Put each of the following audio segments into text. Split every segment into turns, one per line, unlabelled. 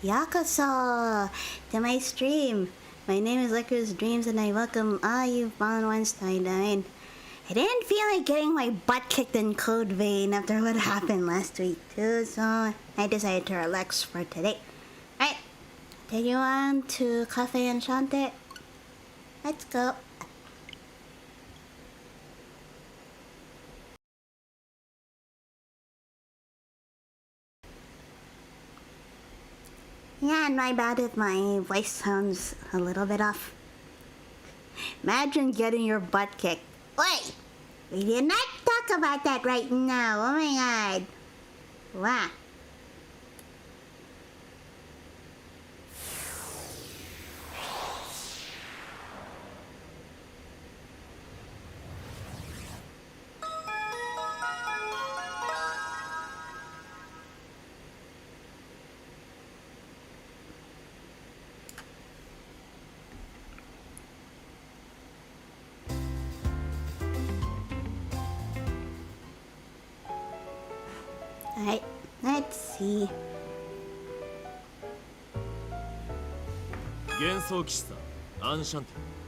Yakuso to my stream. My name is LycorisDreams and I welcome all you fallen ones to my domain. I didn't feel like getting my butt kicked in Code Vein after what happened last week too, so I decided to relax for today. Alright, take you on to CAFÉ ENCHANTÉ. Let's go. Yeah, and my bad if my voice sounds a little bit off. Imagine getting your butt kicked. Wait! We did not talk about that right now. Oh my god. Wow. Alright, let's see.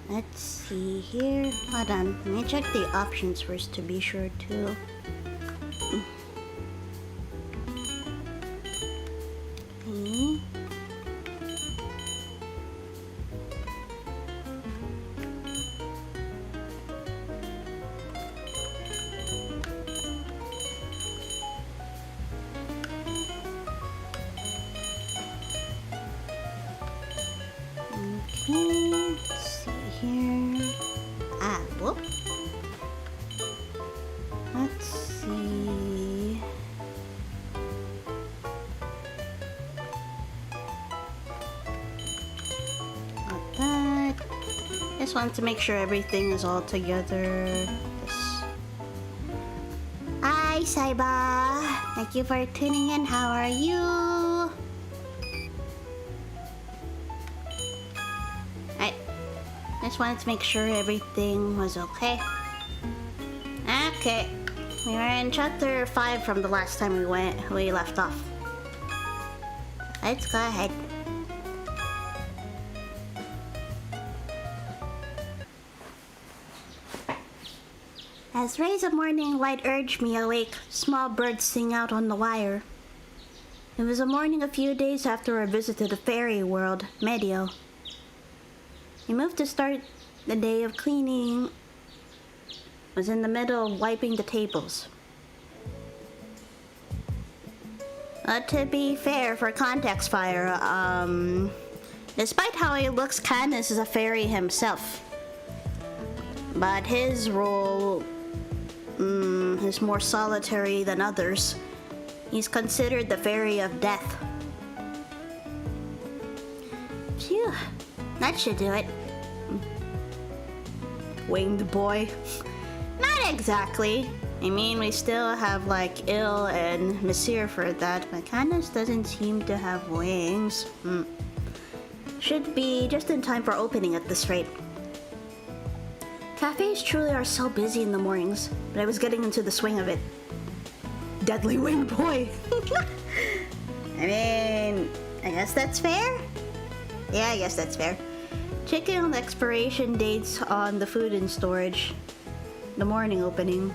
Let's see here. Hold on, let me check the options first to be sure too. Okay. Let's see here. Whoop. Let's see. Got that. Just wanted to make sure everything is all together. This. Hi, Saiba. Thank you for tuning in. How are you? Just wanted to make sure everything was okay. Okay, we were in chapter 5 from the last time we left off. Let's go ahead. As rays of morning light urged me awake, small birds sing out on the wire. It was a morning a few days after our visit to the fairy world, Medio. He moved to start the day of cleaning. Was in the middle of wiping the tables. To be fair, for context fire, despite how he looks, Canis is a fairy himself. But his role is more solitary than others. He's considered the fairy of death. Phew. That should do it. Winged boy. Not exactly. I mean, we still have like Il and Messire for that, but Canis doesn't seem to have wings. Should be just in time for opening at this rate. Cafes truly are so busy in the mornings, but I was getting into the swing of it. Deadly winged boy. I mean, I guess that's fair? Yeah, I guess that's fair. Checking on the expiration dates on the food in storage. The morning opening.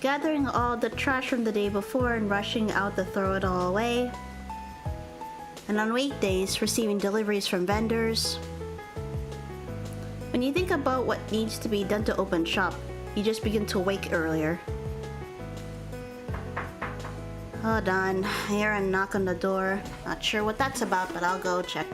Gathering all the trash from the day before and rushing out to throw it all away. And on weekdays, receiving deliveries from vendors. When you think about what needs to be done to open shop, you just begin to wake earlier. Hold on, I hear a knock on the door. Not sure what that's about, but I'll go check.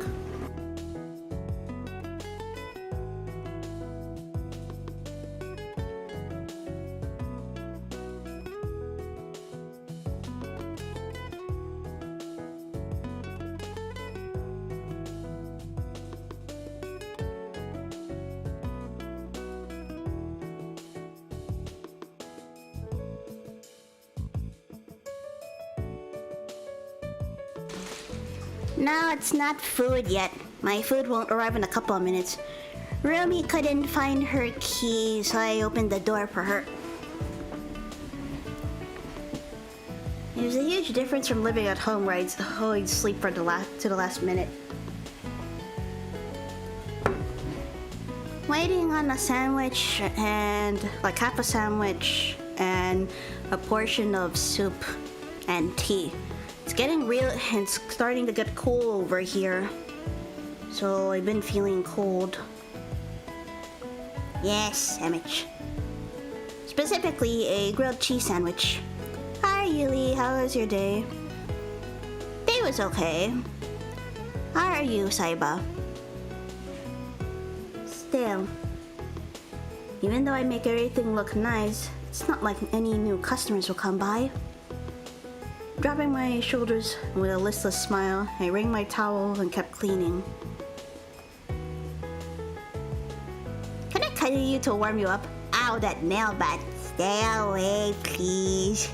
No, it's not food yet. My food won't arrive in a couple of minutes. Rumi couldn't find her key, so I opened the door for her. There's a huge difference from living at home where I'd sleep to the last minute. Waiting on a sandwich and like half a sandwich and a portion of soup and tea. It's getting real and it's starting to get cool over here. So I've been feeling cold. Yes, sandwich. Specifically a grilled cheese sandwich. Hi Yuli, how was your day? Day was okay. How are you, Saiba? Still, even though I make everything look nice, it's not like any new customers will come by. Dropping my shoulders with a listless smile, I wringed my towel and kept cleaning. Can I cuddle you to warm you up? Ow, that nail bat. Stay away, please.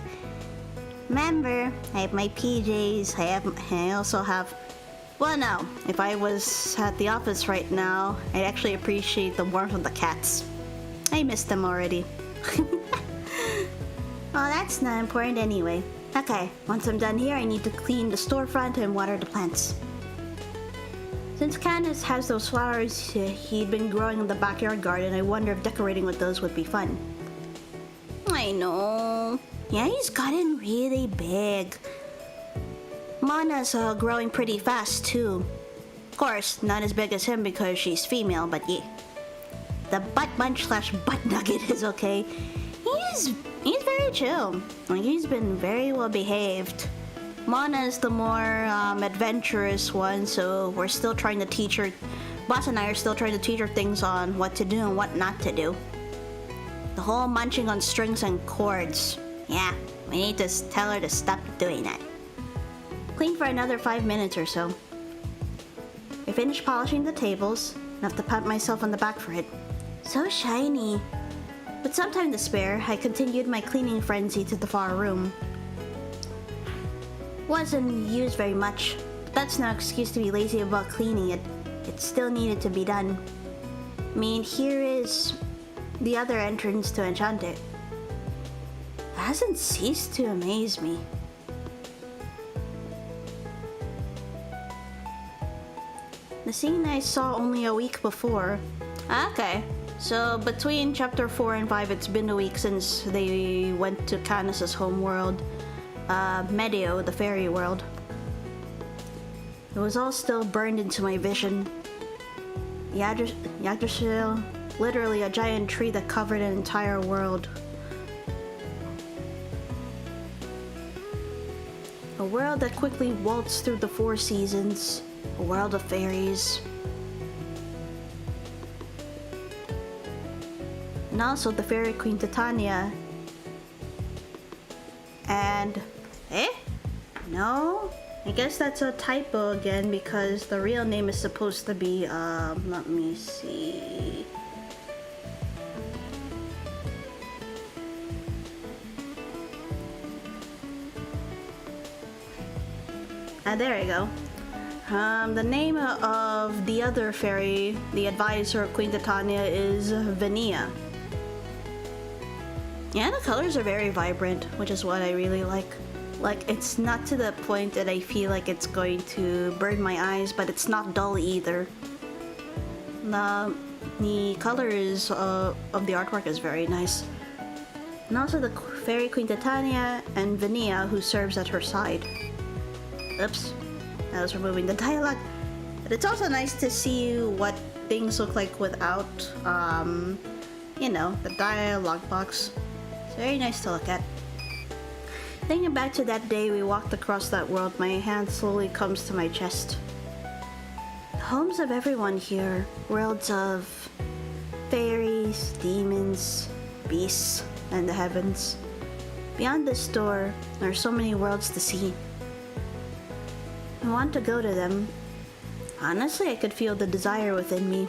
Remember, I have my PJs, I also have... Well, no, if I was at the office right now, I'd actually appreciate the warmth of the cats. I miss them already. Well, that's not important anyway. Okay, once I'm done here, I need to clean the storefront and water the plants. Since Candace has those flowers he'd been growing in the backyard garden, I wonder if decorating with those would be fun. I know. Yeah, he's gotten really big. Mona's growing pretty fast too. Of course, not as big as him because she's female, but yeah. The butt munch / butt nugget is okay. He's very chill. Like, he's been very well behaved. Mona's the more adventurous one, so we're still trying to teach her. Boss and I are still trying to teach her things on what to do and what not to do. The whole munching on strings and chords. Yeah, we need to tell her to stop doing that. Clean for another 5 minutes or so. I finished polishing the tables, and have to pat myself on the back for it. So shiny. With some time to spare, I continued my cleaning frenzy to the far room. Wasn't used very much, but that's no excuse to be lazy about cleaning it. It still needed to be done. I mean, here is the other entrance to Enchanté. It hasn't ceased to amaze me. The scene I saw only a week before. Okay, so between chapter 4 and 5, it's been a week since they went to Candace's home world, Medio, the fairy world. It was all still burned into my vision. Yggdrasil, literally a giant tree that covered an entire world. A world that quickly waltzed through the 4 seasons. A world of fairies. And also the fairy queen Titania. And... No? I guess that's a typo again because the real name is supposed to be, let me see... there we go. The name of the other fairy, the advisor of Queen Titania, is Vania. Yeah, the colors are very vibrant, which is what I really like. Like, it's not to the point that I feel like it's going to burn my eyes, but it's not dull either. The colors of the artwork is very nice. And also the fairy Queen Titania and Vania, who serves at her side. Oops, I was removing the dialogue. But it's also nice to see what things look like without, you know, the dialogue box. It's very nice to look at. Thinking back to that day we walked across that world, my hand slowly comes to my chest. The homes of everyone here, worlds of fairies, demons, beasts, and the heavens. Beyond this door, there are so many worlds to see. I want to go to them. Honestly, I could feel the desire within me.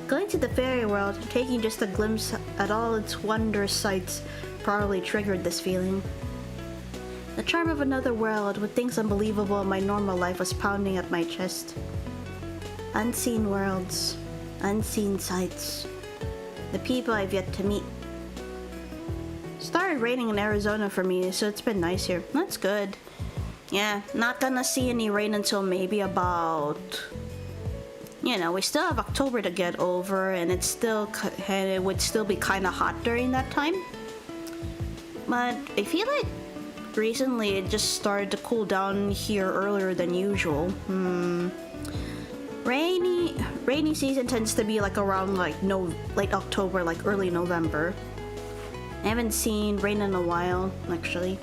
Going to the fairy world, taking just a glimpse at all its wondrous sights, probably triggered this feeling. The charm of another world with things unbelievable in my normal life was pounding at my chest. Unseen worlds, unseen sights, the people I've yet to meet. started raining in Arizona for me, so it's been nice here. That's good. Yeah, not gonna see any rain until maybe about... You know, we still have October to get over, and it would still be kind of hot during that time. But I feel like recently it just started to cool down here earlier than usual. Rainy season tends to be like around like late October, like early November. I haven't seen rain in a while, actually.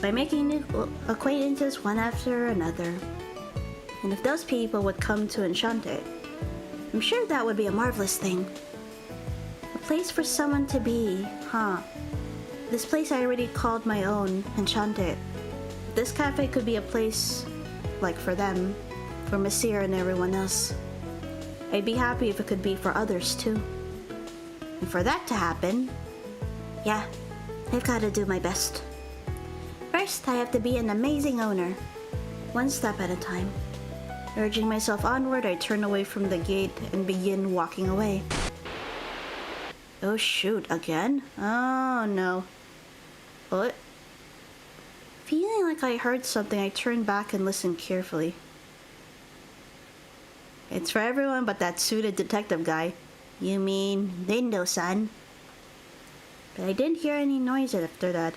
By making new acquaintances one after another. And if those people would come to Enchanté, I'm sure that would be a marvelous thing. A place for someone to be, huh? This place I already called my own, Enchanté. This cafe could be a place like for them, for Monsieur and everyone else. I'd be happy if it could be for others too. And for that to happen, yeah, I've got to do my best. First, I have to be an amazing owner, one step at a time. Urging myself onward, I turn away from the gate and begin walking away. Oh shoot, again? Oh no. What? Feeling like I heard something, I turn back and listen carefully. It's for everyone but that suited detective guy. You mean Lindo-san? But I didn't hear any noise after that.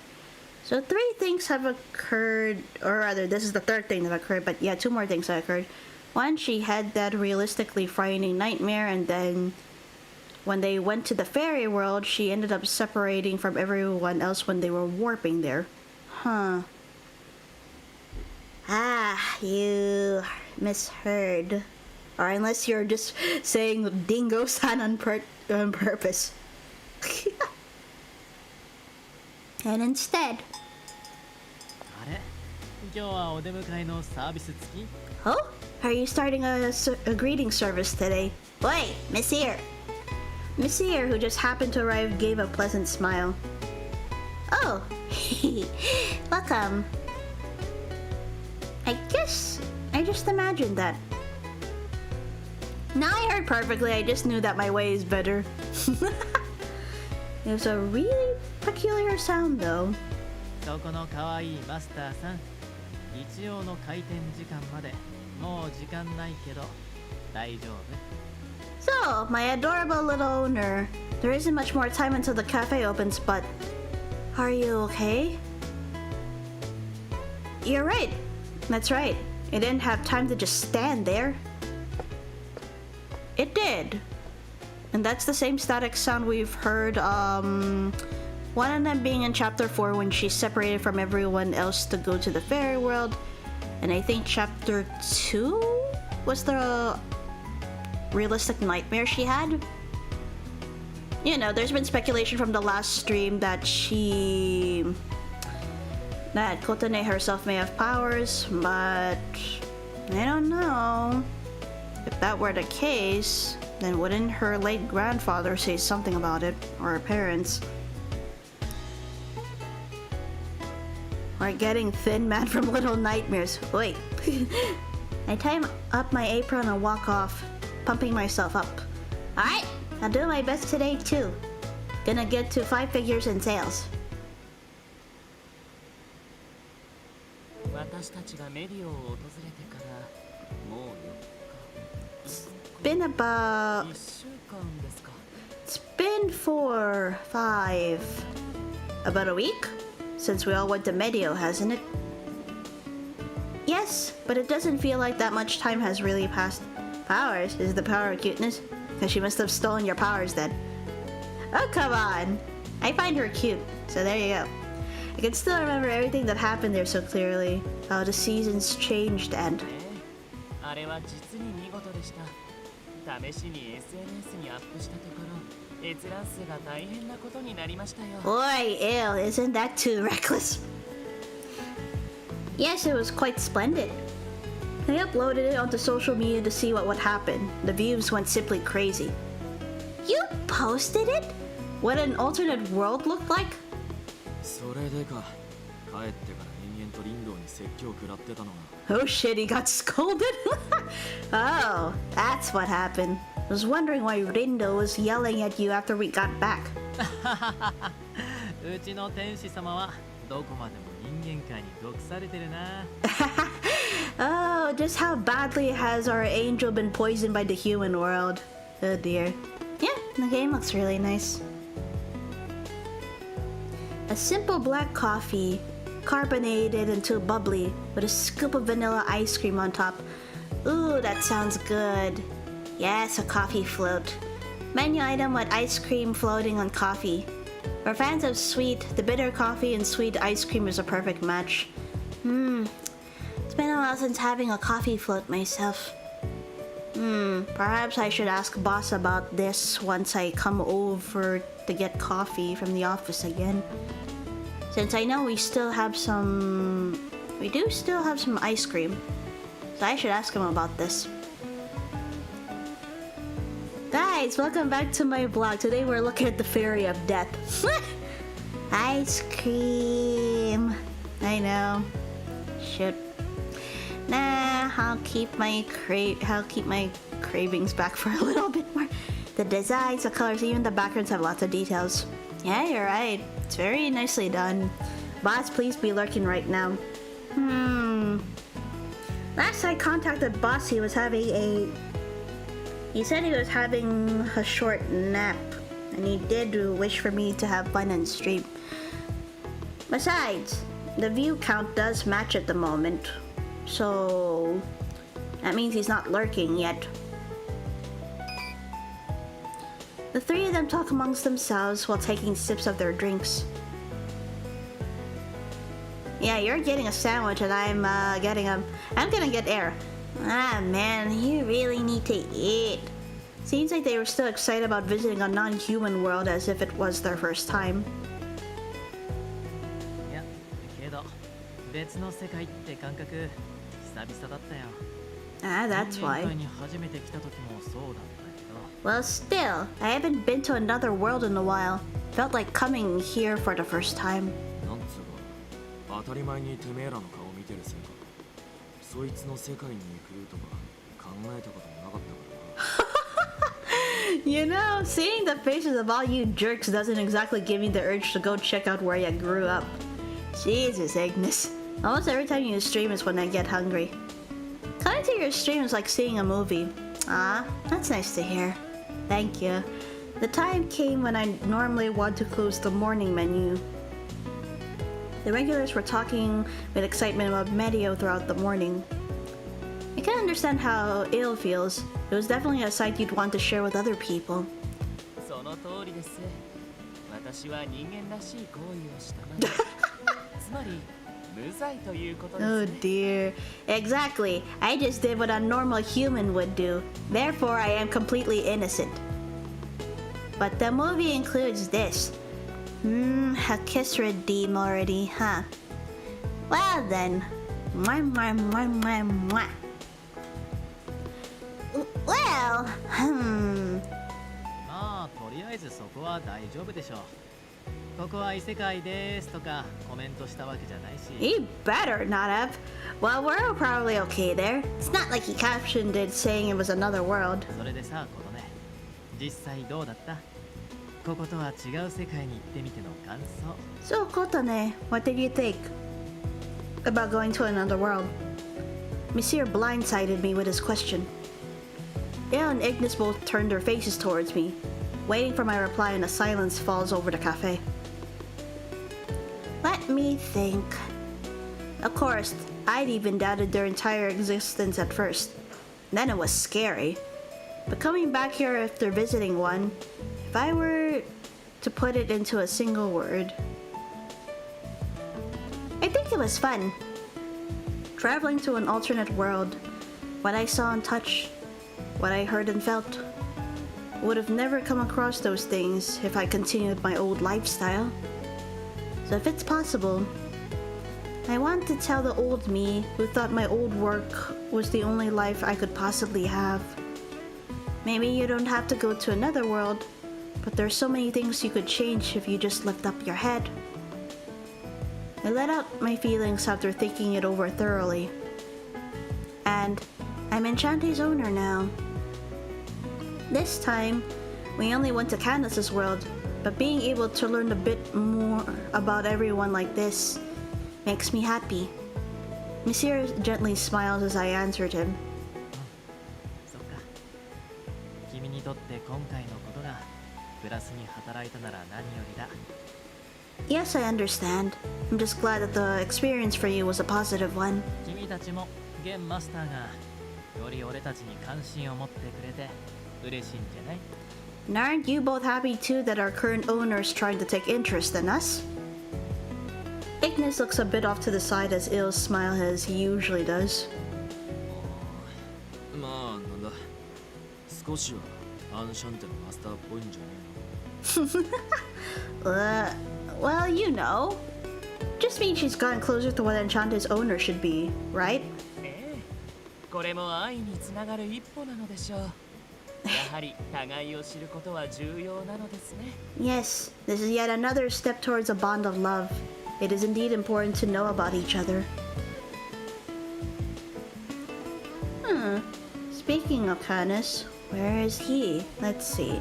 So 3 things have occurred, or rather, this is the 3rd thing that occurred, but yeah, 2 more things have occurred. One, she had that realistically frightening nightmare, and then when they went to the fairy world, she ended up separating from everyone else when they were warping there. Huh. Ah, you misheard. Or unless you're just saying Dingo-san on purpose. And instead... Oh? Are you starting a greeting service today? Oi, Monsieur! Monsieur, who just happened to arrive, gave a pleasant smile. Oh, welcome. I guess I just imagined that. Now I heard perfectly, I just knew that my way is better. It was a really peculiar sound though. So, my adorable little owner, there isn't much more time until the cafe opens, but are you okay? You're right. That's right. It didn't have time to just stand there. It did. And that's the same static sound we've heard, one of them being in chapter 4 when she separated from everyone else to go to the fairy world. And I think chapter 2 was the realistic nightmare she had. You know, there's been speculation from the last stream that that Kotane herself may have powers, but I don't know. If that were the case, then wouldn't her late grandfather say something about it, or her parents? Or getting Thin Man from Little Nightmares. Wait. I tie up my apron and walk off, pumping myself up. Alright, I'll do my best today too. Gonna get to 5 figures in sales. Been about... It's been about a week since we all went to Medio, hasn't it? Yes, but it doesn't feel like that much time has really passed. Powers? Is the power of cuteness? Because she must have stolen your powers then. Oh, come on! I find her cute, so there you go. I can still remember everything that happened there so clearly. How the seasons changed and... Boy, ew, isn't that too reckless? Yes, it was quite splendid. I uploaded it onto social media to see what would happen. The views went simply crazy. You posted it? What an alternate world looked like? Oh shit, he got scolded? Oh, that's what happened. I was wondering why Rindo was yelling at you after we got back.
うちの天使様はどこまでも人間界に毒されてるな。
Oh, just how badly has our angel been poisoned by the human world? Oh dear. Yeah, the game looks really nice. A simple black coffee, carbonated until bubbly, with a scoop of vanilla ice cream on top. Ooh, that sounds good. Yes, a coffee float. Menu item with ice cream floating on coffee. For fans of sweet, the bitter coffee and sweet ice cream is a perfect match. It's been a while since having a coffee float myself. Perhaps I should ask boss about this once I come over to get coffee from the office again. Since I know we do still have some ice cream. So I should ask him about this. Guys, welcome back to my vlog. Today we're looking at the Fairy of Death. Ice cream. I know. Shoot. Nah, I'll keep my cravings back for a little bit more. The designs, the colors, even the backgrounds have lots of details. Yeah, you're right. It's very nicely done. Boss, please be lurking right now. Last I contacted Boss, he said he was having a short nap, and he did wish for me to have fun and stream. Besides, the view count does match at the moment, so that means he's not lurking yet. The three of them talk amongst themselves while taking sips of their drinks. Yeah, you're getting a sandwich and I'm gonna get air. Ah man, you really need to eat. Seems like they were still excited about visiting a non-human world as if it was their first time. Ah, that's why. Well, still, I haven't been to another world in a while. Felt like coming here for the first time. You know, seeing the faces of all you jerks doesn't exactly give me the urge to go check out where you grew up. Jesus, Agnes. Almost every time you stream is when I get hungry. Coming to your stream is like seeing a movie. Ah, that's nice to hear. Thank you. The time came when I normally want to close the morning menu. The regulars were talking with excitement about Medio throughout the morning. I can understand how ill feels. It was definitely a sight you'd want to share with other people. Oh dear. Exactly. I just did what a normal human would do. Therefore, I am completely innocent. But the movie includes this. A kiss redeem already, huh? Well then. Mwah, mwah, mwah, mwah, mwah. Well, he better not have. Well, we're probably okay there. It's not like he captioned it saying it was another world. So, Kotone, what did you think about going to another world? Monsieur blindsided me with his question. Dale and Ignis both turned their faces towards me, waiting for my reply, and a silence falls over the cafe. Let me think. Of course, I'd even doubted their entire existence at first. Then it was scary. But coming back here after visiting one, if I were to put it into a single word, I think it was fun. Traveling to an alternate world, what I saw and touched, what I heard and felt. Would have never come across those things if I continued my old lifestyle. So if it's possible, I want to tell the old me who thought my old work was the only life I could possibly have. Maybe you don't have to go to another world, but there's so many things you could change if you just lift up your head. I let out my feelings after thinking it over thoroughly. And I'm Enchanté's owner now. This time, we only went to Candace's world, but being able to learn a bit more about everyone like this makes me happy. Monsieur gently smiles as I answered him.
そっか。君にとって今回のことがプラスに働いたなら何よりだ。
Yes, I understand. I'm just glad that the experience for you was a positive one.
君たちも現マスターがより俺たちに関心を持ってくれて嬉しいんじゃない？
And aren't you both happy too that our current owners tried to take interest in us? Ignis looks a bit off to the side as ill smile as he usually does.
まあなんだ少しはアンシャンテのマスターっぽいんじゃねえの
Well, you know. Just means she's gotten closer to what Enchanté's owner should be, right?
ええ、これも愛につながる一歩なのでしょう。やはり互いを知ることは重要なのですね。
Yes, this is yet another step towards a bond of love. It is indeed important to know about each other. Speaking of Canis, where is he? Let's see.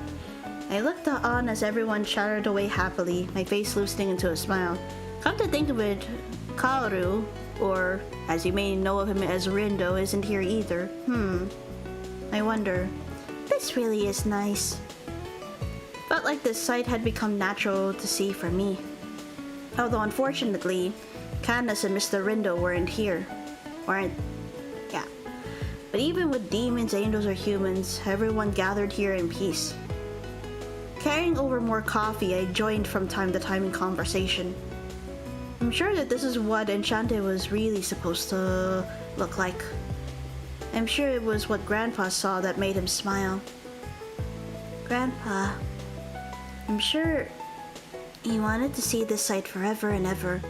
I looked on as everyone chattered away happily, my face loosening into a smile. Come to think of it, Kaoru, or as you may know of him as Rindo, isn't here either. I wonder. This really is nice. Felt like this sight had become natural to see for me. Although unfortunately, Canis and Mr. Rindo weren't here. Yeah. But even with demons, angels, or humans, everyone gathered here in peace. Carrying over more coffee, I joined from time to time in conversation. I'm sure that this is what Enchanté was really supposed to look like. I'm sure it was what Grandpa saw that made him smile. Grandpa, I'm sure he wanted to see this sight forever and ever.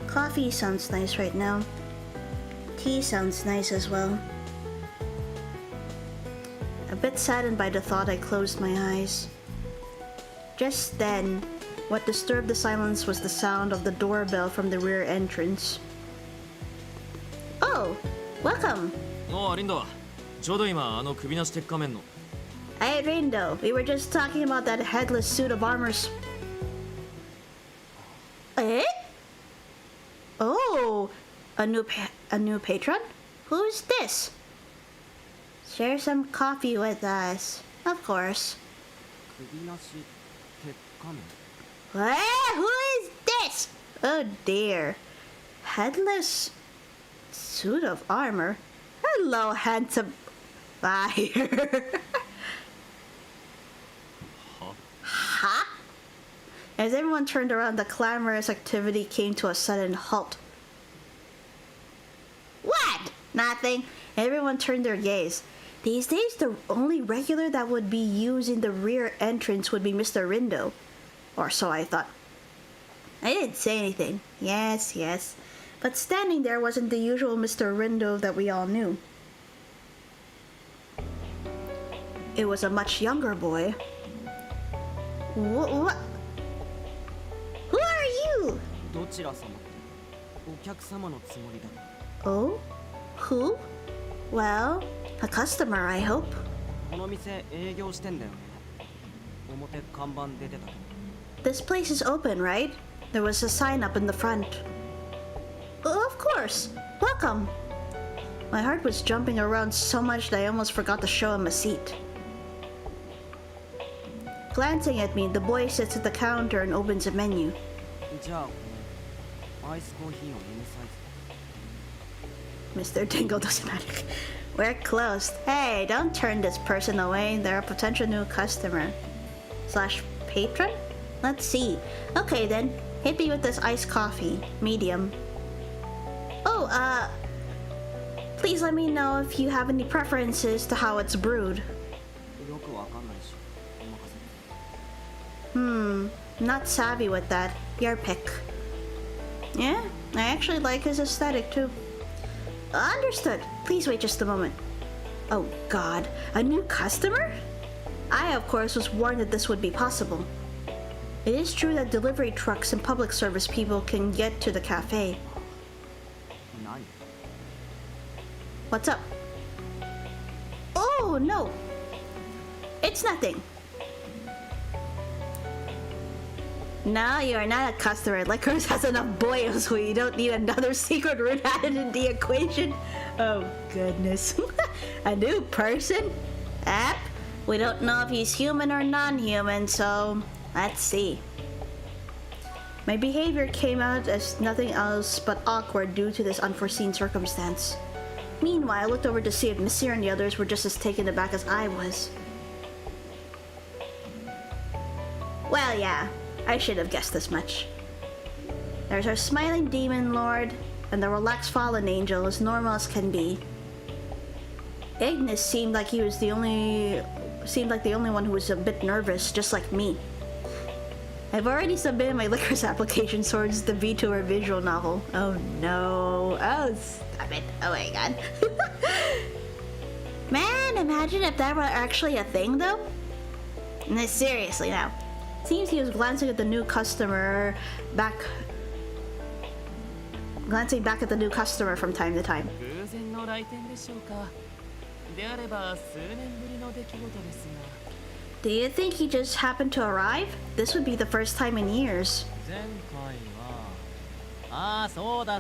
Coffee sounds nice right now. Tea sounds nice as well. A bit saddened by the thought, I closed my eyes. Just then, what disturbed the silence was the sound of the doorbell from the rear entrance. Oh, welcome!
おうリンドちょうど今あの首なし鉄仮面の
Hey Rindo, we were just talking about that headless suit of armors. Eh? Oh, a new patron? Who's this? Share some coffee with us. Of course.
首なし鉄仮面
What? Who is this? Oh dear. Headless suit of armor? Hello, handsome fire. Huh? As everyone turned around, the clamorous activity came to a sudden halt. What? Nothing. Everyone turned their gaze. These days, the only regular that would be using the rear entrance would be Mr. Rindo. Or so I thought. I didn't say anything. Yes. But standing there wasn't the usual Mr. Rindo that we all knew. It was a much younger boy. What? Who are you?
どちら様お客様のつもりだ
Oh? Who? Well, a customer, I hope.
この店営業してんだよね表看板出てたけど
This place is open, right? There was a sign up in the front. Oh, of course. Welcome. My heart was jumping around so much that I almost forgot to show him a seat. Glancing at me, the boy sits at the counter and opens a menu.
じゃあこのアイスコーヒーの M サイズ
Mr. Dingle doesn't matter. We're closed. Hey, don't turn this person away. They're a potential new customer. / patron? Let's see. Okay then, hit me with this iced coffee. Medium. Oh, please let me know if you have any preferences to how it's brewed.
よくわかんないしお任せ
Not savvy with that. Your pick. Yeah, I actually like his aesthetic too. Understood. Please wait just a moment. Oh god, a new customer? I, of course, was warned that this would be possible. It is true that delivery trucks and public service people can get to the cafe.
何
What's up? Oh, no. It's nothing. No, you are not a customer. Licorice has enough boils where you don't need another secret route added in the equation. Oh, goodness. A new person? App? We don't know if he's human or non-human, so let's see. My behavior came out as nothing else but awkward due to this unforeseen circumstance. Meanwhile, I looked over to see if Monsieur and the others were just as taken aback as I was. Well, yeah, I should have guessed this much. There's our smiling demon lord, and the relaxed fallen angel, as normal as can be. Ignis seemed like the only one who was a bit nervous, just like me. I've already submitted my Licorice application towards the VTuber visual novel. Oh no. Oh, stop it. Oh my god. Man, imagine if that were actually a thing though. No, seriously now. Seems he was glancing back at the new customer from time to time.
偶然の来店でしょうか。であれば数年ぶりの出来事ですが。
Do you think he just happened to arrive? This would be the first time in years.
前回はそうだ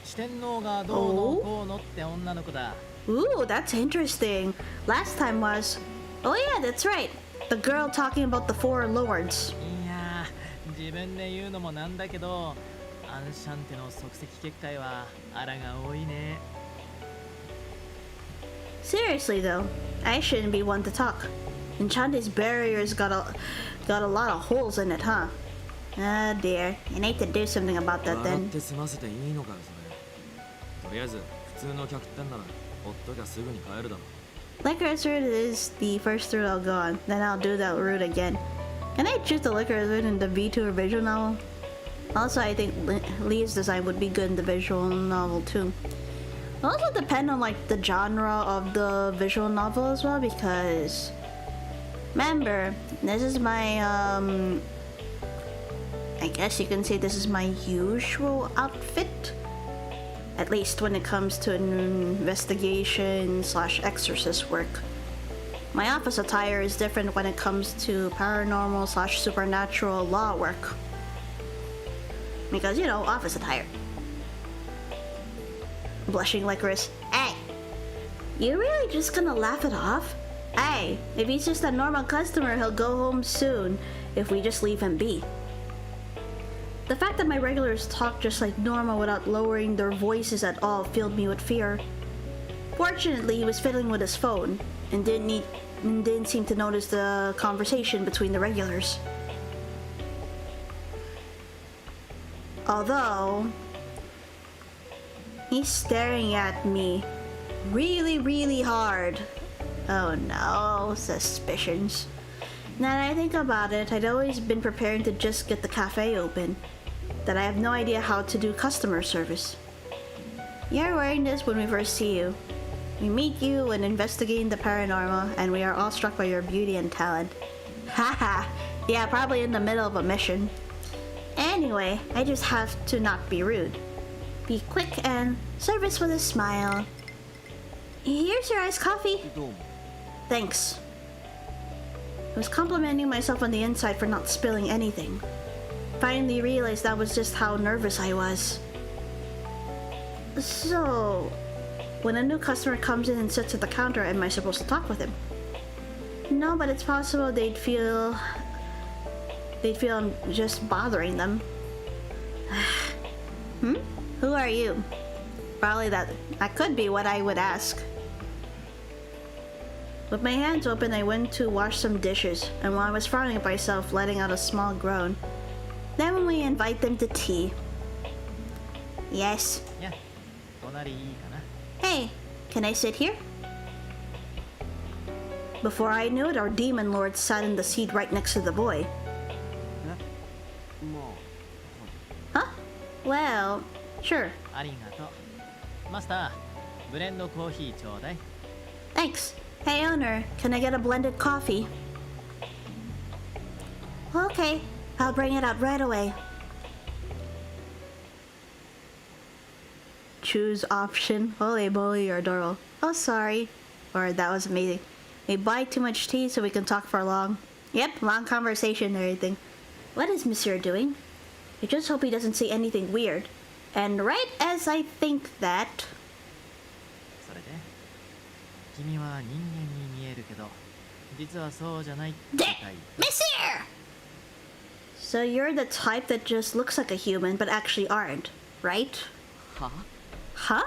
四天王がどうのこうのって女の子だ。
Ooh, that's interesting. Last time was... Oh yeah, that's right. The girl talking about the four lords.
いや自分で言うのもなんだけどアンシャンテの即席結界はあらが多いね。
Seriously though, I shouldn't be one to talk. Enchanté's barriers got a lot of holes in it, huh? Oh dear, I need to do something about that
笑っ
then.
て済ませていいのかよそれ。とりあえず普通の客ってんならほっときゃすぐに帰るだろ。
Licorice route is the first route I'll go on. Then I'll do that route again. Can I choose the Licorice route in the VTuber visual novel? Also, I think Leah's design would be good in the visual novel too. It also depend on like the genre of the visual novel as well, because remember, this is my I guess you can say this is my usual outfit, at least when it comes to investigation / exorcist work. My office attire is different when it comes to paranormal / supernatural law work, because you know, office attire. Blushing Licorice. Hey! You really just gonna laugh it off? Hey, if he's just a normal customer, he'll go home soon if we just leave him be. The fact that my regulars talk just like normal without lowering their voices at all filled me with fear. Fortunately, he was fiddling with his phone and didn't seem to notice the conversation between the regulars. Although... he's staring at me really hard. Oh no, suspicions. Now that I think about it, I'd always been preparing to just get the cafe open. That I have no idea how to do customer service. You're wearing this when we first see you. We meet you when investigating the paranormal, and we are all struck by your beauty and talent. Haha, yeah, probably in the middle of a mission. Anyway, I just have to not be rude. Be quick and service with a smile. Here's your iced coffee. Thanks. I was complimenting myself on the inside for not spilling anything. Finally realized that was just how nervous I was. So, when a new customer comes in and sits at the counter, am I supposed to talk with him? No, but it's possible they'd feel I'm just bothering them. Who are you? Probably that could be what I would ask. With my hands open, I went to wash some dishes, and while I was frowning at myself, letting out a small groan. Then we invite them to tea. Yes.
Yeah.
Hey, can I sit here? Before I knew it, our demon lord sat in the seat right next to the boy. Huh? Well, sure. Thanks. Hey owner, can I get a blended coffee? Okay, I'll bring it out right away. Choose option. Holy moly, or Doral. Oh, sorry. Or that was amazing. We buy too much tea so we can talk for long. Yep, long conversation and everything. What is Monsieur doing? I just hope he doesn't say anything weird. And right as I think that...
それで君は人間に見えるけど実はそうじゃないみたい。
Monsieur! So you're the type that just looks like a human but actually aren't, right?
は
Huh?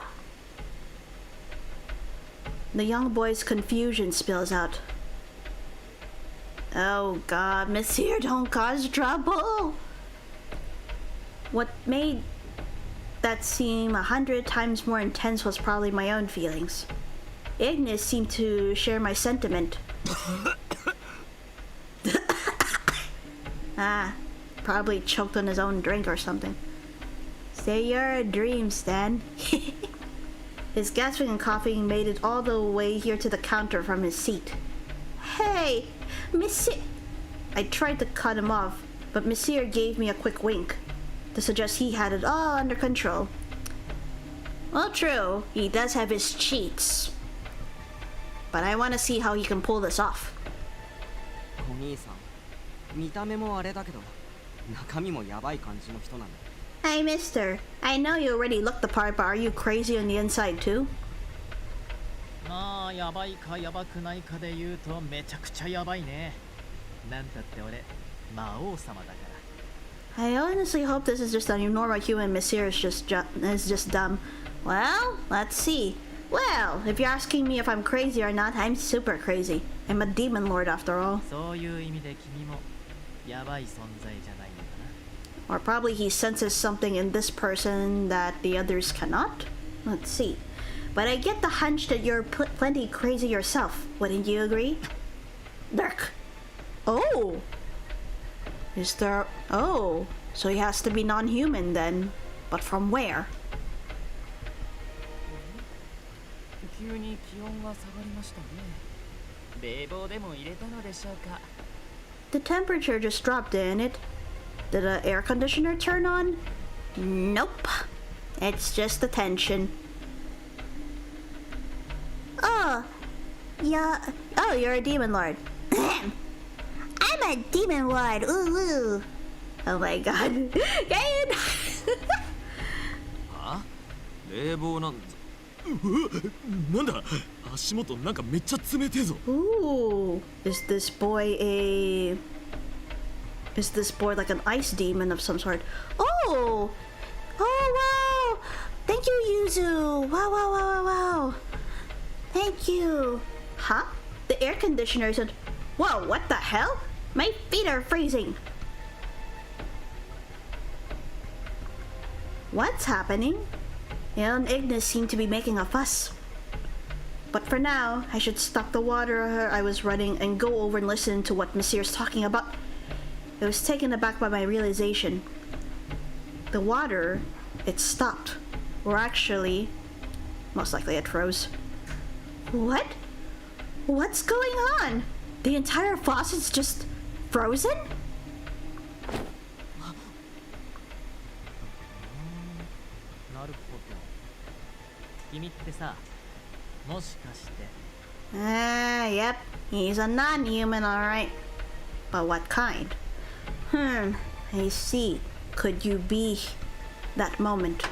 The young boy's confusion spills out. Oh god, Monsieur, don't cause trouble! What made that seem 100 times more intense was probably my own feelings. Ignis seemed to share my sentiment. Probably choked on his own drink or something. Say your dreams, then. His gasping and coughing made it all the way here to the counter from his seat. Hey, Monsieur... I tried to cut him off, but Monsieur gave me a quick wink to suggest he had it all under control. Well, true, he does have his cheats. But I want to see how he can pull this off.
お兄さん、見た目もあれだけど、中身もやばい感じの人なんだ。
Hey, mister. I know you already looked the part, but are you crazy on the inside too?
まあやばいかやばくないかで言うとめちゃくちゃやばいね。なんたって俺魔王様だから。
I honestly hope this is just a normal human. Monsieur is just dumb. Well, let's see. Well, if you're asking me if I'm crazy or not, I'm super crazy. I'm a demon lord after all.
そういう意味で君もやばい存在じゃないのかな。
Or probably he senses something in this person that the others cannot? Let's see. But I get the hunch that you're plenty crazy yourself. Wouldn't you agree? Dirk. Oh! Is there... Oh, so he has to be non-human then. But from where?
急に気温が下がりましたね。冷房でも入れたのでしょうか。
The temperature just dropped, didn't it? Did the air conditioner turn on? Nope. It's just the tension. Oh, yeah. Oh, you're a demon lord. I'm a demon lord. Ooh, ooh. Oh my god. Gain!
は？冷房なんぞ。なんだ？足元なんかめっちゃ冷てえぞ。
Ooh. Is this boy like an ice demon of some sort? Oh! Oh, wow! Thank you, Yuzu! Wow, wow, wow, wow, wow! Thank you! Huh? The air conditioner isn't... Whoa, what the hell? My feet are freezing! What's happening? Il and Ignis seem to be making a fuss. But for now, I should stop the water I was running and go over and listen to what Monsieur's talking about. I was taken aback by my realization. The water, it stopped. Or actually, most likely it froze. What? What's going on? The entire faucet's just frozen?
なるほど。君ってさ、もしかして。
Yep. He's a non-human, alright. But what kind? I see. Could you be that moment?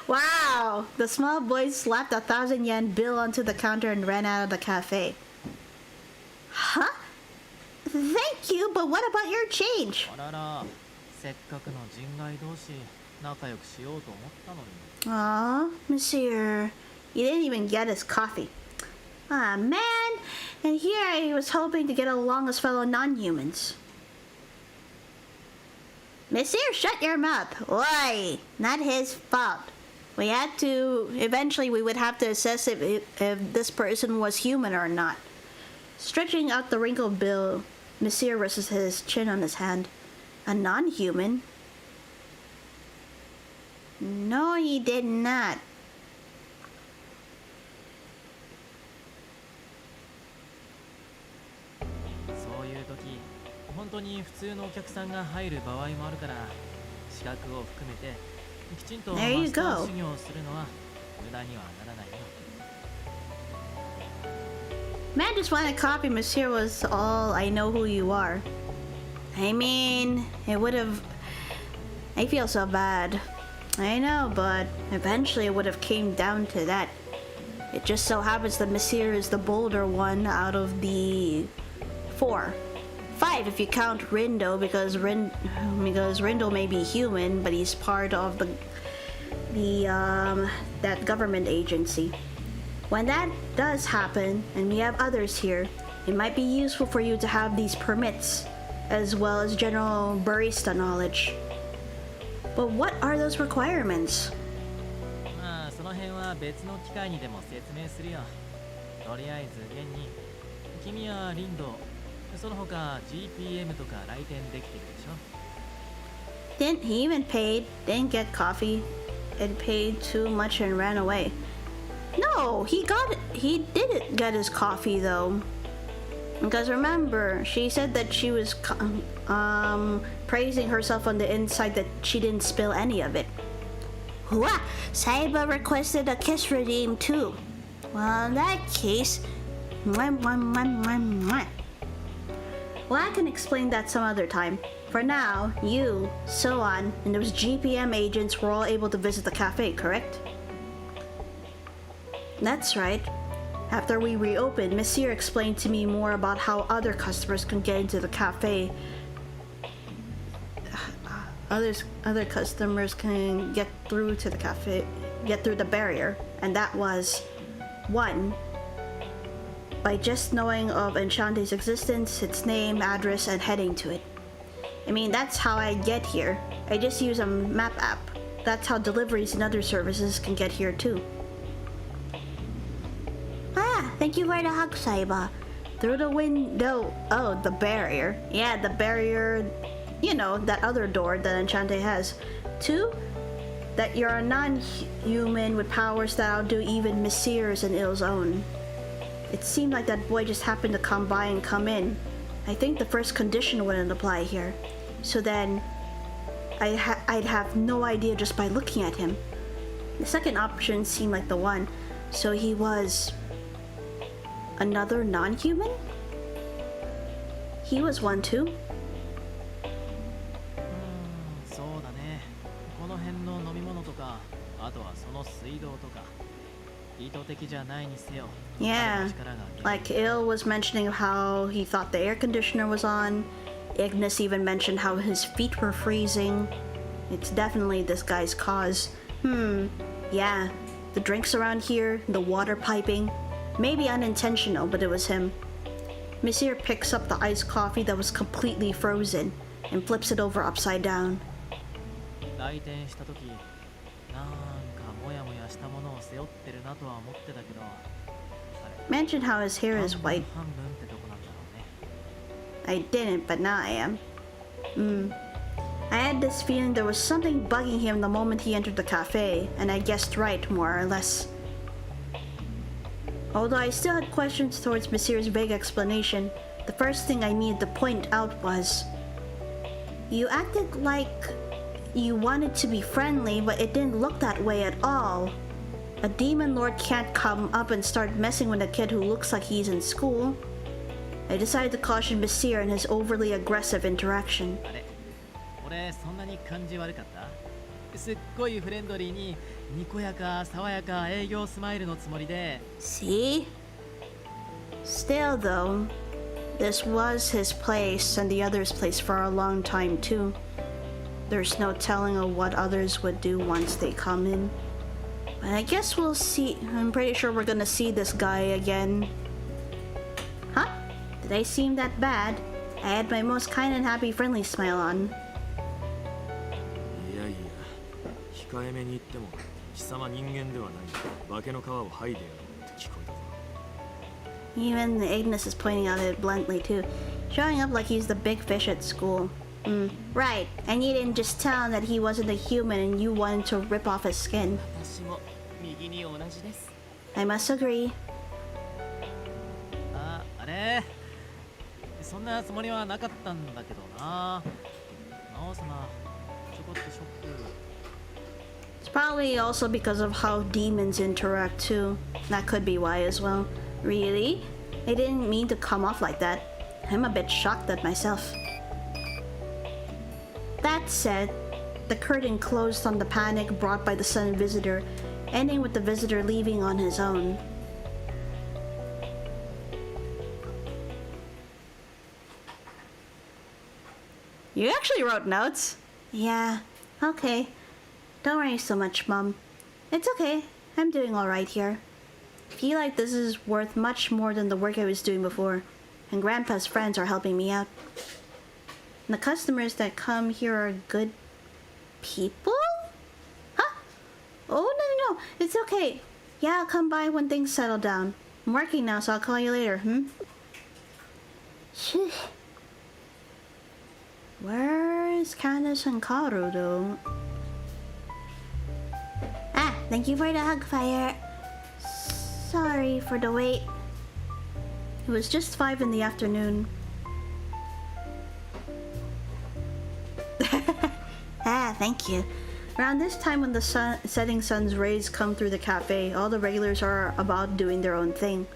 Wow! The small boy slapped a 1,000 yen bill onto the counter and ran out of the cafe. Huh? Thank you, but what about your change?
あらら、せっかくの人外同士仲良くしようと思ったのに。
Aw, Monsieur. You didn't even get his coffee. Ah, man. And here I was hoping to get along as fellow non-humans. Monsieur, shut your mouth. Why? Not his fault. We had to... Eventually, we would have to assess if this person was human or not. Stretching out the wrinkled bill, Monsieur rests his chin on his hand. A non-human? No, he did not.
そういう時、本当に普通のお客さんが入る場合もあるから、資格を含めてきちんとマ
There you
スター
go.
修行をするのは無駄にはならないよ。
Man just wanted coffee, Monsieur was all I know who you are. I mean, it would have... I feel so bad. I know, but eventually it would have came down to that. It just so happens that Monsieur is the bolder one out of the 4. 5 if you count Rindo, because Rindo may be human, but he's part of that government agency. When that does happen, and we have others here, it might be useful for you to have these permits, as well as general barista knowledge. But what are those requirements?
まあその辺は別の機会にでも説明するよ。とりあえず現に君はリンド、その他 GPM とか来店できてるでしょ。
Didn't he even paid, didn't get coffee, and paid too much and ran away. No, he didn't get his coffee though. Because remember, she said that she was praising herself on the inside that she didn't spill any of it. Wah! Saiba requested a kiss redeem too. Well, in that case... Well, I can explain that some other time. For now, you, So-an, and those GPM agents were all able to visit the cafe, correct? That's right. After we reopened, Monsieur explained to me more about how other customers can get into the cafe. Other customers can get through to the cafe, get through the barrier, and that was 1. By just knowing of ENCHANTÉ's existence, its name, address, and heading to it. I mean, that's how I get here. I just use a map app. That's how deliveries and other services can get here too. Ah, thank you for the hug, Saiba. Through the window. Oh, the barrier. Yeah, the barrier, you know, that other door that ENCHANTÉ has. 2, that you're a non-human with powers that outdo even Monsieur's and Il's own. It seemed like that boy just happened to come by and come in. I think the first condition wouldn't apply here. So then, I'd have no idea just by looking at him. The second option seemed like the one. So he was... another non-human? He was one too?
そうだね。この辺の飲み物とか、あとはその水道とか。意図的じゃないにせよ。
Yeah, like Il was mentioning how he thought the air conditioner was on. Ignis even mentioned how his feet were freezing. It's definitely this guy's cause. Yeah, the drinks around here, the water piping. Maybe unintentional, but it was him. Monsieur picks up the iced coffee that was completely frozen and flips it over upside down.
来店した時、なんかモヤモヤしたものを背負ってるなとは思ってたけど。
Mention how his hair is white.
半分ってとこなんだろうね。
I didn't, but now I am. I had this feeling there was something bugging him the moment he entered the cafe, and I guessed right, more or less. Although I still had questions towards Monsieur's vague explanation, the first thing I needed to point out was... You acted like you wanted to be friendly, but it didn't look that way at all. A demon lord can't come up and start messing with a kid who looks like he's in school. I decided to caution Monsieur in his overly aggressive interaction.
俺そんなに感じ悪かった？すっごいフレンドリーににこやか爽やか営業スマイルのつもりで。
See? Still though, this was his place and the others' place for a long time too. There's no telling of what others would do once they come in. But I guess we'll see. I'm pretty sure we're gonna see this guy again. Huh? Did I seem that bad? I had my most kind and happy friendly smile on.
いやいや、控えめに言っても貴様人間ではない。化けの皮を剥いでやろうって聞こえたぞ。
Even Ignis is pointing out it bluntly too, showing up like he's the big fish at school. Right, and you didn't just tell him that he wasn't a human and you wanted to rip off his skin.
私も右に同じです。
I must agree.
あれそんなつもりはなかったんだけどな。魔王様、ちょこっとショック。
It's probably also because of how demons interact too. That could be why as well. Really? I didn't mean to come off like that. I'm a bit shocked at myself. That said, the curtain closed on the panic brought by the sudden visitor, ending with the visitor leaving on his own. You actually wrote notes? Yeah, okay. Don't worry so much, Mom. It's okay. I'm doing alright here. I feel like this is worth much more than the work I was doing before, and Grandpa's friends are helping me out. And the customers that come here are good people? Huh? Oh, no. It's okay. Yeah, I'll come by when things settle down. I'm working now, so I'll call you later, Shh. Where's Candace and Kaoru, though? Ah, thank you for the hug, Fire. Sorry for the wait. It was just 5 in the afternoon. Ah, thank you. Around this time when the setting sun's rays come through the cafe, all the regulars are about doing their own thing.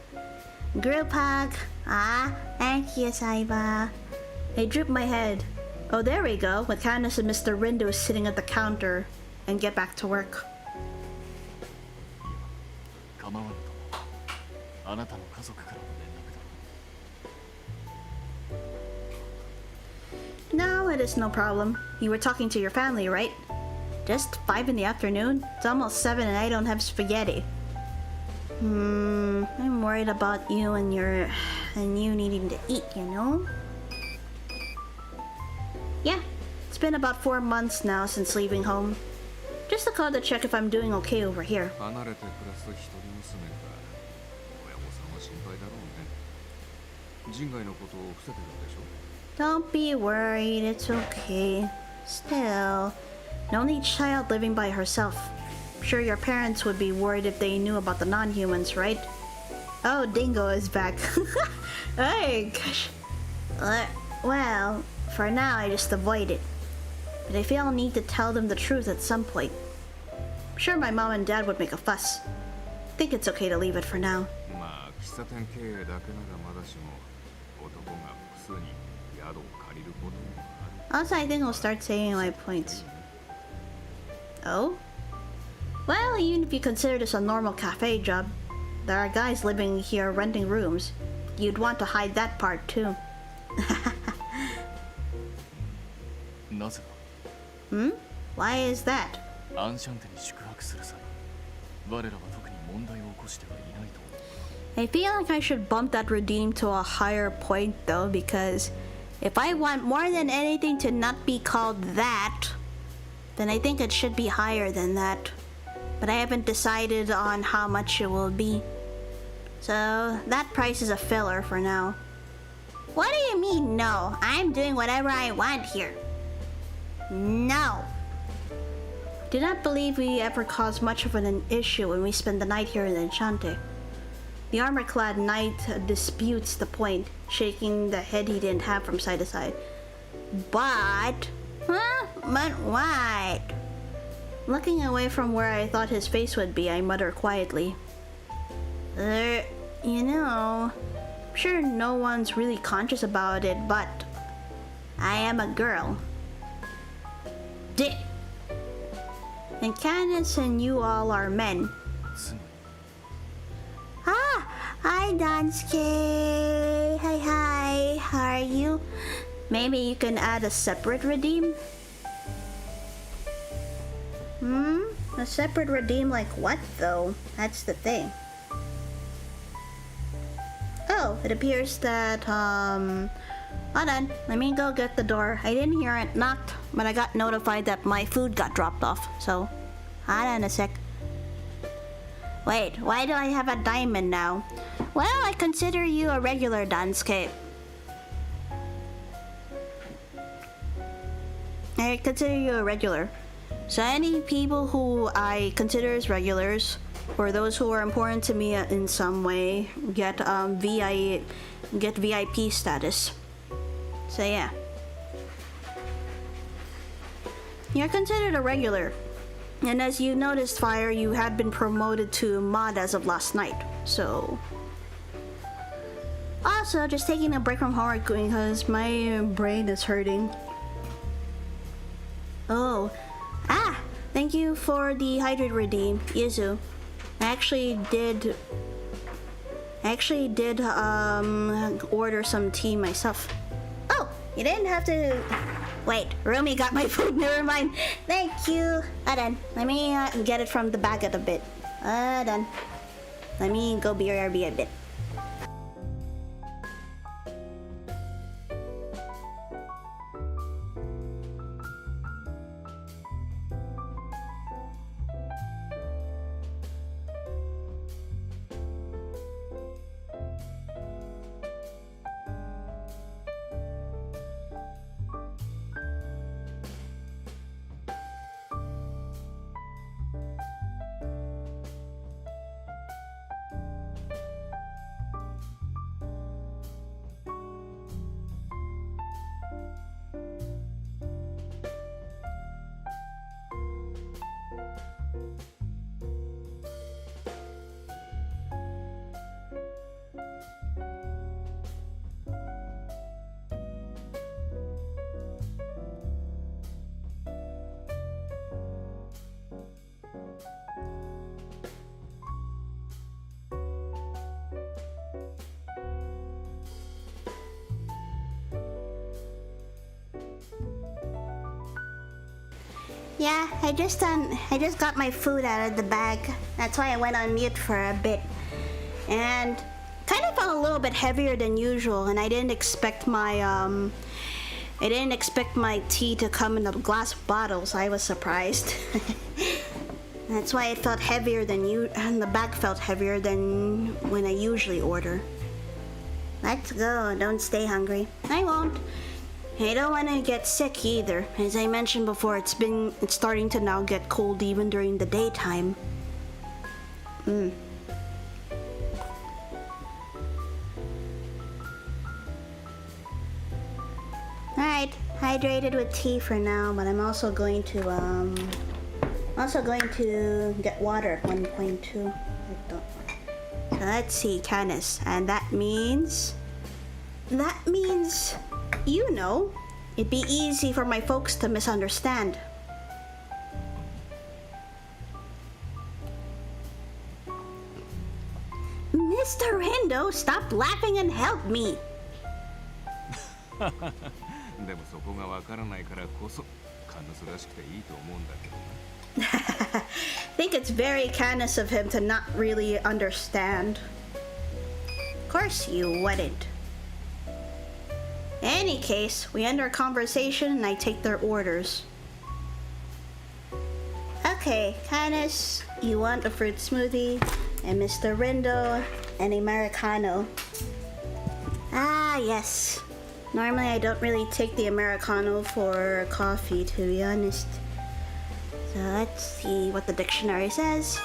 Group hug. Ah, thank you, Saiba. I droop my head. Oh, there we go, with Candace and Mr. Rindo sitting at the counter, and get back to work. No, it is no problem. You were talking to your family, right? Just 5 in the afternoon? It's almost 7 and I don't have spaghetti. I'm worried about you and you needing to eat, you know? Yeah, it's been about 4 months now since leaving home. Just a call to check if I'm doing okay over here. Don't be worried, it's okay. Still, an only child living by herself. I'm sure your parents would be worried if they knew about the non-humans, right? Oh, Dingo is back. Hey, gosh. Well, for now I just avoid it. But I feel I'll need to tell them the truth at some point. I'm sure my mom and dad would make a fuss. I think it's okay to leave it for now. Also, I think I'll start saying my points. Oh? Well, even if you consider this a normal cafe job, there are guys living here renting rooms. You'd want to hide that part too. Why is that? I feel like I should bump that redeem to a higher point though, because if I want more than anything to not be called that, then I think it should be higher than that. But I haven't decided on how much it will be. So that price is a filler for now. What do you mean no? I'm doing whatever I want here. No. Do not believe we ever cause much of an issue when we spend the night here in Enchanté. The armor-clad knight disputes the point, shaking the head he didn't have from side to side. But... Huh? But what? Looking away from where I thought his face would be, I mutter quietly. You know... I'm sure no one's really conscious about it, but... I am a girl. And Candace and you all are men. Hi, Dansuke. Hi. How are you? Maybe you can add a separate redeem? A separate redeem like what, though? That's the thing. Oh, it appears that, hold on. Let me go get the door. I didn't hear it knocked, but I got notified that my food got dropped off, so... Hold on a sec. Wait, why do I have a diamond now? Well, I consider you a regular, Dansuke. I consider you a regular. So any people who I consider as regulars, or those who are important to me in some way, get VIP status. So yeah. You're considered a regular. And as you noticed, Fire, you had been promoted to mod as of last night, so... Also, just taking a break from homework because my brain is hurting. Oh. Ah! Thank you for the hydrate redeem, Yuzu. I actually did order some tea myself. Oh, you didn't have to. Wait, Rumi got my food. Never mind. Thank you. Done. Let me get it from the bag a bit. Done. Let me go BRB a bit. Yeah, I just got my food out of the bag. That's why I went on mute for a bit. And kind of felt a little bit heavier than usual, and I didn't expect my tea to come in a glass bottle, so I was surprised. That's why it felt heavier than and the bag felt heavier than when I usually order. Let's go, don't stay hungry. I won't. I don't want to get sick either. As I mentioned before, it's starting to now get cold even during the daytime. Alright, hydrated with tea for now, but I'm also going to get water 1.2. So let's see, Canis, and that means you know, it'd be easy for my folks to misunderstand. Mr. Rendo, stop laughing and help me.
でもそこがわからないからこそカヌスらしくていいと思うんだけどな。
I think it's very Canis of him to not really understand. Of course you wouldn't. In any case, we end our conversation and I take their orders. Okay, Canis, you want a fruit smoothie, and Mr. Rindo, an Americano. Ah, yes. Normally I don't really take the Americano for coffee, to be honest. So let's see what the dictionary says.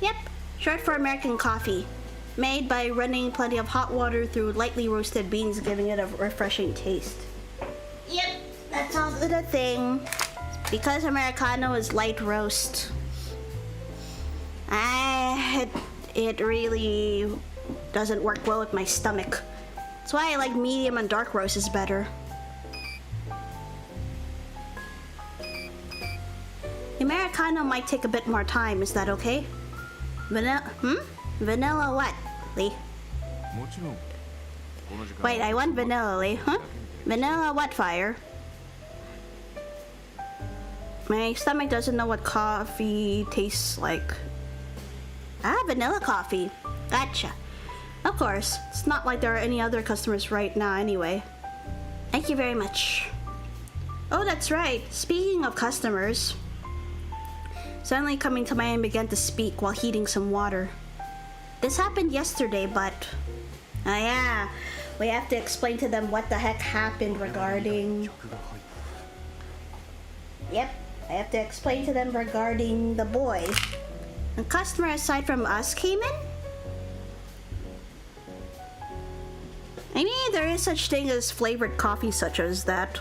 Yep, short for American coffee. Made by running plenty of hot water through lightly roasted beans, giving it a refreshing taste. Yep, that's all good a thing. Because Americano is light roast. It really doesn't work well with my stomach. That's why I like medium and dark roast is better. Americano might take a bit more time, is that okay? Vanilla, Vanilla what, Lee?
もちろん。この時間
Wait, I want vanilla, Lee. Huh? Vanilla what, Fire? My stomach doesn't know what coffee tastes like. Ah, vanilla coffee. Gotcha. Of course, it's not like there are any other customers right now anyway. Thank you very much. Oh, that's right. Speaking of customers, suddenly coming to mind and began to speak while heating some water. This happened yesterday, but... Oh yeah, we have to explain to them what the heck happened regarding... Yep, I have to explain to them regarding the boy. A customer aside from us came in? I mean, there is such thing as flavored coffee such as that.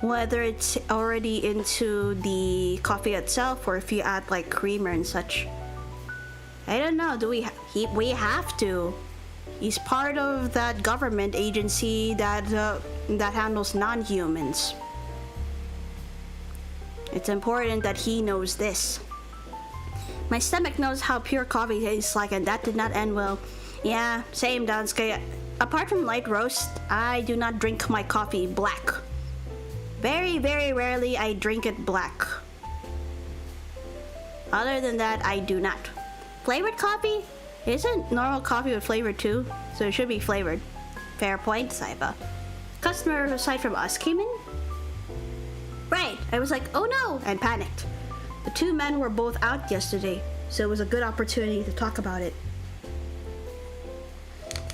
Whether it's already into the coffee itself or if you add like creamer and such. I don't know, do we have to? He's part of that government agency that handles non-humans. It's important that he knows this. My stomach knows how pure coffee tastes like, and that did not end well. Yeah, same, Dansuke. Apart from light roast, I do not drink my coffee black. Very, very rarely I drink it black. Other than that, I do not. Flavored coffee? Isn't normal coffee with flavor too? So it should be flavored. Fair point, Saiba. Customer aside from us came in? Right, I was like, oh no, and panicked. The two men were both out yesterday, so it was a good opportunity to talk about it.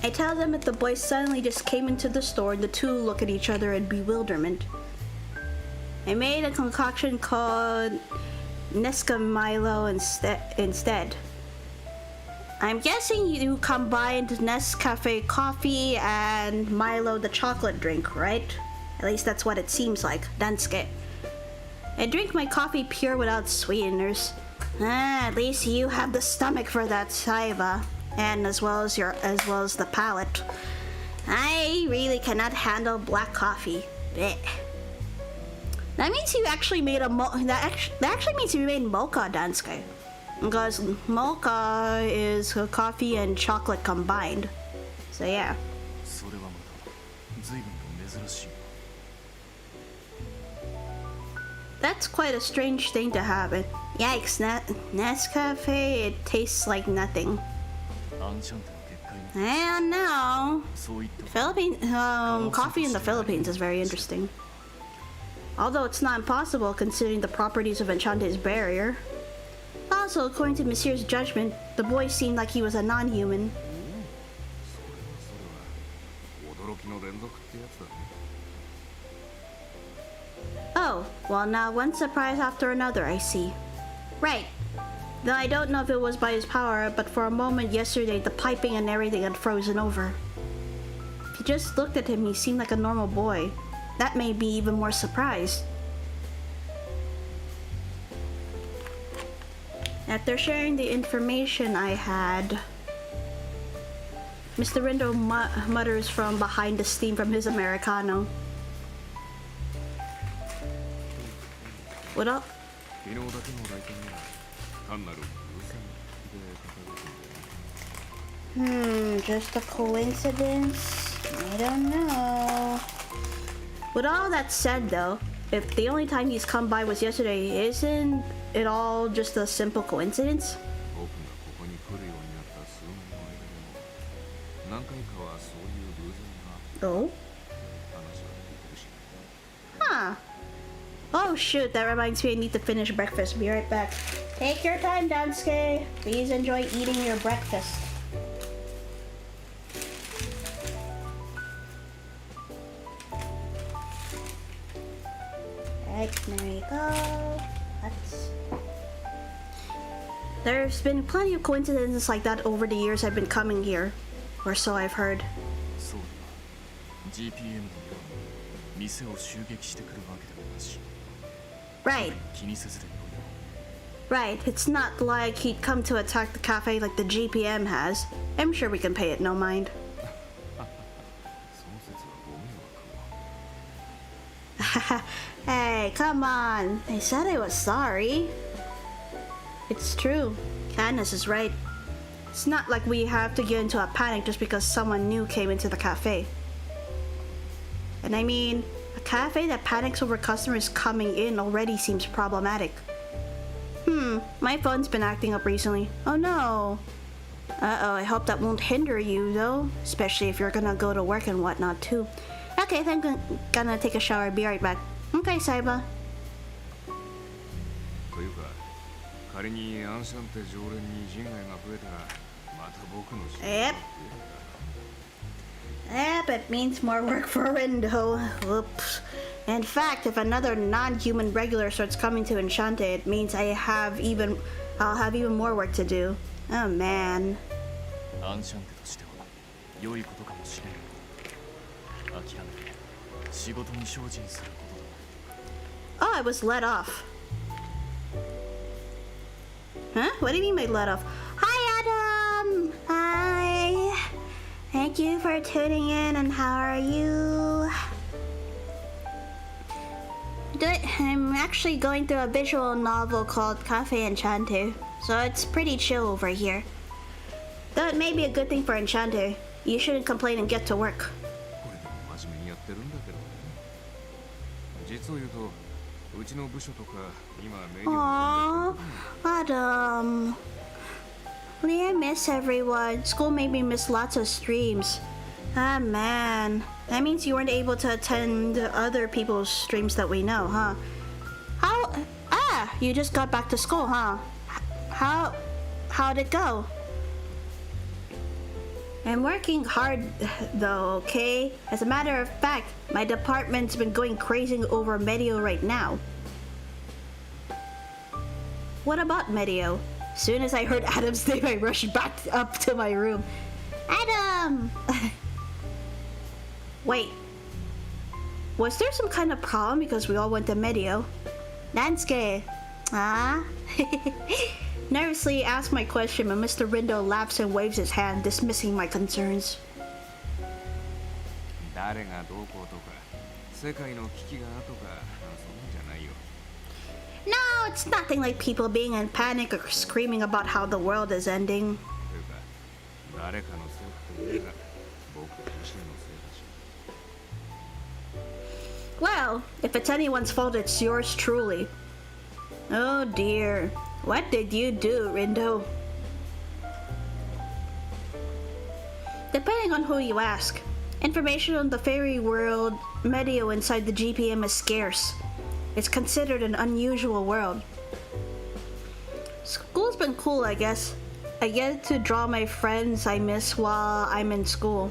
I tell them that the boys suddenly just came into the store and the two look at each other in bewilderment. I made a concoction called Nesca Milo instead. I'm guessing you combined Nescafe coffee and Milo the chocolate drink, right? At least that's what it seems like. Dansuke. I drink my coffee pure without sweeteners. At least you have the stomach for that, Saiba, and as well as the palate. I really cannot handle black coffee. Blech. That means you actually made that actually means you made mocha, Dansuke. Because mocha is coffee and chocolate combined. So yeah. That's quite a strange thing to happen. Yikes, Nescafe, it tastes like nothing. I don't know. Coffee in the Philippines is very interesting. Although it's not impossible considering the properties of Enchanté's barrier. Also, according to Monsieur's judgment, the boy seemed like he was a non-human. Oh, well now one surprise after another, I see. Right. Though I don't know if it was by his power, but for a moment yesterday the piping and everything had frozen over. If you just looked at him, he seemed like a normal boy. That made me even more surprised. After sharing the information I had, Mr. Rindo mutters from behind the steam from his Americano. What up? Just a coincidence? I don't know. With all that said though, if the only time he's come by was yesterday, isn't it all just a simple coincidence? Oh? Huh. Oh shoot, that reminds me I need to finish breakfast. Be right back. Take your time, Dansuke. Please enjoy eating your breakfast. Right, there you go. There's been plenty of coincidences like that over the years I've been coming here. Or so I've heard. Right. Right, it's not like he'd come to attack the cafe like the GPM has. I'm sure we can pay it no mind. Hey, come on. I said I was sorry. It's true. Candace is right. It's not like we have to get into a panic just because someone new came into the cafe. And I mean, a cafe that panics over customers coming in already seems problematic. My phone's been acting up recently. Oh no. Uh-oh, I hope that won't hinder you though. Especially if you're gonna go to work and whatnot too. Okay, then I'm gonna take a shower. Be right back. Okay, Saiba. Yep. Yep, it means more work for Rindo. Whoops. In fact, if another non-human regular starts coming to Enchanté, it means I'll have even more work to do. Oh man. Oh, I was let off. Huh? What do you mean by let off? Hi, Adam! Hi! thank you for tuning in, and how are you? I'm actually going through a visual novel called CAFÉ ENCHANTÉ, so it's pretty chill over here. That may be a good thing for ENCHANTÉ. You shouldn't complain and get to work.
これでも真面目にやってるんだけどね。実を言うと、うちの部署とか今メニューを
Aww, Adam. I miss everyone. School made me miss lots of streams. Ah, man. That means you weren't able to attend other people's streams that we know, huh? You just got back to school, huh? How'd it go? I'm working hard though, okay? As a matter of fact, my department's been going crazy over Medio right now. What about Medio? As soon as I heard Adam's name, I rushed back up to my room. Adam! Wait. Was there some kind of problem because we all went to Medio? Nansuke. Ah? Nervously asked my question, but Mr. Rindo laughs and waves his hand, dismissing my concerns.
誰がどうこうとか、世界の危機がとか、そんなんじゃないよ。
No, it's nothing like people being in panic or screaming about how the world is ending.
というか、誰かのせいって言えば、僕自身のせいだし。
Well, if it's anyone's fault, it's yours truly. Oh dear. What did you do, Rindo? Depending on who you ask. Information on the fairy world Medio inside the GPM is scarce. It's considered an unusual world. School's been cool, I guess. I get to draw my friends I miss while I'm in school.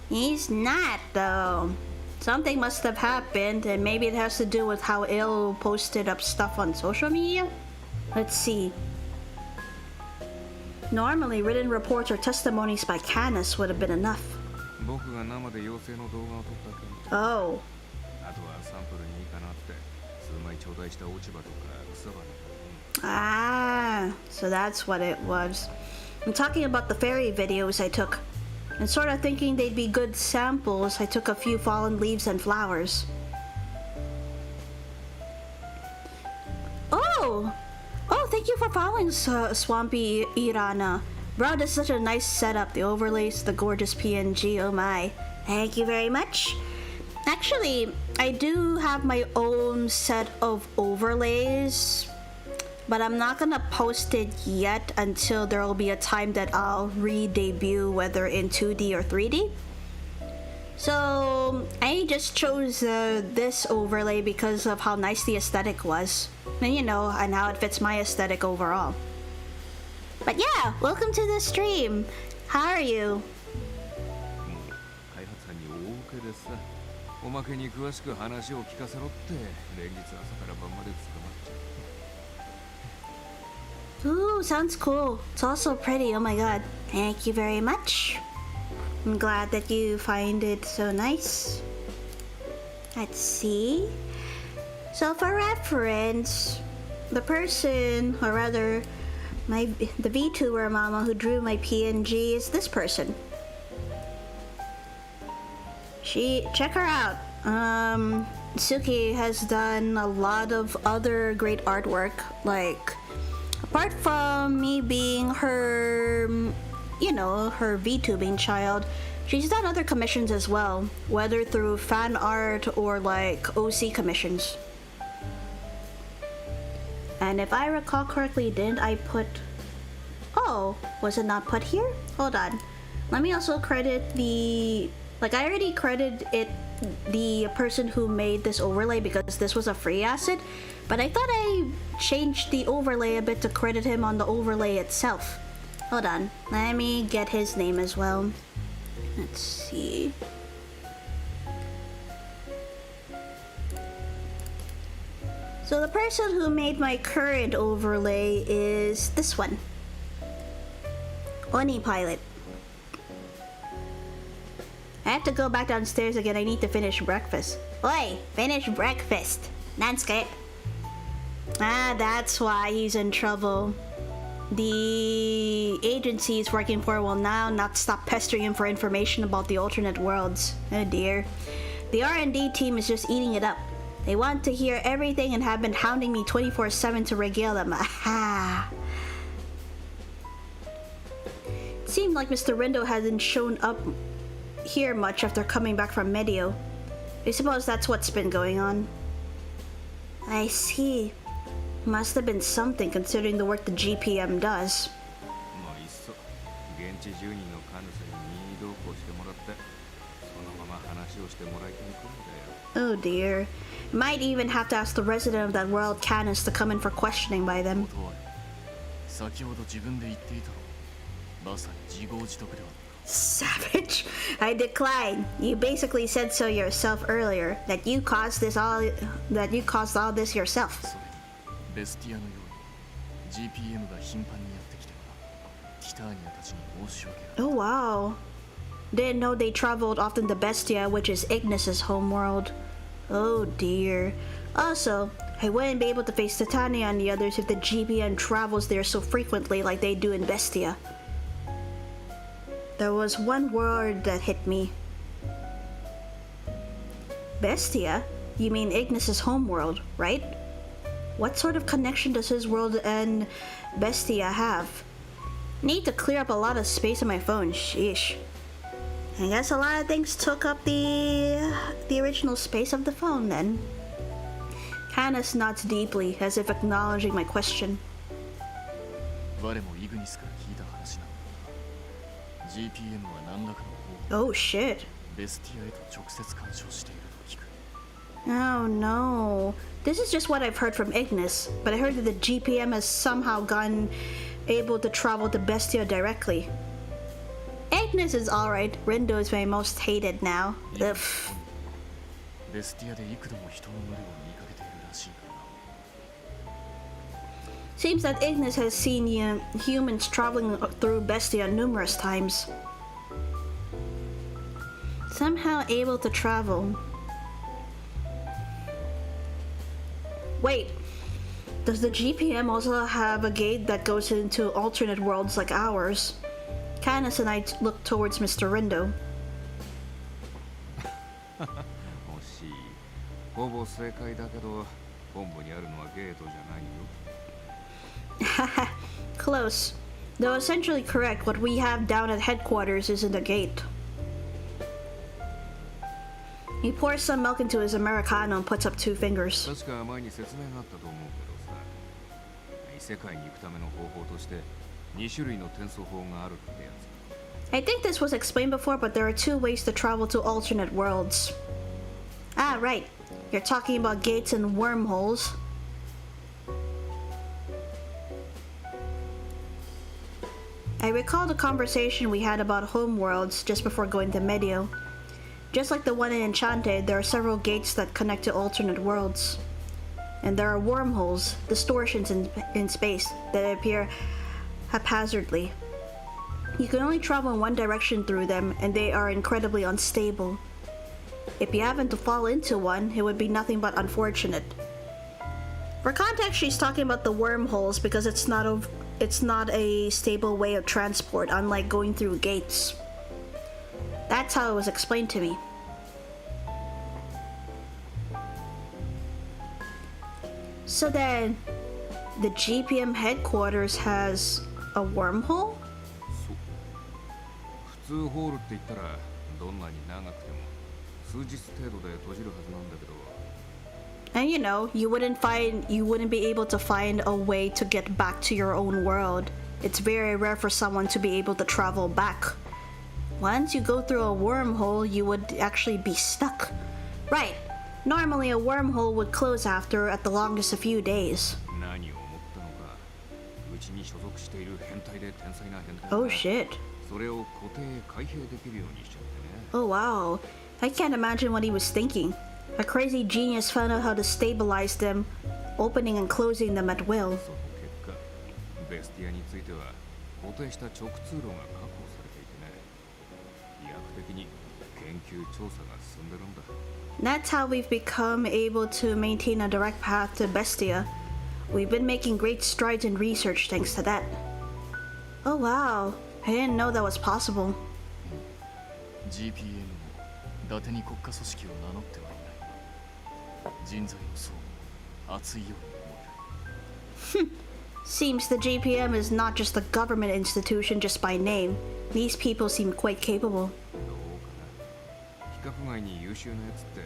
He's not, though. Something must have happened, and maybe it has to do with how Il posted up stuff on social media? Let's see. Normally, written reports or testimonies by Canis would have been enough.
僕が生で妖精の動画を撮った件。
Oh.
あとはサンプルにいいかなって数枚頂戴した落ち葉とか草花。
Ah, so that's what it was. I'm talking about the fairy videos I took. And sort of thinking they'd be good samples, I took a few fallen leaves and flowers. Oh! Oh, thank you for following, Swampy Irana. Bro, this is such a nice setup. The overlays, the gorgeous PNG, oh my. Thank you very much. Actually, I do have my own set of overlays, but I'm not gonna post it yet until there will be a time that I'll re-debut, whether in 2D or 3D. So I just chose this overlay because of how nice the aesthetic was, and you know, and how it fits my aesthetic overall. But yeah, welcome to the stream. How are you?
開発班に大受けでさ、おまけに詳しく話を聞かせろって連日朝から晩まで捕まっちゃう。
Ooh, sounds cool. It's also pretty, oh my god. Thank you very much. I'm glad that you find it so nice. Let's see. So for reference, the person, or rather, the VTuber mama who drew my PNG is this person. Check her out. Suki has done a lot of other great artwork, like, apart from me being her, you know, her VTubing child, she's done other commissions as well, whether through fan art or like OC commissions. And if I recall correctly, didn't I put... Oh, was it not put here? Hold on. Let me also credit the... Like, I already credited the person who made this overlay because this was a free asset, but I thought I changed the overlay a bit to credit him on the overlay itself. Hold on, let me get his name as well. Let's see. So the person who made my current overlay is this one. Oni Pilot. I have to go back downstairs again. I need to finish breakfast. Oi, finish breakfast. Nansuke. Ah, that's why he's in trouble. the agency is working for will now not stop pestering him for information about the alternate worlds. Oh dear. The R&D team is just eating it up. They want to hear everything and have been hounding me 24/7 to regale them. Aha! It seemed like Mr. Rindo hasn't shown up here much after coming back from Medio. I suppose that's what's been going on. I see. Must have been something considering the work the GPM does.
もういっそ現地住人のカヌスに任意同行してもらってそのまま話をしてもらいたいくらいだよ。
Oh dear. Might even have to ask the resident of that world Canis to come in for questioning by them.
先ほど自分で言っていたろ。まさに自業自得では。
Savage. I decline. You basically said so yourself earlier that you caused all this yourself.
それにベスティアのように GPM が頻繁にやってきてはキターニャたちに申し訳ない。
Oh wow. Didn't know they traveled often to Bestia, which is Ignis's homeworld. Oh dear. Also, I wouldn't be able to face Titania and the others if the GPM travels there so frequently like they do in Bestia. There was one word that hit me. Bestia? You mean Ignis's homeworld, right? What sort of connection does his world and Bestia have? Need to clear up a lot of space on my phone, sheesh. I guess a lot of things took up the original space of the phone then. Canis nods deeply, as if acknowledging my question.
我もイグニスから聞いた話なんだが GPM は何らかの方法
Oh shit.
ベスティアへと直接干渉していると聞く。
Oh no. This is just what I've heard from Ignis, but I heard that the GPM has somehow gotten able to travel to Bestia directly. Ignis is alright. Rindo is my most hated now. Ugh.
ベスティアで幾度も人の群れを見かけているらしいからな。
Seems that Ignis has seen humans traveling through Bestia numerous times. Somehow able to travel. Wait, does the GPM also have a gate that goes into alternate worlds like ours? Canis and I look towards Mr. Rindo.
惜しい。ほぼ正解だけど本部にあるのはゲートじゃないよ。
Haha, close. Though essentially correct, what we have down at headquarters isn't a gate. He pours some milk into his Americano and puts up 2 fingers.
確か前に説明があったと思うけどさ、異世界に行くための方法として2種類の転送法があるってやつ。
I think this was explained before, but there are 2 ways to travel to alternate worlds. Ah, right. You're talking about gates and wormholes. I recall the conversation we had about homeworlds just before going to Medio. Just like the one in Enchanté, there are several gates that connect to alternate worlds. And there are wormholes, distortions in space, that appear haphazardly. You can only travel in one direction through them, and they are incredibly unstable. If you happen to fall into one, it would be nothing but unfortunate. For context, she's talking about the wormholes because it's not a stable way of transport, unlike going through gates. That's how it was explained to me. So then, the GPM headquarters has a wormhole?
普通ホールって言ったらどんなに長くても数日程度で閉じるはずなんだけど。
And you know, you wouldn't be able to find a way to get back to your own world. It's very rare for someone to be able to travel back. Once you go through a wormhole, you would actually be stuck. Right. Normally a wormhole would close after at the longest a few days.
何を思ったのか。うちに所属している変態で天才な変態。
Oh shit.
それを固定開閉できるようにしちゃってね。
Oh wow. I can't imagine what he was thinking. A crazy genius found out how to stabilize them, opening and closing them at will.
その結果、ベスティアについては固定した直通路が確保されていてね。飛躍的に研究調査が進んでるんだ。
That's how we've become able to maintain a direct path to Bestia. We've been making great strides in research thanks to that. Oh wow, I didn't know that was possible.
GPM も伊達に国家組織を名乗ってはいないが、人材の層も厚いように思える。
Seems the GPM is not just a government institution just by name. These people seem quite capable.
どうかな。規格外に優秀なやつってど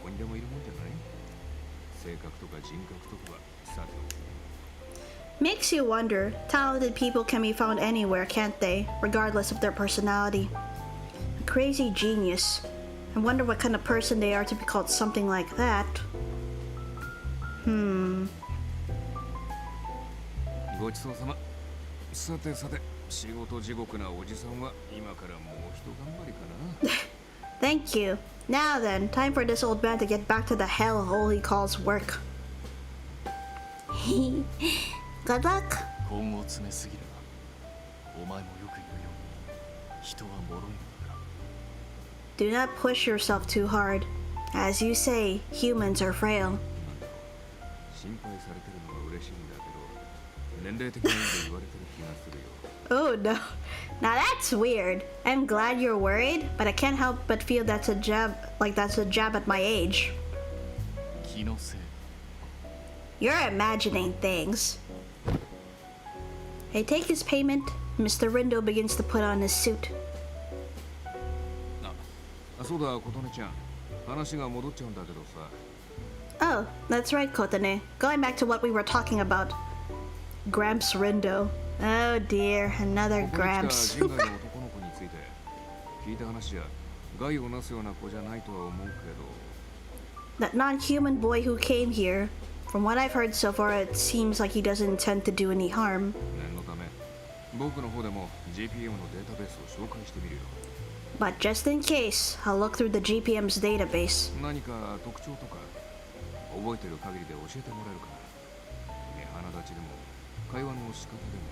こにでもいるもんじゃない？性格とか人格とかはさておき。
Makes you wonder, talented people can be found anywhere, can't they? Regardless of their personality. A crazy genius. I wonder what kind of person they are to be called something like that.
ごちそうさま。さてさて、仕事地獄なおじさんは今からもう一頑張りかな。
Thank you. Now then, time for this old man to get back to the hellhole he calls work. Good luck.
根を詰めすぎるな。お前もよく言うように、人は脆いのだから。
Do not push yourself too hard. As you say, humans are frail.
心配されてるのは嬉しいんだけど、年齢的な意味で言われてる気がするよ。
Oh no. Now that's weird. I'm glad you're worried, but I can't help but feel that's a jab at my age.
気のせい。
You're imagining things. I take his payment. Mr. Rindo begins to put on his suit.
そうだ、琴音ちゃん。話が戻っちゃうんだけどさ。
Oh, that's right, Kotane. Going back to what we were talking about. Gramps Rindo. Oh dear, another
ここに来た
Gramps.
人外の男の子について聞いた話じゃ害をなすような子じゃないとは思うけど。
That non-human boy who came here. From what I've heard so far, it seems like he doesn't intend to do any harm.
念のため、僕の方でも GPM のデータベースを紹介してみるよ。
But just in case, I'll look through the GPM's database.
何か特徴とか覚えてる限りで教えてもらえるかな。目鼻立ちでも会話の仕方でも。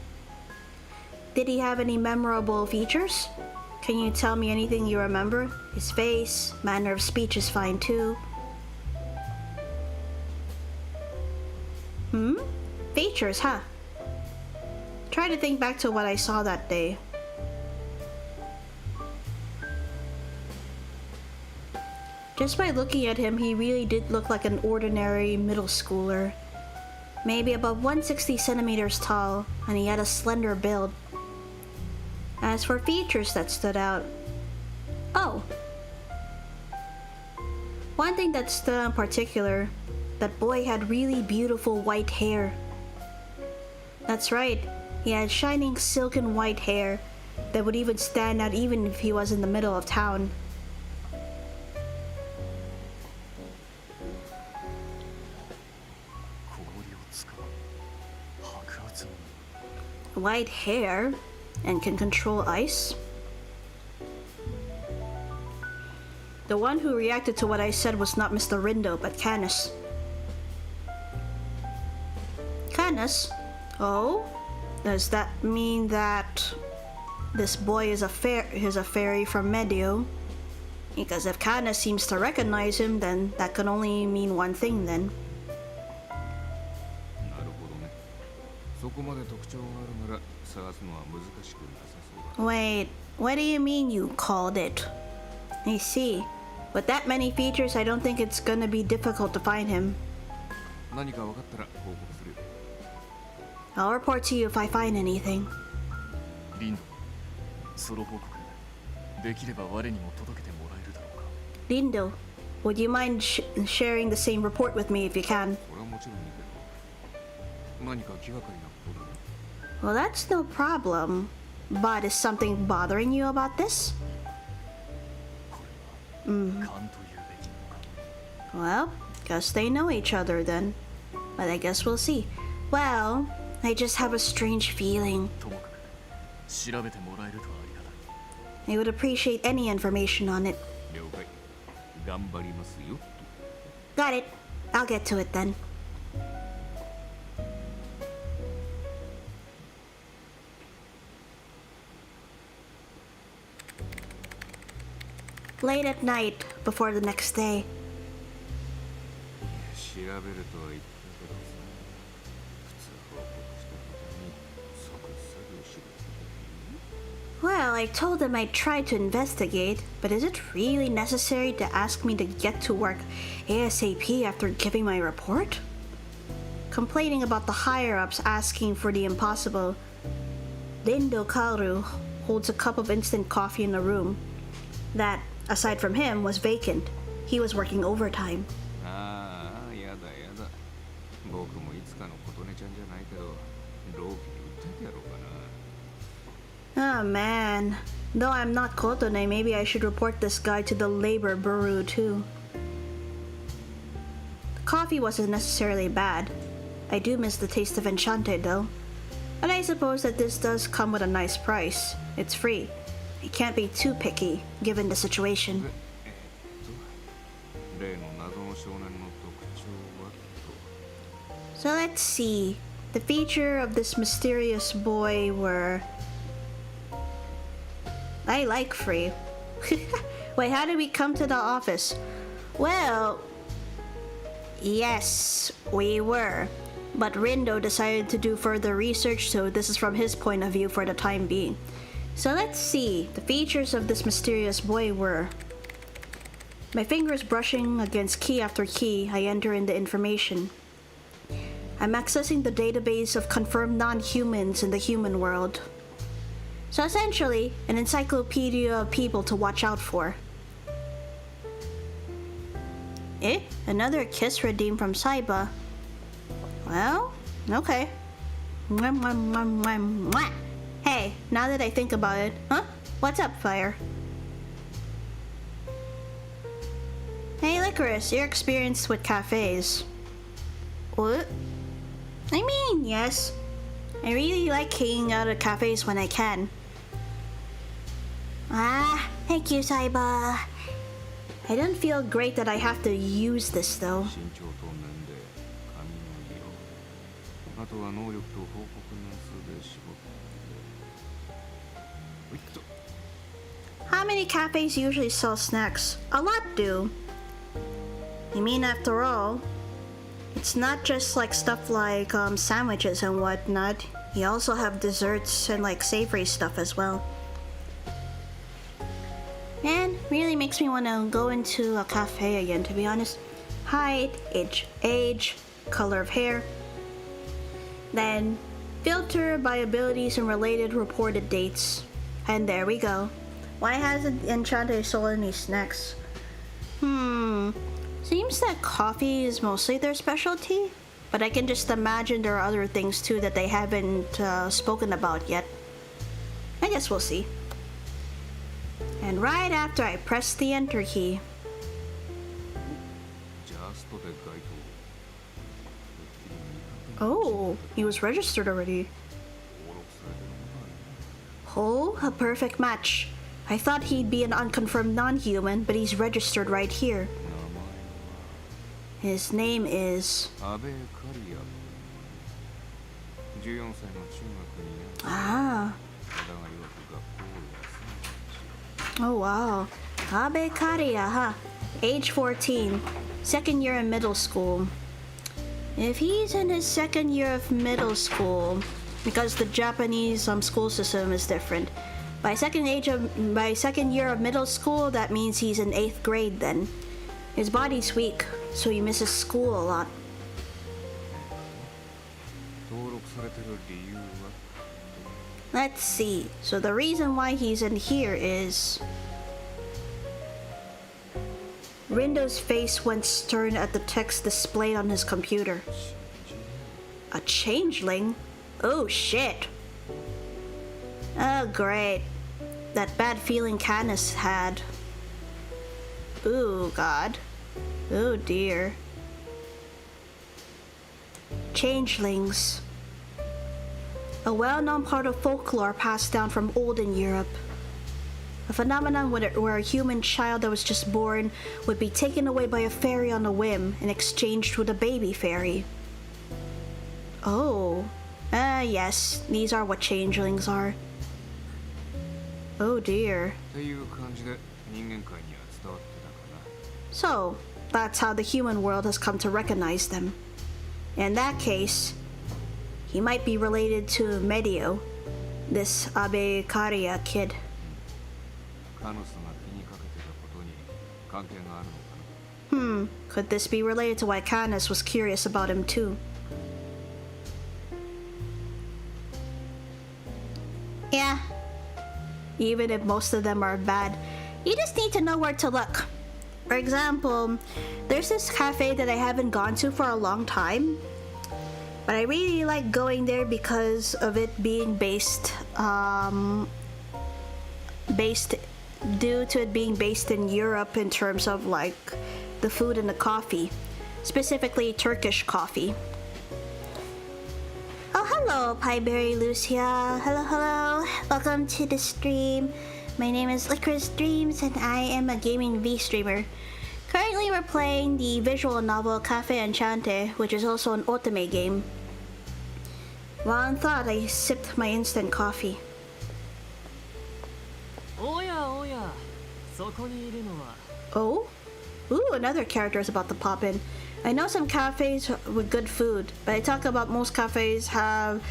Did he have any memorable features? Can you tell me anything you remember? His face, manner of speech is fine too. Features, huh? Try to think back to what I saw that day. Just by looking at him, he really did look like an ordinary middle schooler. Maybe about 160 centimeters tall, and he had a slender build. As for features that stood out, oh, one thing that stood out in particular, that boy had really beautiful white hair. That's right, he had shining silken white hair that would even stand out even if he was in the middle of town. White hair and can control ice? The one who reacted to what I said was not Mr. Rindo, but Canis. Canis? Oh? Does that mean that this boy is a fairy from Medio? Because if Canis seems to recognize him, then that could only mean one thing then.
なるほどね。そこまで特徴があるなら探すのは難しくなさそうだ。
Wait, what do you mean you called it? I see. With that many features, I don't think it's gonna be difficult to find him.
何か分かったら報告するよ。
I'll report to you if I find anything.
リンド、ソロ報告できれば我にも届けてもらえるだろうか。
Lindo, would you mind sharing the same report with me if you can?
これはもちろんいいけど。何か気がかりなことだね。
Well, that's no problem. But is something bothering you about this?
これは勘と言うべきなのか。
Well, guess they know each other then. But I guess we'll see. Well, I just have a strange feeling.
ともかく調べてもらえるとありがたい。
I would appreciate any information on it.
了解。頑張りますよ。
Got it. I'll get to it then. Late at night, before the next day.
調べるとは言ったけどさ、普通報告した途端に即作業しろ。
Well, I told them I'd try to investigate, but is it really necessary to ask me to get to work ASAP after giving my report? Complaining about the higher-ups asking for the impossible, Lindo Kaoru holds a cup of instant coffee in a room that, aside from him, was vacant. He was working overtime.
ああ、やだやだ。僕もいつかの琴音ちゃんじゃないけど、労基に訴えてやろうかな。
Oh man. Though I'm not Kotone, maybe I should report this guy to the labor bureau too. The coffee wasn't necessarily bad. I do miss the taste of Enchanté though. And I suppose that this does come with a nice price. It's free. I can't be too picky, given the situation.
例の謎の少年の特徴はと。
So let's see. The feature of this mysterious boy were... I like free. Wait, how did we come to the office? Well... Yes, we were. But Rindo decided to do further research, so this is from his point of view for the time being. So let's see. The features of this mysterious boy were... My fingers brushing against key after key, I enter in the information. I'm accessing the database of confirmed non-humans in the human world. So essentially, an encyclopedia of people to watch out for. Eh? Another kiss redeemed from Saiba. Well, okay. Mwah, mwah, mwah, mwah, mwah. Hey, now that I think about it, huh? What's up, Fire? Hey, Lycoris, you're experienced with cafes. What? I mean, yes. I really like hanging out at cafes when I can. Ah, thank you, Saiba. I don't feel great that I have to use this, though.
身長と年齢、髪の色、あとは能力と報告年数で絞って。
How many cafes usually sell snacks? A lot do. I mean, after all, it's not just like stuff like sandwiches and whatnot. You also have desserts and like savory stuff as well. And really makes me want to go into a cafe again, to be honest. Height, age, color of hair. Then filter by abilities and related reported dates. And there we go. Why hasn't Enchanté sold any snacks? Seems that coffee is mostly their specialty, but I can just imagine there are other things too that they haven't spoken about yet. I guess we'll see. And right after I press the enter key.
ジャストで該当。
Oh, he was registered already.
登録されてることはね。
Oh, a perfect match. I thought he'd be an unconfirmed non-human, but he's registered right here.
名前は
His name is...
阿部カリア。14歳の中学2年生。
Ah.
だが曰く学校は
Oh wow. Abe Kariya, huh? Age 14. Second year in middle school. If he's in his second year of middle school, because the Japanese school system is different. By second year of middle school, that means he's in 8th grade then. His body's weak, so he misses school a lot.
登録されてる理由は
Let's see. So the reason why he's in here is... Rindo's face went stern at the text displayed on his computer. A changeling? Oh shit. Oh great. That bad feeling Canis had. Ooh god. Oh dear. Changelings. A well-known part of folklore passed down from olden Europe. A phenomenon where a human child that was just born would be taken away by a fairy on a whim and exchanged with a baby fairy. Oh. Yes, these are what changelings are. Oh dear.
っていう感じで人間界には伝わってたかな。
So, that's how the human world has come to recognize them. In that case, he might be related to Medio. this Abe Kariya kid.
カノスが気にかけてたことに関係があるのかな。
Could this be related to why Canis was curious about him too? Yeah. Even if most of them are bad, you just need to know where to look. For example, there's this cafe that I haven't gone to for a long time, but I really like going there because of it being based due to it being based in Europe in terms of like the food and the coffee, specifically Turkish coffee. Oh, hello, Pieberry Lucia. Hello, hello. Welcome to the stream. My name is LycorisDreams and I am a gaming V streamer. Currently, we're playing the visual novel CAFÉ ENCHANTÉ, which is also an otome game. While in thought, I sipped my instant coffee.
おやおや、そこにいるのは。
Oh? Ooh, another character is about to pop in. I know some cafes with good food, but I talk about most cafes have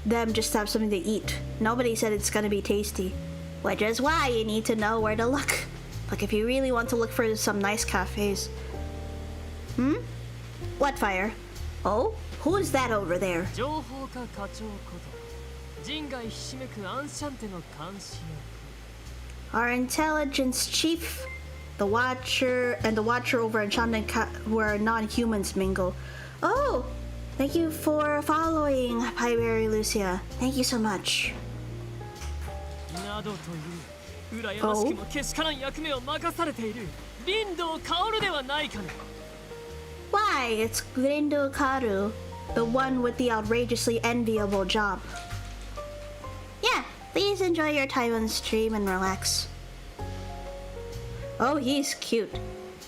them just have something to eat. Nobody said it's gonna be tasty, which is why you need to know where to look. Like if you really want to look for some nice cafes. What fire? Oh? Who is that over there?
情報課課長こと人外ひしめくアンシャンテの監視役。
Our intelligence chief, the Watcher, and the Watcher over Enchanted where non-humans mingle. Oh, thank you for following, Pieberry Lucia. Thank you so much.
などという羨ましくもけしからん役目を任されている林道薫ではないかね。
Why, it's Grindo Karu, the one with the outrageously enviable job. Yeah, please enjoy your time on stream and relax. Oh, he's cute.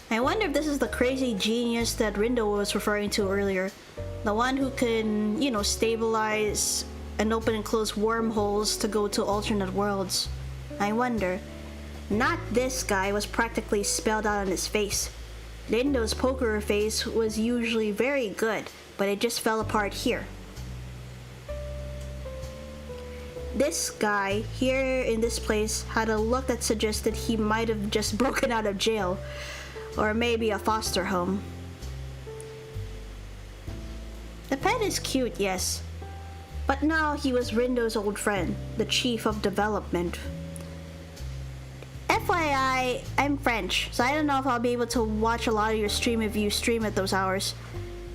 I wonder if this is the crazy genius that Rindo was referring to earlier. The one who can, you know, stabilize and open and close wormholes to go to alternate worlds. I wonder. Not this guy was practically spelled out on his face. Rindo's poker face was usually very good, but it just fell apart here. This guy here in this place had a look that suggested he might have just broken out of jail, or maybe a foster home. The pet is cute, yes, but now he was Rindo's old friend, the chief of development. FYI, I'm French, so I don't know if I'll be able to watch a lot of your stream if you stream at those hours.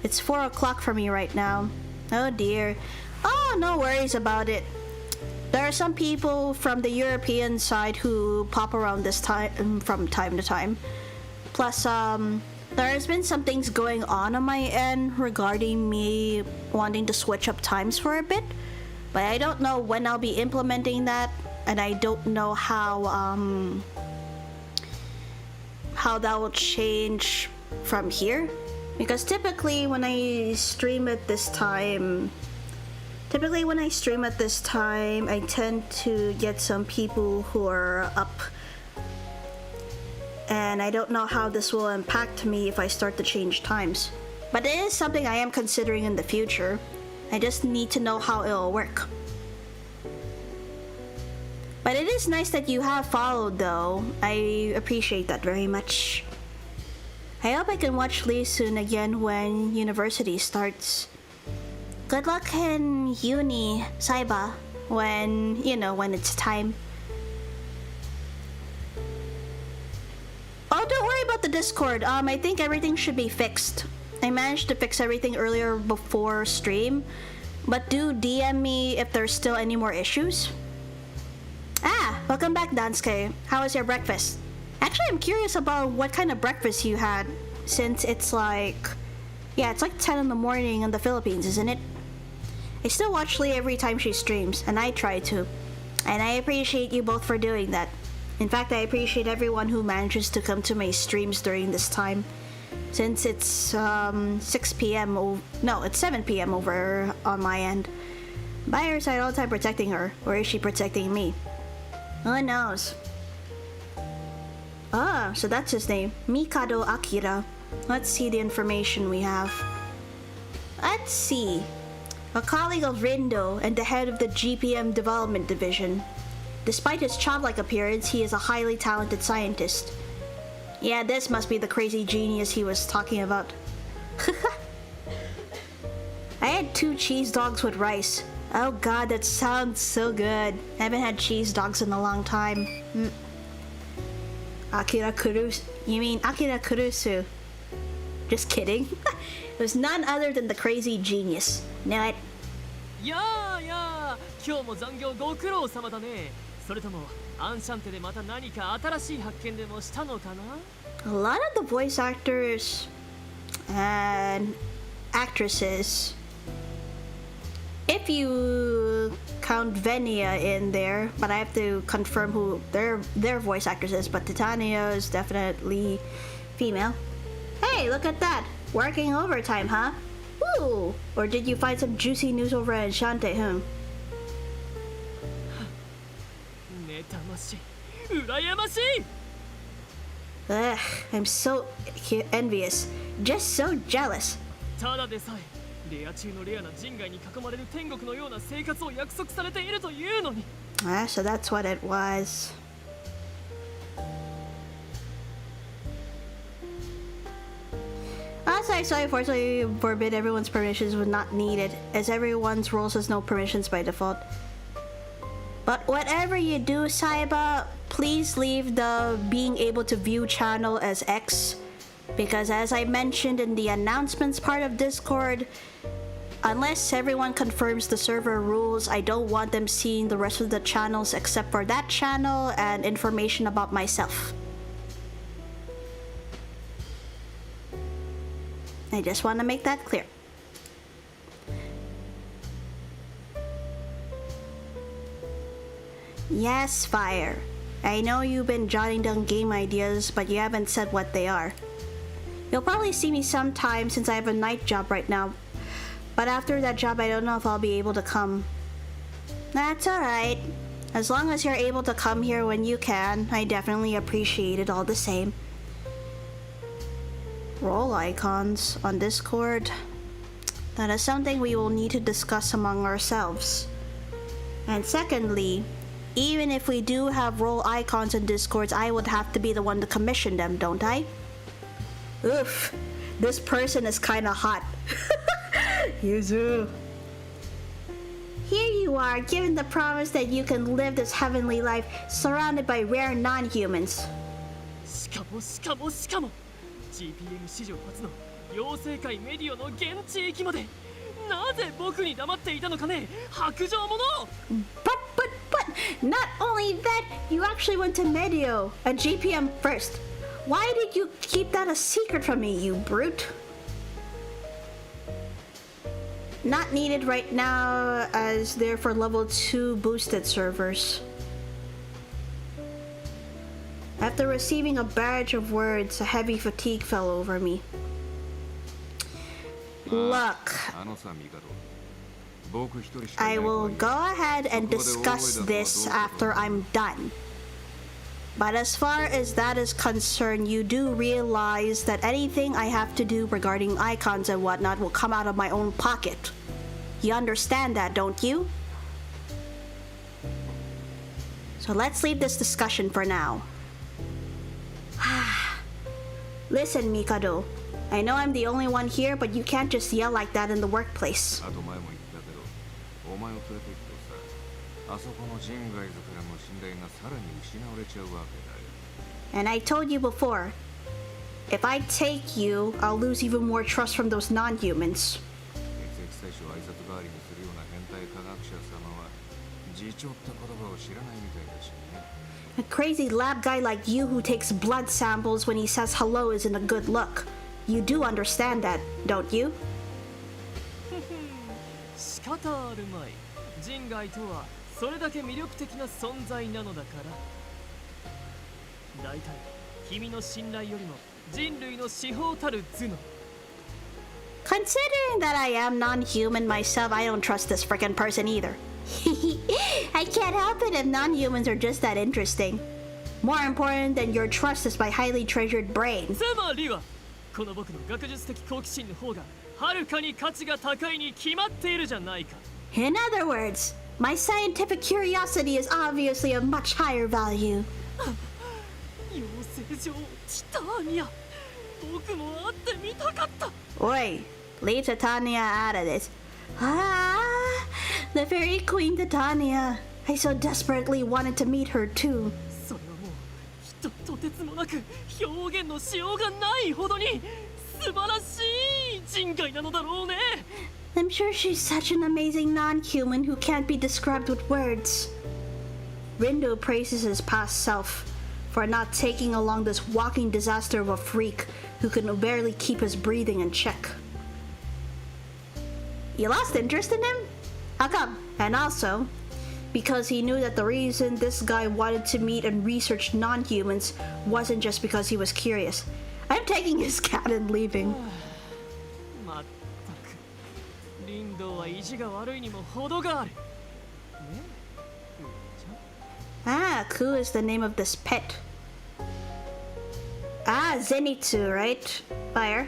It's 4 o'clock for me right now. Oh dear. Oh, no worries about it. There are some people from the European side who pop around this time from time to time. Plus, there has been some things going on my end regarding me wanting to switch up times for a bit, but I don't know when I'll be implementing that, and I don't know how that will change from here. Because typically when I stream at this time, I tend to get some people who are up. And I don't know how this will impact me if I start to change times. But it is something I am considering in the future. I just need to know how it'll work. But it is nice that you have followed though. I appreciate that very much. I hope I can watch Lee soon again when university starts. Good luck in uni, Saiba, when it's time. Oh, don't worry about the Discord. I think everything should be fixed. I managed to fix everything earlier before stream, but do DM me if there's still any more issues. Ah, welcome back, Dansuke. How was your breakfast? Actually, I'm curious about what kind of breakfast you had, since it's like 10 in the morning in the Philippines, isn't it? I still watch Lee every time she streams, and I try to. And I appreciate you both for doing that. In fact, I appreciate everyone who manages to come to my streams during this time, since it's 6 p.m. No, it's 7 p.m. over on my end. By her side all the time protecting her, or is she protecting me? Who knows? Ah, so that's his name, Mikado Akira. Let's see the information we have. Let's see. a colleague of Rindo and the head of the GPM development division. Despite his childlike appearance, he is a highly talented scientist. Yeah, this must be the crazy genius he was talking about. I had 2 cheese dogs with rice. Oh god, that sounds so good. I haven't had cheese dogs in a long time. Akira Kurusu. You mean Akira Kurusu? Just kidding. It was none other than the crazy genius. Know it.
やあやあ、今日も残業ご苦労様だね。それともアンシャンテでまた何か新しい発見でもしたのかな？
A lot of the voice actors and actresses, if you count Venia in there, but I have to confirm who their voice actress is, but Titania is definitely female. Hey, look at that! Working overtime, huh? Woo! Or did you find some juicy news over at Enchante, huh?
妬ましい、羨ましい。
Ugh, I'm so envious. Just so jealous.
ただでさえレア中のレアな人外に囲まれる天国のような生活を約束されているというのに。
Ah, so that's what it was. As I saw, unfortunately, forbid everyone's permissions was not needed, as everyone's roles has no permissions by default. But whatever you do, Saiba, please leave the being able to view channel as X, because as I mentioned in the announcements part of Discord, unless everyone confirms the server rules, I don't want them seeing the rest of the channels except for that channel and information about myself. I just want to make that clear. Yes, Fire. I know you've been jotting down game ideas, but you haven't said what they are. You'll probably see me sometime since I have a night job right now. But after that job, I don't know if I'll be able to come. That's alright. As long as you're able to come here when you can, I definitely appreciate it all the same. Role icons on Discord. That is something we will need to discuss among ourselves. And secondly, even if we do have role icons in Discords, I would have to be the one to commission them, don't I? Oof, this person is kinda hot. Yuzu. Here you are, given the promise that you can live this heavenly life surrounded by rare non-humans.
しかも GPM 史上初の妖精界メディオの現地行きまでなぜ僕に黙っていたのかね、白状者。
But, not only that, you actually went to Medio, a GPM first. Why did you keep that a secret from me, you brute? Not needed right now, as they're for level 2 boosted servers. After receiving a barrage of words, a heavy fatigue fell over me. Look, I will go ahead and discuss this after I'm done. But as far as that is concerned, you do realize that anything I have to do regarding icons and whatnot will come out of my own pocket. You understand that, don't you? So let's leave this discussion for now. Listen, Mikado. I know I'm the only one here, but you can't just yell like that in the workplace. And I told you before, if I take you, I'll lose even more trust from those non-humans. A crazy lab guy like you who takes blood samples when he says hello isn't a good look. You do understand that, don't you?
仕方あるまい。人外とはそれだけ魅力的な存在なのだから。だいたい君の信頼よりも人類の至宝たる頭脳。
Considering that I am non-human myself, I don't trust this frickin' person either. I can't help it if non-humans are just that interesting. More important than your trust is my highly treasured brain.
つまりはこの僕の学術的好奇心の方がはるかに価値が高いに決まっているじゃないか。
In other words, my scientific curiosity is obviously of much higher value.
養成所ティターニア、僕も会ってみたかった。
Oi, leave Titania out of this. Ah, the fairy queen Titania. I so desperately wanted to meet her too.
それはもうとてつもなく表現のしようがないほどに素晴らしい人外なのだろうね。
I'm sure she's such an amazing non-human who can't be described with words. Rindo praises his past self for not taking along this walking disaster of a freak who can barely keep his breathing in check. You lost interest in him? How come? And also, because he knew that the reason this guy wanted to meet and research non-humans wasn't just because he was curious. I'm taking his cat and leaving.
まったくリンドウは意地が悪いにも程がある。ね、ふーちゃん。
Ah, Ku is the name of this pet. Ah, Zenitsu, right? Fire.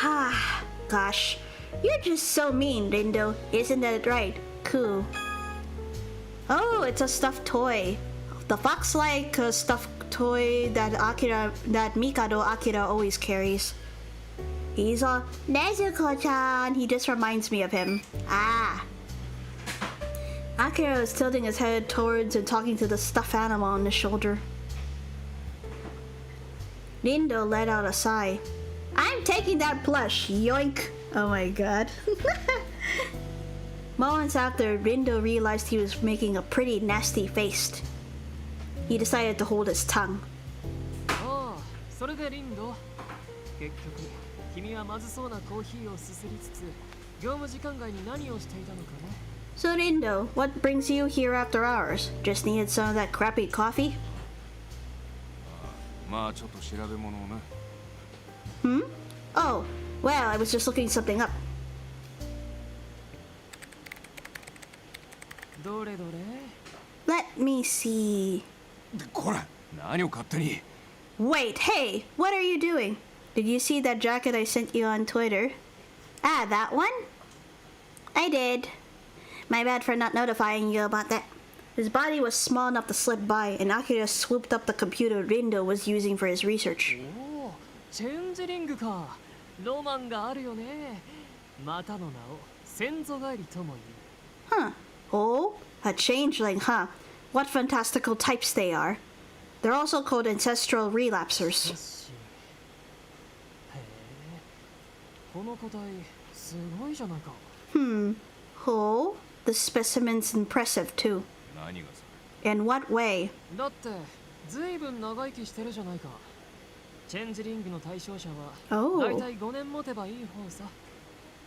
Ah, gosh. You're just so mean, Rindo. Isn't that right, Ku? Oh, it's a stuffed toy. The fox-like stuffed toy that Mikado Akira always carries. He's a Nezuko-chan. He just reminds me of him. Ah. Akira is tilting his head towards and talking to the stuffed animal on his shoulder. Rindo let out a sigh. I'm taking that plush, yoink! Oh my god. Moments after, Rindo realized he was making a pretty nasty face. He decided to hold his tongue.
ああ、それでリンド。結局、君はまずそうなコーヒーをすすりつつ、業務時間外に何をしていたのかね。
So Rindo, what brings you here after hours? Just needed some of that crappy coffee?
まあちょっと調べ物をな。
Hmm? Oh, well, I was just looking something up.
どれどれ。
Let me see.
こら、何を勝手に。
Wait, hey, what are you doing? Did you see that jacket I sent you on Twitter? Ah, that one? I did. My bad for not notifying you about that. His body was small enough to slip by, and Akira swooped up the computer Rindo was using for his research.
おお、チェンジリングか。ロマンがあるよね。またの名を先祖返りとも言う。
Huh. Oh, a changeling, huh? What fantastical types they are. They're also called ancestral relapsers.
よし。へえ。この個体すごいじゃないか。
Oh, the specimen's impressive too.
何がそれ。
In what way?
だってずいぶん長生きしてるじゃないか。チェンジリングの対象者は
Oh.
だいたい5年持てばいい方さ。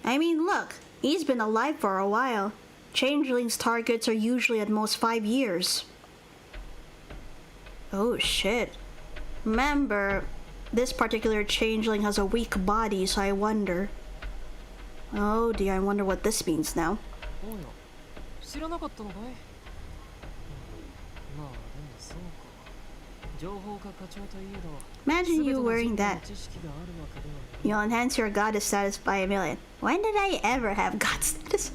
I mean, look, he's been alive for a while. Changelings' targets are usually at most 5 years. Oh shit. Remember, this particular changeling has a weak body, so I wonder. Oh dear, I wonder what this means now.
おや、知らなかったのかい？まあでもそうか。情報科課長といえど、
Imagine you
全ての
wearing
人類
that.
の知識があるわけではない。
You'll enhance your goddess status by a million. When did I ever have god status?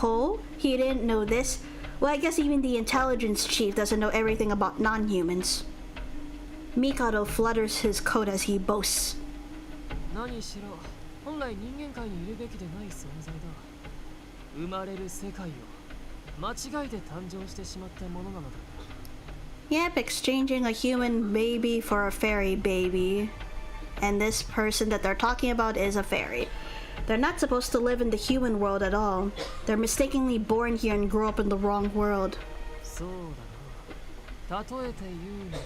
Oh, he didn't know this. Well, I guess even the intelligence chief doesn't know everything about non-humans. Mikado flutters his coat as he boasts.
何しろ、本来人間界にいるべきでない存在だ。生まれる世界を間違えて誕生してしまったものなのだ。
Yep, exchanging a human baby for a fairy baby. And this person that they're talking about is a fairy. They're not supposed to live in the human world at all. They're mistakenly born here and grow up in the wrong world.
そうだな。例えて言うなら、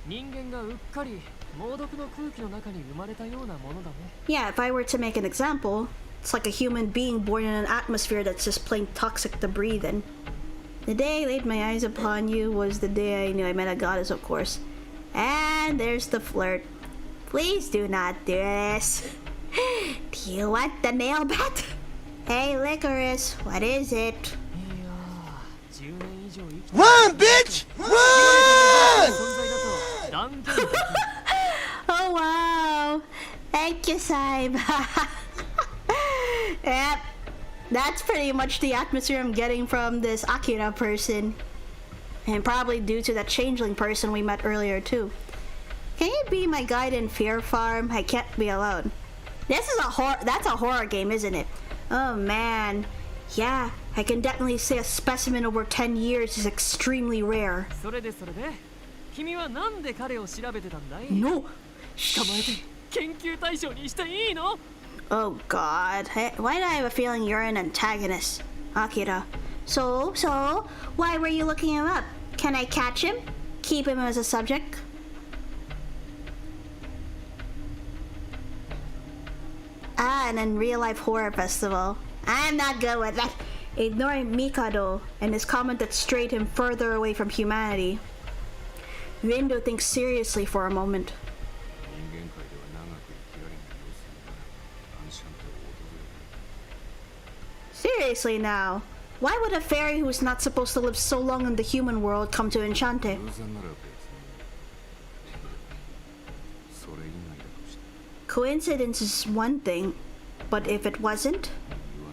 人間がうっかり猛毒の空気の中に生まれたようなものだね。
Yeah, if I were to make an example, it's like a human being born in an atmosphere that's just plain toxic to breathe in. The day I laid my eyes upon you was the day I knew I met a goddess, of course. And there's the flirt. Please do not do this. Do you want the nail bat? Hey, Licorice, what is it?
いやー、10年以上生きて
Run, bitch! Run!
存在だと断言できる。
Oh wow! Thank you, Saib. Yep. That's pretty much the atmosphere I'm getting from this Akira person. And probably due to that changeling person we met earlier too. Can you be my guide in Fear Farm? I can't be alone. This is that's a horror game, isn't it? Oh man. Yeah, I can definitely say a specimen over 10 years is extremely rare.
それで君はなんで彼を調べてたんだい
No!
捕まえて研究対象にしていいの
Oh god. Hey, why do I have a feeling you're an antagonist? Akira. So, why were you looking him up? Can I catch him? Keep him as a subject? Ah, and then real life horror festival. I'm not good with that. Ignoring Mikado and his comment that strayed him further away from humanity. Rindo thinks seriously for a moment.
人間界では長く生きられない要素がアンシャンテを訪れる
Seriously now, why would a fairy who is not supposed to live so long in the human world come to Enchante?
偶然なら別にそれ以外だとして
Coincidence is one thing, but if it wasn't?
理由は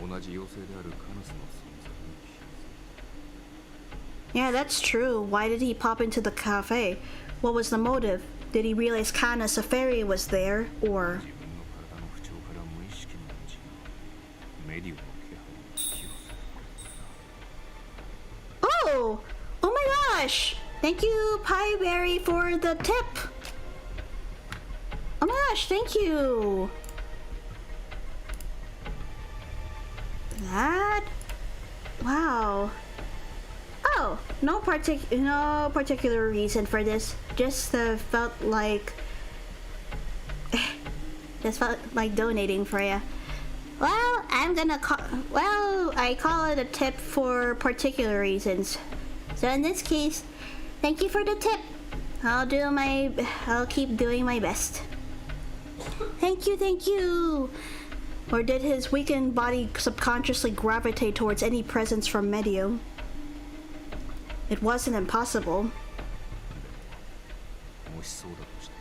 なんだ同じ妖精であるカナスの存在に気づい
Yeah, that's true. Why did he pop into the cafe? What was the motive? Did he realize Canis, a fairy, was there, or...
自分の体の不調から無意識のうちにメディオの気配を引き寄せ
Oh! Oh my gosh! Thank you, Pieberry, for the tip! Oh my gosh, thank you! That... Wow. Oh, no particular reason for this. Just felt like donating for you. Well, I call it a tip for particular reasons. So in this case, thank you for the tip. I'll keep doing my best. Thank you. Or did his weakened body subconsciously gravitate towards any presence from Medio? It wasn't impossible.
もしそうだとして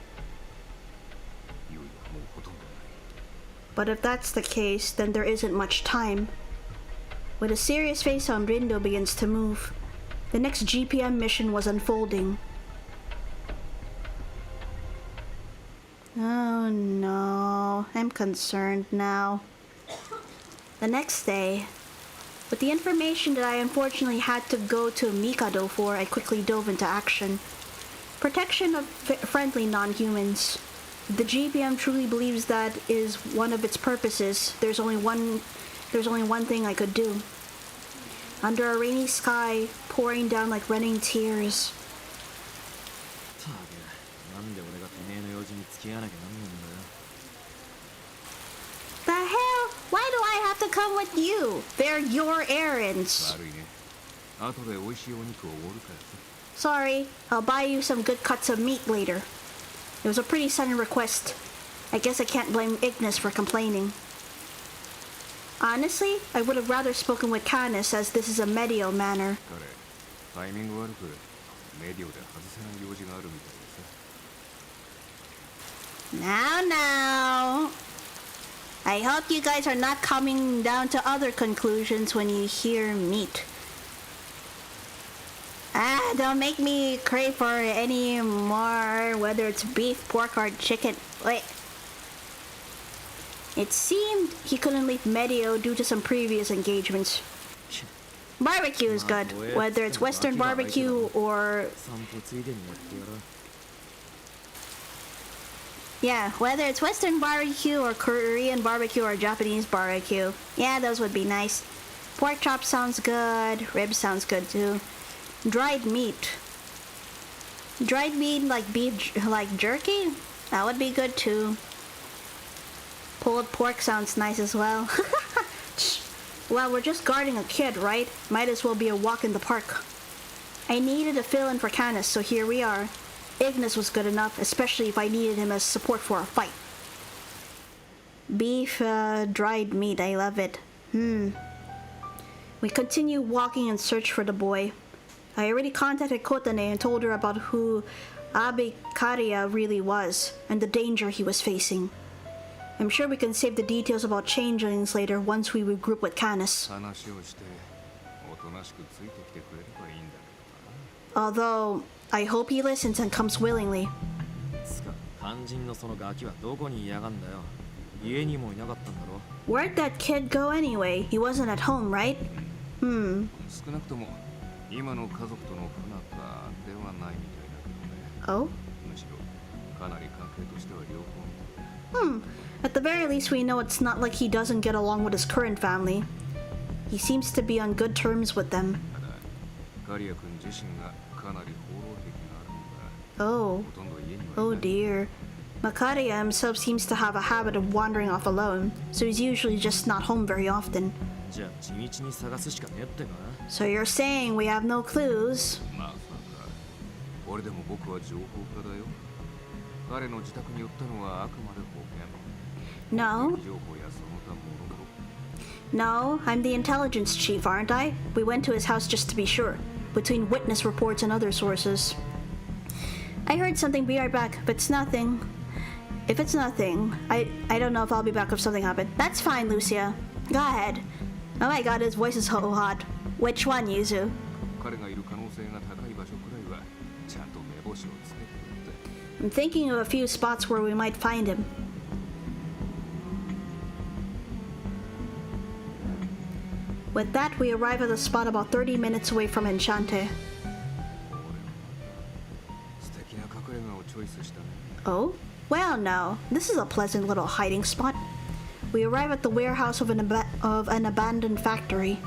いよいよもうほとんどない
But if that's the case, then there isn't much time. With a serious face on, Rindo begins to move. The next GPM mission was unfolding. Oh no, I'm concerned now. The next day, with the information that I unfortunately had to go to Mikado for, I quickly dove into action. Protection of friendly non-humans. If the GPM truly believes that is one of its purposes, there's only one thing I could do. Under a rainy sky, pouring down like running tears.
なんで俺がてめえの用事に付き合わなきゃなんねえんだよ
The hell? Why do I have to come with you? They're your errands.
悪いね後で美味しいお肉をおごるからさ
Sorry, I'll buy you some good cuts of meat later. It was a pretty sudden request. I guess I can't blame Ignis for complaining. Honestly, I would have rather spoken with Canis, as this is a Medio manor.
彼タイミング悪くメディオで外せない用事があるみたいでさ
Now. I hope you guys are not coming down to other conclusions when you hear meat. Don't make me crave for any more, whether it's beef, pork, or chicken. Wait. It seemed he couldn't leave Medio due to some previous engagements. Barbecue is good, whether it's Western barbecue or...
散歩ついでにやってやろう
Yeah, whether it's Western barbecue or Korean barbecue or Japanese barbecue. Yeah, those would be nice. Pork chop sounds good. Ribs sounds good too. Dried meat. Dried meat like beef, like jerky? That would be good too. Pulled pork sounds nice as well. Well, we're just guarding a kid, right? Might as well be a walk in the park. I needed a fill-in for Canis, so here we are. Ignis was good enough, especially if I needed him as support for a fight. Beef, dried meat, I love it. We continue walking in search for the boy. I already contacted Kotane and told her about who Abe Kariya really was, and the danger he was facing. I'm sure we can save the details about changelings later once we regroup with Canis.
話をしておとなしくついてきてくれればいいんだけどな。
Although, I hope he listens and comes willingly.
つか肝心のそのガキはどこにいやがんだよ。家にもいなかったんだろ。
Where'd that kid go anyway? He wasn't at home, right?
少なくとも今の家族との不仲ではないみたいだけどね。
Oh?
むしろかなり関係としては良好みたい。
At the very least, we know it's not like he doesn't get along with his current family. He seems to be on good terms with them.
ただカリア君自身がかなり放浪癖があるんだ。
Oh.
ほとんど家にはい
Oh
ない。
dear. Makaria himself seems to have a habit of wandering off alone, so he's usually just not home very often.
じゃあ地道に探すしかねえってか。
So you're saying we have no clues?
まさか俺でも僕は情報家だよ。彼の自宅に寄ったのはあくまで保険。
No.
情報やその他もろもろ。
No, I'm the intelligence chief, aren't I? We went to his house just to be sure, between witness reports and other sources. I heard something, be right back, if it's nothing. If it's nothing, I don't know if I'll be back if something happened. That's fine, Lucia. Go ahead. Oh my god, his voice is so hot. Which one, Yuzu?
彼がいる可能性が高い場所くらいはちゃんと目星をつけてるって。
I'm thinking of a few spots where we might find him. With that, we arrive at a spot about 30 minutes away from Enchante.
素敵な隠れ家をチョイスしたね。
Oh? Well, no. This is a pleasant little hiding spot. We arrive at the warehouse of an abandoned factory.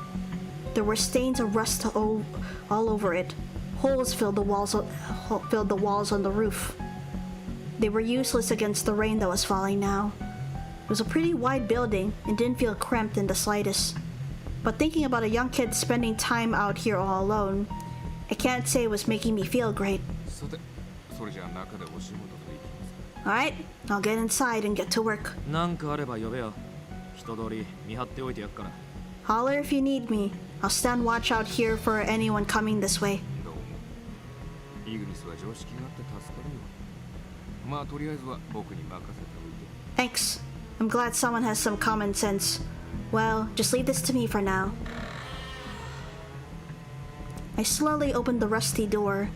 There were stains of rust all over it. Holes filled the walls on the roof. They were useless against the rain that was falling now. It was a pretty wide building and didn't feel cramped in the slightest. But thinking about a young kid spending time out here all alone, I can't say it was making me feel great.
さて、それじゃあ中でお仕事でいきますか。
Alright, I'll get inside and get to work.
なんかあれば呼べよ。人通り見張っておいてやっから。
Holler if you need me. I'll stand watch out here for anyone coming this way.
どうも。イグニスは常識があって助かるよ。まあとりあえずは僕に任せておいて。
Thanks. I'm glad someone has some common sense. Well, just leave this to me for now. I slowly opened the rusty door.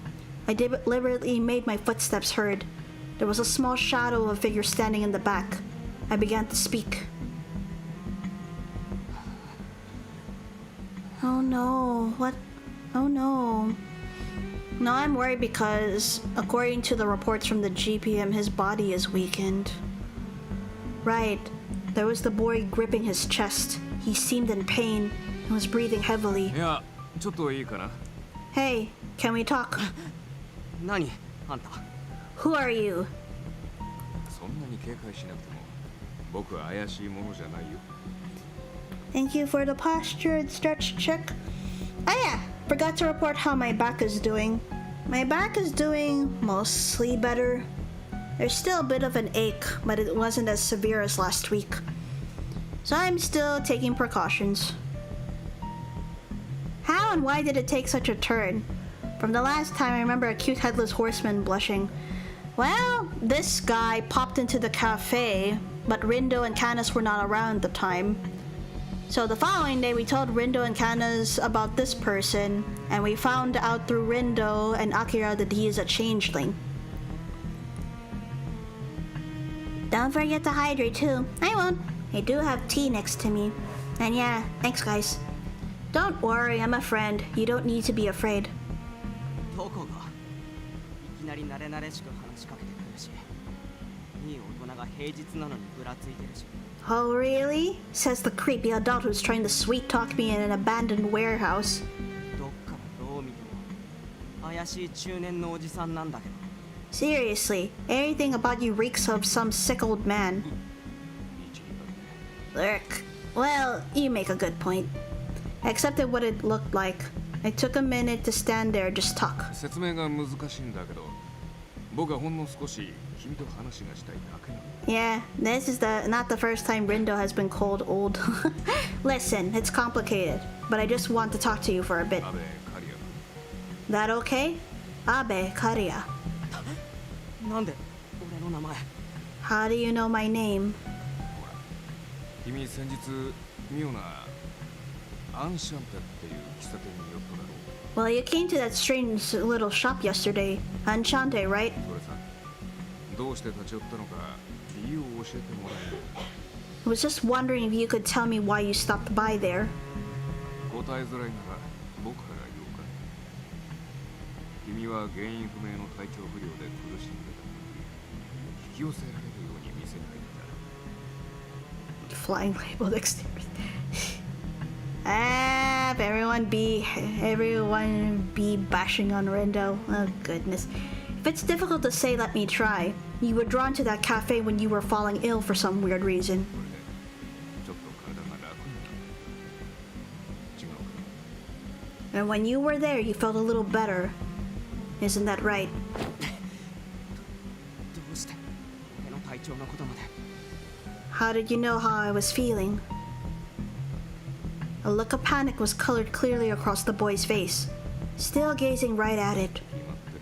I deliberately made my footsteps heard. There was a small shadow of a figure standing in the back. I began to speak. Oh no, what? Oh no. No, I'm worried because, according to the reports from the GPM, his body is weakened. Right. There was the boy gripping his chest. He seemed in pain and was breathing heavily.
いや、ちょっといいかな。
Hey, can we talk?
何あんた。
Who are you?
そんなに警戒しなくても、僕は怪しいものじゃないよ。
Thank you for the posture and stretch check. Oh yeah, forgot to report how my back is doing. My back is doing mostly better. There's still a bit of an ache, but it wasn't as severe as last week. So I'm still taking precautions. How and why did it take such a turn? From the last time I remember a cute headless horseman blushing. Well, this guy popped into the cafe, but Rindo and Canis were not around at the time. So the following day we told Rindo and Canis about this person, and we found out through Rindo and Akira that he is a changeling. Don't forget to hydrate too. I won't. I do have tea next to me. And yeah, thanks guys. Don't worry, I'm a friend. You don't need to be afraid.
どこがいきなり慣れ慣れしく話しかけてくるし、いい大人が平日なのにぶらついてるし。
Oh really? Says the creepy adult who's trying to sweet talk me in an abandoned warehouse.
どっからどう見ても怪しい中年のおじさんなんだけど。
Seriously, everything about you reeks of some sick old man.
一理あるね。
Look, well, you make a good point. I accepted what it looked like. I took a minute to stand there, just talk.
説明が難しいんだけど、僕はほんの少し君と話がしたいだけなの。
Yeah, this is not the first time Rindo has been called old. Listen, it's complicated, but I just want to talk to you for a bit.
阿部カリア君。
That okay? Abe Kariya.
なんで俺の名前
How do you know my name?
君先日妙なアンシャンテっていう喫茶店に寄っただろう。
Well, you came to that strange little shop yesterday. Enchante, right?
それさ、どうして立ち寄ったのか理由を教えてもらえる？
I was just wondering if you could tell me why you stopped by there.
答えづらいなら僕から言おうか。君は原因不明の体調不良で苦しんでた。引き寄せられるように店に入った。
Flying labeled exterior. Everyone be bashing on Rindo. Oh goodness. If it's difficult to say, let me try. You were drawn to that cafe when you were falling ill for some weird reason.
ちょっと体が楽になった。違うか。
And when you were there, you felt a little better. Isn't that right?
どうして俺の体調のことまで
How did you know how I was feeling? A look of panic was colored clearly across the boy's face, still gazing right at it.
決まって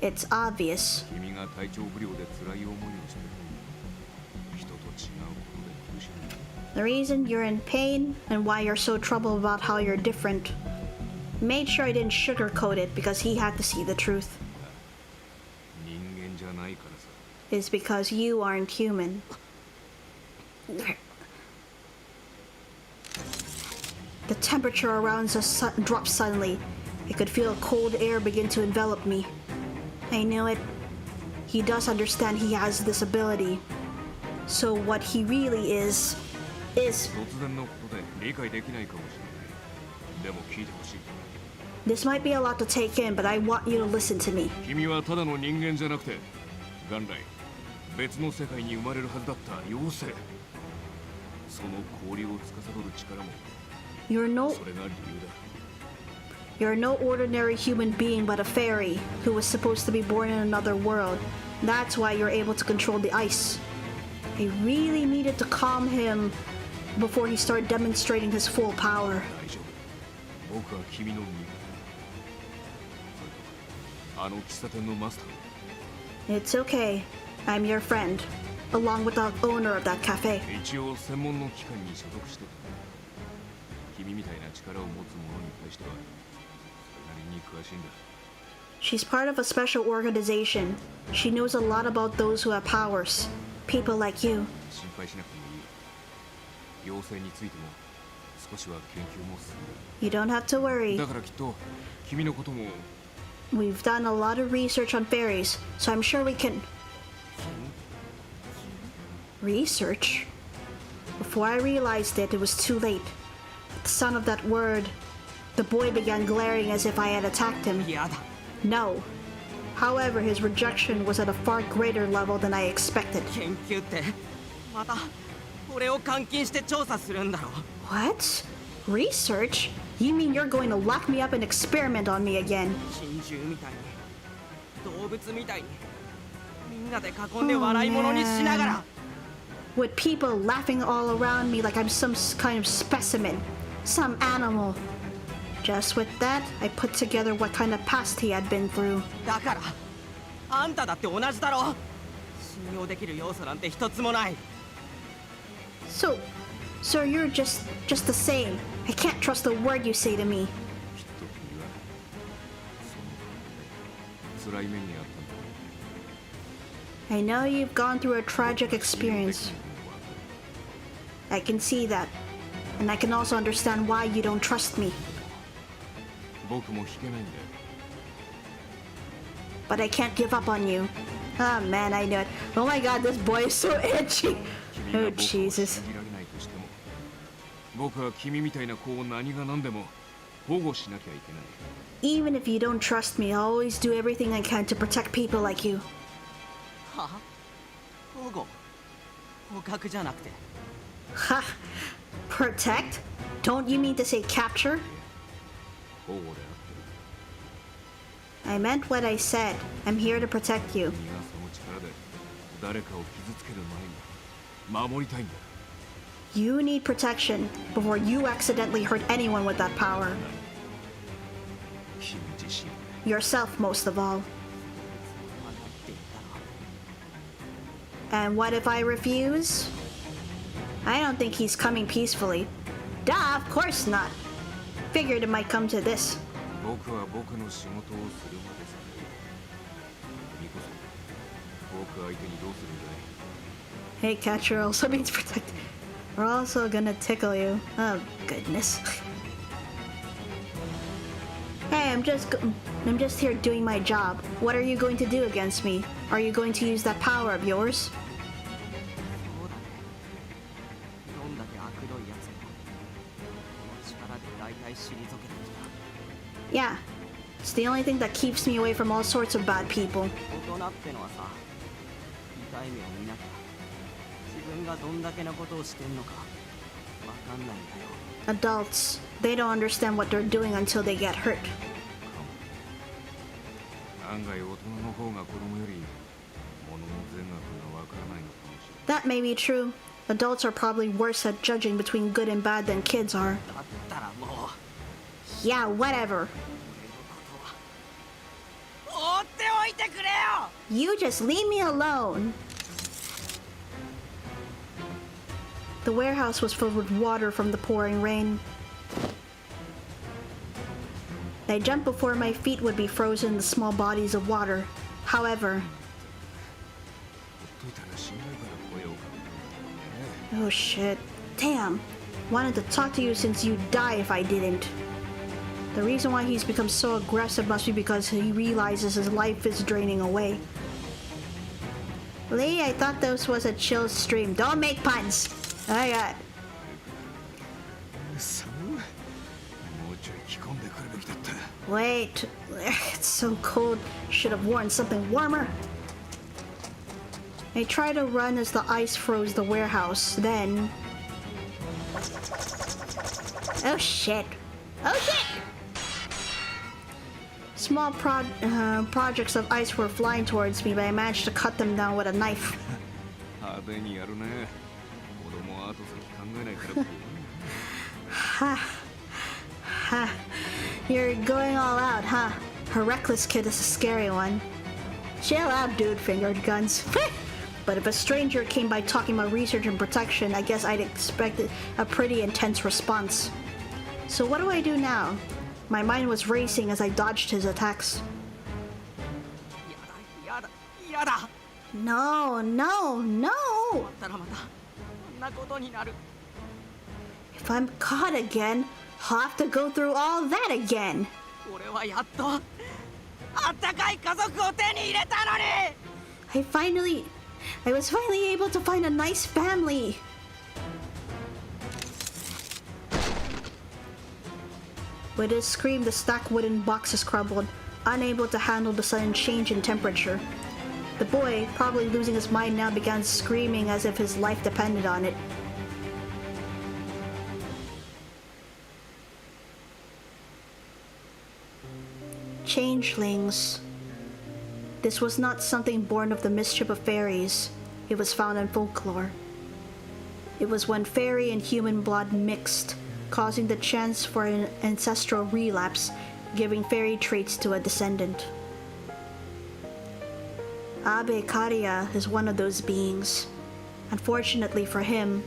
る。
It's obvious.
君が体調不良で辛い思いをしてる。人と違うことで苦しんでる。
The reason you're in pain and why you're so troubled about how you're different. Made sure I didn't sugarcoat it because he had to see the truth.
人間じゃないからさ。
Is because you aren't human. The temperature around us dropped suddenly. I could feel cold air begin to envelop me. I knew it. He does understand he has this ability. So what he really is...
突然のことで理解できないかもしれない。でも聞いてほしい。
This might be a lot to take in, but I want you to listen to me.
君はただの人間じゃなくて、元来別の世界に生まれるはずだった妖精。その氷を司る力も
You're no
それが理由だ。
You're no ordinary human being but a fairy who was supposed to be born in another world. That's why you're able to control the ice. I really needed to calm him before he started demonstrating his full power.
大丈夫。僕は君の味方。それとあの喫茶店のマスター。
It's okay. I'm your friend, along with the owner of that cafe.
一応専門の機関に所属してた。君みたいな力を持つ者に対してはそれなりに詳しいんだ。
She's part of a special organization. She knows a lot about those who have powers. People like you.
心配しなくてもいい。妖精についても少しは研究も進んでる。
You don't have to worry.
だからきっと君のことも
We've done a lot of research on fairies, so I'm sure we can... Research? Before I realized it, it was too late. At the sound of that word, the boy began glaring as if I had attacked him.
嫌だ
No. However, his rejection was at a far greater level than I expected.
研究ってまた俺を監禁して調査するんだろ
What? Research? You mean you're going to lock me up and experiment on me again?
珍獣みたいに動物みたいにみんなで囲んで笑い物にしながら
With people laughing all around me like I'm some kind of specimen, some animal. Just with that, I put together what kind of past he had been through.
だからあんただって同じだろ信用できる要素なんて一つもない
So you're just the same. I can't trust a word you say to me.
きっと君はその辛い目にあったんだ。
I know you've gone through a tragic experience. I can see that. And I can also understand why you don't trust me.
僕も引けないんだよ。
But I can't give up on you. Ah, man, I knew it. Oh my god, this boy is so itchy.
君が
Oh,
僕を
Jesus.
信じられないとしても、僕は君みたいな子を何が何でも保護しなきゃいけない。
Even if you don't trust me, I'll always do everything I can to protect people like you.
は保護捕獲じゃなくて
Ha! Protect? Don't you mean to say capture?
保護であってる。
I meant what I said. I'm here to protect you.
君がその力で誰かを傷つける前に守りたいんだ。
You need protection before you accidentally hurt anyone with that power.
君自身
Yourself, most of all.
分かっていたら
And what if I refuse? I don't think he's coming peacefully. Duh, of course not. Figured it might come to this.
僕は僕の仕事をするまでさ。君こそ僕相手にどうするんだい？
Hey, cat, you're also being protected. We're also gonna tickle you. Oh, goodness. Hey, I'm just here doing my job. What are you going to do against me? Are you going to use that power of yours?
そうだね。どんだけ悪どいやつもこの力で大体退けてきた。
Yeah, it's the only thing that keeps me away from all sorts of bad people.
大人ってのはさ、痛い目を見なきゃ自分がどんだけのことをしてんのかわかんないんだよ。
Adults, they don't understand what they're doing until they get hurt.
案外大人の方が子供より物の善悪がわからないのかもしれない。
That may be true. Adults are probably worse at judging between good and bad than kids are.
だったらもう
Yeah, whatever.
俺のことは放っておいてくれよ。
You just leave me alone. The warehouse was filled with water from the pouring rain. I jumped before my feet would be frozen in the small bodies of water. However,
ほっといたら死んじゃうから声をかけたんだよね。
oh shit. Damn. Wanted to talk to you since you'd die if I didn't. The reason why he's become so aggressive must be because he realizes his life is draining away. Lee, I thought this was a chill stream. Don't make puns. Alright.
寒い。もうちょい着込んでくるべきだった。
Wait. It's so cold. Should have worn something warmer. I tried to run as the ice froze the warehouse. Then... Oh shit. Oh shit! Small projects of ice were flying towards me, but I managed to cut them down with a knife.
派手にやるね。子供は後先考えないから。
Ha. Ha. You're going all out, huh? A reckless kid is a scary one. Chill out, dude, fingered guns. But if a stranger came by talking about research and protection, I guess I'd expect a pretty intense response. So what do I do now? My mind was racing as I dodged his attacks.
やだやだ。
No, no, no!
だったらまたこんなことになる。
If I'm caught again, I'll have to go through all that again.
俺はやっとあったかい家族を手に入れたのに。
I was finally able to find a nice family. With his scream, the stacked wooden boxes crumbled, unable to handle the sudden change in temperature. The boy, probably losing his mind now, began screaming as if his life depended on it. Changelings. This was not something born of the mischief of fairies. It was found in folklore. It was when fairy and human blood mixed, causing the chance for an ancestral relapse, giving fairy traits to a descendant. Abe Kariya is one of those beings. Unfortunately for him,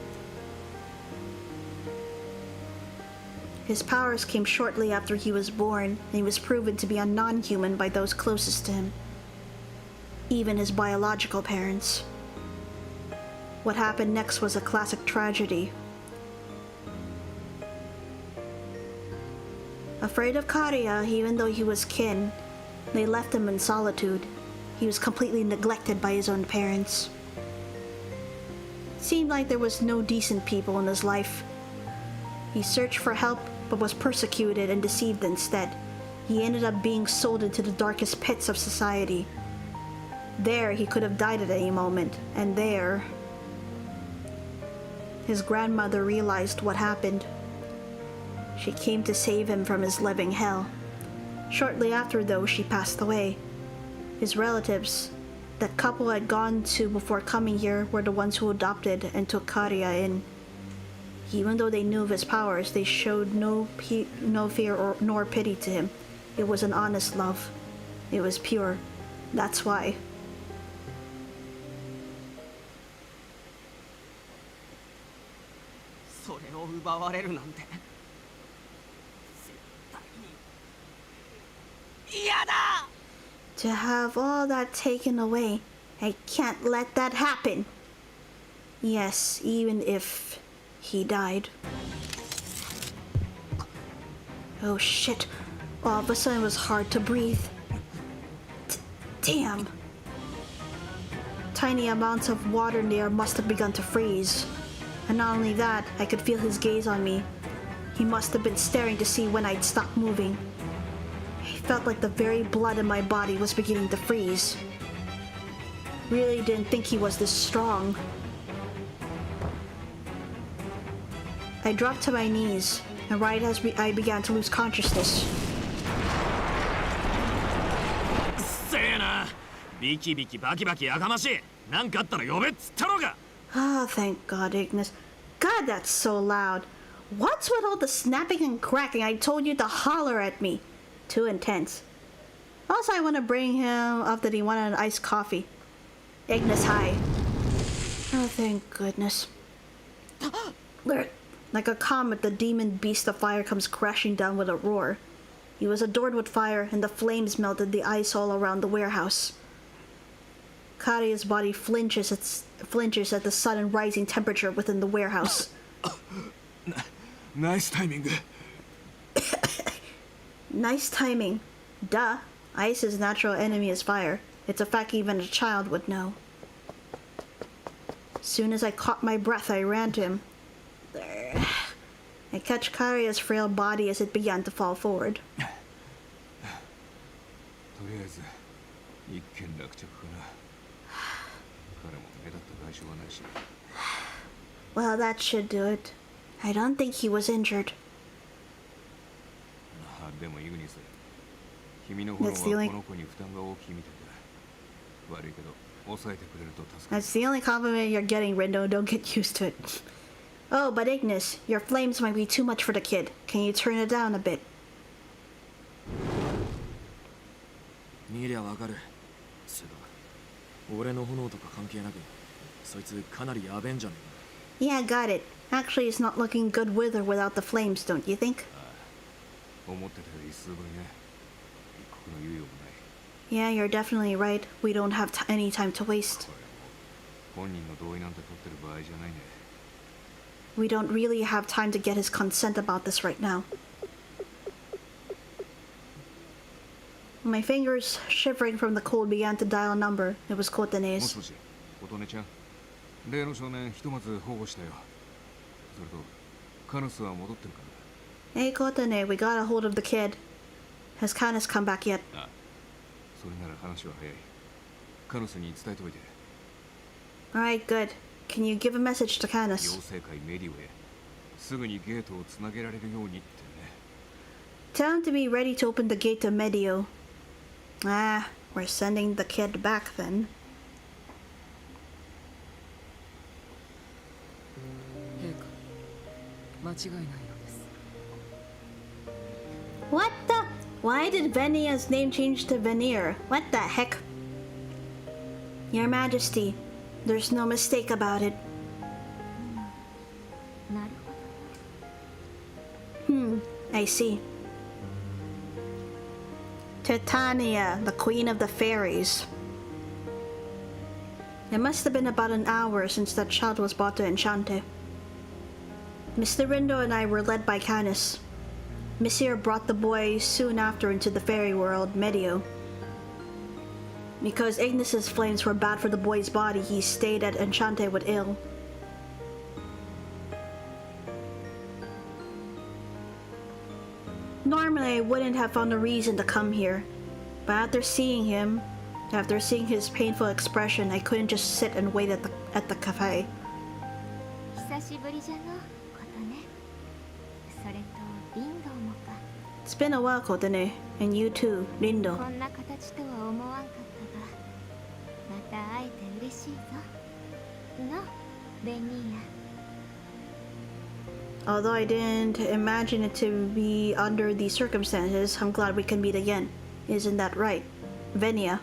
his powers came shortly after he was born, and he was proven to be a non-human by those closest to him, even his biological parents. What happened next was a classic tragedy. Afraid of Kariya, even though he was kin, they left him in solitude. He was completely neglected by his own parents. It seemed like there was no decent people in his life. He searched for help, but was persecuted and deceived instead. He ended up being sold into the darkest pits of society. There, he could have died at any moment, and there... His grandmother realized what happened. She came to save him from his living hell. Shortly after, though, she passed away. His relatives, that couple had gone to before coming here, were the ones who adopted and took Kariya in. Even though they knew of his powers, they showed no fear nor pity to him. It was an honest love. It was pure. That's why.
それを奪われるなんて絶対に嫌だ。
To have all that taken away, I can't let that happen. Yes, even if he died. Oh shit. All of a sudden it was hard to breathe. Damn. Tiny amounts of water in the air must have begun to freeze. And not only that, I could feel his gaze on me. He must have been staring to see when I'd stop moving. I felt like the very blood in my body was beginning to freeze. Really didn't think he was this strong. I dropped to my knees, and right as I began to lose consciousness.
せえな。ビキビキバキバキやかましい。なんかあったら呼べっつったろうが。
Ah, thank God, Ignis. God, that's so loud. What's with all the snapping and cracking? I told you to holler at me. Too intense. Also, I want to bring him up that he wanted an iced coffee. Ignis, hi. Oh, thank goodness. Like a comet, the demon beast of fire comes crashing down with a roar. He was adorned with fire, and the flames melted the ice all around the warehouse. Karia's body flinches at the sudden rising temperature within the warehouse.
Nice timing.
Nice timing. Duh. Ice's natural enemy is fire. It's a fact even a child would know. Soon as I caught my breath, I ran to him. There. I catch Karia's frail body as it began to fall forward.
とりあえず一件落着かな。彼も目立った外傷はないし。
Well, that should do it. I don't think he was injured.
でもイグニス、君の方はこの子に負担が大きいみたいだ。悪いけど抑えてくれると助かる。
That's the only compliment you're getting, Rindo. Don't get used to it. Oh, but Ignis, your flames might be too much for the kid. Can you turn it down a bit?
見りゃわかる。そうだ。俺の炎とか関係なく、そいつかなりやべんじゃねえ
Yeah, got it. Actually, it's not looking good with or without the flames, don't you think?
思ってたより数倍ね。一刻の猶予もない。
Yeah, you're definitely right. We don't have any time to waste.
本人の同意なんて取ってる場合じゃないね。
We don't really have time to get his consent about this right now. My fingers, shivering from the cold, began to dial a number. It was
もし
Kotane's.
もし、琴音ちゃん。例の少年ひとまず保護したよ。それと、カヌスは戻ってるかな。
Hey, Kotane, we got a hold of the kid. Has Canis come back yet?
あ、それなら話は早い。カヌスに伝えておいて。
Alright, good. Can you give a message to
妖
Canis?
精界メディオへすぐにゲートをつなげられるようにってね。
Tell him to be ready to open the gate to Medio. Ah, we're sending the kid back then.
陛下、間違いないのです。
What the? Why did Venia's name change to Veneer? What the heck? Your Majesty, there's no mistake about it.
なるほど。
I see. Titania, the Queen of the Fairies. It must have been about an hour since that child was brought to Enchante. Mr. Rindo and I were led by Canis. Messire brought the boy soon after into the fairy world, Medio. Because Ignis's flames were bad for the boy's body, he stayed at Enchante with ill. Normally, I wouldn't have found a reason to come here, but after seeing his painful expression, I couldn't just sit and wait at the cafe.
久しぶりじゃのことね。それとリンドもか。
It's been a while, Kotane, and you too, Rindo.
こんな形とは思わんかったが、また会えて嬉しいぞ。の、ベニー
Although I didn't imagine it to be under these circumstances, I'm glad we can meet again. Isn't that right, Venia?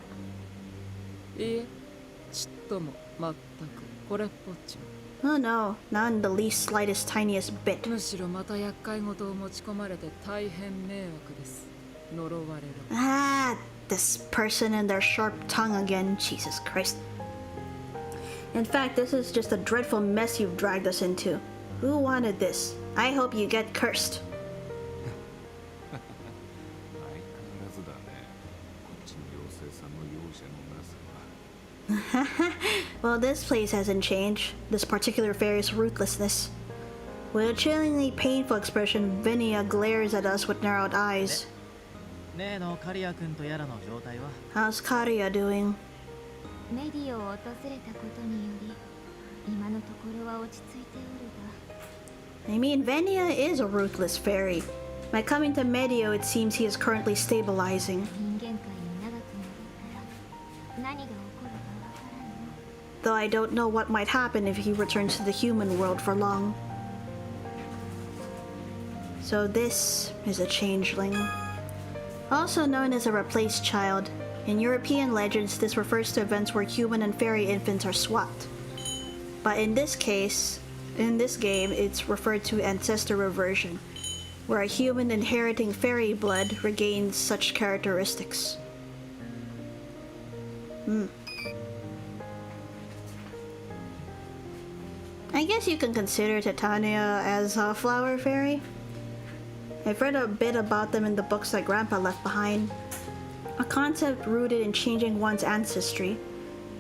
いいえ、ちっともまったくこれっぽっちも。
Oh no, not in the least slightest tiniest bit.
むしろまた厄介事を持ち込まれて大変迷惑です。呪われる。
Ah, this person and their sharp tongue again. Jesus Christ. In fact, this is just a dreadful mess you've dragged us into. Who wanted this? I hope you get cursed.
相変わらずだね。こっちの妖精さんの容赦のなさは。
Well, this place hasn't changed. This particular fairy's ruthlessness. With a chillingly painful expression, Vinia glares at us with narrowed eyes.
例のカリア君とやらの状態は
How's Karia doing?
メディオを訪れたことにより今のところは落ち着いておるが
I mean, Venia is a ruthless fairy. By coming to Medio, it seems he is currently stabilizing.
人間界に長く戻ったら何が起こるかわからんの
Though I don't know what might happen if he returns to the human world for long. So this is a changeling. Also known as a replaced child. In European legends, this refers to events where human and fairy infants are swapped. But in this case, in this game, it's referred to ancestor reversion, where a human inheriting fairy blood regains such characteristics. I guess you can consider Titania as a flower fairy. I've read a bit about them in the books that Grandpa left behind. A concept rooted in changing one's ancestry.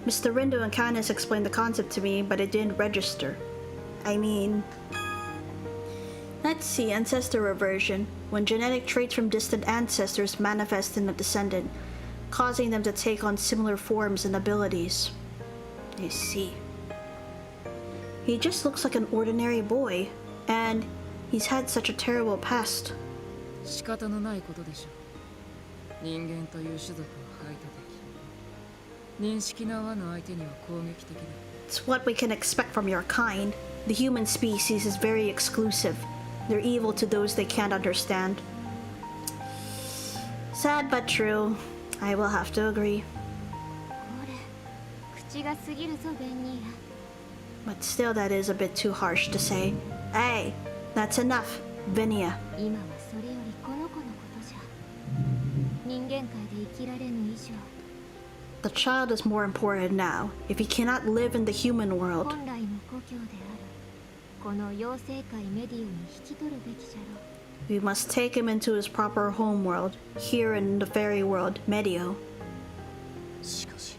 Mr. Rindo and Canis explained the concept to me, but it didn't register. I mean... Let's see, ancestor reversion. When genetic traits from distant ancestors manifest in a descendant, causing them to take on similar forms and abilities. I see. He just looks like an ordinary boy, and he's had such a terrible past.
仕方のないことでしょう。人間という種族は排他的。認識の合わぬ相手には攻撃的だ。
It's what we can expect from your kind. The human species is very exclusive. They're evil to those they can't understand. Sad but true. I will have to agree.
これ口が過ぎるぞベンニーラ
But still, that is a bit too harsh to say. Hey, that's enough, Vinia.
今はそれよりこの子のことじゃ人間界で生きられぬ以上
The child is more important now. If he cannot live in the human world,
本来の故郷であるこの妖精界メディオに引き取るべきじゃろ
we must take him into his proper home world, here in the fairy world, Medio.
しかし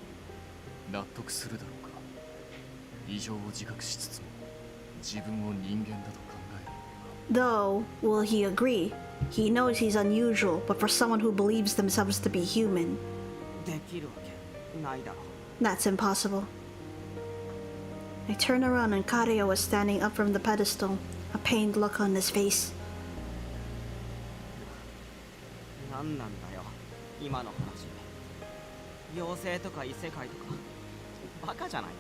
納得するだろうか。異常を自覚しつつも自分を人間だと考えるの
Though, will he agree? He knows he's unusual, but for someone who believes themselves to be human,
できるわけないだろ
that's impossible. I turned around and Kario was standing up from the pedestal, a pained look on his face.
何なんだよ今の話妖精とか異世界とかバカじゃないの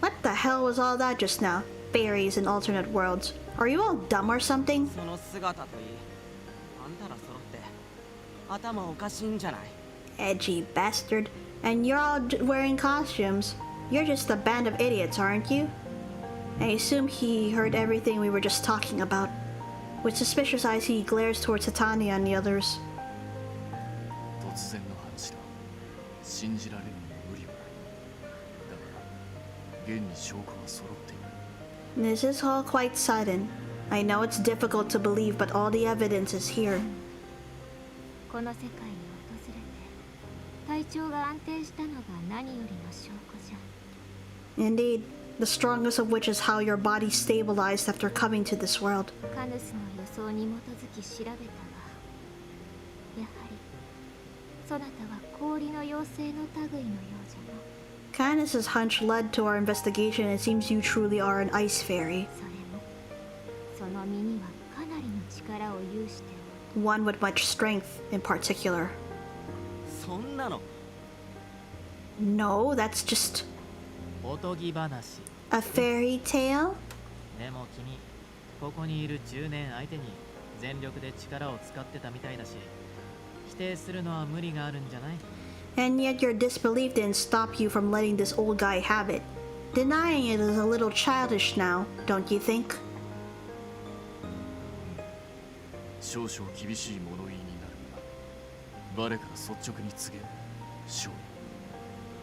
What the hell was all that just now? Fairies and alternate worlds. Are you all dumb or something?
その姿といいあんたら揃って頭おかしいんじゃない
Edgy bastard. And you're all wearing costumes. You're just a band of idiots, aren't you? I assume he heard everything we were just talking about. With suspicious eyes, he glares towards Titania and the others.
突然の話だ。信じられるに無理はない。だが現に証拠は揃っている。
This is all quite sudden. I know it's difficult to believe, but all the evidence is here.
この世界に訪れて体調が安定したのが何よりの証拠じゃ
Indeed, the strongest of which is how your body stabilized after coming to this world.
カヌスの予想に基づき調べたがやはりそなたは氷の妖精の類のようじゃな
Canis' hunch led to our investigation, and it seems you truly are an ice fairy.
それもその身にはかなりの力を有しておる
One with much strength in particular.
そんなの
No, that's just
おとぎ話。
a fairy tale?
でも君、ここにいる10年相手に全力で力を使ってたみたいだし、否定するのは無理があるんじゃない？
And yet your disbelief didn't stop you from letting this old guy have it. denying it is a little childish now, don't you think?
少々厳しい物言いになるが我から率直に告げる少年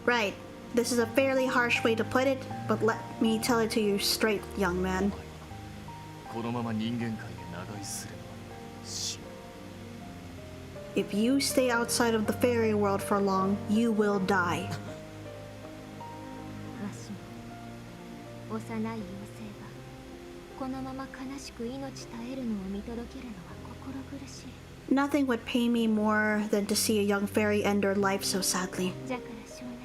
Right. This is a fairly harsh way to put it, but let me tell it to you straight, young man.
このまま人間界で長居すれば死ぬ
If you stay outside of the fairy world for long, you will die.
わしも幼い妖精がこのまま悲しく命絶えるのを見届けるのは心苦しい。
Nothing would pain me more than to see a young fairy end her life so sadly.
じゃから少年、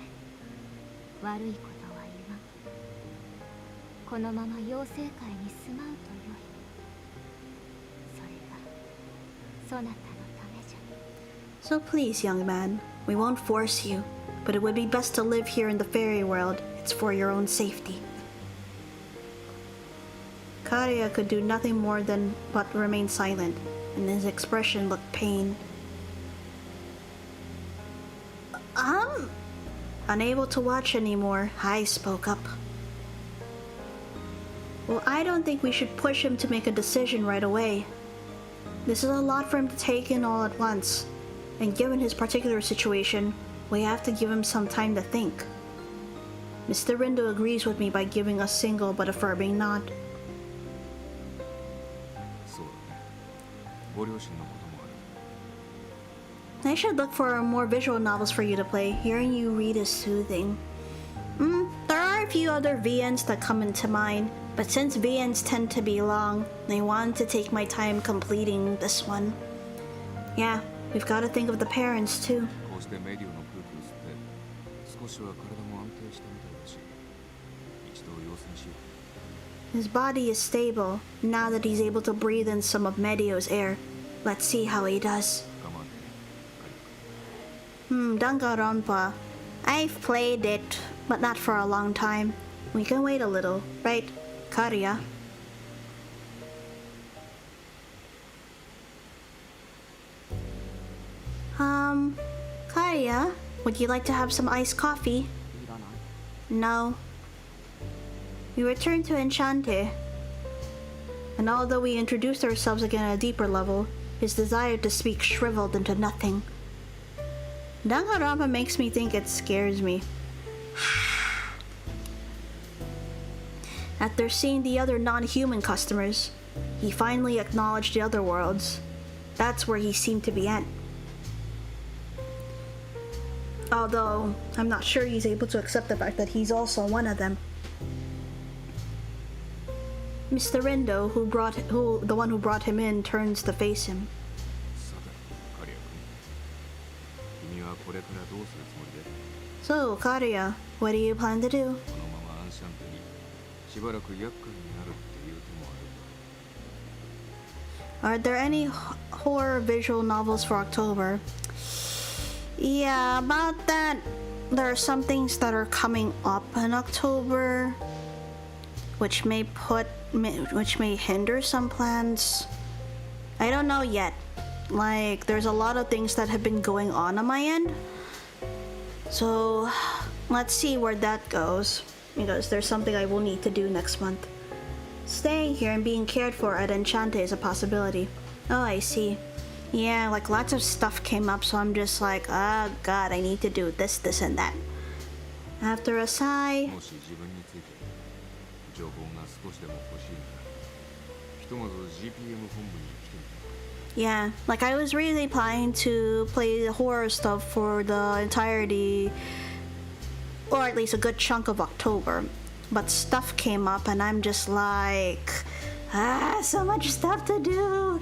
悪いことは言わん。このまま妖精界に住まうとよい。それがそなたのためじゃ。
So please, young man, we won't force you, but it would be best to live here in the fairy world. It's for your own safety. Karia could do nothing more than but remain silent, and his expression looked pained. Unable to watch anymore, I spoke up. Well, I don't think we should push him to make a decision right away. This is a lot for him to take in all at once, and given his particular situation, we have to give him some time to think. Mr. Rindo agrees with me by giving a single but affirming nod.
そうだねご両親のこともある
I should look for more visual novels for you to play. Hearing you read is soothing. There are a few other VNs that come into mind, but since VNs tend to be long, I wanted to take my time completing this one. Yeah, we've got to think of the parents too.
こうしてメディオの空気を吸って少しは体も安定したみたいだし一度様子見しよう
His body is stable now that he's able to breathe in some of Medio's air. Let's see how he does.
我慢ね
Danganronpa. I've played it, but not for a long time. We can wait a little, right, Karia? Karia, would you like to have some iced coffee?
いらない
No. We return to Enchanté. And although we introduced ourselves again at a deeper level, his desire to speak shriveled into nothing. Danganronpa makes me think it scares me. After seeing the other non-human customers, he finally acknowledged the other worlds. That's where he seemed to be at. Although, I'm not sure he's able to accept the fact that he's also one of them. Mr. Rindo, the one who brought him in, turns to face him.
さてカリア君君はこれからどうするつもりで
So, Karia, what do you plan to do?
このままアンシャンテにしばらく厄介になるっていう手もある
Are there any horror visual novels for October? Yeah, about that, there are some things that are coming up in October, which may hinder some plans. I don't know yet. Like, there's a lot of things that have been going on my end. So, let's see where that goes, because there's something I will need to do next month. Staying here and being cared for at Enchanté is a possibility. Oh, I see. Yeah, like lots of stuff came up, so I'm just like, oh god, I need to do this, this, and that. After a sigh,
もし自分について情報が少しでも欲しいならひとまず GPM 本部に来てみて
yeah, like I was really planning to play the horror stuff for the entirety, or at least a good chunk of October. But stuff came up and I'm just like, so much stuff to do.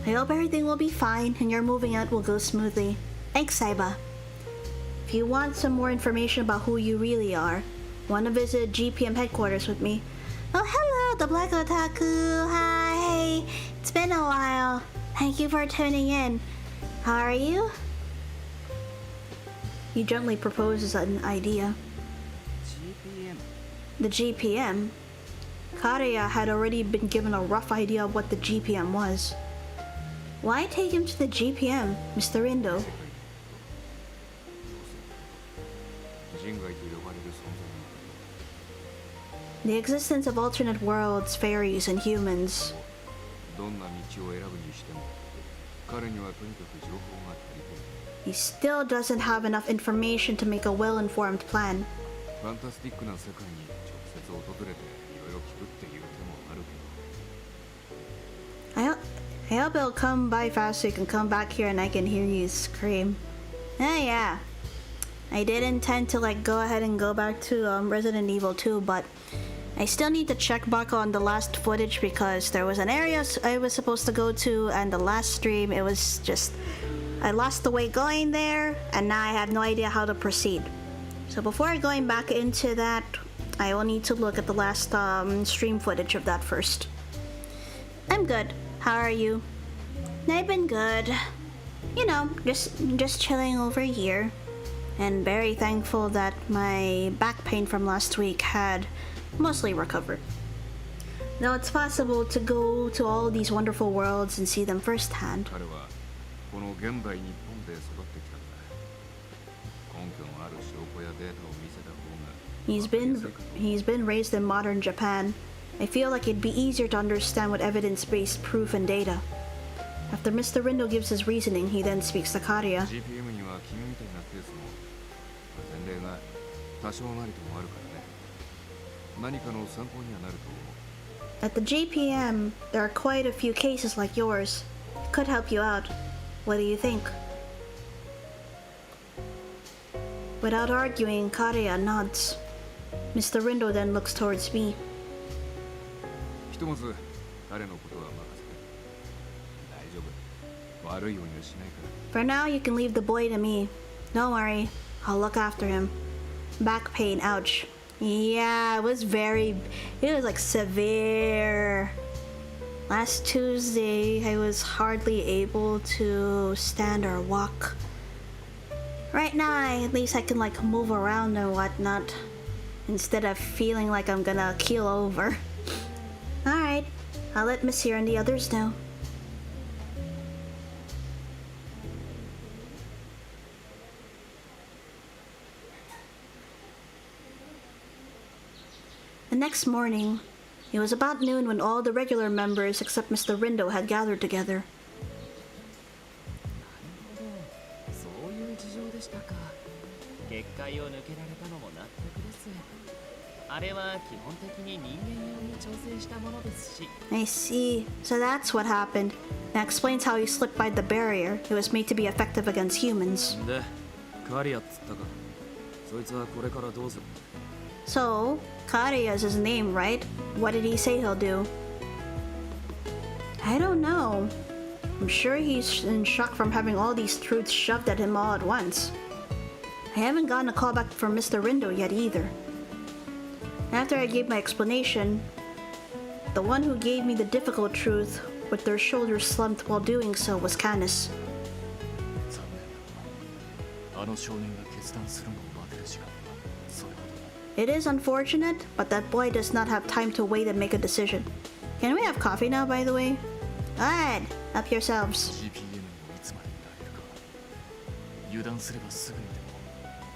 I hope everything will be fine and your moving out will go smoothly. Thanks, Saiba. If you want some more information about who you really are, want to visit GPM headquarters with me? Oh, hello, the Black Otaku. Hi. It's been a while. Thank you for tuning in. How are you? He gently proposes an idea.
GPM
The GPM? Karia had already been given a rough idea of what the GPM was. Why take him to the GPM, Mr. Rindo?
人外と呼ばれる存在なんだ
The existence of alternate worlds, fairies, and humans.
どんな道を選ぶにしても彼にはとにかく情報が足りている。
He still doesn't have enough information to make a well-informed plan.
ファンタスティックな世界に直接訪れていろいろ聞くっていう手もあるけど。
I hope he'll come by fast so you can come back here and I can hear you scream. Ah, yeah. I did intend to go ahead and go back to Resident Evil 2, but I still need to check back on the last footage because there was an area I was supposed to go to, and the last stream it was just I lost the way going there, and now I have no idea how to proceed. So before going back into that, I will need to look at the last stream footage of that first. I'm good. How are you? I've been good. You know, just chilling over here. And very thankful that my back pain from last week had mostly recovered. Now it's possible to go to all these wonderful worlds and see them firsthand.
彼はこの現代日本で育ってきたんだ。根拠のある証拠やデータを見せた方が。
He's been raised in modern Japan. I feel like it'd be easier to understand with evidence-based proof and data. After Mr. Rindo gives his reasoning, he then speaks to Karia.
GPM には君みたいなケースも前例が多少なりともあるからね。何かの参考にはなると思う。
At the GPM, there are quite a few cases like yours. It could help you out. What do you think? Without arguing, Karia nods. Mr. Rindo then looks towards me.
ひとまず彼のことは任せて。大丈夫。悪いようにはしないから。
For now, you can leave the boy to me. Don't worry, I'll look after him. Back pain, ouch. Yeah, it was severe. Last Tuesday, I was hardly able to stand or walk. Right now, at least I can move around and whatnot, instead of feeling like I'm gonna keel over. Alright, I'll let Monsieur and the others know. The next morning, it was about noon when all the regular members except Mr. Rindo had gathered together.
そういう事情でしたか。結界を抜けられたのも納得です。あれは基本的に人間用に調整したものですし。
I see. So that's what happened. That explains how he slipped by the barrier. It was made to be effective against humans.
で、カリアっつったか。そいつはこれからどうする？
So, Karia is his name, right? What did he say he'll do? I don't know. I'm sure he's in shock from having all these truths shoved at him all at once. I haven't gotten a call back from Mr. Rindo yet either. After I gave my explanation, the one who gave me the difficult truth with their shoulders slumped while doing so was Canis.
残念だが、あの少年が決断するのを待てる時間はそれほどない。
It is unfortunate, but that boy does not have time to wait and make a decision. Can we have coffee now, by the way? Go ahead, help yourselves.
GPM をいつまでいられるか。油断すればすぐにでも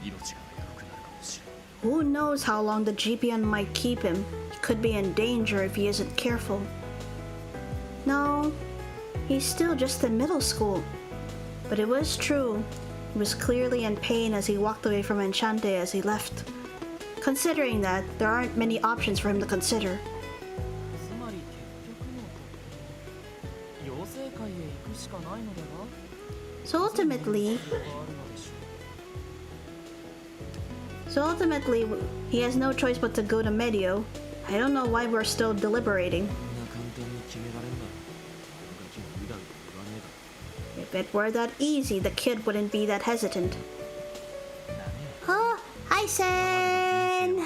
命が危うくなるかもしれん。
Who knows how long the GPN might keep him? He could be in danger if he isn't careful. No, he's still just in middle school. But it was true. He was clearly in pain as he walked away from Enchanté as he left. Considering that, there aren't many options for him to consider.
つまり結局のところ、妖精界へ行くしかないのでは？
So ultimately,
あるのでしょう。
So ultimately, he has no choice but to go to Medio. I don't know why we're still deliberating.
こんな簡単に決められんだろ。ガキが無駄と言わねえだろ。
If it were that easy, the kid wouldn't be that hesitant. Oh, hi, Sen!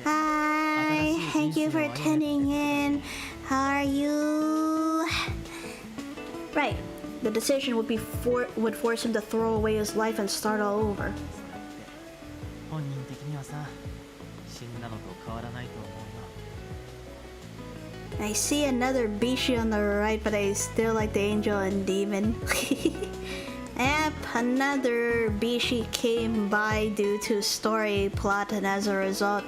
Hi, thank you for tuning in. How are you? Right, the decision would force him to throw away his life and start all over.
本人的にはさ、死んだのと変わらないと思うよ。
I see another Bishi on the right, but I still like the angel and demon. Yep, another Bishi came by due to story plot, and as a result,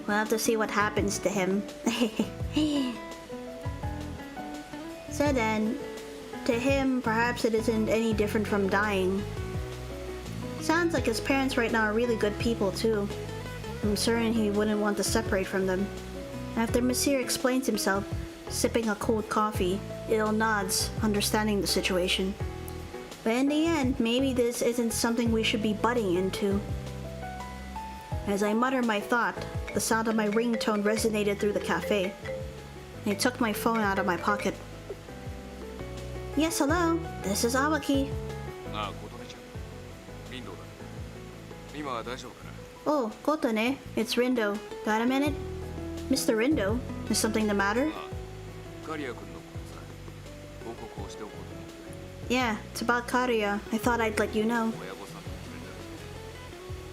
We'll have to see what happens to him. So then, to him, perhaps it isn't any different from dying. Sounds like his parents right now are really good people too. I'm certain he wouldn't want to separate from them. After Monsieur explains himself, sipping a cold coffee, Il nods, understanding the situation. But in the end, maybe this isn't something we should be butting into. As I mutter my thought, the sound of my ringtone resonated through the cafe. I took my phone out of my pocket. Yes, hello. This is Awaki.
ああ、琴音ちゃん。リンドウだ。今は大丈夫かな？
Oh, Kotone. It's Rindo. Got a minute? Mr. Rindo, is something the matter?
ああ、カリア君のことさ、報告をしておこうと思って。
Yeah, it's about Karia. I thought I'd let you know.
親御さんと連絡し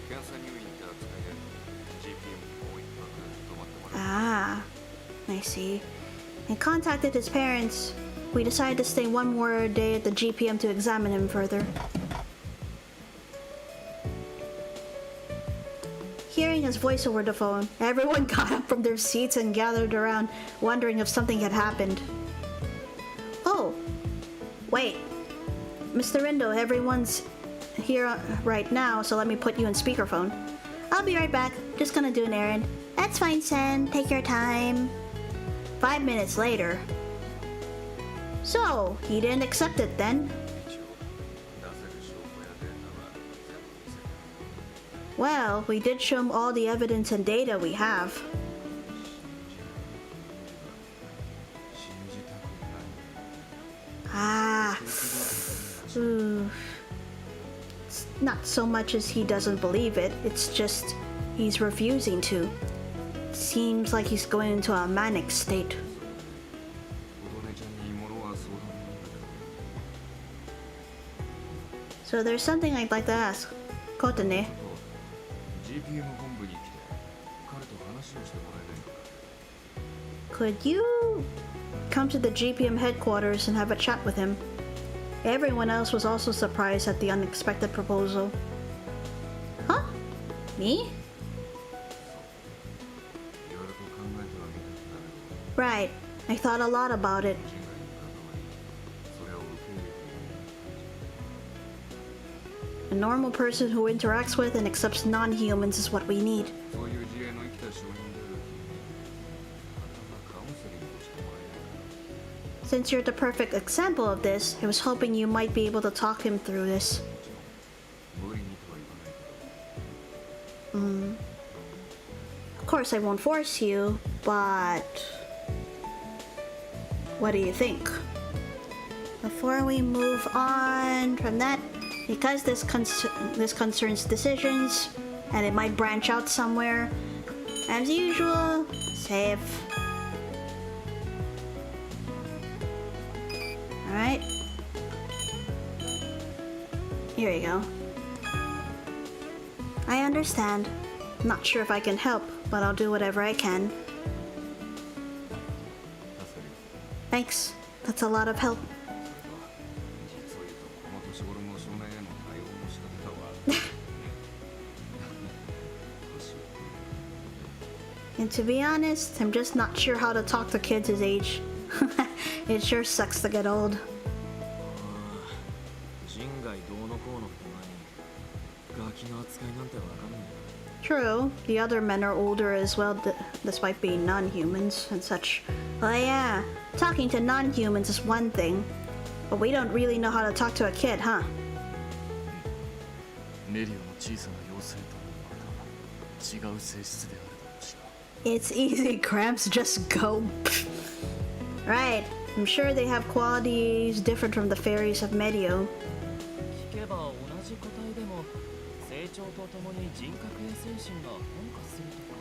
て、検査入院って扱いで GPM にもう一泊泊まってもらう。
Ah, I see. I contacted his parents. We decided to stay one more day at the GPM to examine him further. Hearing his voice over the phone, everyone got up from their seats and gathered around, wondering if something had happened. Oh, wait. Mr. Rindo, everyone's here right now, so let me put you in speakerphone. I'll be right back. Just gonna do an errand. That's fine, Sen. Take your time. 5 minutes later. So, he didn't accept it then?
一応、出せる証拠やデータは全部見せた。
Well, we did show him all the evidence and data we have.
信じたくない。
Ah. Ooh. It's not so much as he doesn't believe it, it's just he's refusing to. Seems like he's going into a manic state.
琴音ちゃんに芋のは相談なんだけど。
So there's something I'd like to ask. Kotane.
GPM 本部に来て彼と話をしてもらえないか。
Could you come to the GPM headquarters and have a chat with him? Everyone else was also surprised at the unexpected proposal. Huh? Me?
いろいろと考えてはみたくなる。
Right. I thought a lot about it.
人外に関わり、それを受け入れている。
A normal person who interacts with and accepts non-humans is what we need.
そういう自衛の生きた証人である君に、あなたがカウンセリングをしてもらえないかな。
Since you're the perfect example of this, I was hoping you might be able to talk him through this.
無理にとは言わないけど。
Of course, I won't force you, but what do you think? Before we move on from that, because this concerns decisions, and it might branch out somewhere, as usual, save. Alright. Here you go. I understand. Not sure if I can help, but I'll do whatever I can.
助かるよ。
Thanks. That's a lot of help.
それと、実を言うとこの年頃の少年への対応の仕方は年を
And to be honest, I'm just not sure how to talk to kids his age. It sure sucks to get old.
人外どうのこうのって前にガキの扱いなんてわかんねえな。
True, the other men are older as well, despite being non-humans and such. Oh yeah, talking to non-humans is one thing, but we don't really know how to talk to a kid, huh?
メリオの小さな妖精ともまた違う性質であるだろうしな。
It's easy, Gramps, just go. Right, I'm sure they have qualities different from the fairies of Medio.
聞けば同じ個体でも成長とともに人格や精神が変化するとか、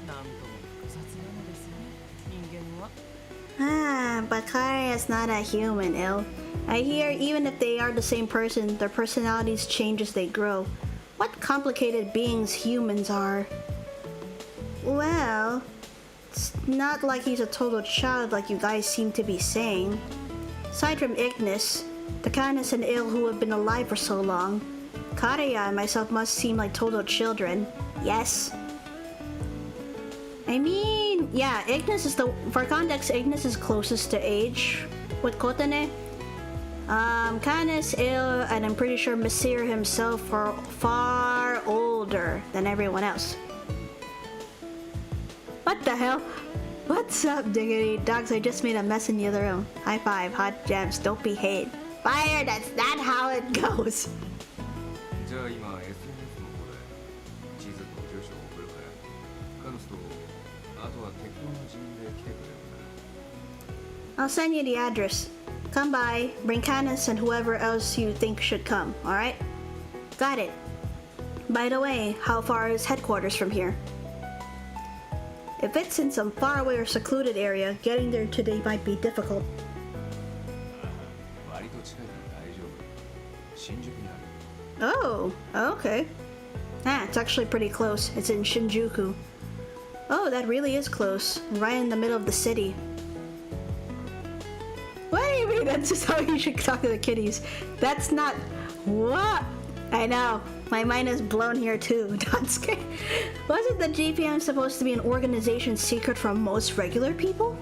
なんとも複雑なのですね、人間は。
Ah, but Karia is not a human, Il. I hear even if they are the same person, their personalities change as they grow. What complicated beings humans are. Well, it's not like he's a total child like you guys seem to be saying. Aside from Ignis, the Canis and Il who have been alive for so long, Karia and myself must seem like total children. Yes. I mean, yeah, Ignis is for context, Ignis is closest to age with Kotane. Canis, Il, and I'm pretty sure Messir himself are far older than everyone else. What the hell? What's up, Diggity Dogs? I just made a mess in the other room. High five, hot jams, don't be hate. Fire, that's not how it goes.
じゃあ今 SNS の方で地図と住所を送るからカヌスとあとは適当な人員で来てくれるか
I'll send you the address. Come by, bring Canis and whoever else you think should come, alright? Got it. By the way, how far is headquarters from here? If it's in some faraway or secluded area, getting there today might be difficult.
割と近いから大丈夫新宿にある
Oh, okay. Ah, it's actually pretty close. It's in Shinjuku. Oh, that really is close. Right in the middle of the city. What do you mean? That's just how you should talk to the kitties. That's not... What? I know. My mind is blown here too. Donsuke. Wasn't the GPM supposed to be an organization secret from most regular people?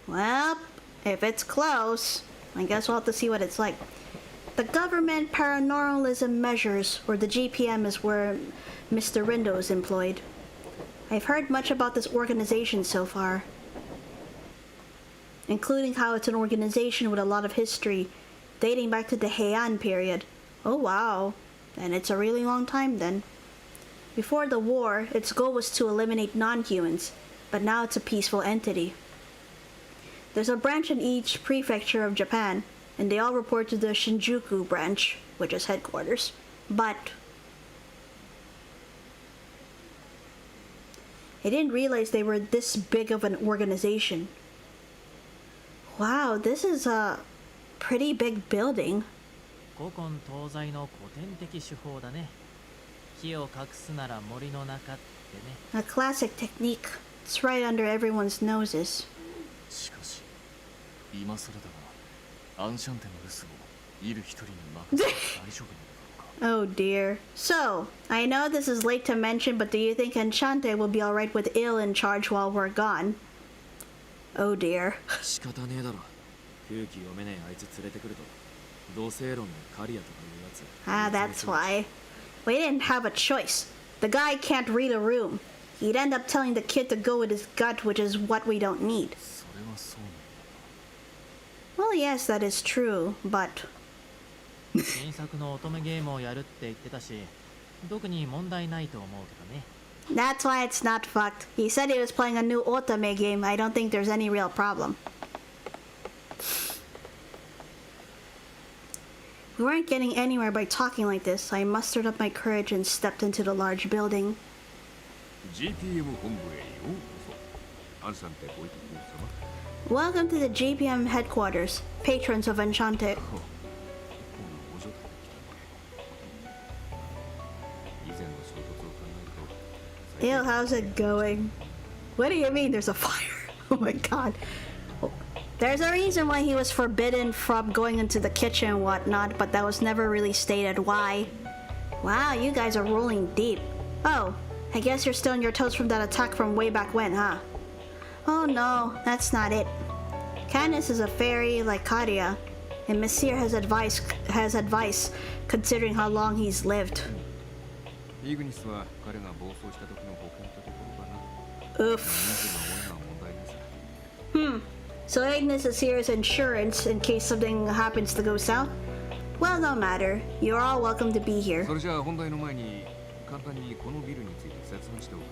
Well, if it's close, I guess we'll have to see what it's like. The Government Paranormalism Measures, or the GPM, is where Mr. Rindo is employed. I've heard much about this organization so far, including how it's an organization with a lot of history, dating back to the Heian period. Oh wow, and it's a really long time then. Before the war, its goal was to eliminate non-humans, but now it's a peaceful entity. There's a branch in each prefecture of Japan, and they all report to the Shinjuku branch, which is headquarters. But I didn't realize they were this big of an organization. Wow, this is a pretty big building.
古今東西の古典的手法だね。木を隠すなら森の中ってね。
A classic technique. It's right under everyone's noses.
しかし今更だがアンシャンテの留守をイル一人に任せて大丈夫なのだろうか
Oh dear. So, I know this is late to mention, but do you think Enchante will be alright with Il in charge while we're gone? Oh dear.
仕方ねえだろ空気読めねえあいつ連れてくると同性論のカリアとかいうやつ
Ah, that's why. We didn't have a choice. The guy can't read a room. He'd end up telling the kid to go with his gut, which is what we don't need.
それはそうなんだ
Well, yes, that is true, but...
新作の乙女ゲームをやるって言ってたし、特に問題ないと思うけどね。
That's why it's not fucked. He said he was playing a new otome game. I don't think there's any real problem. We weren't getting anywhere by talking like this, so I mustered up my courage and stepped into the large building.
GPM 本部へようこそアンシャンテご一行様
Welcome to the GPM headquarters, patrons of Enchante.
ほうお嬢たち来たね以前の衝突を考えると
Ew, how's it going? What do you mean there's a fire? Oh my god. There's a reason why he was forbidden from going into the kitchen and whatnot, but that was never really stated why. Wow, you guys are rolling deep. Oh, I guess you're still on your toes from that attack from way back when, huh? Oh no, that's not it. Candace is a fairy like Kadia, and Messir has advice considering how long he's lived.
イグニスは彼が暴走した時の保険ってところかな
Oof.
人数が多いのは問題ないさ
So Agnes is here as insurance in case something happens to go south? Well, no matter. You're all welcome to be here.
それじゃあ本題の前に簡単にこのビルについて説明しておくよ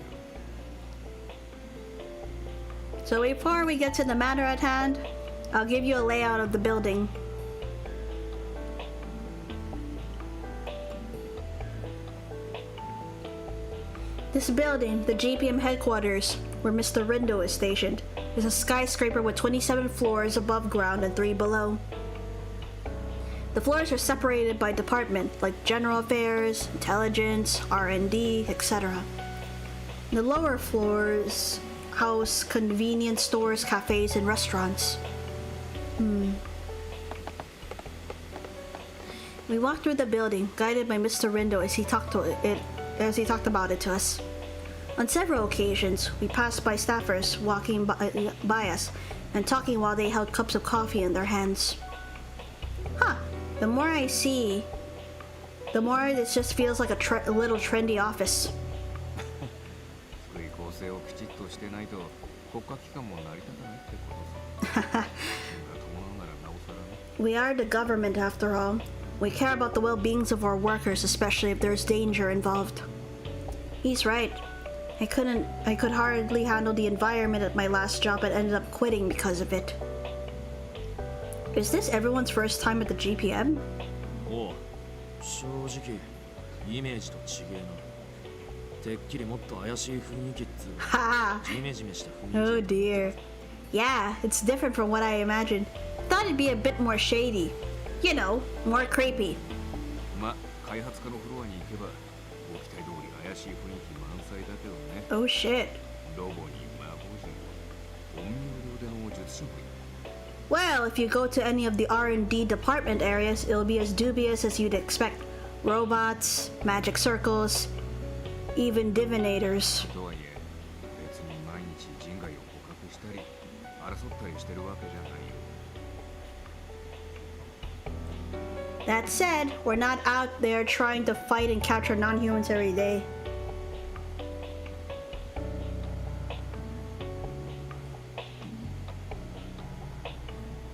So before we get to the matter at hand, I'll give you a layout of the building. This building, the GPM headquarters, where Mr. Rindo is stationed, is a skyscraper with 27 floors above ground and 3 below. The floors are separated by department, like general affairs, intelligence, R&D, etc. The lower floors house convenience stores, cafes, and restaurants. We walked through the building, guided by Mr. Rindo as he talked about it to us. On several occasions, we passed by staffers walking by us and talking while they held cups of coffee in their hands. Huh, the more I see, the more this just feels like a little trendy office.
福利厚生をきちっとしてないと国家機関も成り立たないってことさ。それが伴うならなおさらね。
We are the government after all. We care about the well-beings of our workers, especially if there's danger involved. He's right. I could hardly handle the environment at my last job and ended up quitting because of it. Is this everyone's first time at the GPM?
おう、正直イメージと違えな。てっきりもっと怪しい雰囲気っつうか、ジメジメした雰囲気。
Oh dear. Yeah, it's different from what I imagined. Thought it'd be a bit more shady. You know, more creepy.
ま、開発家のフロアに行けばご期待通り怪しい雰囲気満載だけどね。
Oh shit.
ロボに魔法陣、陰陽両手の術師もいる。
Well, if you go to any of the R&D department areas, it'll be as dubious as you'd expect. Robots, magic circles, even divinators.
とはいえ、別に毎日人外を捕獲したり、争ったりしてるわけじゃないよ。
That said, we're not out there trying to fight and capture non-humans every day.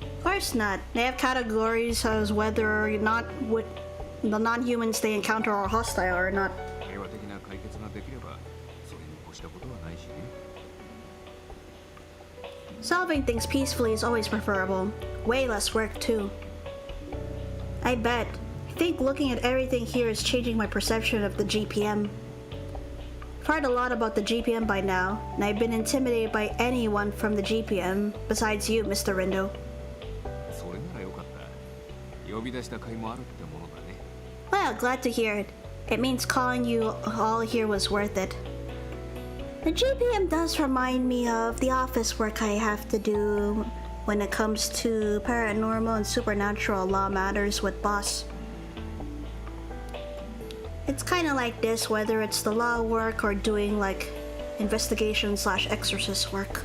Of course not. They have categories as whether or not what the non-humans they encounter are hostile or not.
平和的な解決ができれば、それに越したことはないしね。
Solving things peacefully is always preferable. Way less work too. I bet. I think looking at everything here is changing my perception of the GPM. I've heard a lot about the GPM by now, and I've been intimidated by anyone from the GPM besides you, Mr. Rindo.
それならよかった。呼び出した甲斐もあるってものだね。
Well, glad to hear it. It means calling you all here was worth it. The GPM does remind me of the office work I have to do when it comes to paranormal and supernatural law matters with boss. It's kind of like this whether it's the law work or doing like investigation/exorcist work.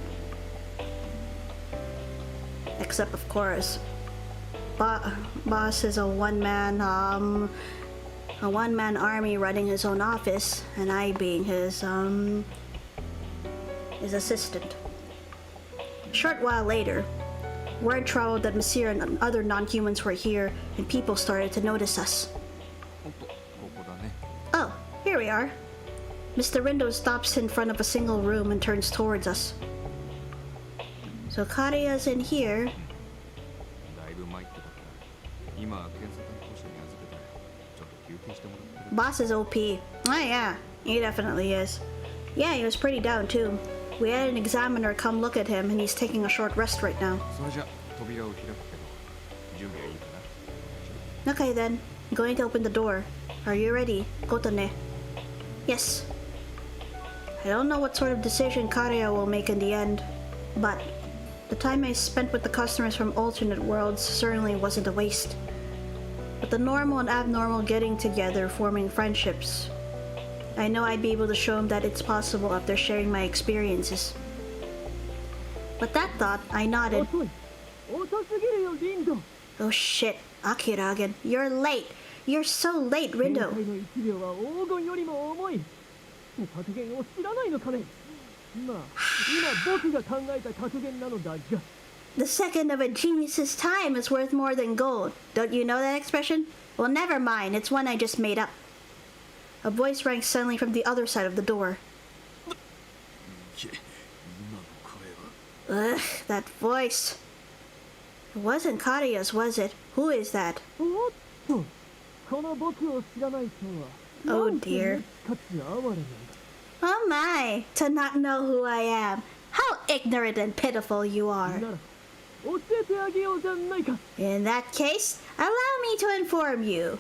Except of course, boss is a one-man army running his own office, and I being his assistant. A short while later, word traveled that Monsieur and other non-humans were here, and people started to notice us.
おっと、ここだね。
Oh, here we are. Mr. Rindo stops in front of a single room and turns towards us. So Karia's in here.
だいぶ参ってたから、今検査担当者に預けたら、ちょっと休憩してもらってる。
Boss is OP. Oh yeah, he definitely is. Yeah, he was pretty down too. We had an examiner come look at him, and he's taking a short rest right now.
それじゃ、扉を開くけど、準備はいいかな？
Okay then, I'm going to open the door. Are you ready, Kotone? Yes. I don't know what sort of decision Karia will make in the end, but the time I spent with the customers from alternate worlds certainly wasn't a waste. With the normal and abnormal getting together, forming friendships, I know I'd be able to show them that it's possible after sharing my experiences. With that thought, I nodded. Oh shit, Akira again. You're late. You're so late, Rindo.
前回の1秒は黄金よりも重い。格言を知らないのかね。まあ、今僕が考えた格言なのだが。
The second of a genius's time is worth more than gold. Don't you know that expression? Well, never mind. It's one I just made up. A voice rang suddenly from the other side of the door.
今の声は。
Ugh, that voice. It wasn't Karia's, was it? Who is that?
おっと、この僕を知らないとは。
Oh dear.
かつ哀れなんだ。
Oh my, to not know who I am. How ignorant and pitiful you are.
なら、教えてあげようじゃないか。
In that case, allow me to inform you.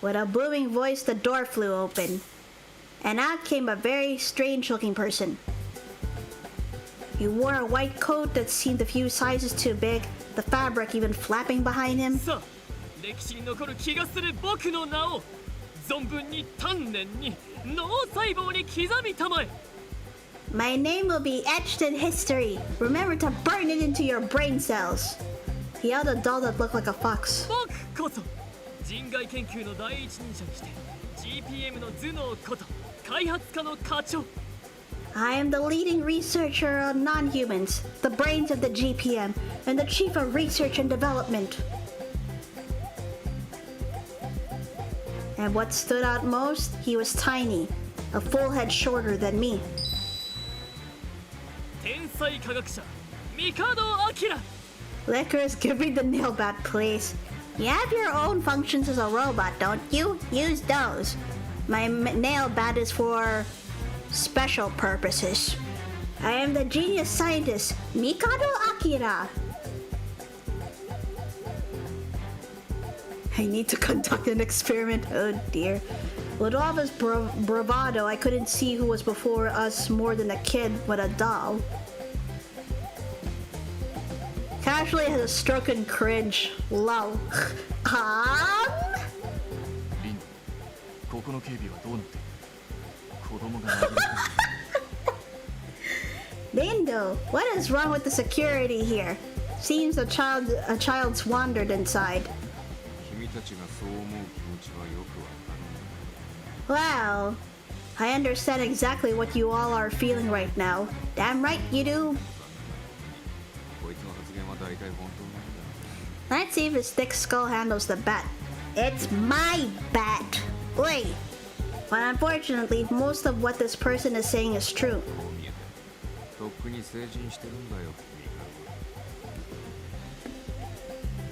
With a booming voice, the door flew open, and out came a very strange-looking person. He wore a white coat that seemed a few sizes too big, the fabric even flapping behind him.
さあ、歴史に残る気がする僕の名を存分に丹念に脳細胞に刻みたまえ。
My name will be etched in history. Remember to burn it into your brain cells. He held a doll that looked like a fox.
僕こそ人外研究の第一人者にして GPM の頭脳こと開発家の課長
I am the leading researcher on non-humans, the brains of the GPM, and the chief of research and development. And what stood out most, he was tiny, a full head shorter than me.
天才科学者ミカドアキラ
Licorice, give me the nail bat, please. You have your own functions as a robot, don't you? Use those. My nail bat is for special purposes. I am the genius scientist, Mikado Akira. I need to conduct an experiment. Oh dear. With all of his bravado, I couldn't see who was before us more than a kid with a doll. Casually has a stroke and cringe. Lol.
リンここの警備はどうなっている子供が紛れ込んで
Lindo, what is wrong with the security here? Seems a child's wandered inside.
君たちがそう思う気持ちはよくわかる
Well, I understand exactly what you all are feeling right now. Damn right you do.
こいつの発言は大体本当なんだ
Let's see if his thick skull handles the bat. It's my bat. Oi. But unfortunately, most of what this person is saying is true.
見えてとっくに成人してるんだよミ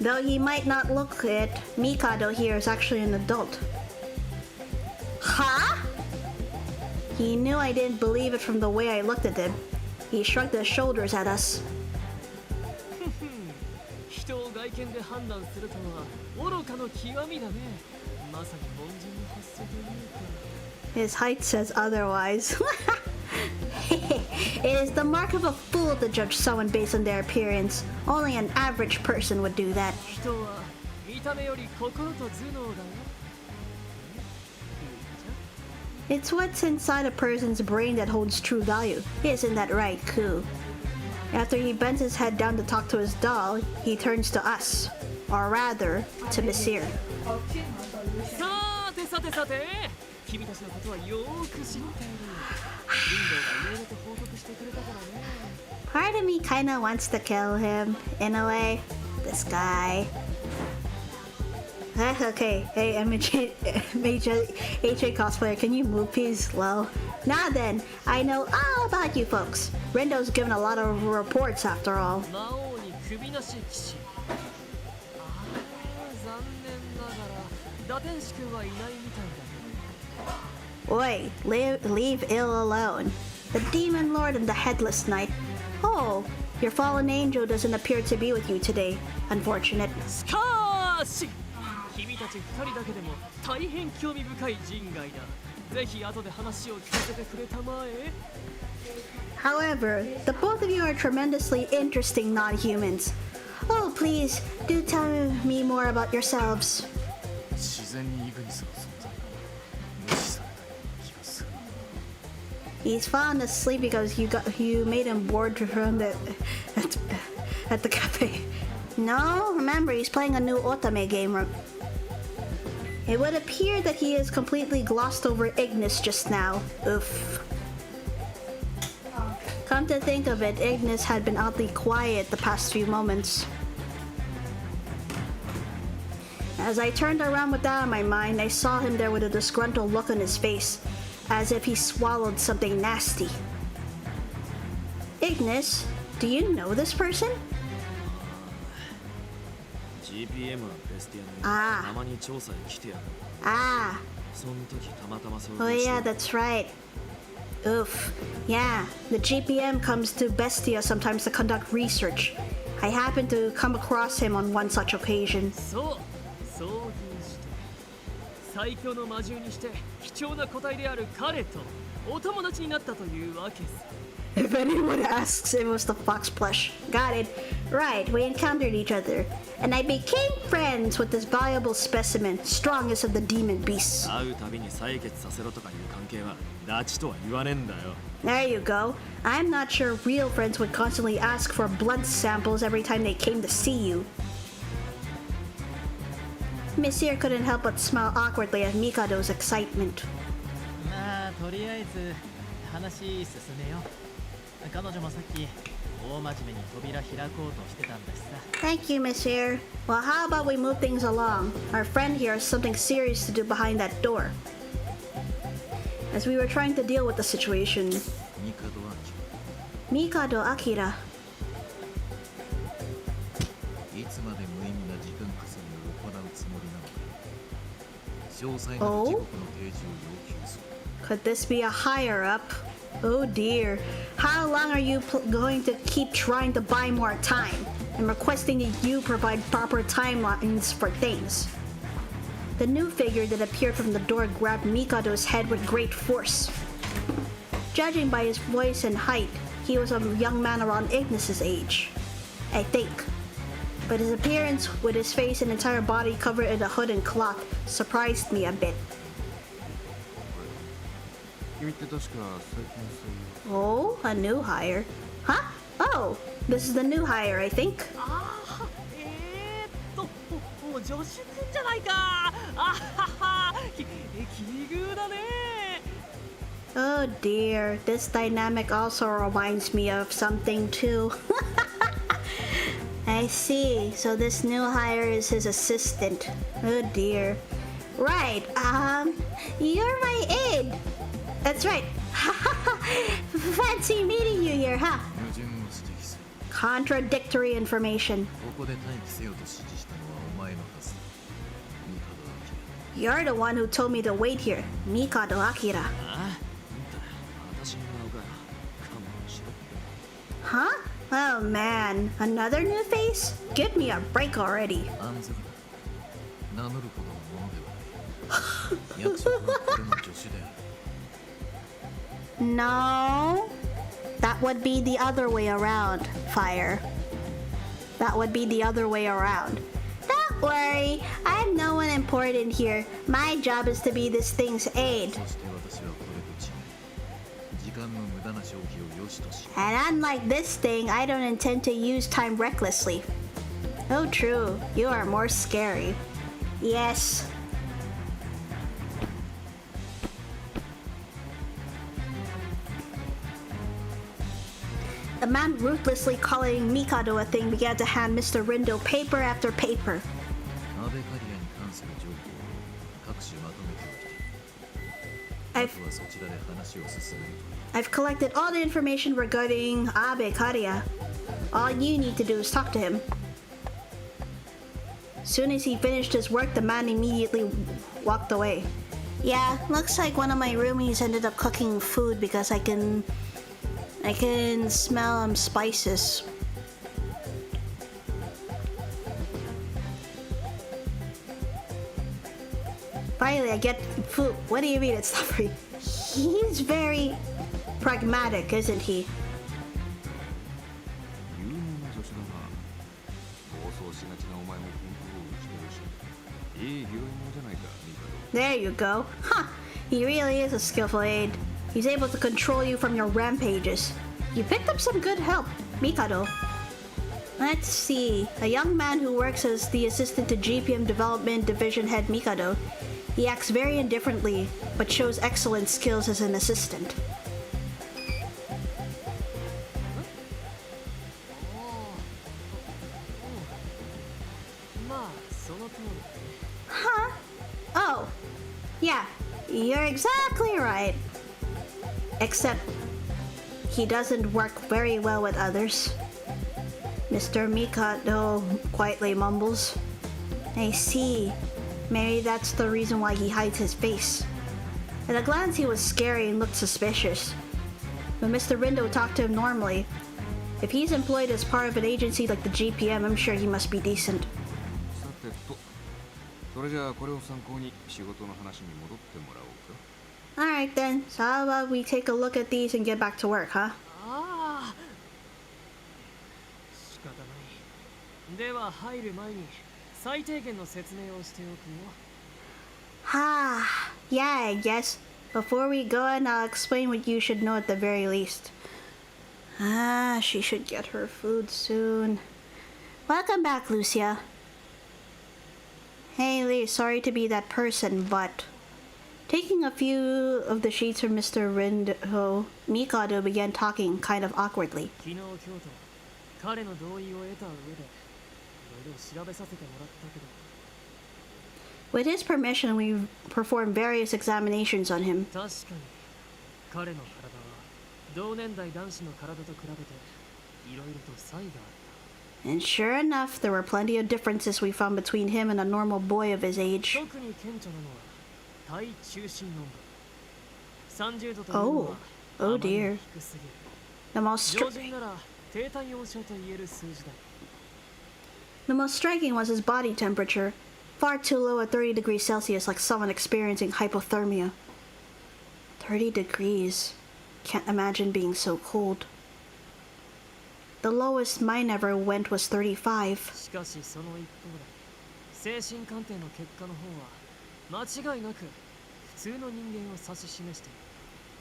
カ
Though he might not look it, Mikado here is actually an adult. Huh? He knew I didn't believe it from the way I looked at him. He shrugged his shoulders at us.
人を外見で判断するとは愚かの極みだねまさに凡人の発想というか
His height says otherwise. It is the mark of a fool to judge someone based on their appearance. Only an average person would do that.
人は見た目より心と頭脳だよ
It's what's inside a person's brain that holds true value. Isn't that right, Ku? After he bends his head down to talk to his doll, he turns to us. Or rather, to Messire.
さてさてさて君たちのことはよーく知っているリンドがいろいろと報告してくれたからね
Part of me kinda wants to kill him, in a way. This guy. That's okay. Hey, HA cosplayer, can you move please? Low. Now then, I know all about you folks. Rendo's given a lot of reports after all.
魔王に首なし騎士ああ残念ながら打天使君はいないみたいだけど
Oi, leave ill alone. The Demon Lord and the Headless Knight. Oh, your fallen angel doesn't appear to be with you today. Unfortunate.
しかーし君たち二人だけでも大変興味深い人外だぜひ後で話を聞かせてくれたまえ
However, the both of you are tremendously interesting non-humans. Oh, please, do tell me more about yourselves.
自然にイグニスの存在が無視されたような気がする
He's fallen asleep because you made him bored from at the cafe. No, remember he's playing a new otame game. It would appear that he has completely glossed over Ignis just now. Oof. Come to think of it, Ignis had been oddly quiet the past few moments. As I turned around with that on my mind, I saw him there with a disgruntled look on his face, as if he swallowed something nasty. Ignis, do you know this person?
GPM はベスティ
ああ
アのたまに調査へ来てやる
Ah,
その時たまたまそう
oh yeah, that's right. Oof. Yeah, the GPM comes to Bestia sometimes to conduct research. I happened to come across him on one such occasion.
そう遭遇して最強の魔獣にして貴重な個体である彼とお友達になったというわけさ
If anyone asks, it was the fox plush. Got it. Right, we encountered each other, and I became friends with this valuable specimen, strongest of the demon beasts.
会うたびに採血させろとかいう関係は拉致とは言わねえんだよ。
There you go. I'm not sure real friends would constantly ask for blood samples every time they came to see you. Monsieur couldn't help but smile awkwardly at Mikado's excitement.
まあとりあえず話進めよう。彼女もさっき大真面目に扉開こうとしてたんだしさ。
Thank you, Monsieur. Well, how about we move things along? Our friend here has something serious to do behind that door. As we were trying to deal with the situation, Mikado Akira.
いつまで無意味な時間稼ぎを行うつもりなのか。詳細な時刻の提示を要求する。
Could this be a higher up? Oh dear. How long are you going to keep trying to buy more time and requesting that you provide proper timelines for things? The new figure that appeared from the door grabbed Mikado's head with great force. Judging by his voice and height, he was a young man around Ignis's age, I think. But his appearance, with his face and entire body covered in a hood and cloth, surprised me a bit.
君って確か最近そういう
Oh, a new hire. Huh? Oh, this is the new hire, I think.
助手くんじゃないか。あはは。奇遇だね。
Oh dear, this dynamic also reminds me of something too. I see. So this new hire is his assistant. Oh dear. Right. You're my aide. That's right. Fancy meeting you here, huh?
矛盾を指摘する。
Contradictory information.
ここで待機せよと指示したのはお前のはずだ。ミカドアキ
You're the one who told me to wait here, Mikado Akira.
ああ、私の名が勘弁しろ。
Huh? Oh man, another new face? Give me a break already.
ラ。安全だ。名乗るほどのものではない。役職はこれの助手である。
No, that would be the other way around, Fire. That would be the other way around. Don't worry, I'm no one important here. My job is to be this thing's aide.
そして私はこれと違う。時間の無駄な消費を良しとし。
And unlike this thing, I don't intend to use time recklessly. Oh, true, you are more scary. Yes. The man ruthlessly calling Mikado a thing began to hand Mr. Rindo paper after paper.
アベカリアに関する情報を各種まとめておきたい。あとはそちらで話を進めるといい。
I've collected all the information regarding Abe Karia. All you need to do is talk to him. Soon as he finished his work, the man immediately walked away. Yeah, looks like one of my roomies ended up cooking food because I can smell spices. Finally, I get food. What do you mean it's not free? He's very pragmatic, isn't he?
有能な助手だな。暴走しがちなお前もコントロールしてるし。いい拾い物じゃないか、ミカド。
There you go. Huh. He really is a skillful aide. He's able to control you from your rampages. You picked up some good help, Mikado. Let's see. A young man who works as the assistant to GPM Development Division Head Mikado. He acts very indifferently, but shows excellent skills as an assistant.
まあその通り。
Huh? Oh. Yeah, you're exactly right. Except he doesn't work very well with others. Mr. Mikado quietly mumbles. I see. Maybe that's the reason why he hides his face. At a glance, he was scary and looked suspicious. But Mr. Rindo talked to him normally. If he's employed as part of an agency like the GPM, I'm sure he must be decent.
さてと、それじゃあこれを参考に仕事の話に戻ってもらおうか。
Alright then, so how about we take a look at these and get back to work, huh?
あああ、仕方ない。では入る前に最低限の説明をしておくよ。
Yeah, I guess. Before we go in, I'll explain what you should know at the very least. She should get her food soon. Welcome back, Lucia. Hey, Lee, sorry to be that person, but... Taking a few of the sheets from Mr. Rindo, Mikado began talking kind of awkwardly. With his permission, we performed various examinations on him. And sure enough, there were plenty of differences we found between him and a normal boy of his age. Oh dear. The most striking was his body temperature. Far too low at 30 degrees Celsius, like someone experiencing hypothermia. 30 degrees. Can't imagine being so cold. The lowest mine ever went was 35.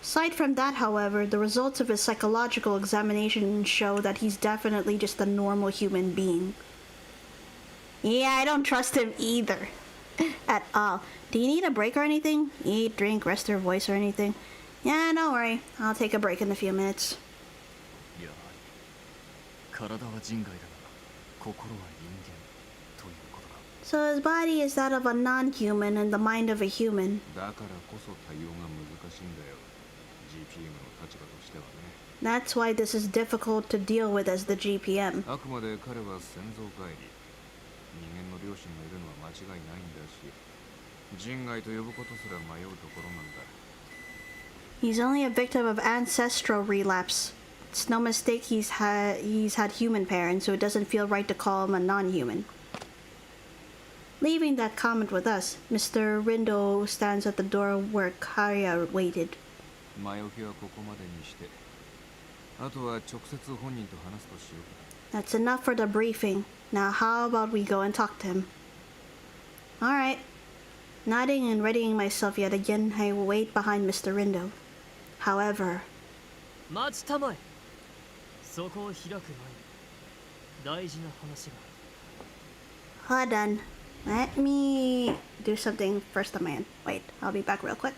Aside from that, however, the results of his psychological examination show that he's definitely just a normal human being. Yeah, I don't trust him either. At all. Do you need a break or anything? Eat, drink, rest your voice or anything? Yeah, don't worry. I'll take a break in a few minutes. So his body is that of a non-human and the mind of a human. That's why this is difficult to deal with as the GPM. He's only a victim of ancestral relapse. It's no mistake he's had human parents, so it doesn't feel right to call him a non-human. Leaving that comment with us, Mr. Rindo stands at the door where Karya waited. That's enough for the briefing. Now how about we go and talk to him? Alright. Nodding and readying myself yet again, I wait behind Mr. Rindo. However... Hold on. Let me do something first of my end. Wait, I'll be back real quick.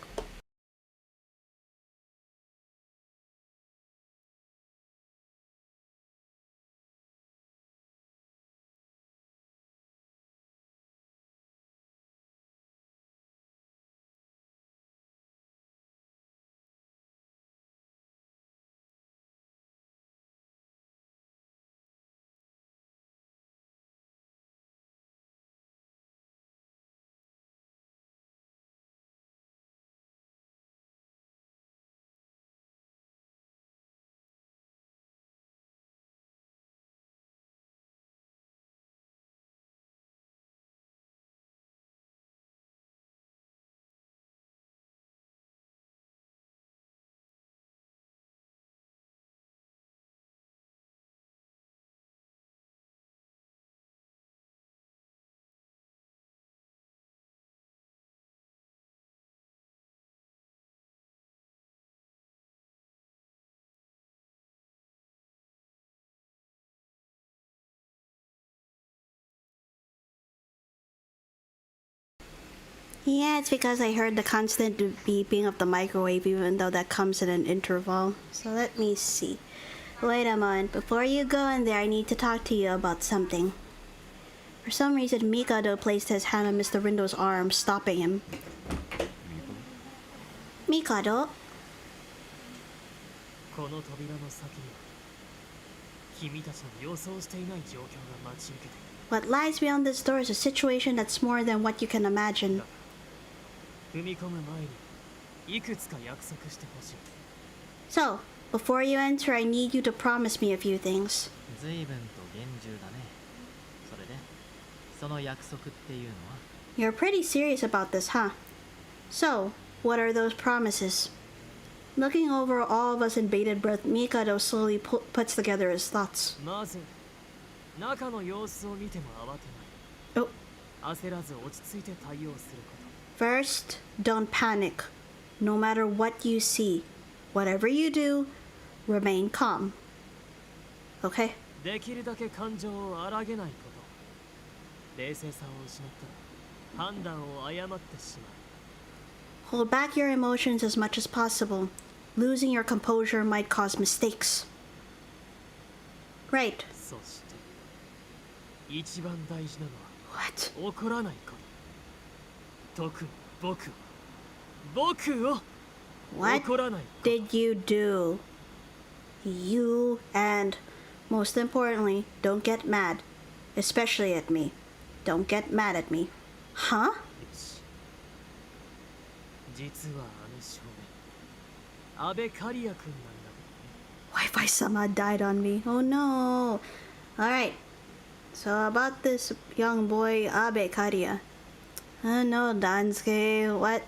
Yeah, it's because I heard the constant beeping of the microwave, even though that comes in an interval. So let me see. Wait a moment. Before you go in there, I need to talk to you about something. For some reason, Mikado placed his hand on Mr. Rindo's arm, stopping him. Mikado? What lies beyond this door is a situation that's more than what you can imagine. So, before you enter, I need you to promise me a few things. You're pretty serious about this, huh? So, what are those promises? Looking over all of us in bated breath, Mikado slowly puts together his thoughts.
まず中の様子を見ても慌てない。
Oh,
焦らず落ち着いて対応するこ
first, don't panic. No matter what you see, whatever you do, remain calm. Okay?
と。できるだけ感情を荒げないこと。冷静さを失ったら判断を誤ってしまう。
Hold back your emotions as much as possible. Losing your composure might cause mistakes. Right.
そして一番大事なの
What?
は怒らないこと。特に僕を
What
怒らないこと。
did you do? You and, most importantly, don't get mad. Especially at me. Don't get mad at me. Huh?
よし。実はあの少年、安倍刈谷君なんだけどね。
Wi-Fi sama died on me. Oh no. Alright. So about this young boy, Abe Karia. Oh no, Dansuke. What?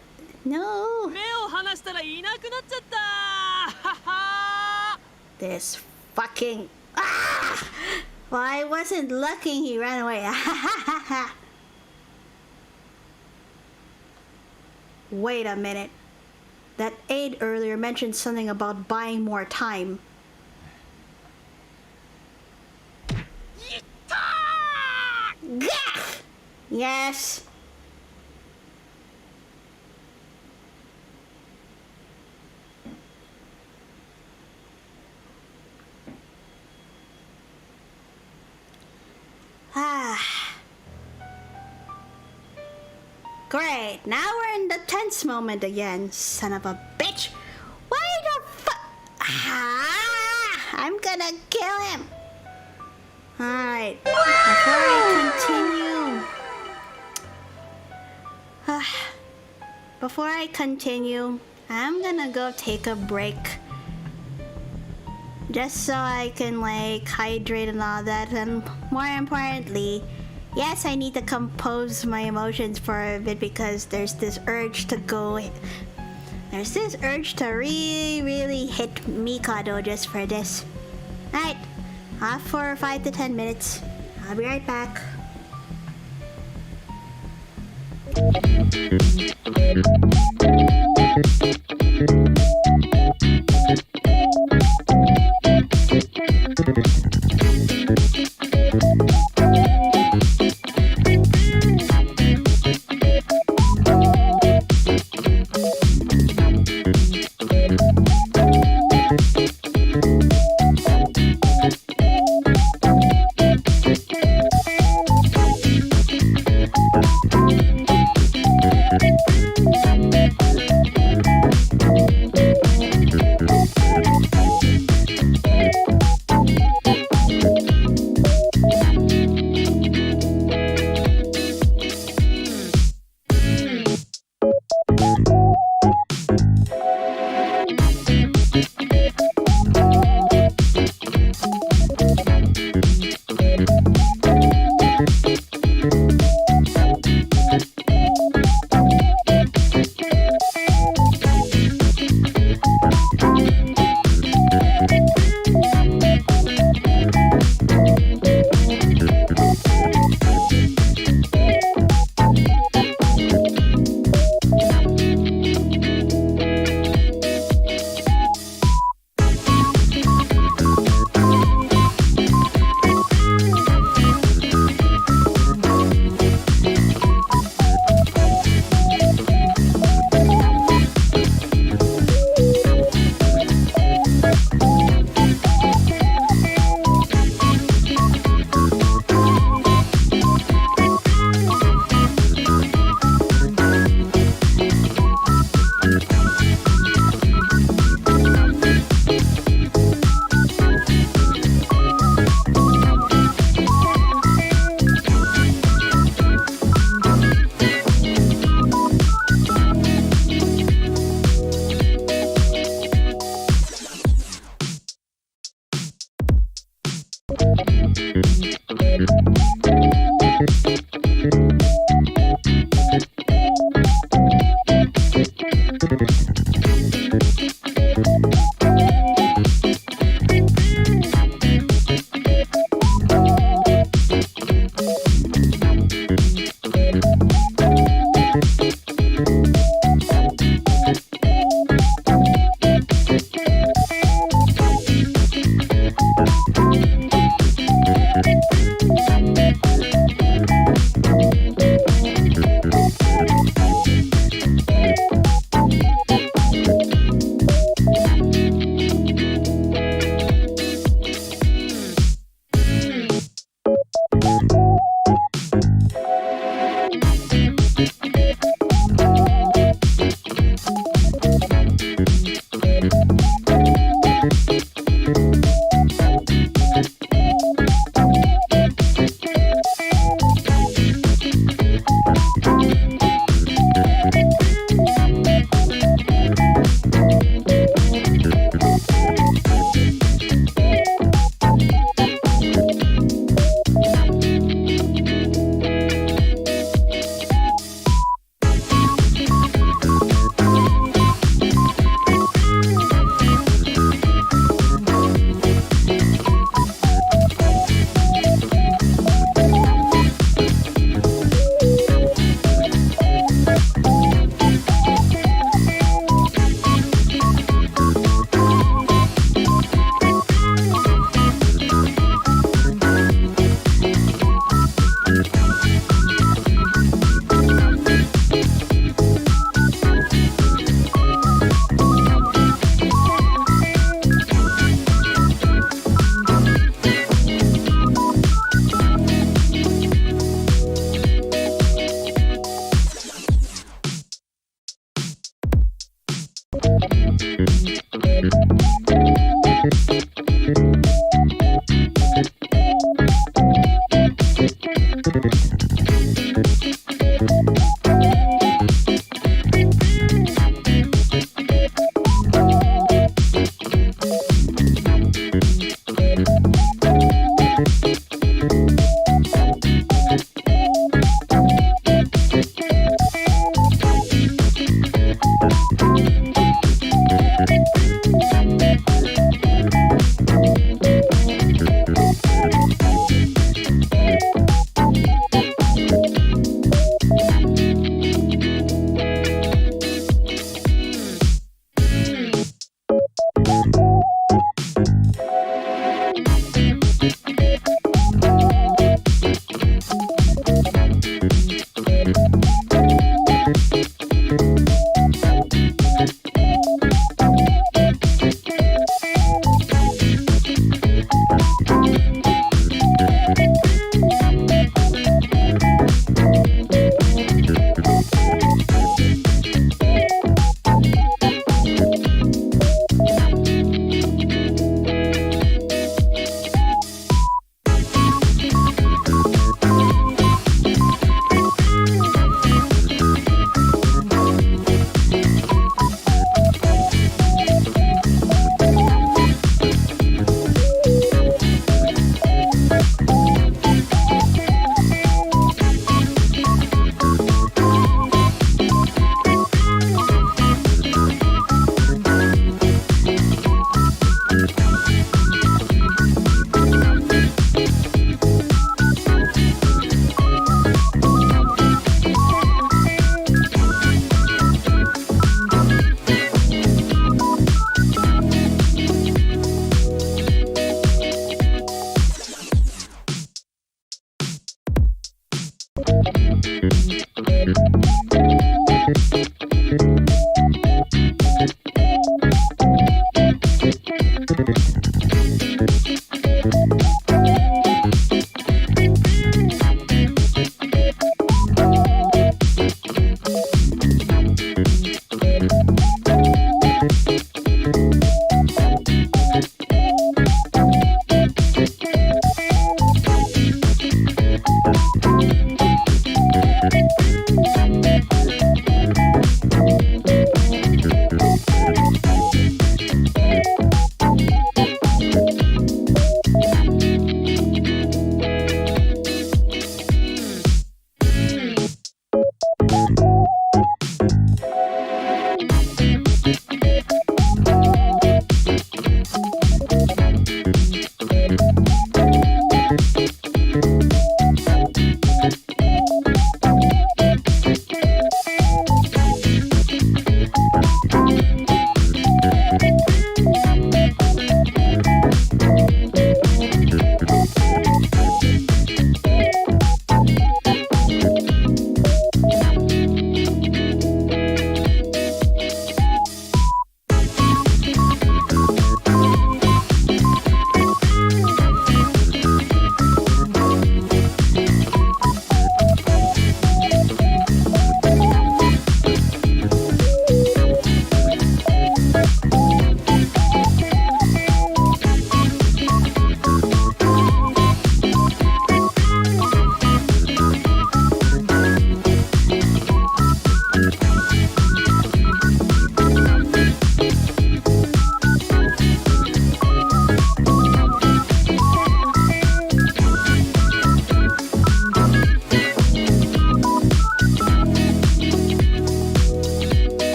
No.
目を離したらいなくなっちゃったはは
This fucking... Ah! Well, I wasn't looking. He ran away. Wait a minute. That aide earlier mentioned something about buying more time. Gah! Yes. Ah. Great. Now we're in the tense moment again. Son of a bitch. Why the fuck? Ah, I'm gonna kill him. Alright. Before I continue, I'm gonna go take a break. Just so I can like hydrate and all that, and more importantly, yes, I need to compose my emotions for a bit because there's this urge to really hit Mikado just for this. Alright, off for 5 to 10 minutes. I'll be right back.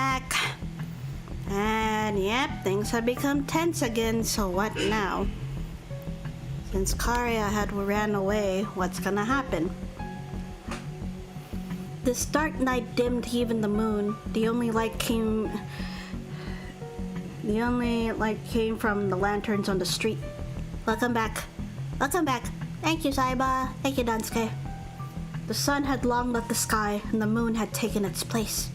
back. And yep, things have become tense again, so what now? Since Karia had ran away, what's gonna happen? This dark night dimmed even the moon. The only light came from the lanterns on the street. Welcome back. Welcome back. Thank you, Saiba. Thank you, Dansuke. The sun had long left the sky, and the moon had taken its place.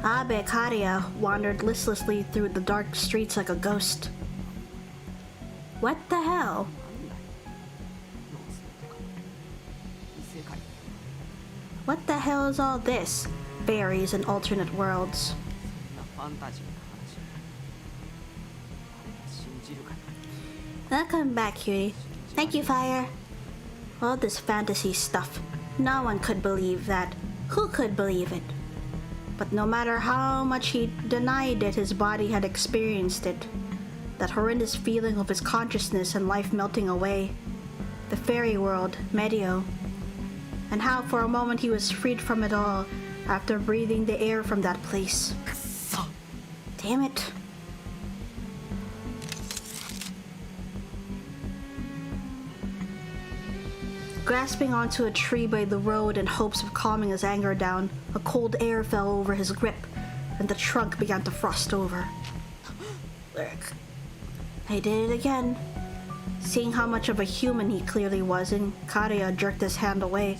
Abe Karia wandered listlessly through the dark streets like a ghost. What the hell? What the hell is all this? Fairies and alternate worlds. Welcome back, cutie. Thank you, Fire. All this fantasy stuff. No one could believe that. Who could believe it? But no matter how much he denied it, his body had experienced it. That horrendous feeling of his consciousness and life melting away. The fairy world, Medio. And how for a moment he was freed from it all after breathing the air from that place. Damn it. Grasping onto a tree by the road in hopes of calming his anger down, a cold air fell over his grip, and the trunk began to frost over. I did it again. Seeing how much of a human he clearly was, Karia jerked his hand away.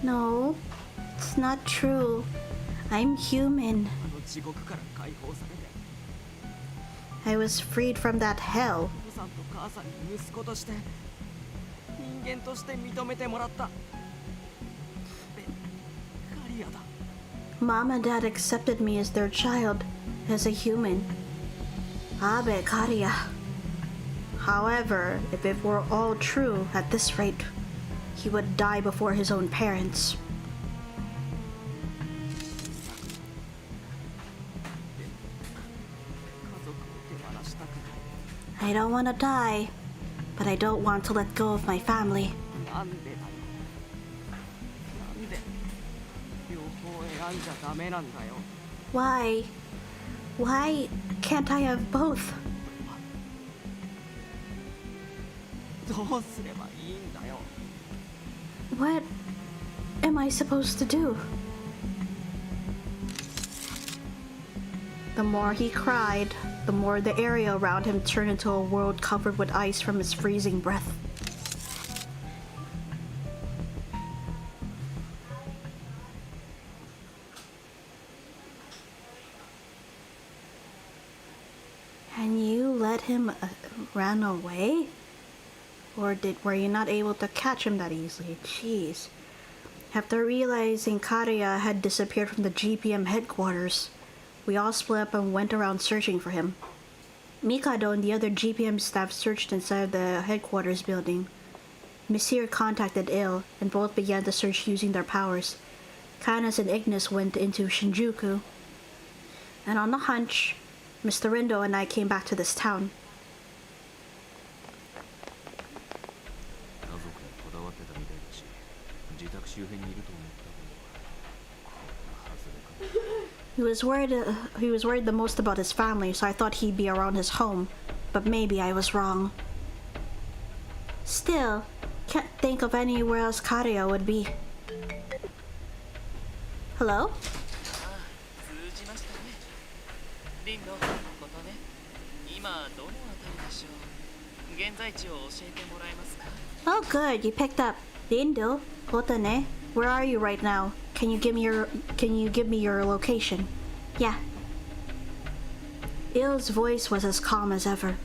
No, it's not true. I'm human. I was freed from that hell. Mom and Dad accepted me as their child, as a human. Abe Karia. However, if it were all true at this rate, he would die before his own parents. I don't want to die, but I don't want to let go of my family. Why? Why can't I have both? What am I supposed to do? The more he cried, the more the area around him turned into a world covered with ice from his freezing breath. And you let him run away? Or were you not able to catch him that easily? Jeez. After realizing Karia had disappeared from the GPM headquarters, we all split up and went around searching for him. Mikado and the other GPM staff searched inside the headquarters building. Messire contacted Il, and both began to search using their powers. Kanas and Ignis went into Shinjuku. And on the hunch, Mr. Rindo and I came back to this town. He was worried the most about his family, so I thought he'd be around his home, but maybe I was wrong. Still, can't think of anywhere else Karia would be. Hello? Oh good, you picked up. Rindo, Otane, where are you right now? Can you give me your location? Yeah. Il's voice was as calm as ever.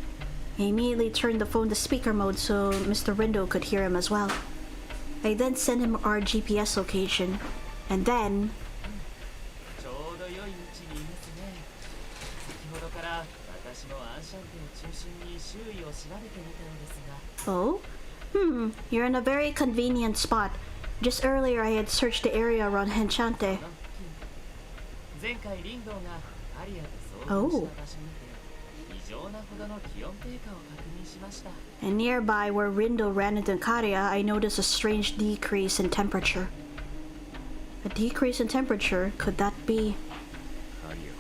He immediately turned the phone to speaker mode so Mr. Rindo could hear him as well. I then sent him our GPS location, and then... Oh? You're in a very convenient spot. Just earlier I had searched the area around ENCHANTÉ. Oh. And nearby where Rindo ran into Karia, I noticed a strange decrease in temperature. A decrease in temperature, could that be?
カリア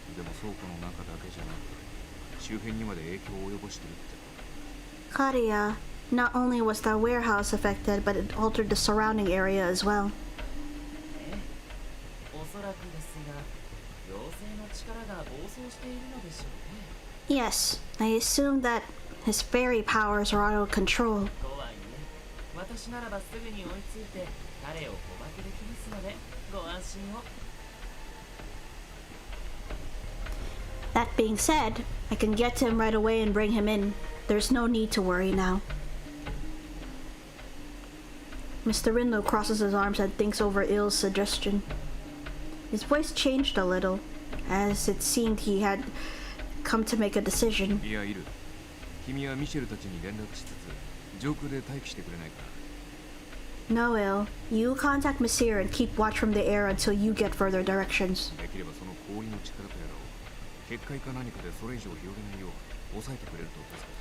君でも倉庫の中だけじゃなく周辺にまで影響を及ぼしてるって
Karia, not only was the warehouse affected, but it altered the surrounding area as well.
おそらくですが、妖精の力が暴走しているのでしょうね。
Yes, I assume that his fairy powers are out of control.
とはいえ、私ならばすぐに追いついて彼を捕獲できますので、ご安心を。
That being said, I can get to him right away and bring him in. There's no need to worry now. Mr. Rindo crosses his arms and thinks over Ill's suggestion. His voice changed a little, as it seemed he had come to make a decision.
いやいる君はミシェルたちに連絡しつつ上空で待機してくれないか
No, Ill. You contact Monsieur and keep watch from the air until you get further directions.
できればその氷の力とやらを結界か何かでそれ以上広げないよう抑えてくれると助かる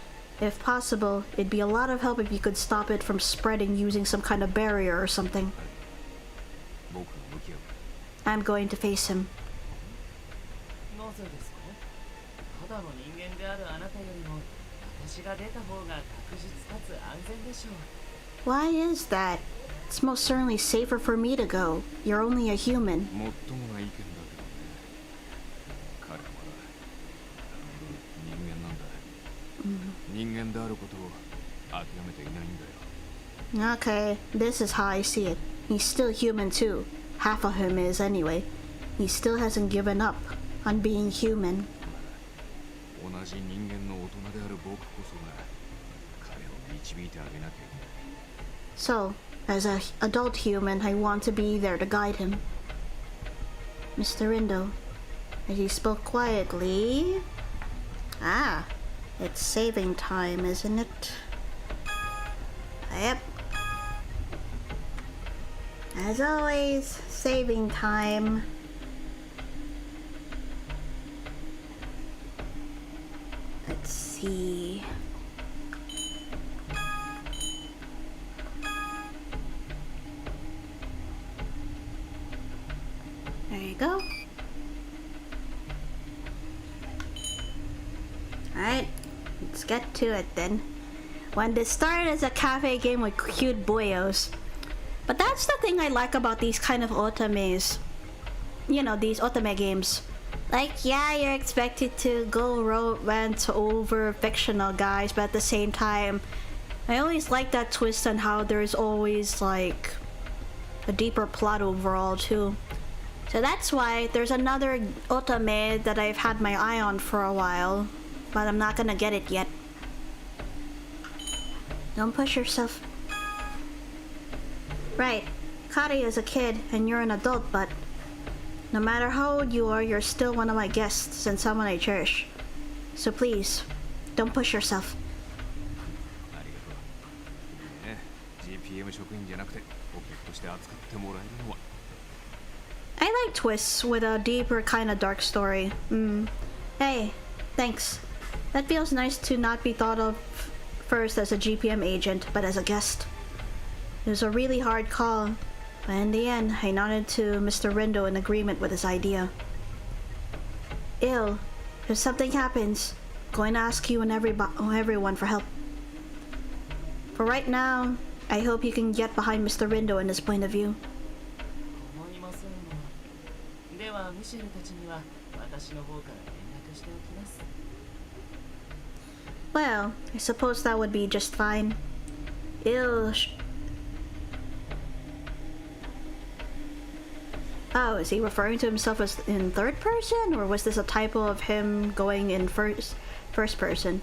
If possible, it'd be a lot of help if you could stop it from spreading using some kind of barrier or something.
僕が向き合う
I'm going to face him.
なぜですか？ただの人間であるあなたよりも私が出た方が確実かつ安全でしょう。
Why is that? It's most certainly safer for me to go. You're only a human.
もっともな意見だけどね彼はまだ人間なんだ、人間であることを諦めていないんだよ
Okay, this is how I see it. He's still human too. Half of him is anyway. He still hasn't given up on being human.
同じ人間の大人である僕こそが彼を導いてあげなきゃいけない
So, as an adult human, I want to be there to guide him. Mr. Rindo, as he spoke quietly... Ah, it's saving time, isn't it? Yep. As always, saving time. Let's see... There you go. Alright, let's get to it then. When this started as a cafe game with cute boyos. But that's the thing I like about these kind of otames. You know, these otame games. Like, yeah, you're expected to go romance over fictional guys, but at the same time, I always like that twist on how there's always, like, a deeper plot overall, too. So that's why there's another otame that I've had my eye on for a while, but I'm not gonna get it yet. Don't push yourself. Right, Kari is a kid and you're an adult, but no matter how old you are, you're still one of my guests and someone I cherish. So please, don't push yourself.
ありがとうね GPM 職員じゃなくてお客として扱ってもらえるのは
I like twists with a deeper kind of dark story. Hey, thanks. That feels nice to not be thought of first as a GPM agent, but as a guest. It was a really hard call, but in the end, I nodded to Mr. Rindo in agreement with his idea. Ill, if something happens, I'm going to ask you and everyone for help. For right now, I hope you can get behind Mr. Rindo and his point of view.
思いませんが、ではミシェルたちには私の方から連絡しておきます。
Well, I suppose that would be just fine. Ill. Oh, is he referring to himself as in third person, or was this a typo of him going in first person?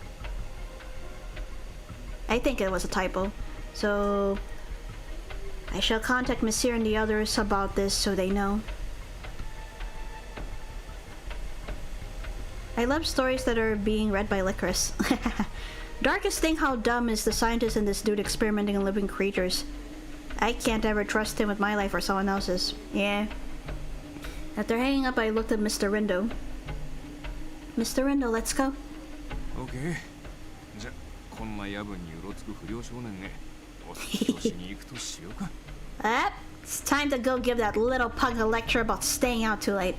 I think it was a typo. So I shall contact Monsieur and the others about this so they know. I love stories that are being read by Lycoris. Darkest thing, how dumb is the scientist and this dude experimenting on living creatures. I can't ever trust him with my life or someone else's. Yeah. After hanging up, I looked at Mr. Rindo. Mr. Rindo, let's go.
OK じゃこんな夜分にうろつく不良少年ねお酒をしに行くとしようか
Ah, It's time to go give that little pug a lecture about staying out too late.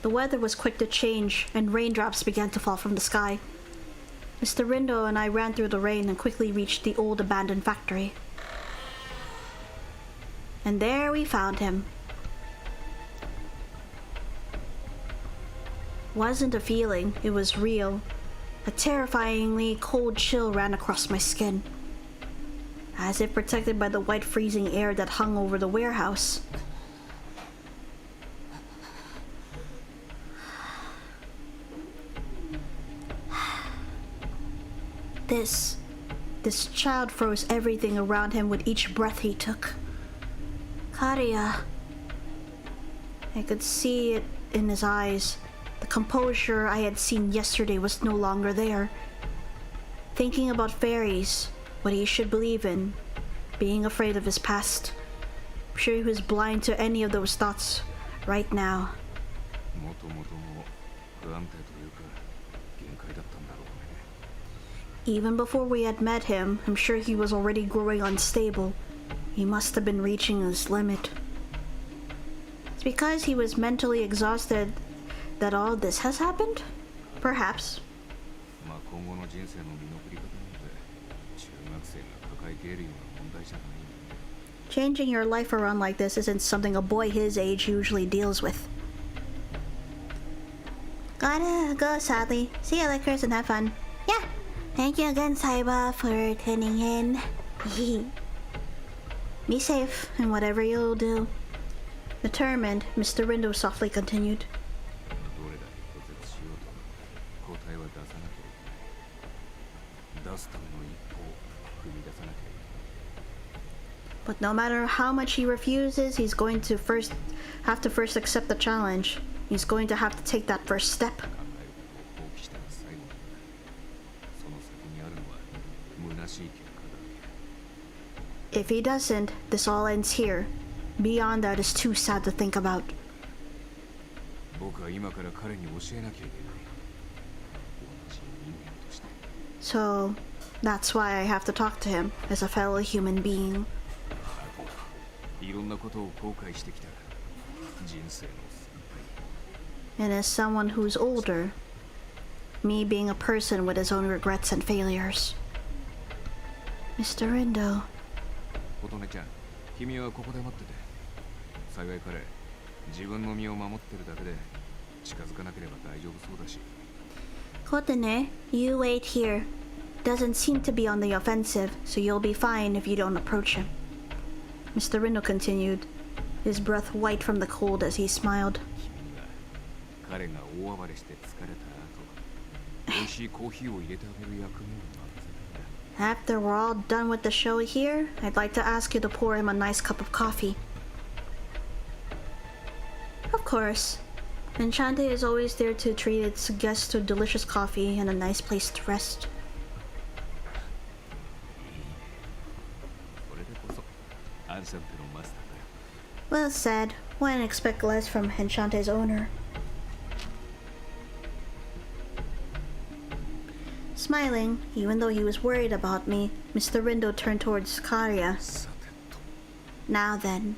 The weather was quick to change, and raindrops began to fall from the sky. Mr. Rindo and I ran through the rain and quickly reached the old abandoned factory. And there we found him. Wasn't a feeling, it was real. A terrifyingly cold chill ran across my skin, as if protected by the white freezing air that hung over the warehouse. This child froze everything around him with each breath he took. Karia. I could see it in his eyes. The composure I had seen yesterday was no longer there. Thinking about fairies, what he should believe in, being afraid of his past. I'm sure he was blind to any of those thoughts right now. Even before we had met him, I'm sure he was already growing unstable. He must have been reaching his limit. It's because he was mentally exhausted that all this has happened? Perhaps. Changing your life around like this isn't something a boy his age usually deals with. Gotta go, sadly. See you, Lickers, and have fun. Yeah. Thank you again, Saiba, for tuning in. Be safe in whatever you'll do. Determined, Mr. Rindo softly continued. But no matter how much he refuses, he's going to have to first accept the challenge. He's going to have to take that first step. If he doesn't, this all ends here. Beyond that is too sad to think about. So, that's why I have to talk to him as a fellow human being. And as someone who's older, me being a person with his own regrets and failures. Mr. Rindo. Kotane, you wait here. Doesn't seem to be on the offensive, so you'll be fine if you don't approach him. Mr. Rindo continued, his breath white from the cold as he smiled. After we're all done with the show here, I'd like to ask you to pour him a nice cup of coffee. Of course. Enchanté is always there to treat its guests to delicious coffee and a nice place to rest. Well said. Wouldn't expect less from Enchanté's owner. Smiling, even though he was worried about me, Mr. Rindo turned towards Karia. Now then.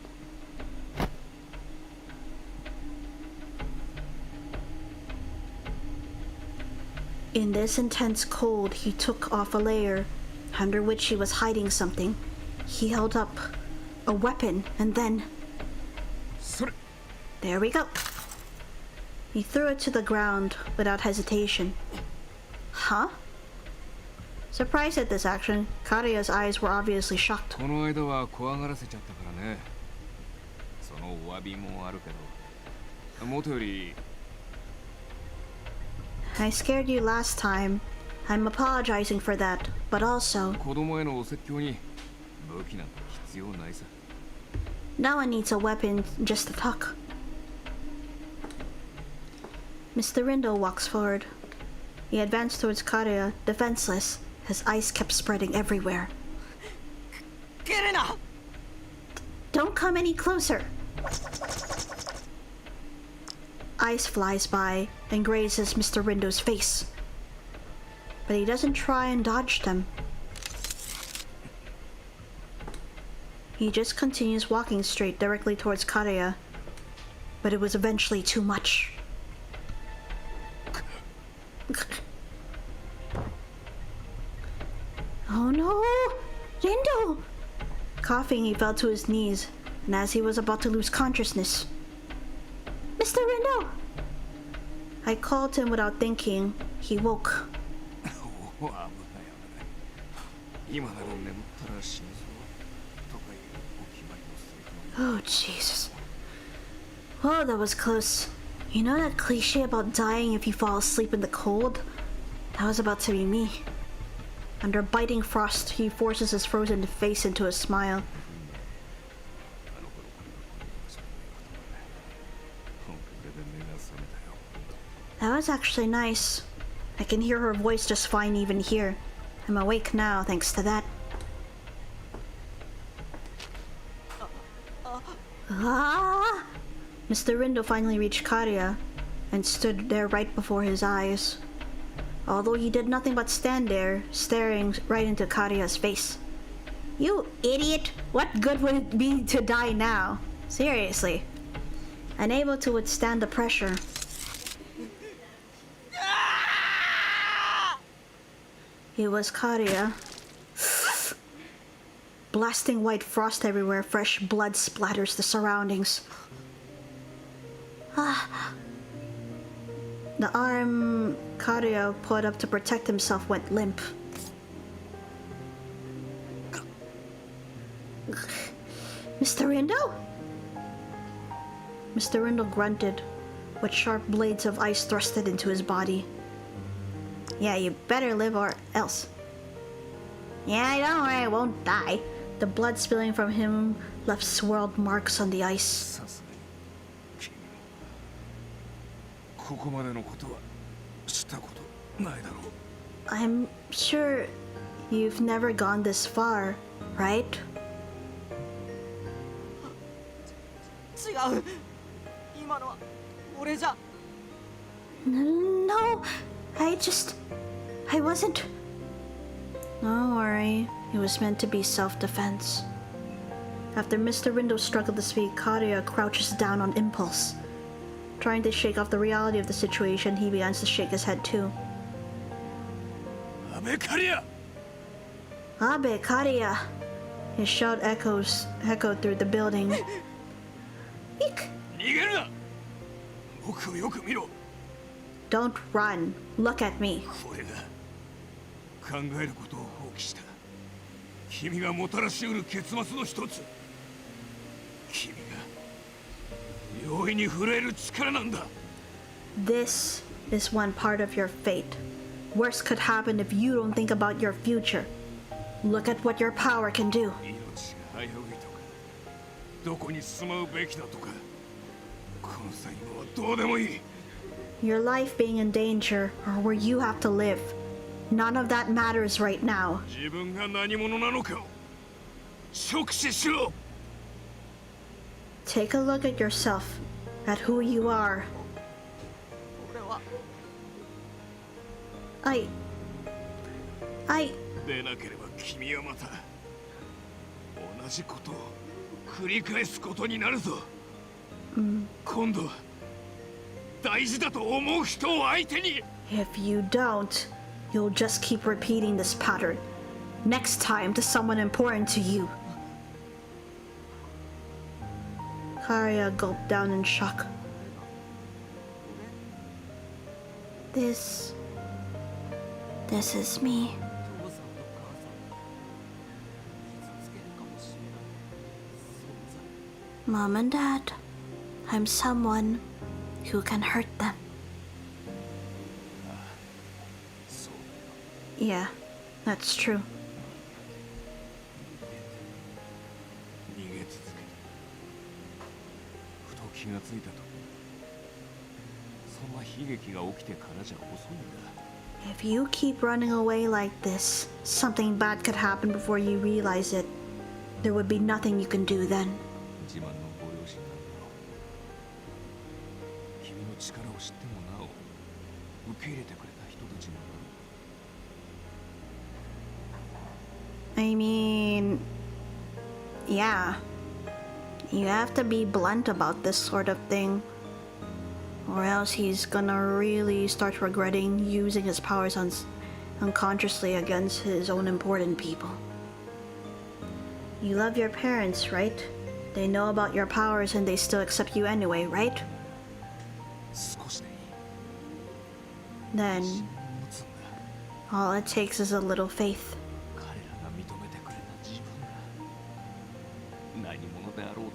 In this intense cold, he took off a layer, under which he was hiding something. He held up a weapon, and then... There we go. He threw it to the ground without hesitation. Huh? Surprised at this action, Karia's eyes were obviously shocked. I scared you last time. I'm apologizing for that, but also... No one needs a weapon just to talk. Mr. Rindo walks forward. He advanced towards Karia, defenseless. His eyes kept spreading everywhere. Don't come any closer! Ice flies by and grazes Mr. Rindo's face. But he doesn't try and dodge them. He just continues walking straight directly towards Karia. But it was eventually too much. Oh no! Rindo! Coughing, he fell to his knees, and as he was about to lose consciousness, Mr. Rindo! I called him without thinking. He woke. Oh, Jesus. Oh, that was close. You know that cliche about dying if you fall asleep in the cold? That was about to be me. Under biting frost, he forces his frozen face into a smile. That was actually nice. I can hear her voice just fine even here. I'm awake now thanks to that. Ah! Mr. Rindo finally reached Karia and stood there right before his eyes. Although he did nothing but stand there, staring right into Karia's face. You idiot! What good would it be to die now? Seriously. Unable to withstand the pressure. It was Karia. Blasting white frost everywhere, fresh blood splatters the surroundings. The arm Karia put up to protect himself went limp. Mr. Rindo? Mr. Rindo grunted, with sharp blades of ice thrusted into his body. Yeah, you better live or else. Yeah, don't worry, I won't die. The blood spilling from him left swirled marks on the ice. I'm sure you've never gone this far, right? No, I wasn't. Don't worry, it was meant to be self-defense. After Mr. Rindo struggled to speak, Karia crouches down on impulse. Trying to shake off the reality of the situation, he begins to shake his head too. Abe Karia! Abe Karia! His shout echoed through the building. Eek! Don't run. Look at me. This is one part of your fate. Worse could happen if you don't think about your future. Look at what your power can do. Your life being in danger or where you have to live. None of that matters right now. Take a look at yourself, at who you are. I...
でなければ君はまた同じことを繰り返すことになるぞ。今度は大事だと思う人を相手に。
If you don't, you'll just keep repeating this pattern. Next time to someone important to you. Karia gulped down in shock. This is me. Mom and Dad, I'm someone who can hurt them. Yeah, that's true. If you keep running away like this, something bad could happen before you realize it. There would be nothing you can do then. I mean, yeah. You have to be blunt about this sort of thing, or else he's gonna really start regretting using his powers unconsciously against his own important people. You love your parents, right? They know about your powers and they still accept you anyway, right?
少しでいい。
Then
持つんだ。
all it takes is a little faith.
彼らが認めてくれた自分が何者であろうと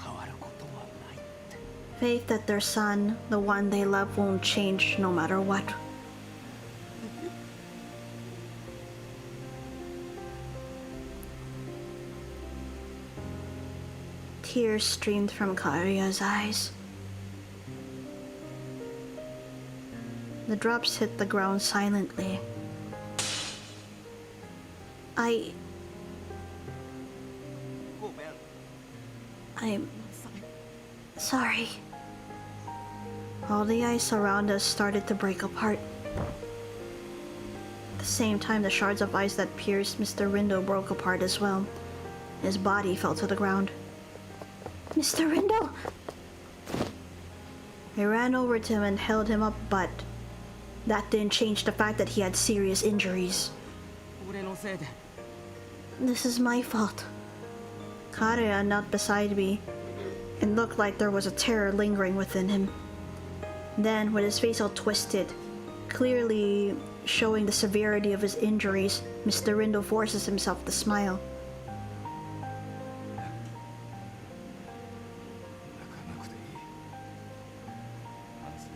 変わることはないって。
Faith that their son, the one they love, won't change no matter what. Tears streamed from Karia's eyes. The drops hit the ground silently. I'm sorry. All the ice around us started to break apart. At the same time, the shards of ice that pierced Mr. Rindo broke apart as well. His body fell to the ground. Mr. Rindo! I ran over to him and held him up, but that didn't change the fact that he had serious injuries.
俺のせいで
This is my fault. Karia knelt beside me. It looked like there was a terror lingering within him. Then, with his face all twisted, clearly showing the severity of his injuries, Mr. Rindo forces himself to smile.
泣かなくていい。あんず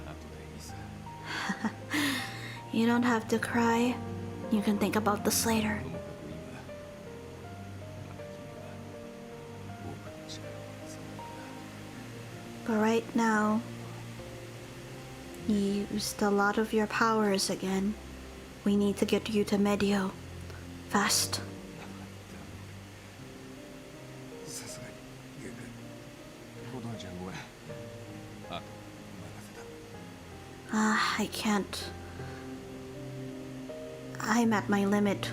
は後でいいさ。
You don't have to cry. You can think about this later.
ともかく今まだ君は僕にしかそうだ。
But right now, you used a lot of your powers again. We need to get you to Medio. Fast.
さすがに限界。琴乃ちゃんごめん。あと任せた。
I can't. I'm at my limit.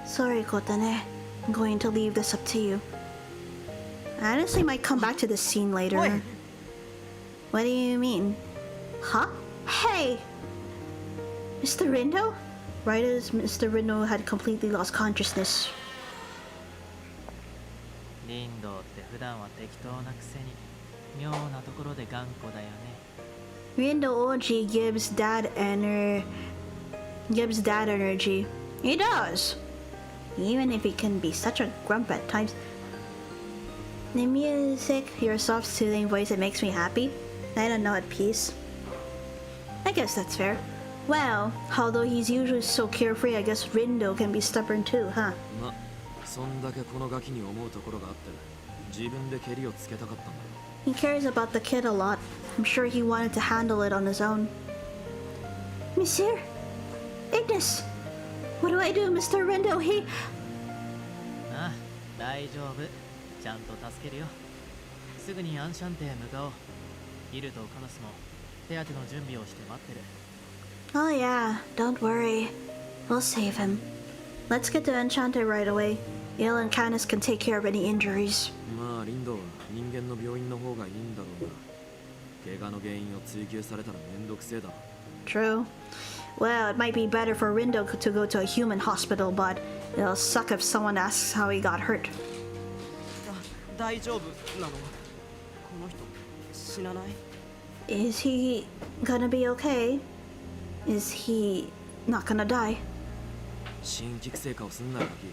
Sorry, Kotane. I'm going to leave this up to you. I honestly might come back to this scene later.
Oi.
What do you mean? Huh? Hey! Mr. Rindo? Right as Mr. Rindo had completely lost consciousness.
リンドって普段は適当なくせに妙なところで頑固だよね。
Rindo Oji gives dad energy. He does. Even if he can be such a grump at times. The music, your soft soothing voice, it makes me happy. I don't know, at peace. I guess that's fair. Well, although he's usually so carefree, I guess Rindo can be stubborn too, huh?
ま、そんだけこのガキに思うところがあって自分で蹴りをつけたかったんだろ
He cares about the kid a lot. I'm sure he wanted to handle it on his own. Monsieur? Ignis! What do I do, Mr. Rindo? He...
ああ、大丈夫。ちゃんと助けるよ。すぐにアンシャンテへ向かおう。イルとカナスも手当ての準備をして待ってる。
Oh yeah, don't worry. We'll save him. Let's get to Enchanté right away. Il and Canis can take care of any injuries.
まあリンドは人間の病院の方がいいんだろうが怪我の原因を追求されたらめんどくせえだろ
True. Well, it might be better for Rindo to go to a human hospital, but it'll suck if someone asks how he got hurt.
大丈夫なの？この人死なない？
Is he gonna be okay? Is he not gonna die?
新規生化をすんなよガキ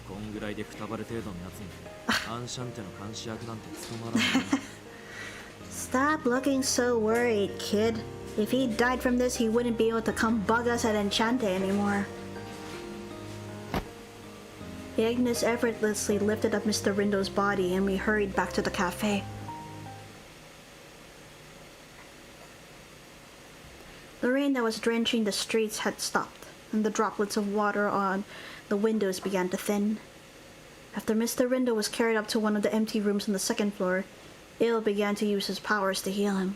こんぐらいでくたばる程度のやつにアンシャンテの監視役なんて務まらない
Stop looking so worried, kid. If he died from this, he wouldn't be able to come bug us at Enchanté anymore. Ignis effortlessly lifted up Mr. Rindo's body and we hurried back to the cafe. The rain that was drenching the streets had stopped, and the droplets of water on the windows began to thin. After Mr. Rindo was carried up to one of the empty rooms on the second floor, Il began to use his powers to heal him.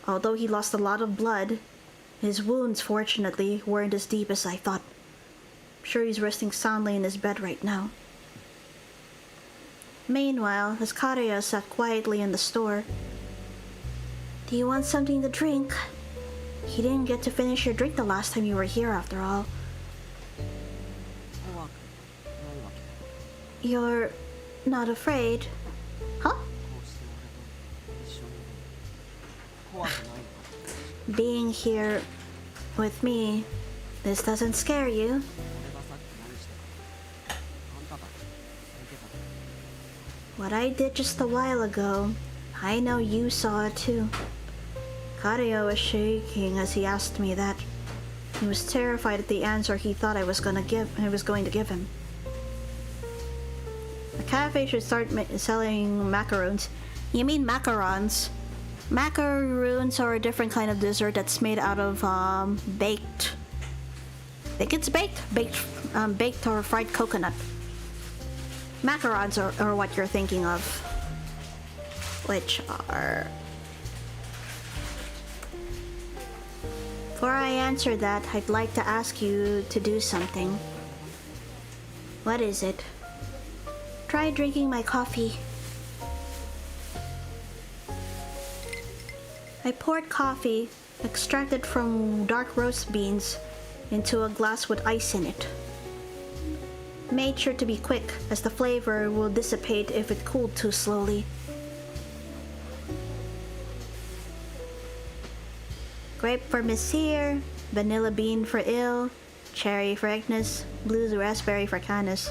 Although he lost a lot of blood, his wounds, fortunately, weren't as deep as I thought. sure he's resting soundly in his bed right now. Meanwhile, as Karia sat quietly in the store, "Do you want something to drink? You didn't get to finish your drink the last time you were here after all." "You're not afraid? Huh? Being here with me, this doesn't scare you?" "What I did just a while ago, I know you saw it too." Kario was shaking as he asked me that. He was terrified at the answer he thought I was going to give him. The cafe should start selling macaroons. You mean macarons? Macaroons are a different kind of dessert that's made out of baked. I think it's baked or fried coconut. Macarons are what you're thinking of, which are. Before I answer that, I'd like to ask you to do something. What is it? Try drinking my coffee. I poured coffee, extracted from dark roast beans, into a glass with ice in it. Made sure to be quick, as the flavor will dissipate if it cooled too slowly. Grape for Messire, vanilla bean for Il, cherry for Agnes, blue raspberry for Canis.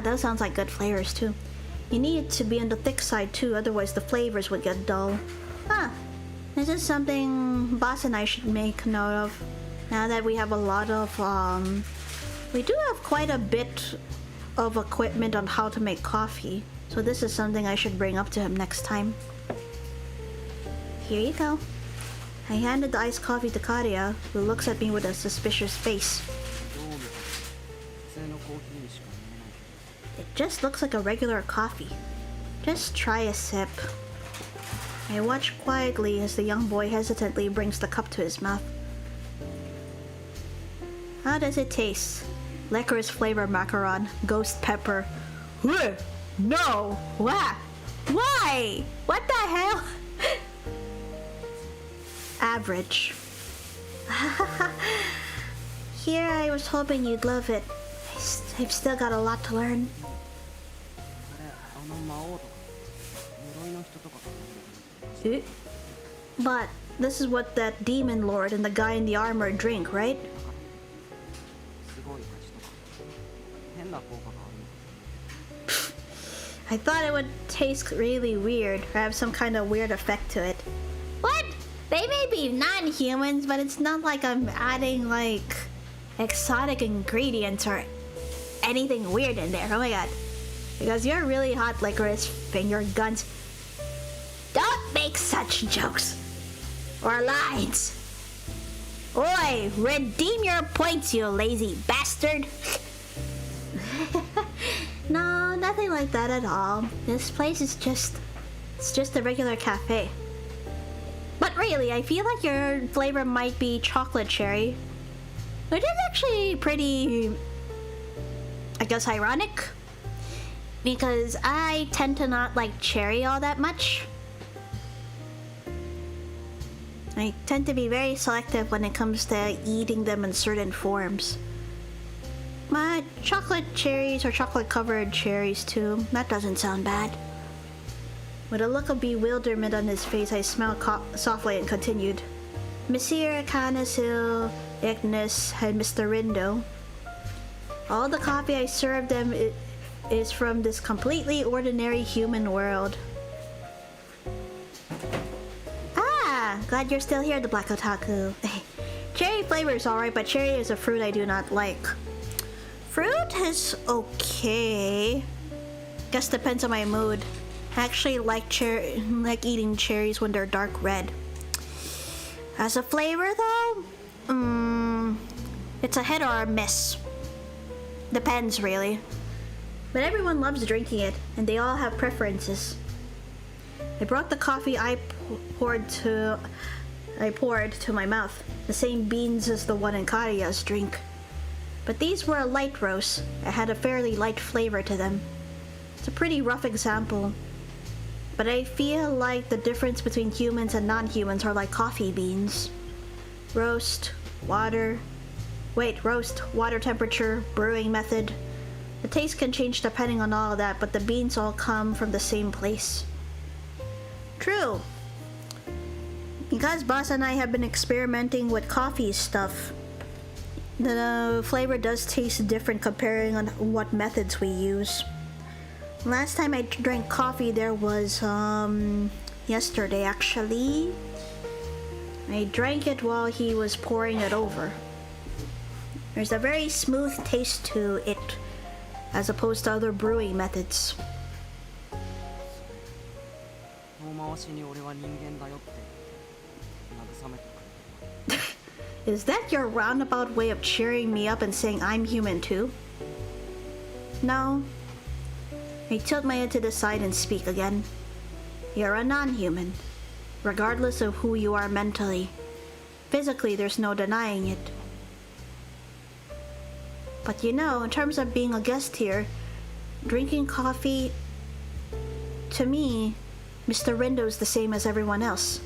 Those sounds like good flavors too. You need it to be on the thick side too, otherwise the flavors would get dull. This is something Boss and I should make note of. Now that we have a lot of, we do have quite a bit of equipment on how to make coffee. So this is something I should bring up to him next time. Here you go. I handed the iced coffee to Karia, who looks at me with a suspicious face. It just looks like a regular coffee. Just try a sip. I watch quietly as the young boy hesitantly brings the cup to his mouth. How does it taste? Licorice flavor macaron, ghost pepper. No! What? Why? What the hell? Average. Here I was hoping you'd love it. I've still got a lot to learn. But this is what that demon lord and the guy in the armor drink, right? I thought it would taste really weird or have some kind of weird effect to it. What? They may be non-humans, but it's not like I'm adding like exotic ingredients or anything weird in there. Oh my god. Because you're really hot, Licorice Finger Guns. Don't make such jokes or lines. Oi, redeem your points, you lazy bastard. No, nothing like that at all. This place is just a regular cafe. But really, I feel like your flavor might be chocolate cherry, which is actually pretty, I guess, ironic, because I tend to not like cherry all that much. I tend to be very selective when it comes to eating them in certain forms. But chocolate cherries or chocolate covered cherries too, that doesn't sound bad. With a look of bewilderment on his face, I smiled softly and continued. Monsieur Canasil, Ignis, and Mr. Rindo. All the coffee I served them is from this completely ordinary human world. Glad you're still here, the Black Otaku. Cherry flavor is alright, but cherry is a fruit I do not like. Fruit is okay. Guess depends on my mood. I actually like eating cherries when they're dark red. As a flavor though, it's a hit or a miss. Depends really. But everyone loves drinking it, and they all have preferences. I brought the coffee I poured to I poured to my mouth, the same beans as the one in Karia's drink. But these were a light roast. It had a fairly light flavor to them. It's a pretty rough example, but I feel like the difference between humans and non-humans are like coffee beans. Roast, water temperature, brewing method. The taste can change depending on all of that, but the beans all come from the same place. True. Because Boss and I have been experimenting with coffee stuff, the flavor does taste different comparing on what methods we use. Last time I drank coffee there was yesterday actually. I drank it while he was pouring it over. There's a very smooth taste to it as opposed to other brewing methods.
遠回しに俺は人間だよって慰めてくれて
Is that your roundabout way of cheering me up and saying I'm human too? No. I tilt my head to the side and speak again. You're a non-human, regardless of who you are mentally. Physically, there's no denying it. But you know, in terms of being a guest here, drinking coffee, to me, Mr. Rindo's the same as everyone else.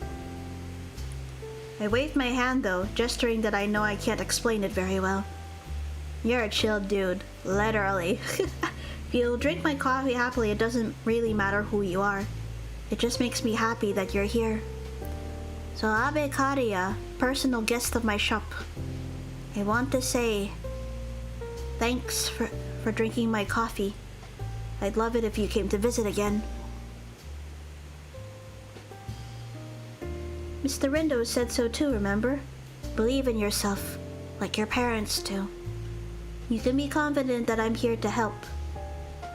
I waved my hand though, gesturing that I know I can't explain it very well. You're a chill dude, literally. If you drink my coffee happily, it doesn't really matter who you are. It just makes me happy that you're here. So Abe Kariya, personal guest of my shop, I want to say thanks for drinking my coffee. I'd love it if you came to visit again. Mr. Rindo said so too, remember? Believe in yourself, like your parents do. You can be confident that I'm here to help.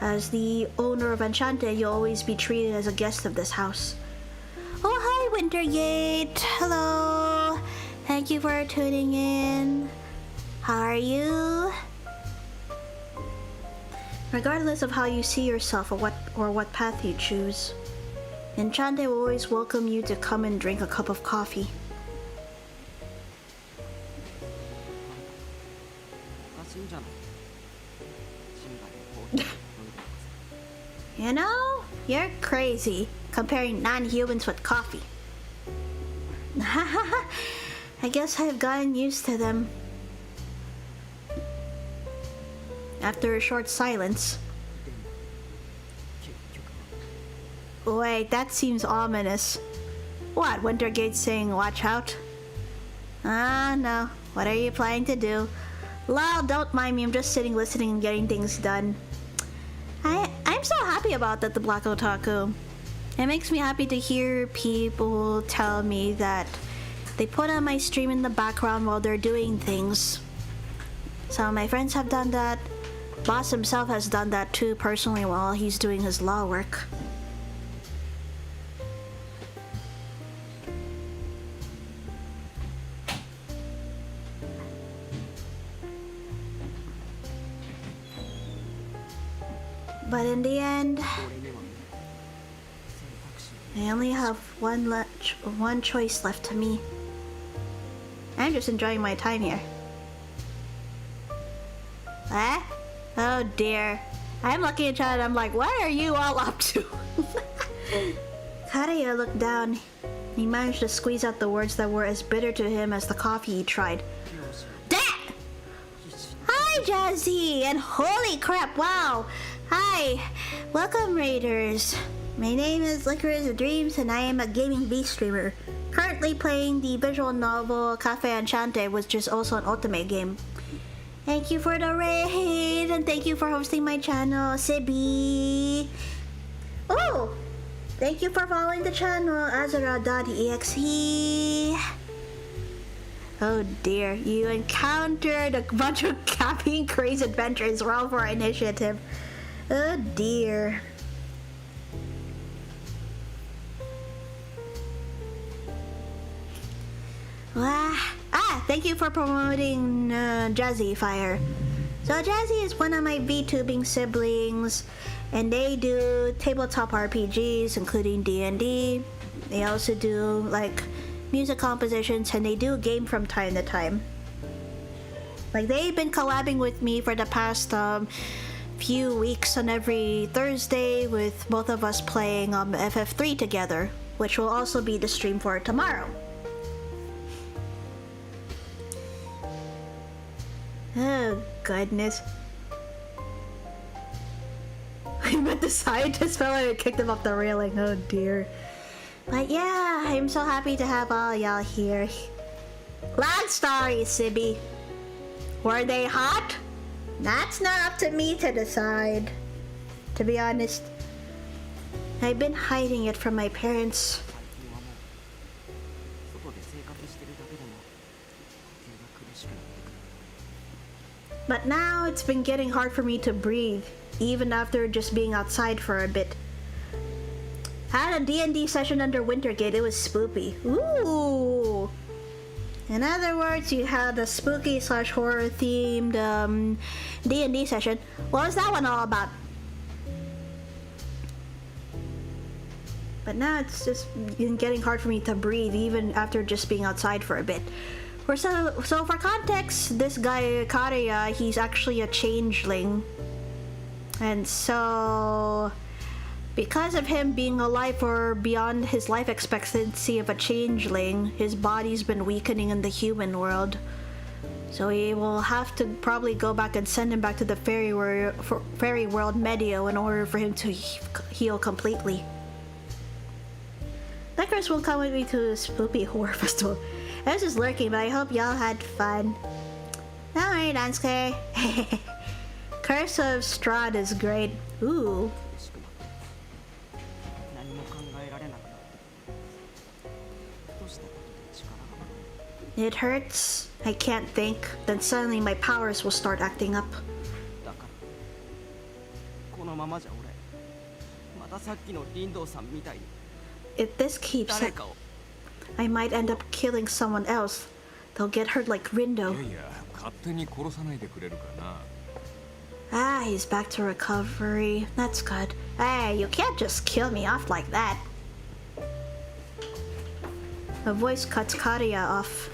As the owner of ENCHANTÉ, you'll always be treated as a guest of this house. Oh, hi, Wintergate. Hello. Thank you for tuning in. How are you? Regardless of how you see yourself or what path you choose, ENCHANTÉ will always welcome you to come and drink a cup of coffee.
おかしいんじゃない信頼を
You know, you're crazy comparing non-humans with coffee. I guess I've gotten used to them. After a short silence. Wait, that seems ominous. What, Wintergate's saying watch out? Ah, no. What are you planning to do? Lol, don't mind me, I'm just sitting listening and getting things done. I'm so happy about that, the Black Otaku. It makes me happy to hear people tell me that they put on my stream in the background while they're doing things. Some of my friends have done that. Boss himself has done that too personally while he's doing his law work. But in the end, I only have one choice left to me. I'm just enjoying my time here. Eh? Oh dear. I'm looking at Chad and I'm like, what are you all up to? Kariya looked down. He managed to squeeze out the words that were as bitter to him as the coffee he tried. Dad! Hi, Jazzy! And holy crap, wow! Hi! Welcome, Raiders. My name is LycorisDreams and I am a gaming beast streamer. Currently playing the visual novel CAFÉ ENCHANTÉ, which is also an ultimate game. Thank you for the raid and thank you for hosting my channel, Sibi. Oh! Thank you for following the channel, Azura.exe. Oh dear, you encountered a bunch of caffeine craze adventures. Roll for initiative. Oh dear. Thank you for promoting Jazzy Fire. So Jazzy is one of my VTubing siblings, and they do tabletop RPGs, including D&D. They also do like music compositions, and they do game from time to time. Like, they've been collabing with me for the past few weeks on every Thursday, with both of us playing FF3 together, which will also be the stream for tomorrow. Oh, goodness. I met the scientist fellow and kicked him off the railing. Oh, dear. But yeah, I'm so happy to have all y'all here. Long story, Sibby. Were they hot? That's not up to me to decide. To be honest, I've been hiding it from my parents.
外で生活してるだけでも呼吸が苦しくなってくる。
But now it's been getting hard for me to breathe, even after just being outside for a bit. I had a D&D session under Wintergate. It was spoopy. Ooh! In other words, you had a spooky / horror themed D&D session. What was that one all about? But now it's just getting hard for me to breathe, even after just being outside for a bit. So for context, this guy Kariya, he's actually a changeling, and so because of him being alive for beyond his life expectancy of a changeling, his body's been weakening in the human world. So we will have to probably go back and send him back to the fairy world Medio in order for him to heal completely. Lycoris won't come with me to the Spoopy Horror Festival. I was just lurking, but I hope y'all had fun. Alright, Ansuke. Curse of Strahd is great. Ooh.
何も考えられなくなってふとしたことで力が戻る。
It hurts. I can't think. Then suddenly my powers will start acting up.
だからこのままじゃ俺またさっきのリンドウさんみたいに
If this keeps
誰
up,
かを
I might end up killing someone else. They'll get hurt like Rindo.
いやいや勝手に殺さないでくれるかな。
Ah, he's back to recovery. That's good. Hey, you can't just kill me off like that. A voice cuts Kariya off.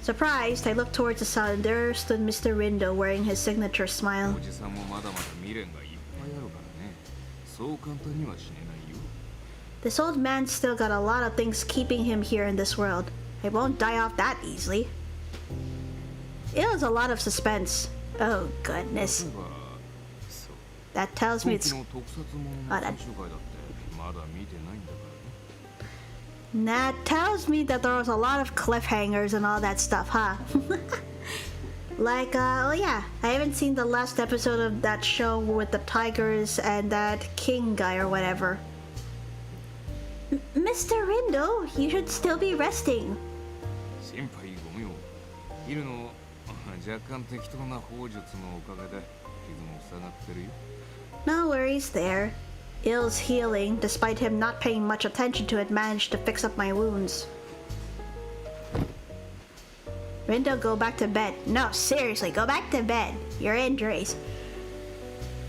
Surprised, I looked towards the sun and there stood Mr. Rindo wearing his signature smile.
おじさんもまだまだ未練がいっぱいあるからね。そう簡単には死ねないよ。
This old man's still got a lot of things keeping him here in this world. I won't die off that easily. It was a lot of suspense. Oh, goodness.
例えばそう
That tells me
今
it's...
期の特撮ものの最終回だってまだ見てないんだからね。
That tells me that there was a lot of cliffhangers and all that stuff, huh? Like, oh yeah, I haven't seen the last episode of that show with the tigers and that king guy or whatever. Mr. Rindo, you should still be resting.
心配ご無用。ヒルの若干適当な砲術のおかげで傷も塞がってるよ。
No worries there. Ill's healing, despite him not paying much attention to it, managed to fix up my wounds. Rindo, go back to bed. No, seriously, go back to bed. Your injuries.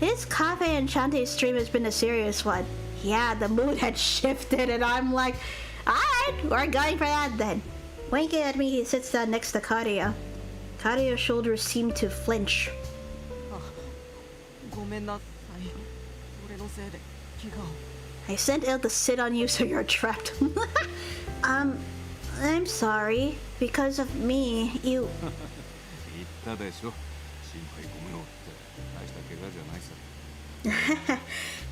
This CAFÉ ENCHANTÉ stream has been a serious one. Yeah, the mood had shifted and I'm like, alright, we're going for that then. Winking at me, he sits down next to Kariya. Kariya's shoulders seem to flinch.
ごめんなさい俺のせいで怪我を
I sent Ill to sit on you so you're trapped. I'm sorry. Because of me, you...
言ったでしょ。心配ご無用って大した怪我じゃないさ。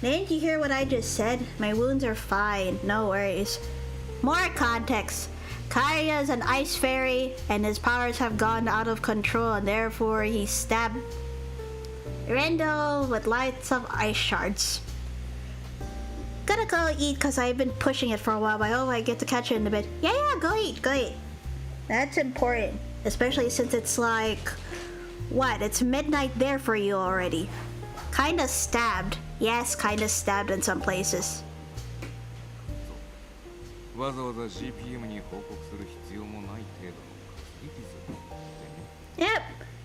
Didn't you hear what I just said? My wounds are fine, no worries. More context. Kariya is an ice fairy, and his powers have gone out of control, and therefore he stabbed Rindo with lots of ice shards. Gotta go eat because I've been pushing it for a while, but I hope I get to catch it in a bit. Yeah, go eat, go eat. That's important, especially since it's like, what, it's midnight there for you already. Kinda stabbed. Yes, kinda stabbed in some places.
わざわざ GPM に報告する必要もない程度のかすり傷ってね。
Yep,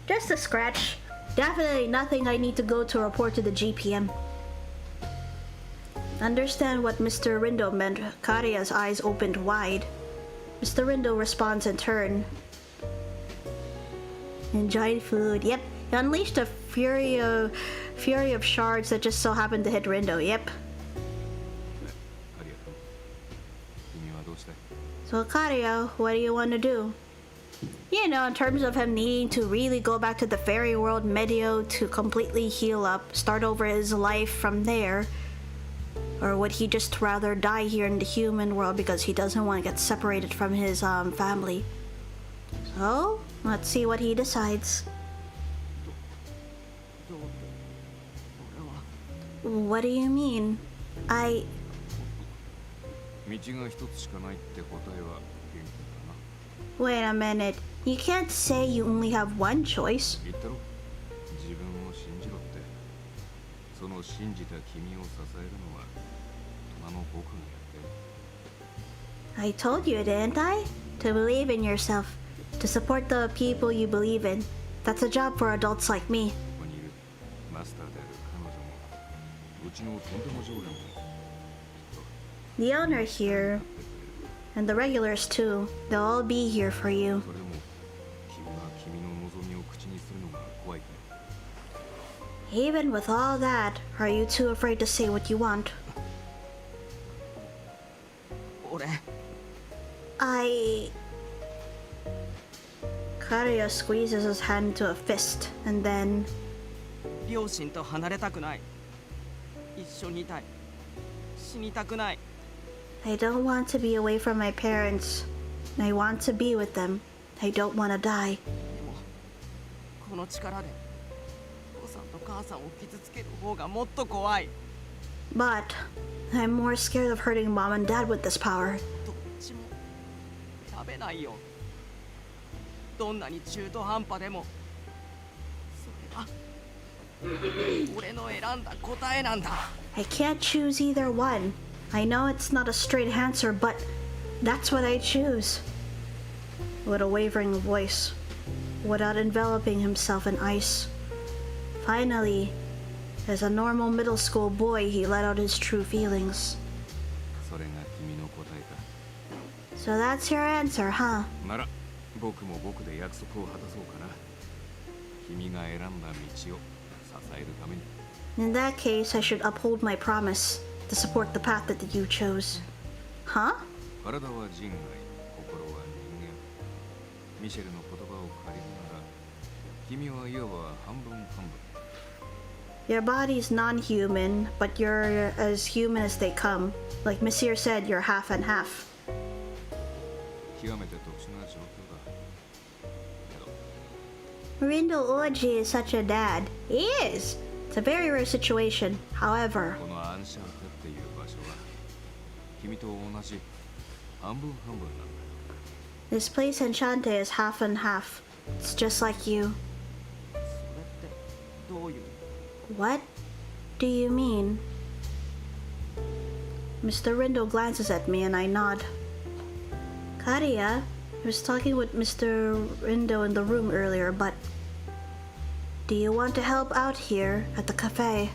just a scratch. Definitely nothing I need to go to report to the GPM. Understand what Mr. Rindo meant. Kariya's eyes opened wide. Mr. Rindo responds in turn. Enjoy food. Yep. You unleashed a fury of shards that just so happened to hit Rindo. Yep. So Karia, what do you want to do? You know, in terms of him needing to really go back to the fairy world, Medio to completely heal up, start over his life from there. Or would he just rather die here in the human world because he doesn't want to get separated from his family? So, let's see what he decides. What do you mean?
道が一つしかないって答えは元気だな。
Wait a minute. You can't say you only have one choice.
言ったろ、自分を信じろって。その信じた君を支えるのは大人の僕がやって。
I told you, didn't I? To believe in yourself. To support the people you believe in. That's a job for adults like me.
ここにいるマスターである彼女もうちのとんでも常連も
The owner here, and the regulars too, they'll all be here for you.
それでも君が君の望みを口にするのが怖いかい。
Even with all that, are you too afraid to say what you want?
俺
Karia squeezes his hand into a fist, and then...
両親と離れたくない。一緒にいたい。死にたくない。
I don't want to be away from my parents. I want to be with them. I don't want to die.
でもこの力で父さんと母さんを傷つける方がもっと怖い。
But I'm more scared of hurting mom and dad with this power.
どっちも選べないよ。どんなに中途半端でもそれが俺の選んだ答えなんだ。
I can't choose either one. I know it's not a straight answer, but that's what I choose. With a wavering voice, without enveloping himself in ice. Finally, as a normal middle school boy, he let out his true feelings.
それが君の答えか。
So that's your answer, huh?
なら僕も僕で約束を果たそうかな。君が選んだ道を支えるために。
In that case, I should uphold my promise to support the path that you chose. Huh?
体は人外、心は人間。ミシェルの言葉を借りるなら、君はいわば半分半分。
Your body's non-human, but you're as human as they come. Like Monsieur said, you're half and half.
極めて特殊な状況だ。けど、
Rindo Oji is such a dad. He is! It's a very rare situation. However,
このアンシャンテっていう場所は、君と同じ半分半分なんだ。
this place Enchante is half and half. It's just like you.
それってどういう。
What do you mean? Mr. Rindo glances at me and I nod. Karia, I was talking with Mr. Rindo in the room earlier, but do you want to help out here at the cafe?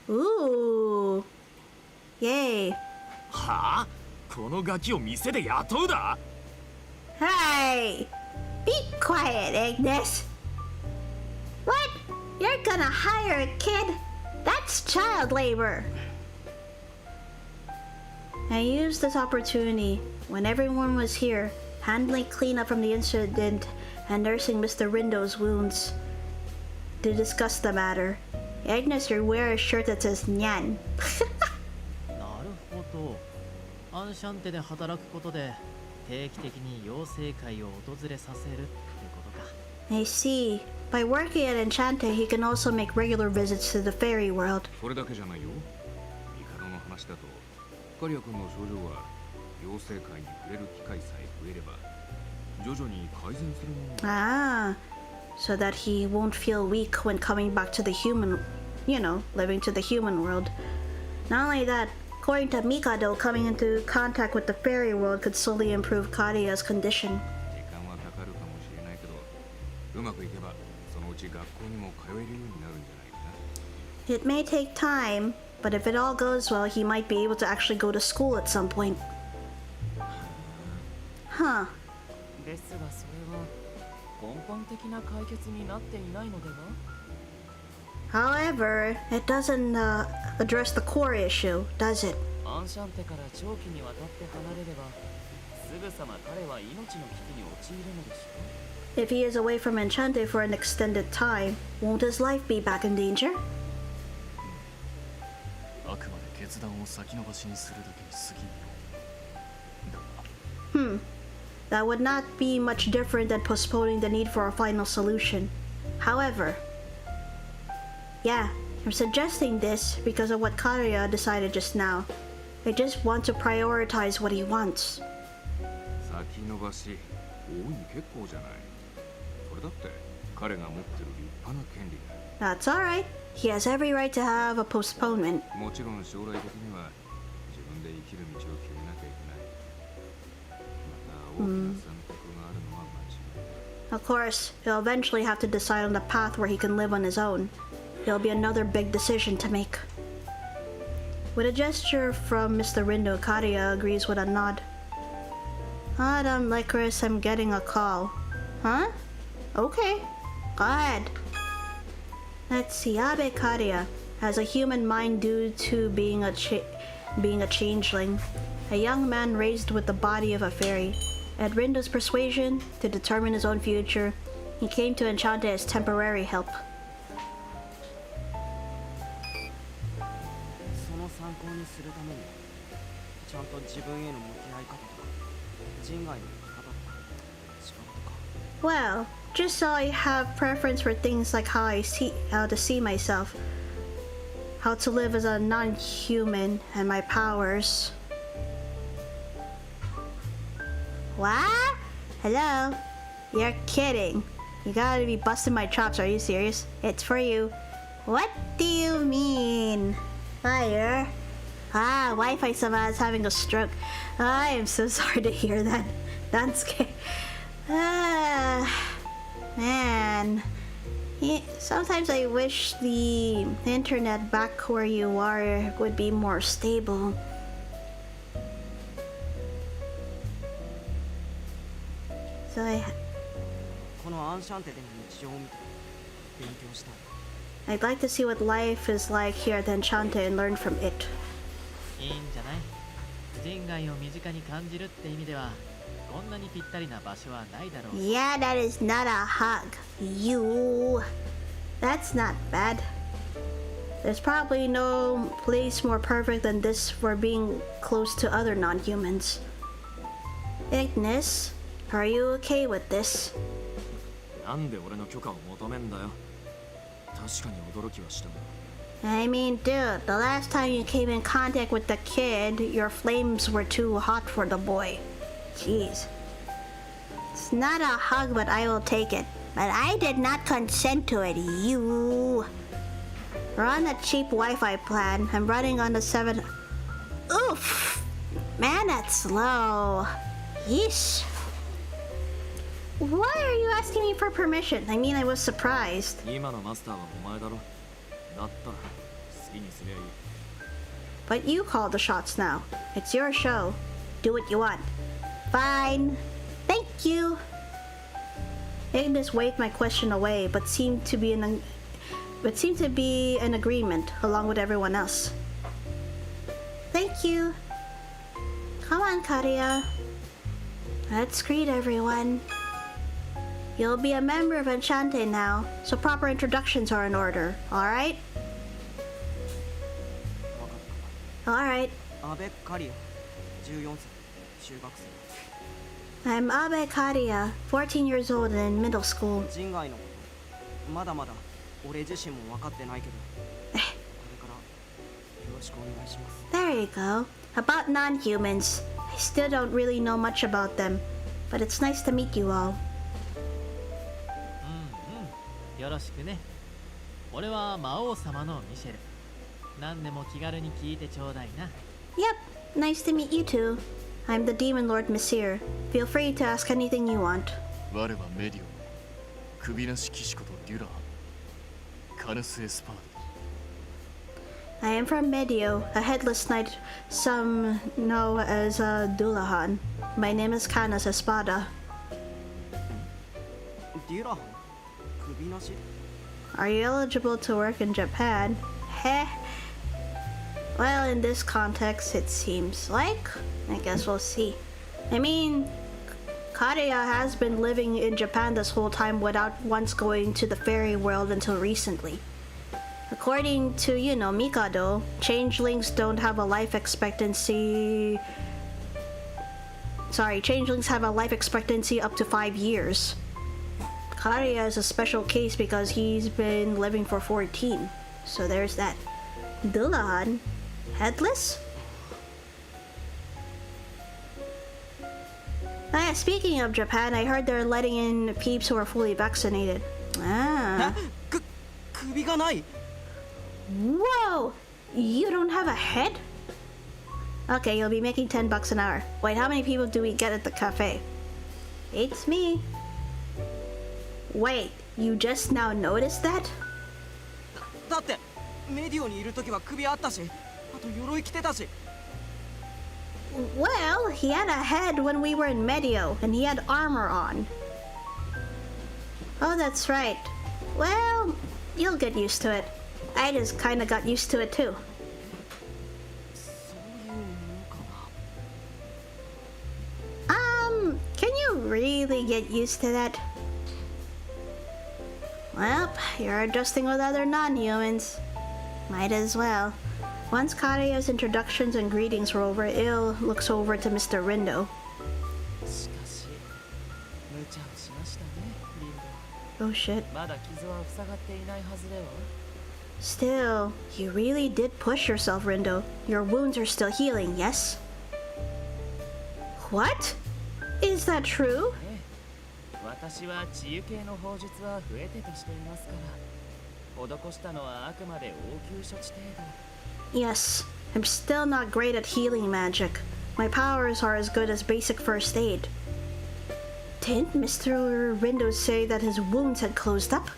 Ooh. Yay.
はあ、このガキを店で雇うだ。
Hey! Be quiet, Agnes! What? You're gonna hire a kid? That's child labor! I used this opportunity when everyone was here, handling cleanup from the incident and nursing Mr. Rindo's wounds, to discuss the matter. Agnes, you wear a shirt that says Nyan.
なるほど。アンシャンテで働くことで定期的に妖精会を訪れさせるってことか。
I see. By working at Enchante, he can also make regular visits to the fairy world.
それだけじゃないよ。帝の話だと、カリア君の症状は妖精界に触れる機会さえ増えれば、徐々に改善するもの。
Ah, so that he won't feel weak when coming back to the human, living to the human world. Not only that, according to Mikado, coming into contact with the fairy world could slowly improve Karia's condition.
時間はかかるかもしれないけど、うまくいけばそのうち学校にも通えるようになるんじゃないかな。
It may take time, but if it all goes well, he might be able to actually go to school at some point. Huh.
ですがそれは根本的な解決になっていないのでは？
However, it doesn't address the core issue, does it?
アンシャンテから長期にわたって離れればすぐさま彼は命の危機に陥るのでしょう。
If he is away from Enchante for an extended time, won't his life be back in danger?
あくまで決断を先延ばしにするだけに過ぎんよ。だが
That would not be much different than postponing the need for a final solution. However, yeah, I'm suggesting this because of what Karya decided just now. I just want to prioritize what he wants.
先延ばし大いに結構じゃない。それだって彼が持ってる立派な権利だ。
That's alright. He has every right to have a postponement.
もちろん将来的には自分で生きる道を決めなきゃいけない。また大きな選択があるのは間違いない。
Of course, he'll eventually have to decide on the path where he can live on his own. There'll be another big decision to make. With a gesture from Mr. Rindo, Karya agrees with a nod. Madam Lycoris, I'm getting a call. Huh? Okay, go ahead. Let's see, Abe Karya has a human mind due to being a changeling. A young man raised with the body of a fairy. At Rindo's persuasion, to determine his own future, he came to Enchante as temporary help.
その参考にするためにちゃんと自分への向き合い方とか人外の生き方とか仕方とか
Well, just so I have preference for things like how to see myself, how to live as a non-human, and my powers. What? Hello? You're kidding. You gotta be busting my chops, are you serious? It's for you. What do you mean? Fire? Ah, Wi-Fi somehow is having a stroke. I am so sorry to hear that. That's scary. Man. Sometimes I wish the internet back where you are would be more stable. So
このアンシャンテでの日常を見て勉強したい。
I'd like to see what life is like here at Enchante and learn from it.
いいんじゃない？人外を身近に感じるって意味ではこんなにぴったりな場所はないだろう。
Yeah, that is not a hug. You. That's not bad. There's probably no place more perfect than this for being close to other non-humans. Ignis, are you okay with this?
なんで俺の許可を求めんだよ。確かに驚きはしたが。
I mean, dude, the last time you came in contact with the kid, your flames were too hot for the boy. Jeez. It's not a hug, but I will take it. But I did not consent to it, you. We're on a cheap Wi-Fi plan. I'm running on the 7... Oof! Man, that's slow. Yeesh. Why are you asking me for permission? I mean, I was surprised.
今のマスターはお前だろ。だったら好きにすりゃいい。
But you call the shots now. It's your show. Do what you want. Fine. Thank you. Ignis waved my question away, but seemed to be an agreement along with everyone else. Thank you. Come on, Karya. Let's greet everyone. You'll be a member of Enchante now, so proper introductions are in order, alright? Alright.
阿部カリア14歳中学生
I'm Abe Karya, 14 years old and in middle school.
人外のことまだまだ俺自身も分かってないけどこれからよろしくお願いします
There you go. About non-humans. I still don't really know much about them, but it's nice to meet you all.
よろしくね。俺は魔王様のミシェル。何でも気軽に聞いてちょうだいな。
Yep, nice to meet you too. I'm the Demon Lord Messire. Feel free to ask anything you want.
我はメディオの首なし騎士ことデュラーカヌス・エスパー
I am from Medio, a headless knight some know as Dullahan. My name is Canas Espada.
デュラハン首なし
Are you eligible to work in Japan? Heh. Well, in this context, it seems like. I guess we'll see. I mean, Karia has been living in Japan this whole time without once going to the fairy world until recently. According to, Mikado, changelings don't have a life expectancy... Sorry, changelings have a life expectancy up to 5 years. Karia is a special case because he's been living for 14. So there's that. Dullahan? Headless? Oh yeah, speaking of Japan, I heard they're letting in peeps who are fully vaccinated. Ah.
首がない
Whoa! You don't have a head? Okay, you'll be making $10 an hour. Wait, how many people do we get at the cafe? It's me. Wait, you just now noticed that?
だってメディオにいる時は首あったしあと鎧着てたし
Well, he had a head when we were in Medio, and he had armor on. Oh, that's right. Well, you'll get used to it. I just kinda got used to it too.
そういうもんかな
Can you really get used to that? Well, you're adjusting with other non-humans. Might as well. Once Karia's introductions and greetings were over, Il looks over to Mr. Rindo.
しかし無茶をしましたねリンド
Oh shit.
まだ傷は塞がっていないはずでは
Still, you really did push yourself, Rindo. Your wounds are still healing, yes? What? Is that true?
ね私は治癒系の砲術は増えてとしていますから施したのはあくまで応急処置程度
Yes, I'm still not great at healing magic. My powers are as good as basic first aid. Didn't Mr. Rindo say that his wounds had closed up?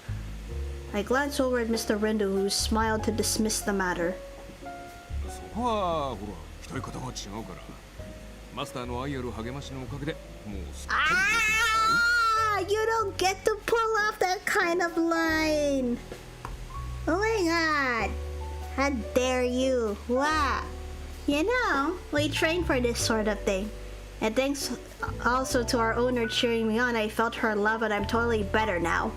I glanced over at Mr. Rindo, who smiled to dismiss the matter.
そこはほら鍛え方が違うからマスターの愛ある励ましのおかげでもうすっかり
You don't get to pull off that kind of line! Oh my god! How dare you! Wow! You know, we train for this sort of thing. And thanks also to our owner cheering me on, I felt her love and I'm totally better now.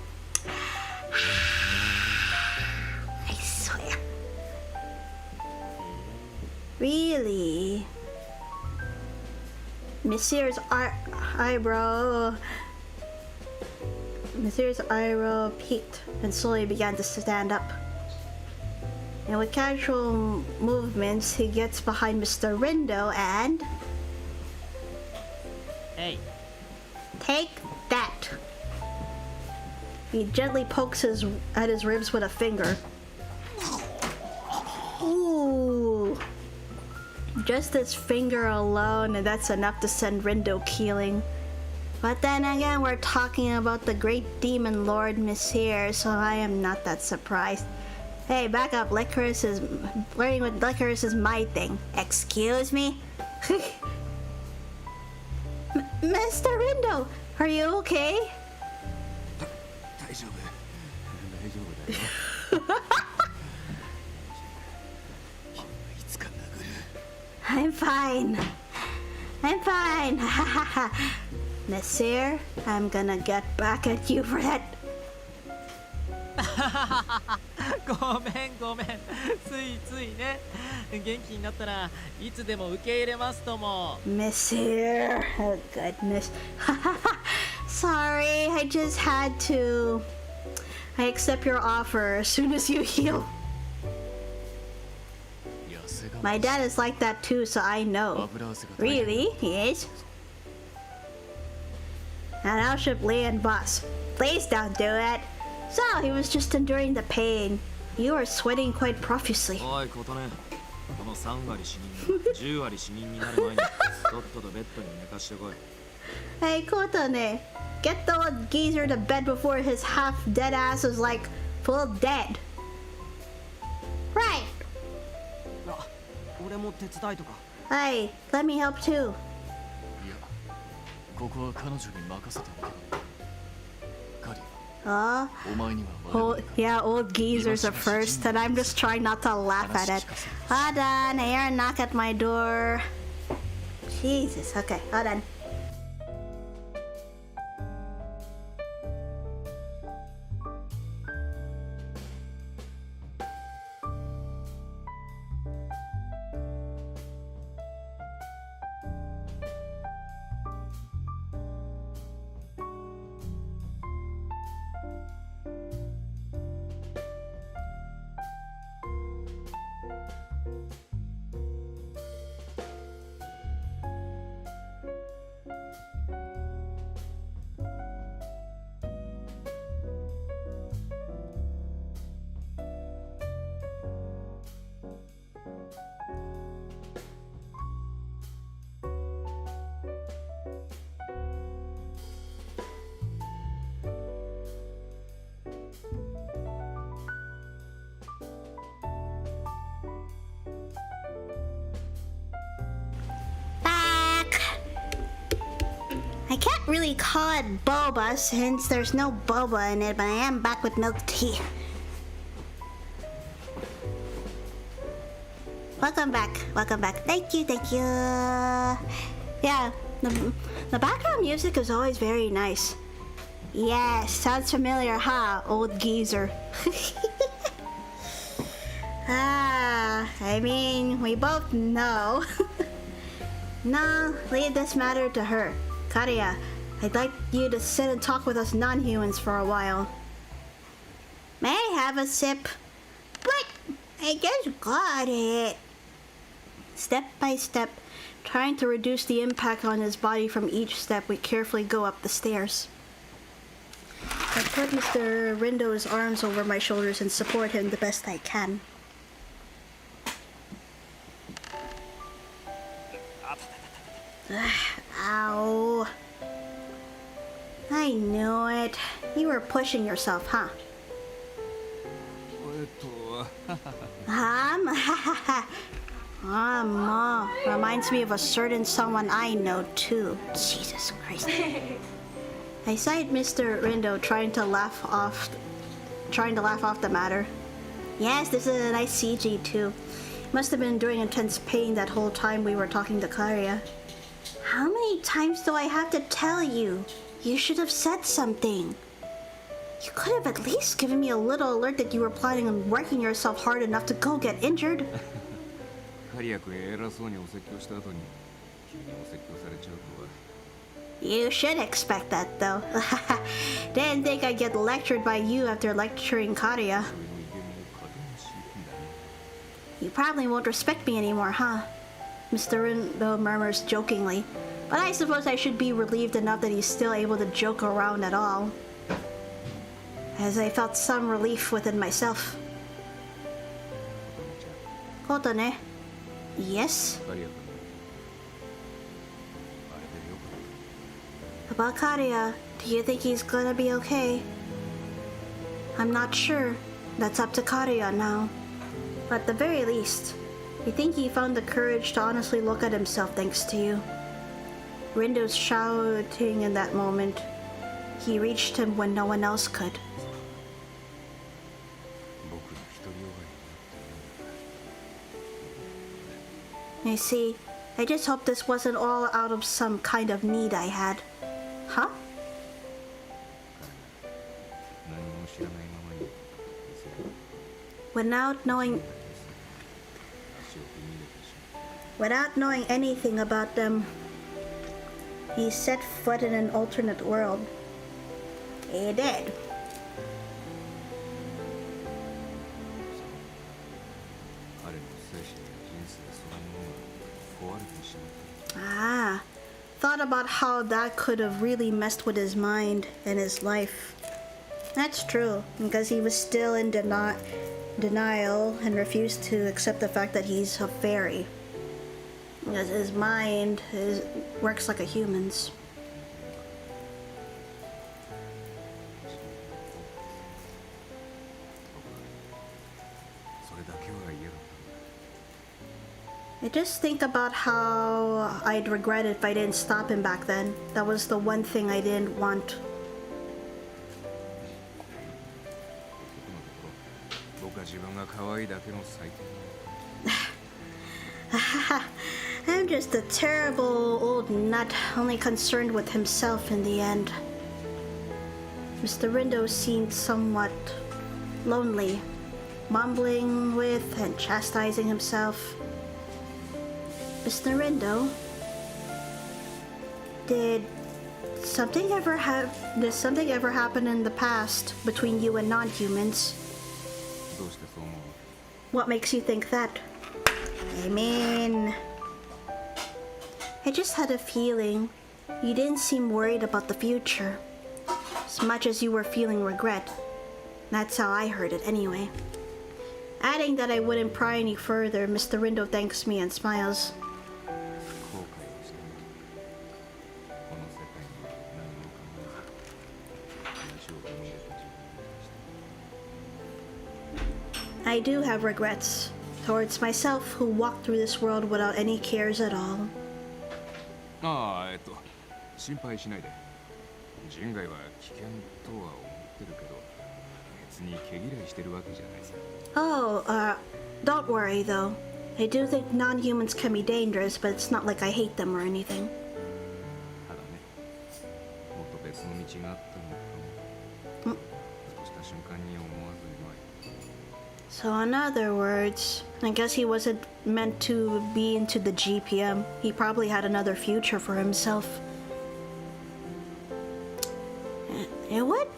I swear. Really? Monsieur's eyebrow peaked and slowly began to stand up. And with casual movements, he gets behind Mr. Rindo and...
Hey.
Take that! He gently pokes at his ribs with a finger. Ooh! Just this finger alone, and that's enough to send Rindo keeling. But then again, we're talking about the great demon lord Monsieur, so I am not that surprised. Hey, back up, Licorice is... Flirting with Licorice is my thing. Excuse me? Mr. Rindo, are you okay?
大丈夫大丈夫だよ君はいつか殴る
I'm fine. I'm fine. Monsieur, I'm gonna get back at you for that.
ごめんついついね元気になったらいつでも受け入れますとも
Monsieur, oh goodness. Sorry, I just had to. I accept your offer as soon as you heal. My dad is like that too, so I know. Really? He is? And I'll ship Lee and Boss. Please don't do it. So, he was just enduring the pain. You are sweating quite profusely.
おい琴音この3割死人が10割死人になる前にとっととベッドに寝かしてこい
Hey, Kotone, get the old geezer to bed before his half-dead ass is like full dead. Right.
大丈夫大丈夫大丈夫
Hey,
大丈夫だよ
Kotone, get the old geezer to bed before his half-dead ass is like full dead.
俺も手伝いとか。
Hey, let me help too.
いやここは彼女に任せておけばいい。カリ
Oh,
アお前には
oh, yeah, old geezers at first, and I'm just trying not to laugh at it. Hold on, I hear a knock at my door. Jesus, okay, hold on. I can't really call it boba since there's no boba in it, but I am back with milk tea. Welcome back. Thank you. Yeah, the background music is always very nice. Yes, sounds familiar, huh, old geezer? I mean, we both know. No, leave this matter to her. Karia, I'd like you to sit and talk with us non-humans for a while. May I have a sip? But I just got it. Step by step, trying to reduce the impact on his body from each step, we carefully go up the stairs. I put Mr. Rindo's arms over my shoulders and support him the best I can. Ow. I knew it. You were pushing yourself, huh? Reminds me of a certain someone I know too. Jesus Christ. I sight Mr. Rindo trying to laugh off the matter. Yes, this is a nice CG too. Must have been enduring intense pain that whole time we were talking to Karia. How many times do I have to tell you? You should have said something. You could have at least given me a little alert that you were planning on working yourself hard enough to go get injured. You should expect that though. Didn't think I'd get lectured by you after lecturing Karia. You probably won't respect me anymore, huh? Mr. Rindo murmurs jokingly, but I suppose I should be relieved enough that he's still able to joke around at all. As I felt some relief within myself. Kotone. Yes? About Karia, do you think he's gonna be okay? I'm not sure. That's up to Karia now. But at the very least, I think he found the courage to honestly look at himself thanks to you. Rindo's shouting in that moment. He reached him when no one else could. I see. I just hope this wasn't all out of some kind of need I had. Huh? Without knowing anything about them, he set foot in an alternate world. He did. Ah, thought about how that could have really messed with his mind and his life. That's true, because he was still in denial and refused to accept the fact that he's a fairy. Because his mind works like a human's. I just think about how I'd regret it if I didn't stop him back then. That was the one thing I didn't want.
僕は自分が可愛いだけの最低
I'm just a terrible old nut, only concerned with himself in the end. Mr. Rindo seemed somewhat lonely, mumbling with and chastising himself. Mr. Rindo, did something ever happen in the past between you and non-humans?
どうしてそう思う
What makes you think that? I mean, I just had a feeling you didn't seem worried about the future as much as you were feeling regret. That's how I heard it anyway. Adding that I wouldn't pry any further, Mr. Rindo thanks me and smiles.
後悔をしているこの世界には何も考えず道を踏み入れた自分でした
I do have regrets towards myself who walked through this world without any cares at all.
ああ心配しないで人外は危険とは思ってるけど別に毛嫌いしてるわけじゃないさ
Oh, don't worry though. I do think non-humans can be dangerous, but it's not like I hate them or anything.
ただねもっと別の道があったのかもふとした瞬間に思わずにはい
So in other words, I guess he wasn't meant to be into the GPM. He probably had another future for himself. And what?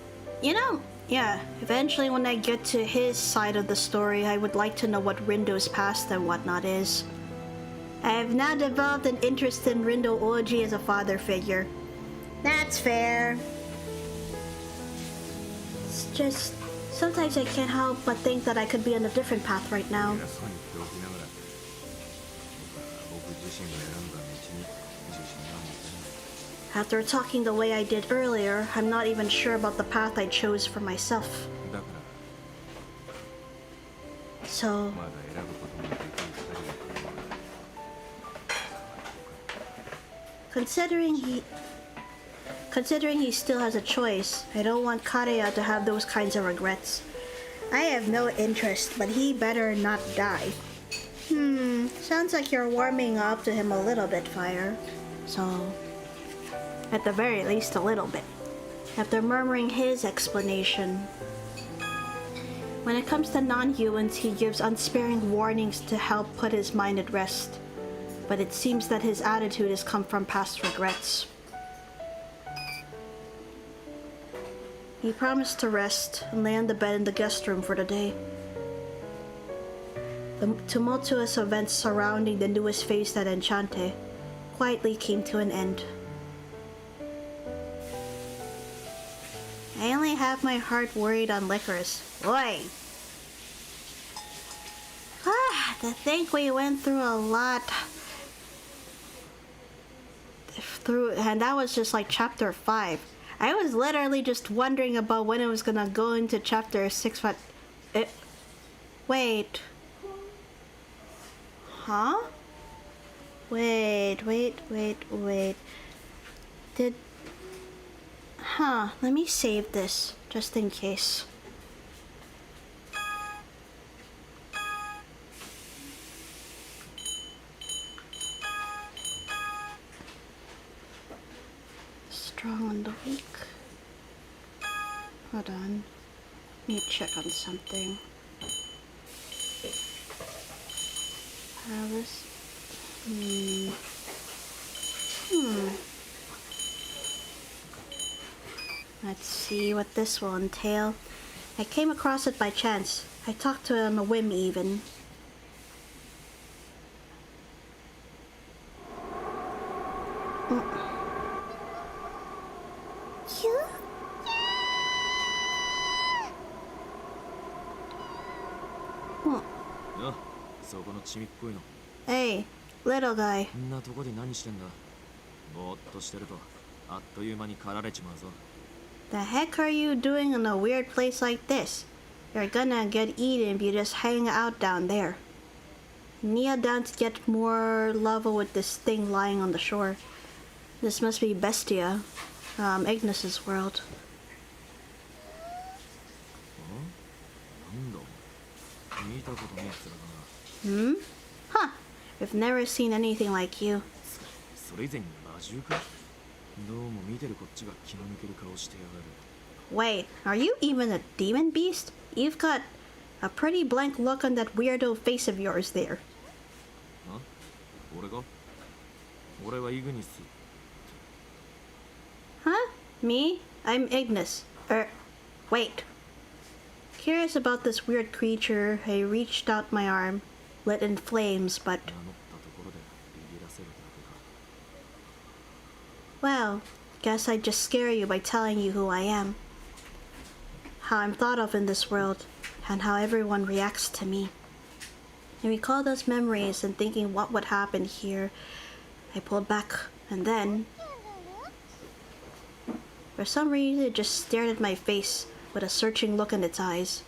You know, yeah, eventually when I get to his side of the story, I would like to know what Rindo's past and whatnot is. I have now developed an interest in Rindo Oji as a father figure. That's fair. It's just... sometimes I can't help but think that I could be on a different path right now.
偉そうに言っておきながら僕自身が選んだ道に自信が持てない
After talking the way I did earlier, I'm not even sure about the path I chose for myself.
だから
So,
まだ選ぶことができる二人が
considering he still has a choice, I don't want Kareya to have those kinds of regrets. I have no interest, but he better not die. Sounds like you're warming up to him a little bit, Fire. So, at the very least a little bit. After murmuring his explanation. When it comes to non-humans, he gives unsparing warnings to help put his mind at rest. But it seems that his attitude has come from past regrets. He promised to rest and lay on the bed in the guest room for the day. The tumultuous events surrounding the newest phase at ENCHANTÉ quietly came to an end. I only have my heart worried on Lycoris. Oi! To think we went through a lot. And that was just like chapter 5. I was literally just wondering about when it was gonna go into chapter 6, but wait. Huh? Wait. Let me save this, just in case. Strong on the weak. Hold on. Let me check on something. Alice. Let's see what this will entail. I came across it by chance. I talked to it on a whim even. Hey, little guy.
こんなとこで何してんだぼーっとしてるとあっという間に狩られちまうぞ
The heck are you doing in a weird place like this? You're gonna get eaten if you just hang out down there. kneel down to get more level with this thing lying on the shore. This must be Bestia, Ignis's world. Hmm? Huh. I've never seen anything like you. Wait, are you even a demon beast? You've got a pretty blank look on that weirdo face of yours there. Huh? Me? I'm Ignis. Wait. Curious about this weird creature, I reached out my arm, lit in flames, but... Well, guess I'd just scare you by telling you who I am. How I'm thought of in this world, and how everyone reacts to me. I recall those memories and thinking what would happen here. I pulled back, and then... For some reason, it just stared at my face with a searching look in its eyes.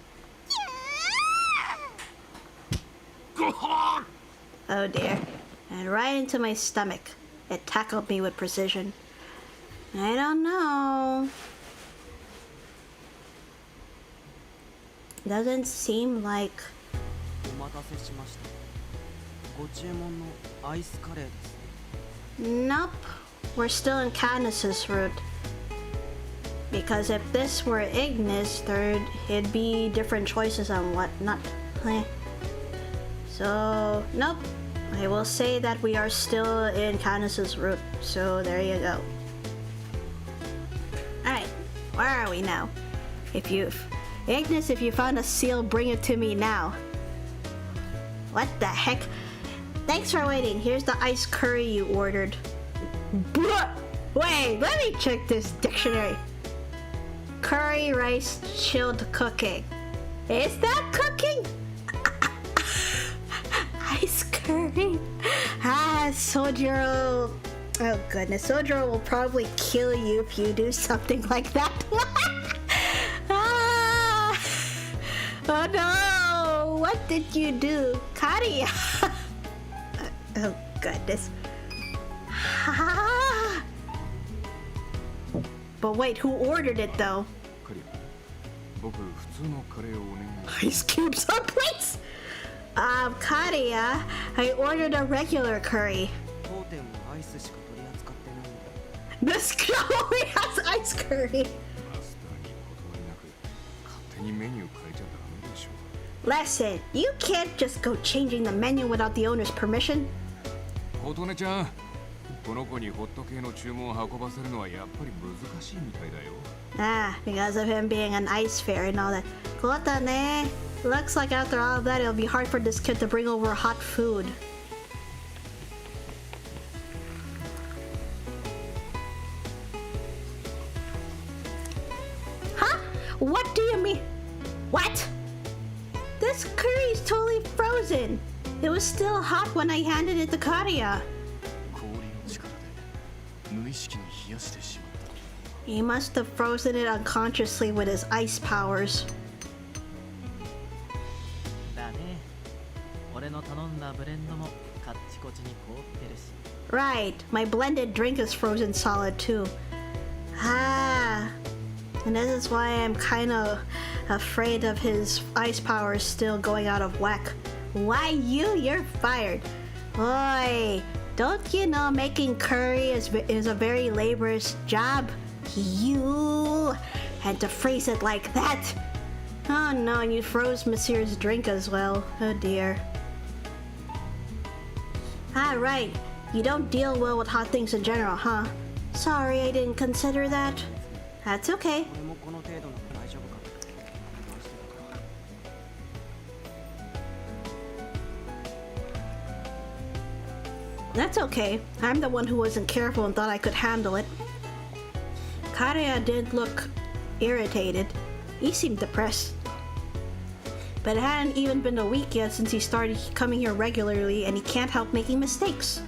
Oh dear. And right into my stomach. It tackled me with precision. I don't know. Doesn't seem like... Nope. We're still in Cadmus's route. Because if this were Ignis, it'd be different choices on whatnot. So, nope. I will say that we are still in Cadmus's route. So there you go. Alright, where are we now? Ignis, if you found a seal, bring it to me now. What the heck? Thanks for waiting. Here's the ice curry you ordered. Wait, let me check this dictionary. Curry rice chilled cooking. Is that cooking? Ice curry? Sojiro. Oh goodness, Sojiro will probably kill you if you do something like that. Oh no! What did you do? Karia! Oh goodness. But wait, who ordered it though? Ice cubes on plates? Karia, I ordered a regular curry. This only has ice curry. Listen, you can't just go changing the menu without the owner's permission. Because of him being an ice fairy and all that. Kotane, looks like after all of that it'll be hard for this kid to bring over hot food. Huh? What do you mean? What? This curry's totally frozen. It was still hot when I handed it to Karia. He must have frozen it unconsciously with his ice powers. Right, my blended drink is frozen solid too. And this is why I'm kind of afraid of his ice powers still going out of whack. Why you're fired. Oi, don't you know making curry is a very laborious job? You had to phrase it like that. Oh no, and you froze Monsieur's drink as well. Oh dear. Right. You don't deal well with hot things in general, huh? Sorry, I didn't consider that. That's okay. That's okay. I'm the one who wasn't careful and thought I could handle it. Karia did look irritated. He seemed depressed. But it hadn't even been a week yet since he started coming here regularly, and he can't help making mistakes.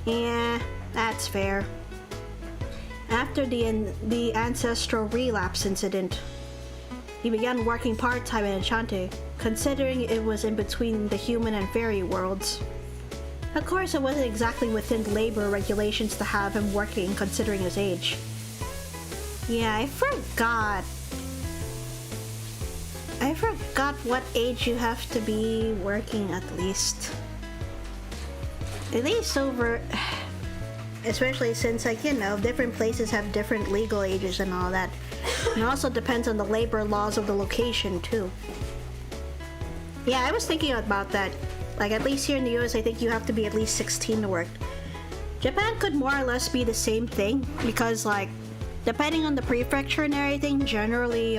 Yeah, that's fair. After the ancestral relapse incident, he began working part-time in Enchanté, considering it was in between the human and fairy worlds. Of course, it wasn't exactly within labor regulations to have him working considering his age. Yeah, I forgot what age you have to be working at least. At least over... Especially since, like, you know, different places have different legal ages and all that. And it also depends on the labor laws of the location, too. Yeah, I was thinking about that. Like, at least here in the US, I think you have to be at least 16 to work. Japan could more or less be the same thing, because, like, depending on the prefecture and everything, generally,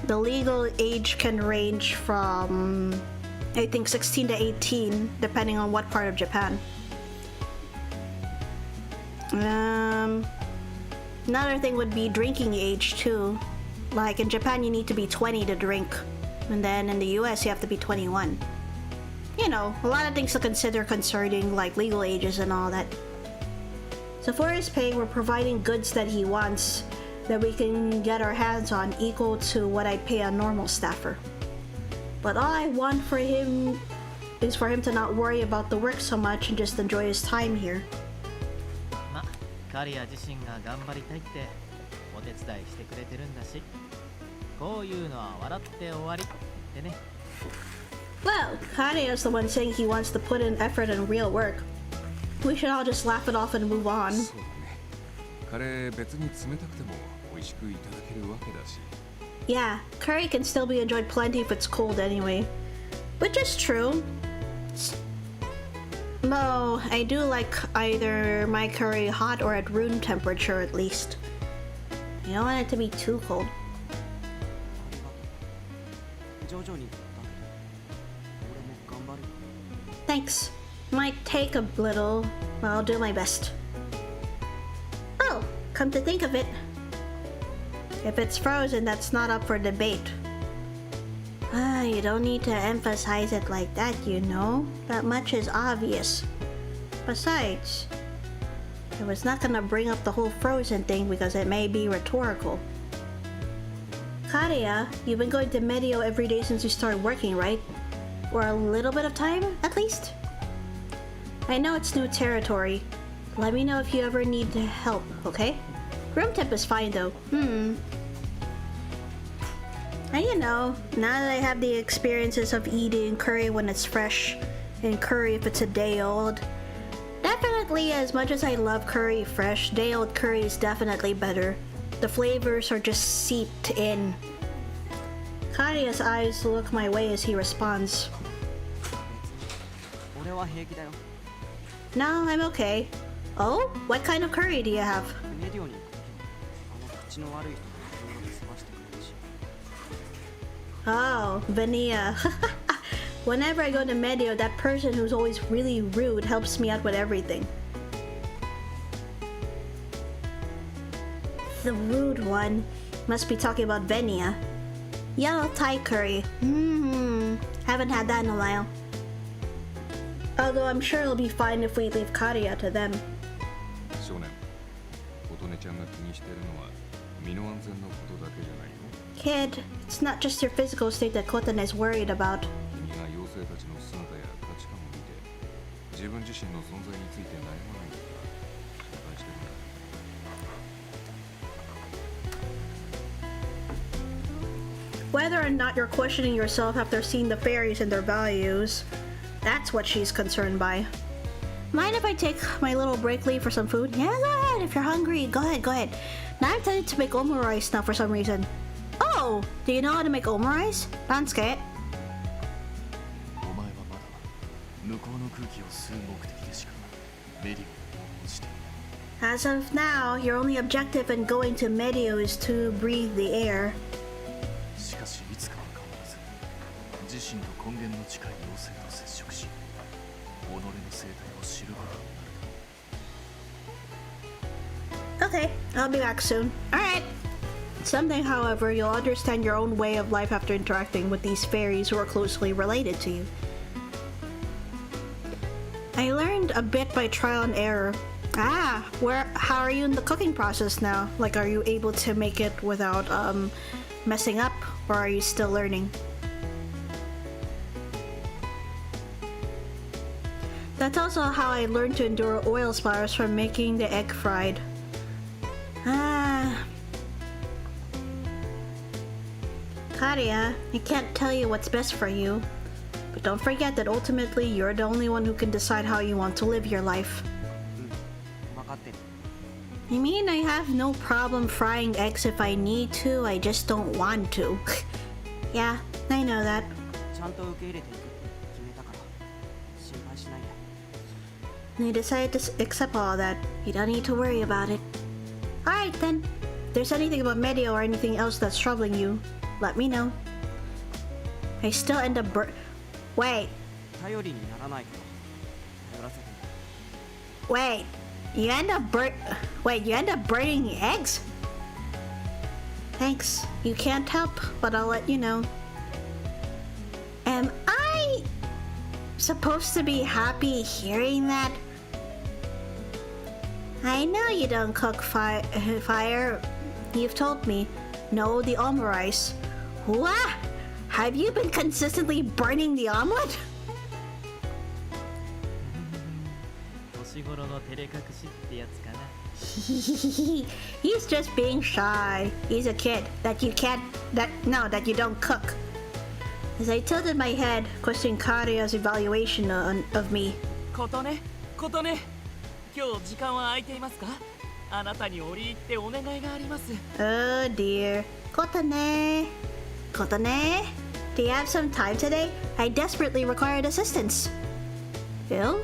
the legal age can range from, I think, 16 to 18, depending on what part of Japan. Another thing would be drinking age too. Like in Japan you need to be 20 to drink, and then in the US you have to be 21. You know, a lot of things to consider concerning like legal ages and all that. So for his pay, we're providing goods that he wants that we can get our hands on equal to what I'd pay a normal staffer. But all I want for him is for him to not worry about the work so much and just enjoy his time here.
カリア自身が頑張りたいってお手伝いしてくれてるんだし、こういうのは笑って終わりってね。
Well, Karia's the one saying he wants to put in effort and real work. We should all just laugh it off and move on.
そうだね。カレー別に冷たくても美味しくいただけるわけだし。
Yeah, curry can still be enjoyed plenty if it's cold anyway. Which is true. No, I do like either my curry hot or at room temperature at least. I don't want it to be too cold.
徐々にだけど俺も頑張るよ。
Thanks. Might take a little, but I'll do my best. Oh, come to think of it. If it's frozen, that's not up for debate. You don't need to emphasize it like that, you know. That much is obvious. Besides, I was not gonna bring up the whole frozen thing because it may be rhetorical. Karia, you've been going to Medio every day since you started working, right? Or a little bit of time, at least? I know it's new territory. Let me know if you ever need help, okay? Room temp is fine though. And you know, now that I have the experiences of eating curry when it's fresh and curry if it's a day old, definitely as much as I love curry fresh, day old curry is definitely better. The flavors are just seeped in. Karia's eyes look my way as he responds.
俺は平気だよ。
No, I'm okay. Oh? What kind of curry do you have?
メディオに行く時は口の悪い人がいろいろ済ましてくれるし。
Oh, Vania. Whenever I go to Medio, that person who's always really rude helps me out with everything. The rude one must be talking about Venia. Yellow Thai curry. Haven't had that in a while. Although I'm sure it'll be fine if we leave Karia to them.
少年、琴音ちゃんが気にしてるのは身の安全のことだけじゃないよ。
Kid, it's not just your physical state that Kotan is worried about.
君が妖精たちの姿や価値観を見て、自分自身の存在について悩まないのか心配してるんだ。
Whether or not you're questioning yourself after seeing the fairies and their values, that's what she's concerned by. Mind if I take my little break leave for some food? Yeah, go ahead. If you're hungry, go ahead. Now I'm tempted to make omurice now for some reason. Oh, do you know how to make omurice? Dansuke.
お前はまだ向こうの空気を吸う目的でしかメディオを応じていない。
As of now, your only objective in going to Medio is to breathe the air.
しかしいつかは変わらず自身と根源の近い妖精と接触し己の生態を知ることになる。
Okay, I'll be back soon. Alright. Someday, however, you'll understand your own way of life after interacting with these fairies who are closely related to you. I learned a bit by trial and error. How are you in the cooking process now? Like, are you able to make it without, messing up, or are you still learning? That's also how I learned to endure oil splatters from making the egg fried. Karia, I can't tell you what's best for you, but don't forget that ultimately you're the only one who can decide how you want to live your life. I mean, I have no problem frying eggs if I need to, I just don't want to. Yeah, I know that. I decided to accept all that. You don't need to worry about it. Alright then. If there's anything about Medio or anything else that's troubling you, let me know. I still end up Wait. Wait. You end up burning eggs? Thanks. You can't help, but I'll let you know. Am I supposed to be happy hearing that? I know you don't cook fire. You've told me. No, the omelet rice. What? Have you been consistently burning the omelet? He's just being shy. He's a kid that you don't cook. As I tilted my head, questioning Karia's evaluation of me.
今日時間は空いていますか？あなたに折り入ってお願いがあります。
Oh dear. Kotane. Kotane? Do you have some time today? I desperately required assistance. Phil?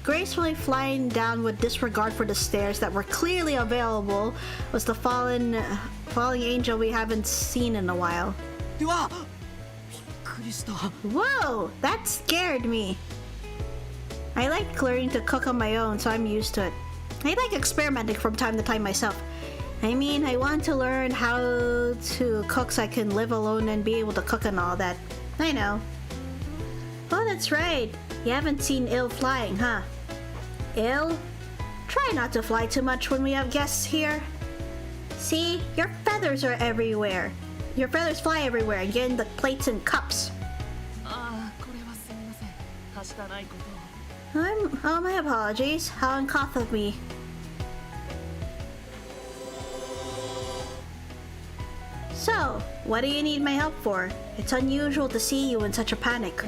Gracefully flying down with disregard for the stairs that were clearly available was the falling angel we haven't seen in a while. Whoa! That scared me. I like learning to cook on my own, so I'm used to it. I like experimenting from time to time myself. I mean, I want to learn how to cook so I can live alone and be able to cook and all that. I know. Oh, that's right. You haven't seen Il flying, huh? Il? Try not to fly too much when we have guests here. See? Your feathers are everywhere. Your feathers fly everywhere and get in the plates and cups. Oh, my apologies. How uncouth of me. So, what do you need my help for? It's unusual to see you in such a panic.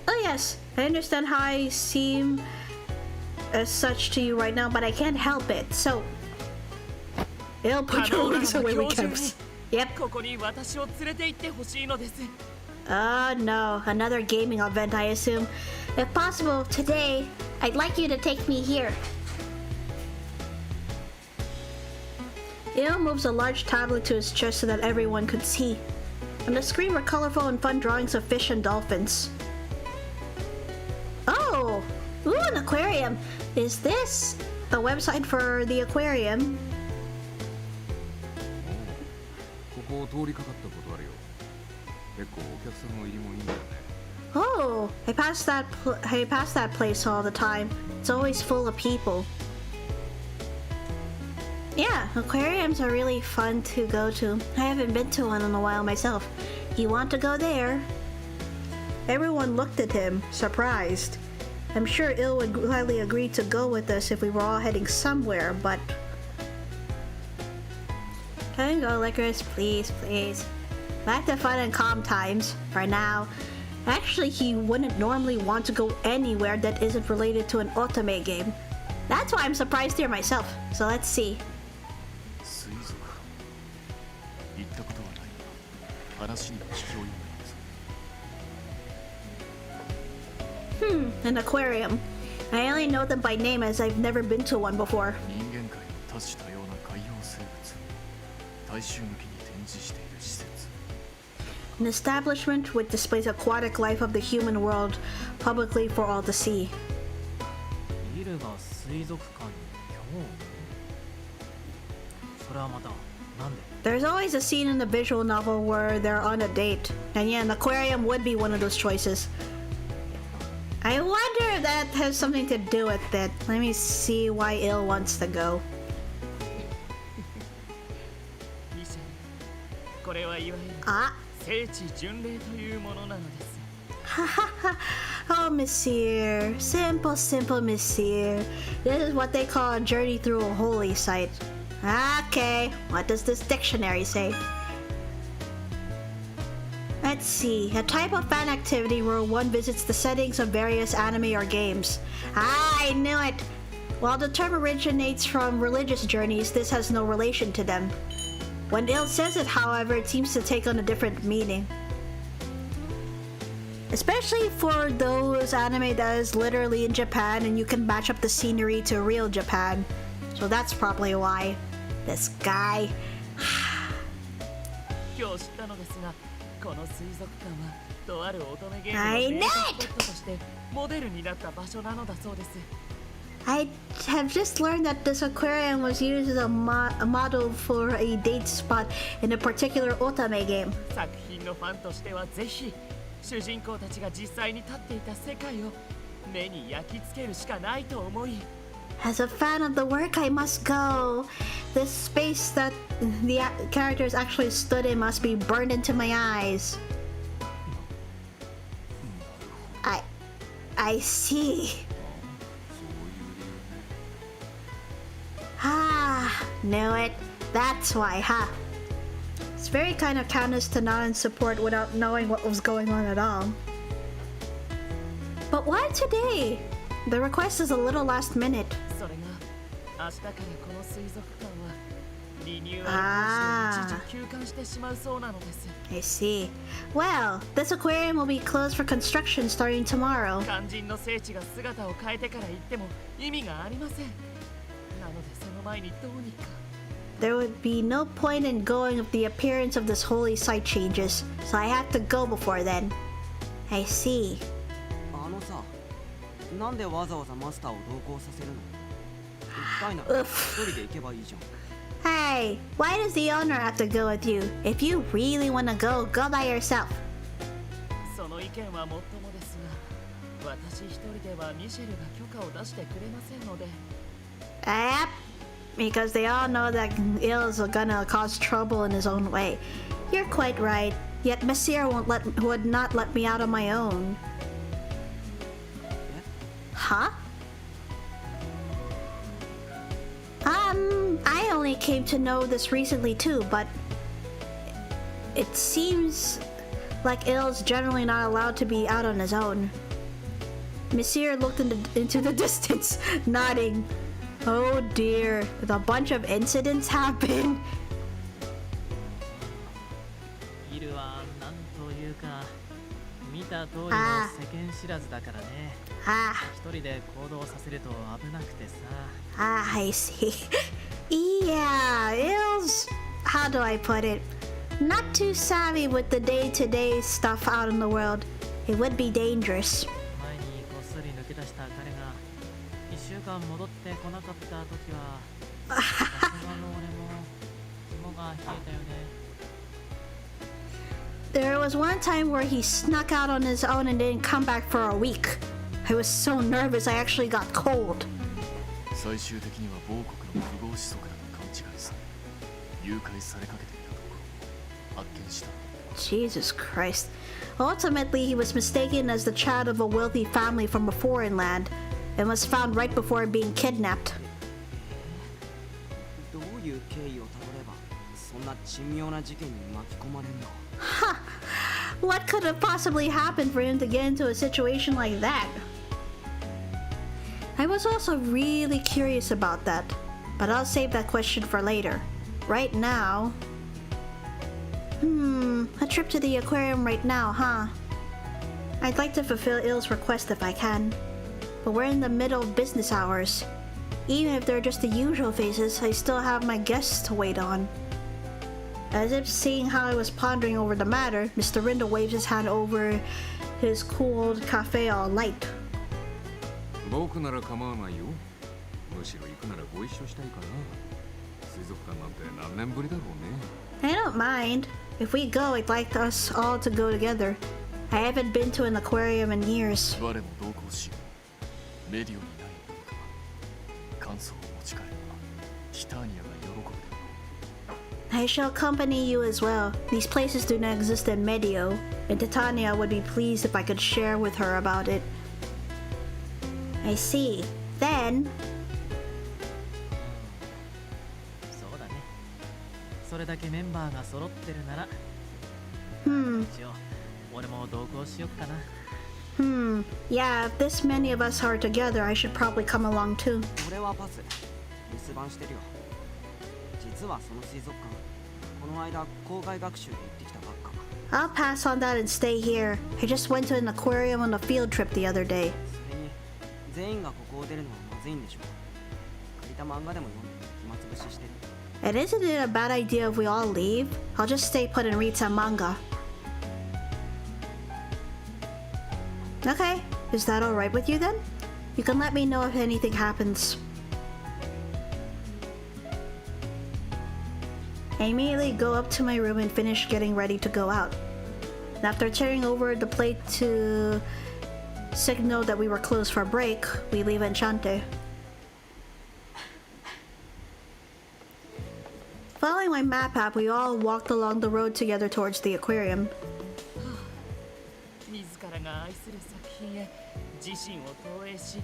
Oh yes, I understand how I seem as such to you right now, but I can't help it, so... It'll put your wings away with caps. Yep. Oh no, another gaming event, I assume. If possible, today, I'd like you to take me here. Il moves a large tablet to his chest so that everyone could see. On the screen were colorful and fun drawings of fish and dolphins. Oh! Ooh, an aquarium! Is this a website for the aquarium? Oh, I pass that place all the time. It's always full of people. Yeah, aquariums are really fun to go to. I haven't been to one in a while myself. You want to go there? Everyone looked at him, surprised. I'm sure Il would gladly agree to go with us if we were all heading somewhere, but... Can I go, Lycoris? Please, please. Back to fun and calm times, for now. Actually, he wouldn't normally want to go anywhere that isn't related to an otome game. That's why I'm surprised here myself. So let's see. An aquarium. I only know them by name as I've never been to one before. An establishment which displays aquatic life of the human world publicly for all to see. There's always a scene in the visual novel where they're on a date, and yeah, an aquarium would be one of those choices. I wonder if that has something to do with it. Let me see why Il wants to go.
ミシェル、これはいわゆる
Ah.
聖地巡礼というものなのです。
Oh, Monsieur. Simple, simple Monsieur. This is what they call a journey through a holy site. Okay, what does this dictionary say? Let's see. A type of fan activity where one visits the settings of various anime or games. Ah, I knew it! While the term originates from religious journeys, this has no relation to them. When Il says it, however, it seems to take on a different meaning. Especially for those anime that is literally in Japan and you can match up the scenery to real Japan. So that's probably why. This guy.
今日知ったのですが、この水族館はとある乙女ゲーム
I
の
know
データ
it!
スポットとしてモデルになった場所なのだそうです。
I have just learned that this aquarium was used as a model for a date spot in a particular otame game.
作品のファンとしてはぜひ主人公たちが実際に立っていた世界を目に焼き付けるしかないと思い。
As a fan of the work, I must go. This space that the characters actually stood in must be burned into my eyes. I see. Ah, knew it. That's why, huh? It's very kind of Candace to nod and support without knowing what was going on at all. But why today? The request is a little last minute.
それが明日からこの水族館はリニューアル工事で一時休館してしまうそうなのです。
I see. Well, this aquarium will be closed for construction starting tomorrow.
肝心の聖地が姿を変えてから行っても意味がありません。なのでその前にどうにか。
There would be no point in going if the appearance of this holy site changes, so I have to go before then. I see.
あのさ、なんでわざわざマスターを同行させるの？行きたいなら一人で行けばいいじゃん。
Hey, why does the owner have to go with you? If you really want to go, go by yourself.
その意見はもっともですが、私一人ではミシェルが許可を出してくれませんので。
Yep, because they all know that Il's gonna cause trouble in his own way. You're quite right. Yet Messire would not let me out on my own. Huh? I only came to know this recently too, but it seems like Il's generally not allowed to be out on his own. Messire looked into the distance, nodding. Oh dear, did a bunch of incidents happen?
イルはなんというか見た通りの世間知らずだからね。一人で行動させると危なくてさ。
I see. Yeah, Il's, how do I put it? Not too savvy with the day-to-day stuff out in the world. It would be dangerous.
前にこっそり抜け出した彼が1週間戻ってこなかった時はさすがの俺も肝が冷えたよね。
There was one time where he snuck out on his own and didn't come back for a week. I was so nervous I actually got cold.
最終的には某国の不合子息だと勘違いされ誘拐されかけていたところを発見した。
Jesus Christ. Ultimately, he was mistaken as the child of a wealthy family from a foreign land and was found right before being kidnapped.
どういう経緯をたどればそんな珍妙な事件に巻き込まれるの？
Huh. What could have possibly happened for him to get into a situation like that? I was also really curious about that, but I'll save that question for later. Right now... a trip to the aquarium right now, huh? I'd like to fulfill Il's request if I can, but we're in the middle of business hours. Even if they're just the usual faces, I still have my guests to wait on. As if seeing how I was pondering over the matter, Mr. Rindle waves his hand over his cool old CAFÉ all light.
僕なら構わないよ。むしろ行くならご一緒したいかな。水族館なんて何年ぶりだろうね。
I don't mind. If we go, I'd like us all to go together. I haven't been to an aquarium in years.
我も同行しよう。メディオにない文化感想を持ち帰ればティターニアが喜ぶであろう。
I shall accompany you as well. These places do not exist in Medio, and Titania would be pleased if I could share with her about it. I see. Then...
そうだね。それだけメンバーが揃ってるなら、一応俺も同行しよっかな。
Yeah, if this many of us are together, I should probably come along too.
俺はパス留守番してるよ。実はその水族館この間校外学習で行ってきたばっか。
I'll pass on that and stay here. I just went to an aquarium on a field trip the other day.
それに全員がここを出るのはまずいんでしょう。借りた漫画でも読んで暇つぶししてる。
And isn't it a bad idea if we all leave? I'll just stay put and read some manga. Okay, is that alright with you then? You can let me know if anything happens. I immediately go up to my room and finish getting ready to go out. And after turning over the plate to signal that we were closed for break, we leave Enchante. Following my map app, we all walked along the road together towards the aquarium.
自らが愛する作品へ自身を投影し、よ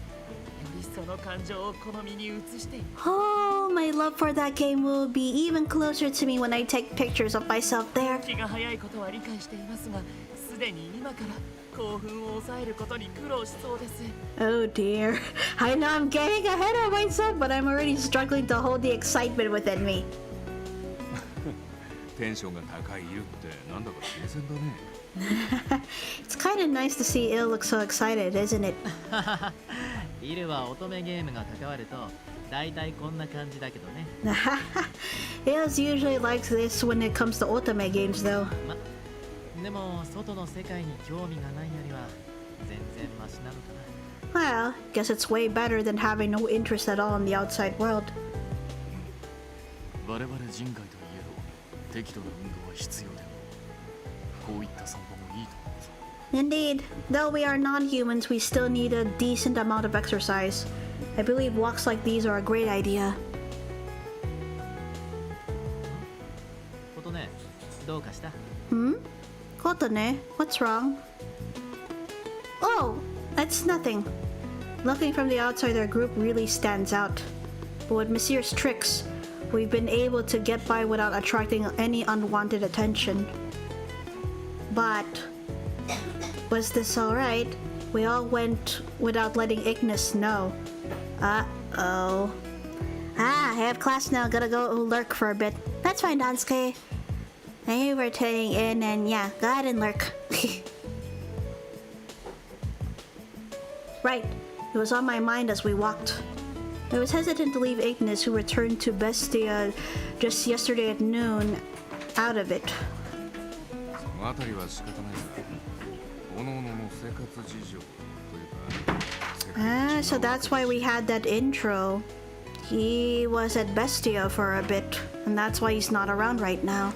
りその感情を好みに映していく。
Oh, my love for that game will be even closer to me when I take pictures of myself there.
気が早いことは理解していますが、すでに今から興奮を抑えることに苦労しそうです。
Oh dear. I know I'm getting ahead of myself, but I'm already struggling to hold the excitement within me.
テンションが高いイルってなんだか新鮮だね。
It's kind of nice to see Il look so excited, isn't it?
イルは乙女ゲームが関わるとだいたいこんな感じだけどね。
Il's usually likes this when it comes to otome games though.
でも外の世界に興味がないよりは全然マシなのかな。
Well, guess it's way better than having no interest at all in the outside world.
我々人外といえど適度な運動は必要である。こういった散歩もいいと思うぞ。
Indeed, though we are non-humans, we still need a decent amount of exercise. I believe walks like these are a great idea.
ことね、どうかした？
Kotone, what's wrong? Oh, that's nothing. Looking from the outside, our group really stands out. But with Monsieur's tricks, we've been able to get by without attracting any unwanted attention. But was this alright? We all went without letting Ignis know. Uh-oh. I have class now, gotta go lurk for a bit. That's fine, Dansuke. Thank you for tuning in, and yeah, go ahead and lurk. Right, it was on my mind as we walked. I was hesitant to leave Ignis, who returned to Bestia just yesterday at noon, out of it.
そのあたりは仕方ないが、各々の生活事情というか。
So that's why we had that intro. He was at Bestia for a bit, and that's why he's not around right now.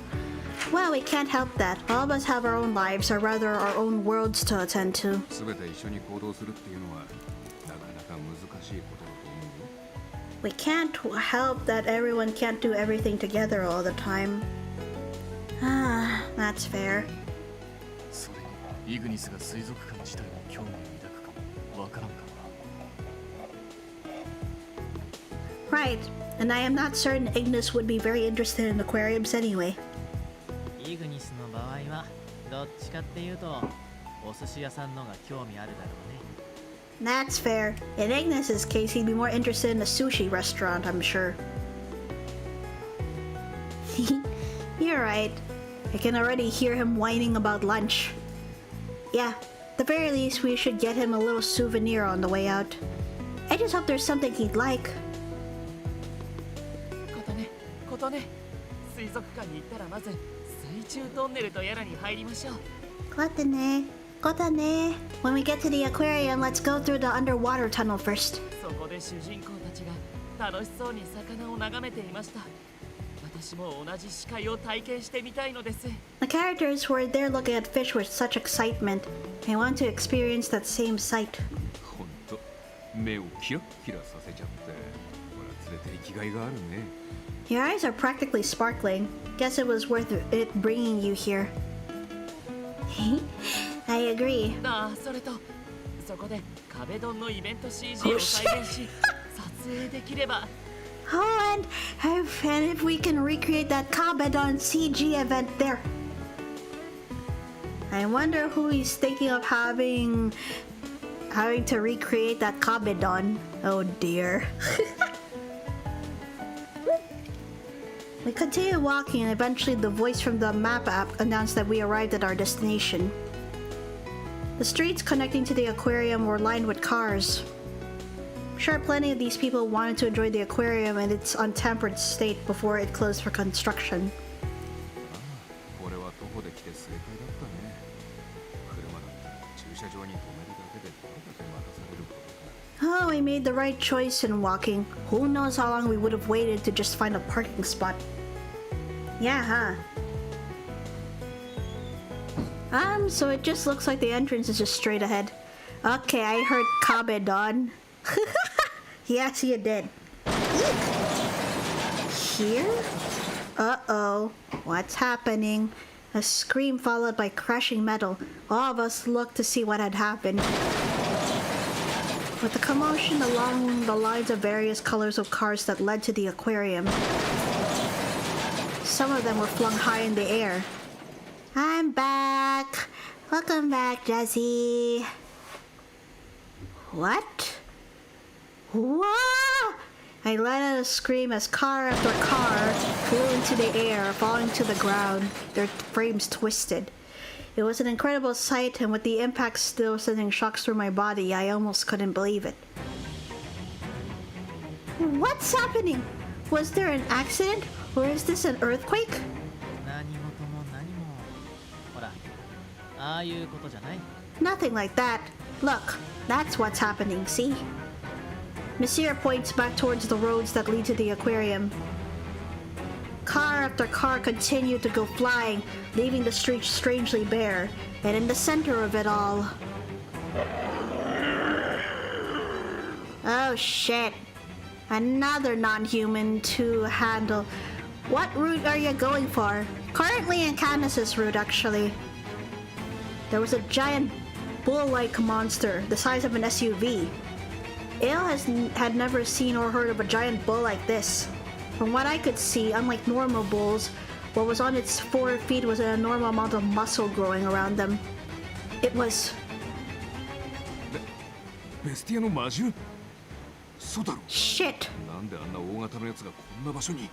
Well, we can't help that. All of us have our own lives, or rather our own worlds to attend to.
全て一緒に行動するっていうのはなかなか難しいことだと思うよ。
We can't help that everyone can't do everything together all the time. Ah, that's fair.
それにイグニスが水族館自体に興味を抱くかもわからんかもな。
Right, and I am not certain Ignis would be very interested in aquariums anyway.
イグニスの場合はどっちかっていうとお寿司屋さんのが興味あるだろうね。
That's fair. In Ignis's case, he'd be more interested in a sushi restaurant, I'm sure. You're right. I can already hear him whining about lunch. Yeah, at the very least, we should get him a little souvenir on the way out. I just hope there's something he'd like.
ことね、水族館に行ったらまず水中トンネルとやらに入りましょう。
Kotane. When we get to the aquarium, let's go through the underwater tunnel first.
そこで主人公たちが楽しそうに魚を眺めていました。私も同じ視界を体験してみたいのです。
The characters were there looking at fish with such excitement. They want to experience that same sight.
ほんと目をキラッキラさせちゃって、ほら連れて生きがいがあるね。
Your eyes are practically sparkling. Guess it was worth it bringing you here. I agree.
ああ、それとそこで壁ドンのイベント CG を再現し撮影できれば。
Oh, and if we can recreate that Kabedon CG event there. I wonder who he's thinking of having to recreate that Kabedon. Oh dear. We continued walking, and eventually the voice from the map app announced that we arrived at our destination. The streets connecting to the aquarium were lined with cars. I'm sure plenty of these people wanted to enjoy the aquarium in its untempered state before it closed for construction.
これは徒歩で来て正解だったね。車だって駐車場に止めるだけでどれだけ待たされることか。
Oh, we made the right choice in walking. Who knows how long we would have waited to just find a parking spot. Yeah, huh? So it just looks like the entrance is just straight ahead. Okay, I heard Kabedon. Yes, you did. Here? Uh-oh. What's happening? A scream followed by crashing metal. All of us looked to see what had happened. With the commotion along the lines of various colors of cars that led to the aquarium, some of them were flung high in the air. I'm back. Welcome back, Jesse. What? Whoa! I let out a scream as car after car flew into the air, falling to the ground, their frames twisted. It was an incredible sight, and with the impact still sending shocks through my body, I almost couldn't believe it. What's happening? Was there an accident? Or is this an earthquake?
何事も何も。ほら、ああいうことじゃない。
Nothing like that. Look, that's what's happening, see? Monsieur points back towards the roads that lead to the aquarium. Car after car continued to go flying, leaving the streets strangely bare, and in the center of it all... Oh shit. Another non-human to handle. What route are you going for? Currently in Candace's route, actually. There was a giant bull-like monster, the size of an SUV. Ale had never seen or heard of a giant bull like this. From what I could see, unlike normal bulls, what was on its 4 feet was an enormous amount of muscle growing around them. It was...
ベスティアの魔獣？そうだろ。
Shit!
なんであんな大型のやつがこんな場所に？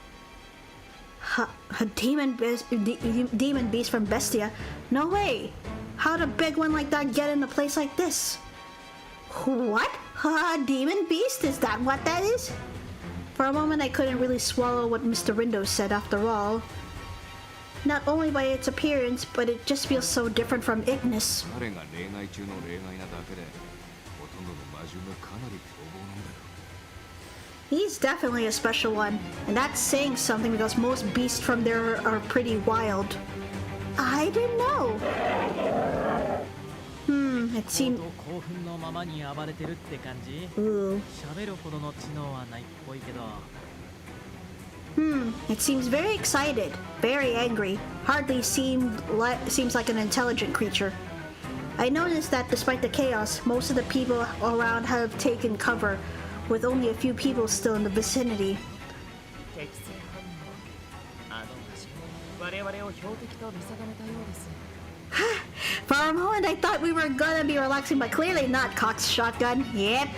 A demon beast from Bestia? No way! How'd a big one like that get in a place like this? What? A demon beast? Is that what that is? For a moment I couldn't really swallow what Mr. Rindo said after all. Not only by its appearance, but it just feels so different from Ignis.
彼が例外中の例外なだけで、ほとんどの魔獣がかなり凶暴なんだよ。
He's definitely a special one, and that's saying something because most beasts from there are pretty wild. I didn't know. It seemed...
興奮のままに暴れてるって感じ。
Ooh.
喋るほどの知能はないっぽいけど。
It seems very excited, very angry. Hardly seems like an intelligent creature. I noticed that despite the chaos, most of the people around have taken cover, with only a few people still in the vicinity.
適正反応。あの魔獣、我々を標的と見定めたようです。
For a moment, I thought we were gonna be relaxing, but clearly not, Cox Shotgun. Yep.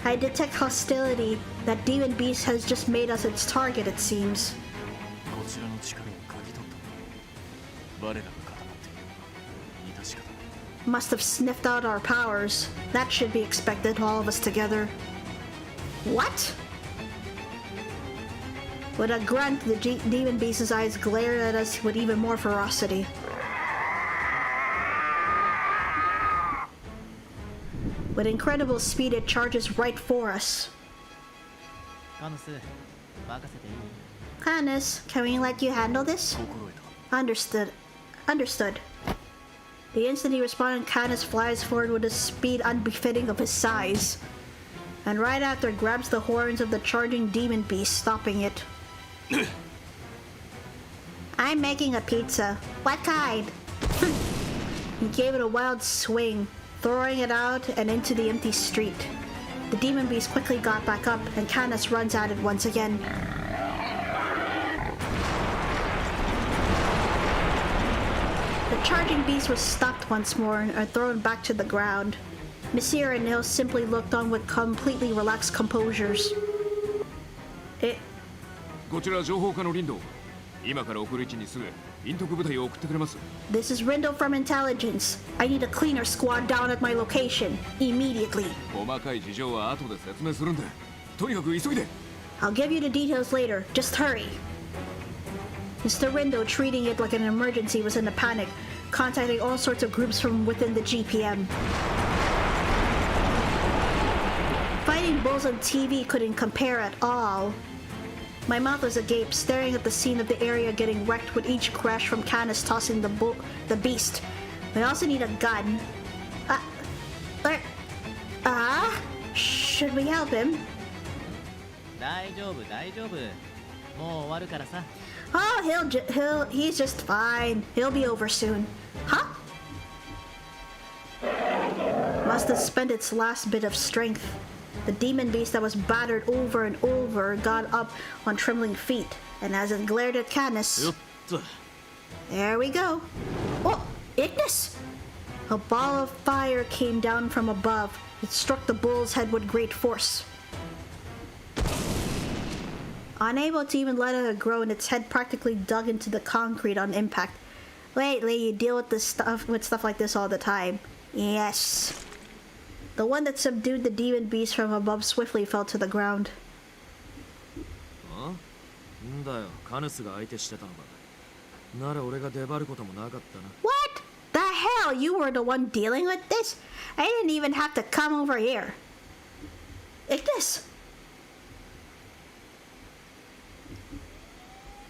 I detect hostility. That demon beast has just made us its target, it seems.
こちらの力を嗅ぎ取った我らが固まっている。致し方ない。
Must have sniffed out our powers. That should be expected, all of us together. What? With a grunt, the demon beast's eyes glared at us with even more ferocity. With incredible speed, it charges right for us.
カヌス、任せていい？
Canis, can we let you handle this?
心得た。
Understood. Understood. The instant he responded, Canis flies forward with a speed unbefitting of his size. And right after, grabs the horns of the charging demon beast, stopping it. I'm making a pizza. What kind? He gave it a wild swing, throwing it out and into the empty street. The demon beast quickly got back up, and Canis runs at it once again. The charging beast was stopped once more and thrown back to the ground. Monsieur and Nils simply looked on with completely relaxed composures.
こちら情報課のリンド。今から送る位置にすぐ陰徳部隊を送ってくれます。
This is Rindo from Intelligence. I need a cleaner squad down at my location immediately.
細かい事情は後で説明するんで、とにかく急いで。
I'll give you the details later. Just hurry. Mr. Rindo, treating it like an emergency, was in a panic, contacting all sorts of groups from within the GPM. Fighting bulls on TV couldn't compare at all. My mouth was agape, staring at the scene of the area getting wrecked with each crash from Canis tossing the beast. I also need a gun. Should we help him?
大丈夫大丈夫。もう終わるからさ。
Oh, he's just fine. He'll be over soon. Huh? Must have spent its last bit of strength. The demon beast that was battered over and over got up on trembling feet, and as it glared at Canis... There we go. Oh, Ignis! A ball of fire came down from above. It struck the bull's head with great force. Unable to even let it grow, and its head practically dug into the concrete on impact. Lately, you deal with stuff like this all the time. Yes. The one that subdued the demon beast from above swiftly fell to the ground.
んだよ、カヌスが相手してたのか。なら俺が出張ることもなかったな。
What the hell? You were the one dealing with this? I didn't even have to come over here. Ignis!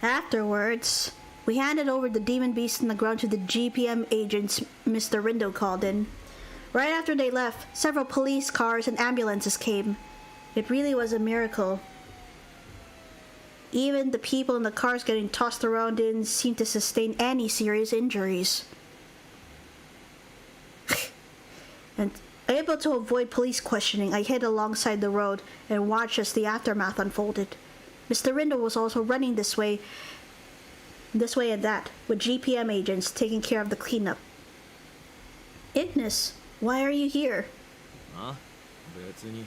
Afterwards, we handed over the demon beast in the ground to the GPM agents Mr. Rindo called in. Right after they left, several police cars and ambulances came. It really was a miracle. Even the people in the cars getting tossed around didn't seem to sustain any serious injuries. And able to avoid police questioning, I hid alongside the road and watched as the aftermath unfolded. Mr. Rindo was also running this way and that, with GPM agents taking care of the cleanup. Ignis, why are you here?
あ、別に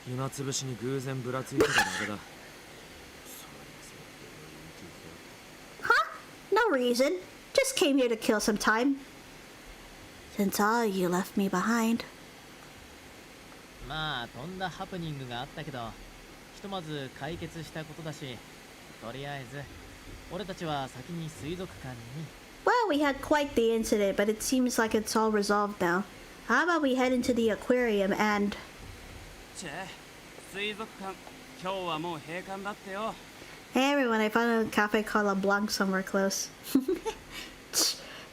暇つぶしに偶然ぶらついてただけだ。
Huh? No reason. Just came here to kill some time. Since all you left me behind.
まあとんだハプニングがあったけど、ひとまず解決したことだし、とりあえず俺たちは先に水族館に。
Well, we had quite the incident, but it seems like it's all resolved now. How about we head into the aquarium and...
チェ、水族館、今日はもう閉館だってよ。
Hey everyone, I found a cafe called La Blanc somewhere close.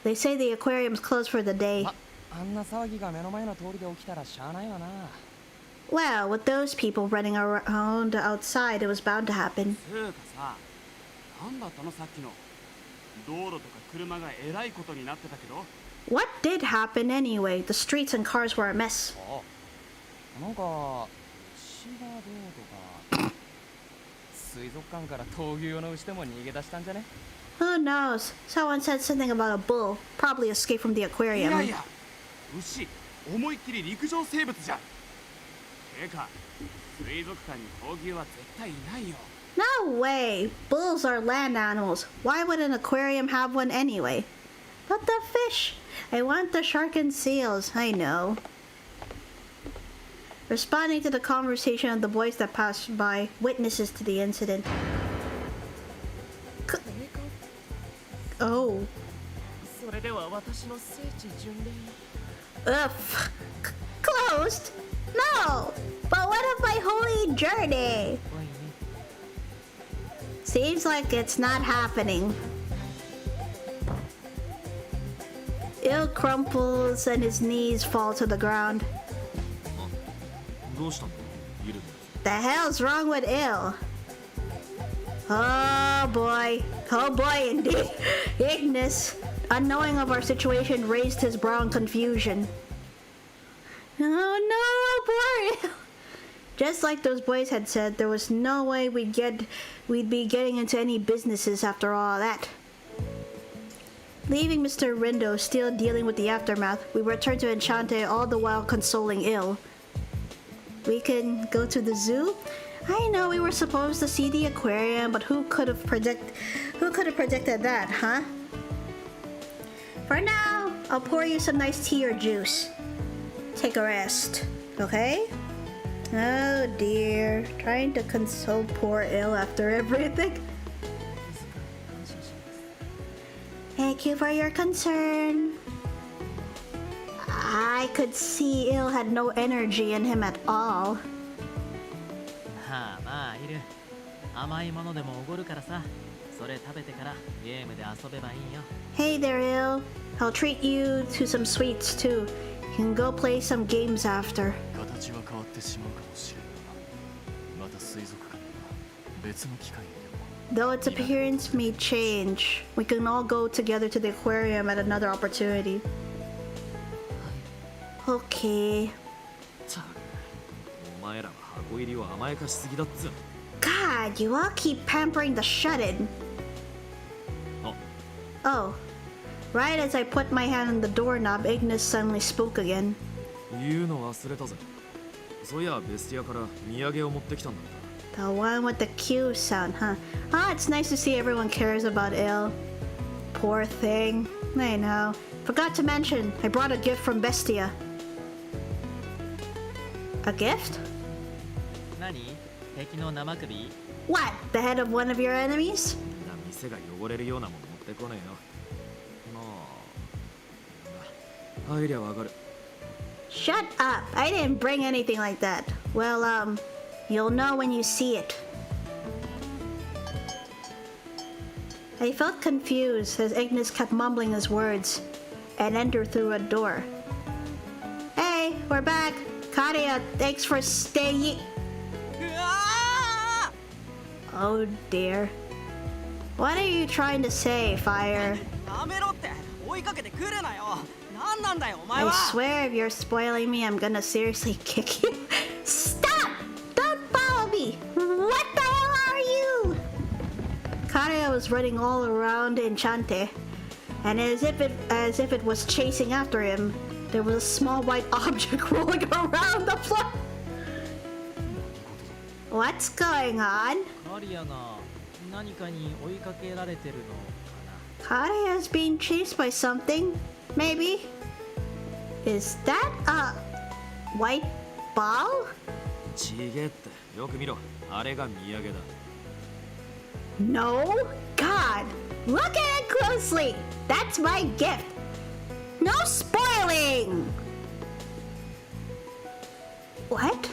They say the aquarium's closed for the day.
あんな騒ぎが目の前の通りで起きたらしゃあないわな。
Well, with those people running around outside, it was bound to happen.
つうかさ、なんだったのさっきの。道路とか車がえらいことになってたけど。
What did happen anyway? The streets and cars were a mess.
なんか牛がどうとか。水族館から闘牛用の牛でも逃げ出したんじゃね？
Who knows? Someone said something about a bull, probably escaped from the
い
aquarium.
やいや、牛、思いっきり陸上生物じゃん。てか、水族館に闘牛は絶対いないよ。
No way! Bulls are land animals. Why would an aquarium have one anyway? But the fish! I want the shark and seals, I know. Responding to the conversation of the boys that passed by, witnesses to the incident. Oh.
それでは私の聖地巡礼。
Ugh. Closed? No! But what of my holy journey? Seems like it's not happening. Il crumples and his knees fall to the ground.
どうしたんだイル？
The hell's wrong with Il? Oh boy. Oh boy indeed. Ignis, unknowing of our situation, raised his brow in confusion. Oh no, poor Il. Just like those boys had said, there was no way we'd be getting into any businesses after all that. Leaving Mr. Rindo still dealing with the aftermath, we returned to Enchante, all the while consoling Il. We can go to the zoo? I know we were supposed to see the aquarium, but who could have predicted that, huh? For now, I'll pour you some nice tea or juice. Take a rest, okay? Oh dear, trying to console poor Il after everything. Thank you for your concern. I could see Il had no energy in him at all.
はあまあいる。甘いものでもおごるからさ。それ食べてからゲームで遊べばいいよ。
Hey there, Il. I'll treat you to some sweets too. You can go play some games after.
形は変わってしまうかもしれんが、また水族館には別の機会にでも。
Though its appearance may change, we can all go together to the aquarium at another opportunity. Okay.
お前らは箱入りを甘やかしすぎだっつうの。
God, you all keep pampering the shut-in. Oh. Right as I put my hand on the doorknob, Ignis suddenly spoke again.
言うの忘れたぜ。そういやベスティアから土産を持ってきたんだった。
The one with the Q sound, huh? Ah, it's nice to see everyone cares about Il. Poor thing. I know. Forgot to mention, I brought a gift from Bestia. A gift?
何？敵の生首？
What? The head of one of your enemies?
みんな店が汚れるようなもの持ってこねえよ。まあ、入りゃわかる。
Shut up! I didn't bring anything like that. Well, you'll know when you see it. I felt confused as Ignis kept mumbling his words and entered through a door. Hey, we're back. Karia, thanks for staying. Oh dear. What are you trying to say, Fire? I swear if you're spoiling me, I'm gonna seriously kick you. Stop! Don't follow me! What the hell are you? Karia was running all around Enchante, and as if it was chasing after him, there was a small white object rolling around the floor. What's going on?
カリアが何かに追いかけられてるのかな。
Karia's being chased by something. Maybe. Is that a white ball?
ちげえってよく見ろ。あれが土産だ。
No? God! Look at it closely! That's my gift! No spoiling! What?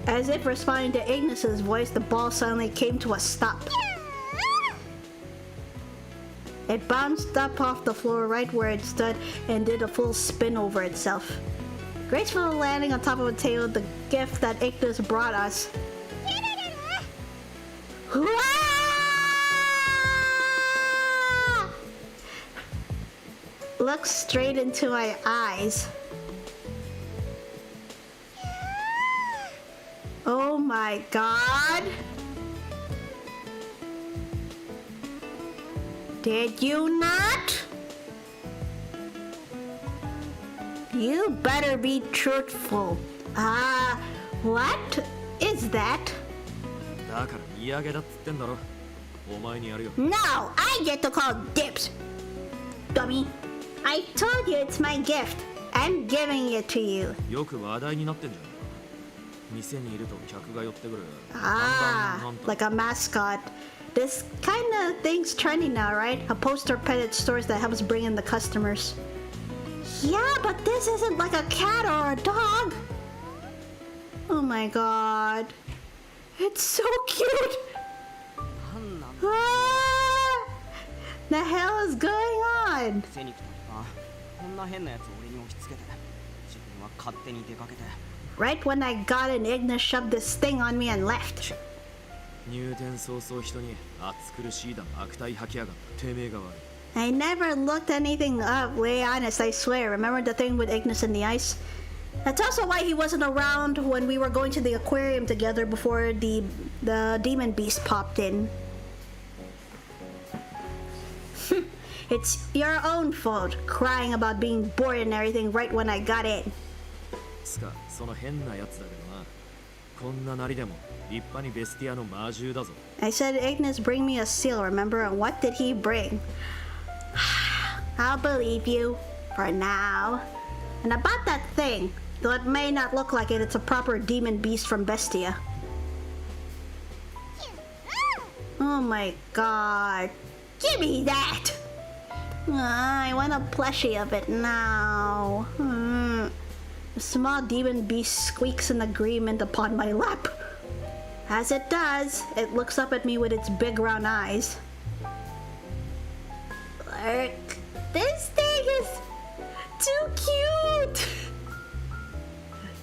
As if responding to Ignis's voice, the ball suddenly came to a stop. It bounced up off the floor right where it stood and did a full spin over itself. Gracefully landing on top of a table, the gift that Ignis brought us. Looks straight into my eyes. Oh my god! Did you not? You better be truthful. What is that?
だから土産だっつってんだろ。お前にやるよ。
No, I get to call dibs. Dummy. I told you it's my gift. I'm giving it to you.
よく話題になってんじゃん。店にいると客が寄ってくる。
Like a mascot. This kind of thing's trendy now, right? A poster pet at stores that helps bring in the customers. Yeah, but this isn't like a cat or a dog. Oh my god. It's so cute!
なんなんだ
Ah! The hell is going on?
セニクとかこんな変なやつを俺に押し付けて自分は勝手に出かけて
Right when I got in, Ignis shoved this thing on me and left.
入店早々人に暑苦しいだの悪態吐きやがったてめえが悪い
I never looked anything up, way honest, I swear. Remember the thing with Ignis and the ice? That's also why he wasn't around when we were going to the aquarium together before the demon beast popped in. It's your own fault, crying about being bored and everything right when I got in.
つかその変なやつだけどなこんななりでも立派にベスティアの魔獣だぞ
I said, Ignis, bring me a seal, remember? And what did he bring? I'll believe you, for now. And about that thing, though it may not look like it, it's a proper demon beast from Bestia. Oh my god. Give me that! I want a plushie of it now. The small demon beast squeaks in agreement upon my lap. As it does, it looks up at me with its big round eyes. Look, this thing is too cute!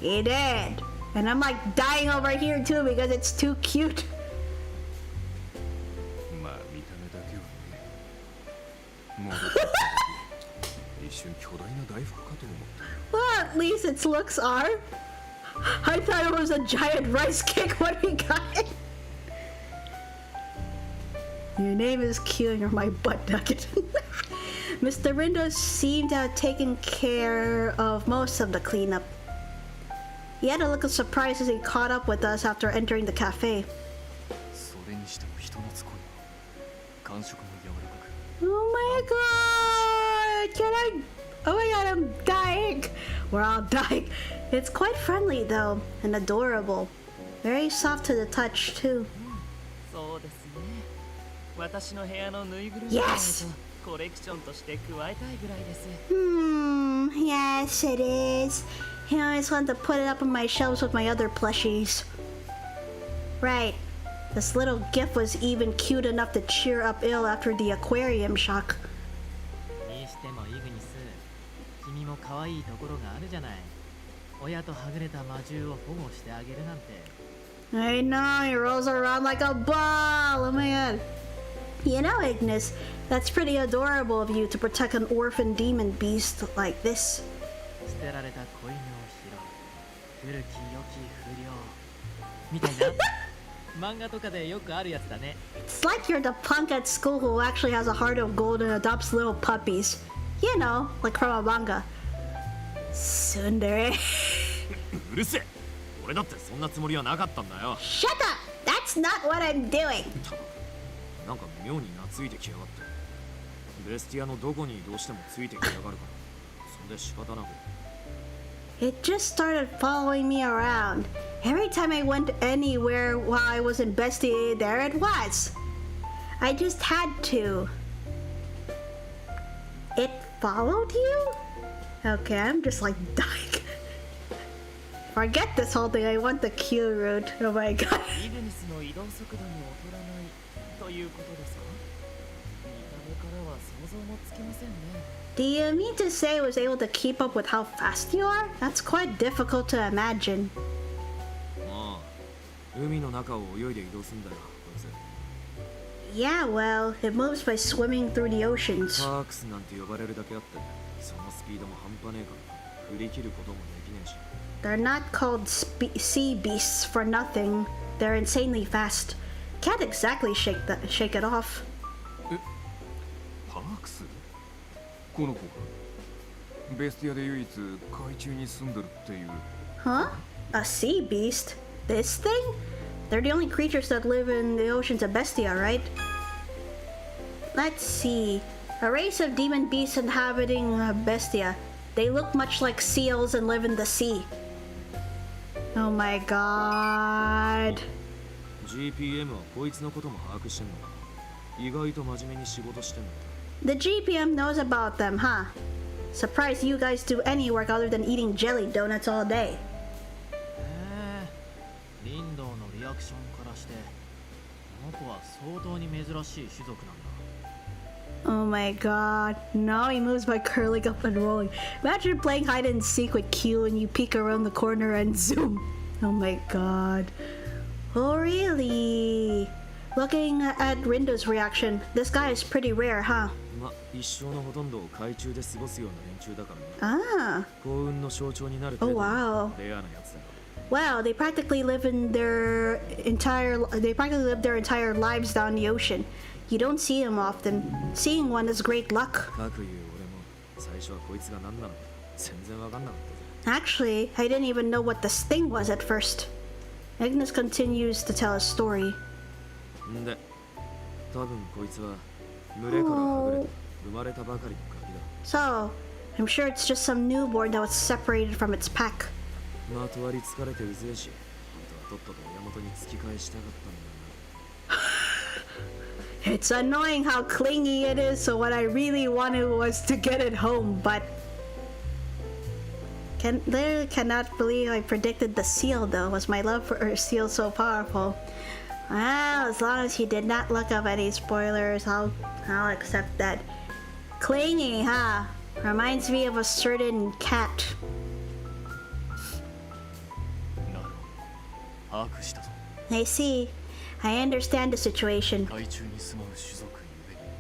He did. And I'm like dying over here too because it's too cute.
まあ見た目だけはねもう一瞬巨大な大福かと思った
Well, at least its looks are. I thought it was a giant rice cake when we got it. Your name is cute and you're my butt nugget. Mr. Rindo seemed to have taken care of most of the cleanup. He had a look of surprise as he caught up with us after entering the cafe.
それにしても人懐っこいな感触も柔らかく
Oh my god! Can I? Oh my god, I'm dying! We're all dying. It's quite friendly though, and adorable. Very soft to the touch too.
そうですね私の部屋のぬいぐるみ
Yes!
コレクションとして加えたいぐらいです
Yes it is. I always wanted to put it up on my shelves with my other plushies. Right. This little gift was even cute enough to cheer up ill after the aquarium shock.
にしてもイグニス君も可愛いところがあるじゃない親とはぐれた魔獣を保護してあげるなんて
I know, he rolls around like a ball. Oh my god. You know, Ignis, that's pretty adorable of you to protect an orphan demon beast like this.
捨てられた子犬を拾う古き良き不良みたいな漫画とかでよくあるやつだね
It's like you're the punk at school who actually has a heart of gold and adopts little puppies. You know, like from a manga. Tsundere.
うるせえ俺だってそんなつもりはなかったんだよ
Shut up! That's not what I'm doing.
なんか妙に懐いてきやがってベスティアのどこにどうしてもついてきやがるからそんで仕方なく
It just started following me around. Every time I went anywhere while I was in Bestie, there it was. I just had to. It followed you? Okay, I'm just like dying. Forget this whole thing, I want the Q route. Oh my god.
イグニスの移動速度に劣らないということですか見た目からは想像もつきませんね
Do you mean to say it was able to keep up with how fast you are? That's quite difficult to imagine.
ああ海の中を泳いで移動すんだよこいつ
Yeah, well, it moves by swimming through the oceans.
パークスなんて呼ばれるだけあってそのスピードも半端ねえから振り切ることもできねえし
They're not called sea beasts for nothing. They're insanely fast. Can't exactly shake it off.
パークスこの子がベスティアで唯一海中に住んでるっていう
Huh? A sea beast? This thing? They're the only creatures that live in the oceans of Bestia, right? Let's see. A race of demon beasts inhabiting Bestia. They look much like seals and live in the sea. Oh my god.
GPM はこいつのことも把握してんのか意外と真面目に仕事してんだ
The GPM knows about them, huh? Surprised you guys do any work other than eating jelly donuts all day.
リンドウのリアクションからがして、この子は相当に珍しい種族なんだ。
Oh my god. Now he moves by curling up and rolling. Imagine playing hide and seek with Q and you peek around the corner and zoom. Oh my god. Oh really? Looking at Rindo's reaction, this guy is pretty rare, huh?
ま、一生のほとんどを海中で過ごすような連中だからね。
Ah.
幸運の象徴になる程
Oh
度
wow.
のレアなやつだよ。
Wow, they practically live their entire lives down the ocean. You don't see them often. Seeing one is great luck.
かくいう俺も最初はこいつが何なのか全然わかんなかったぜ。
Actually, I didn't even know what this thing was at first. Agnes continues to tell his story.
んで、多分こいつは群れからはぐれて生まれたばかりのガキだ。
So, I'm sure it's just some newborn that was separated from its pack.
まとわりつかれてうぜえし、本当はとっとと親元に突き返したかったんだな。
It's annoying how clingy it is, so what I really wanted was to get it home, but... cannot believe I predicted the seal though. Was my love for seal so powerful? Well, as long as he did not look up any spoilers, I'll accept that. Clingy, huh? Reminds me of a certain cat.
なるほど。把握したぞ。
I see. I understand the situation.
海中に住まう種族ゆえに、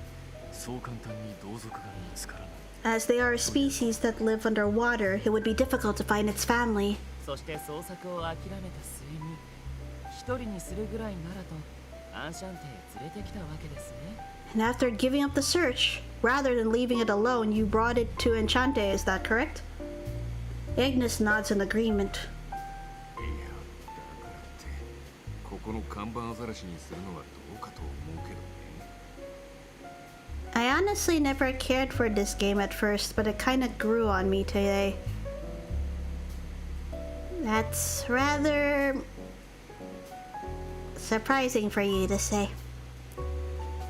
そう簡単に同族が見つからない。
As they are a species that live underwater, it would be difficult to find its family.
そして捜索を諦めた末に一人にするぐらいならとアンシャンテへ連れてきたわけですね。
And after giving up the search, rather than leaving it alone, you brought it to Enchante, is that correct? Agnes nods in agreement.
いや、だからってここの看板アザラシにするのはどうかと思うけどね。
I honestly never cared for this game at first, but it kinda grew on me today. That's rather surprising for you to say.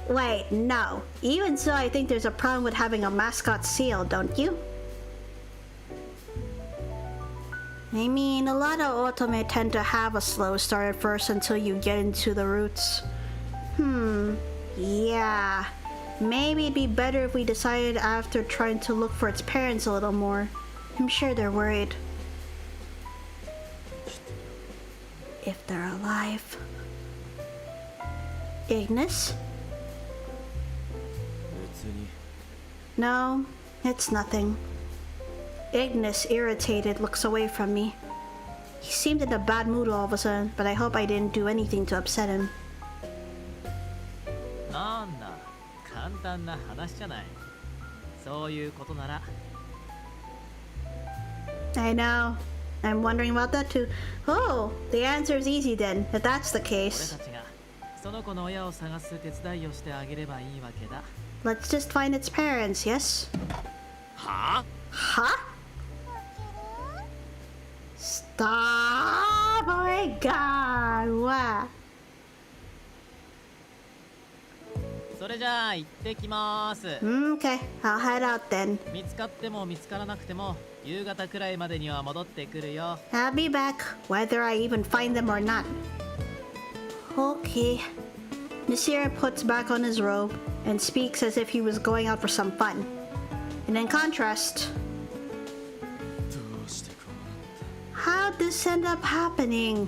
Wait, no. Even so, I think there's a problem with having a mascot seal, don't you? I mean, a lot of Otome tend to have a slow start at first until you get into the roots. Yeah. Maybe it'd be better if we decided after trying to look for its parents a little more. I'm sure they're worried. If they're alive. Ignis?
別に。
No, it's nothing. Ignis, irritated, looks away from me. He seemed in a bad mood all of a sudden, but I hope I didn't do anything to upset him.
なんだ、簡単な話じゃない。そういうことなら。
I know. I'm wondering about that too. Oh, the answer is easy then, if that's the
俺
case.
たちがその子の親を探す手伝いをしてあげればいいわけだ。
Let's just find its parents, yes?
はあ？
Huh? Stop! Oh my god, what?
それじゃあ行ってきます。
Okay, I'll head out then.
見つかっても見つからなくても夕方くらいまでには戻ってくるよ。
I'll be back, whether I even find them or not. Okay. Monsieur puts back on his robe and speaks as if he was going out for some fun. And in contrast,
どうしてこうなった？
how'd this end up happening?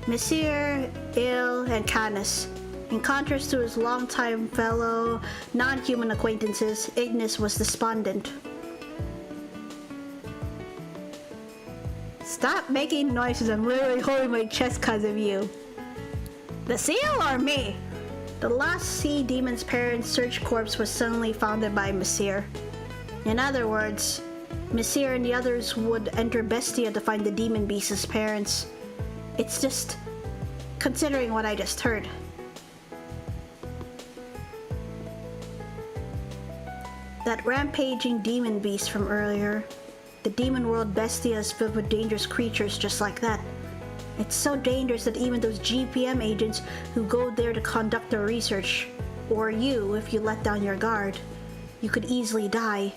Monsieur, Il, and Canis. In contrast to his longtime fellow non-human acquaintances, Ignis was despondent. Stop making noises, I'm literally holding my chest because of you. The seal or me? The lost sea demon's parents' search corpse was suddenly founded by Monsieur. In other words, Monsieur and the others would enter Bestia to find the demon beast's parents. It's just considering what I just heard. That rampaging demon beast from earlier. The demon world Bestia is filled with dangerous creatures just like that. It's so dangerous that even those GPM agents who go there to conduct their research, or you if you let down your guard, you could easily die.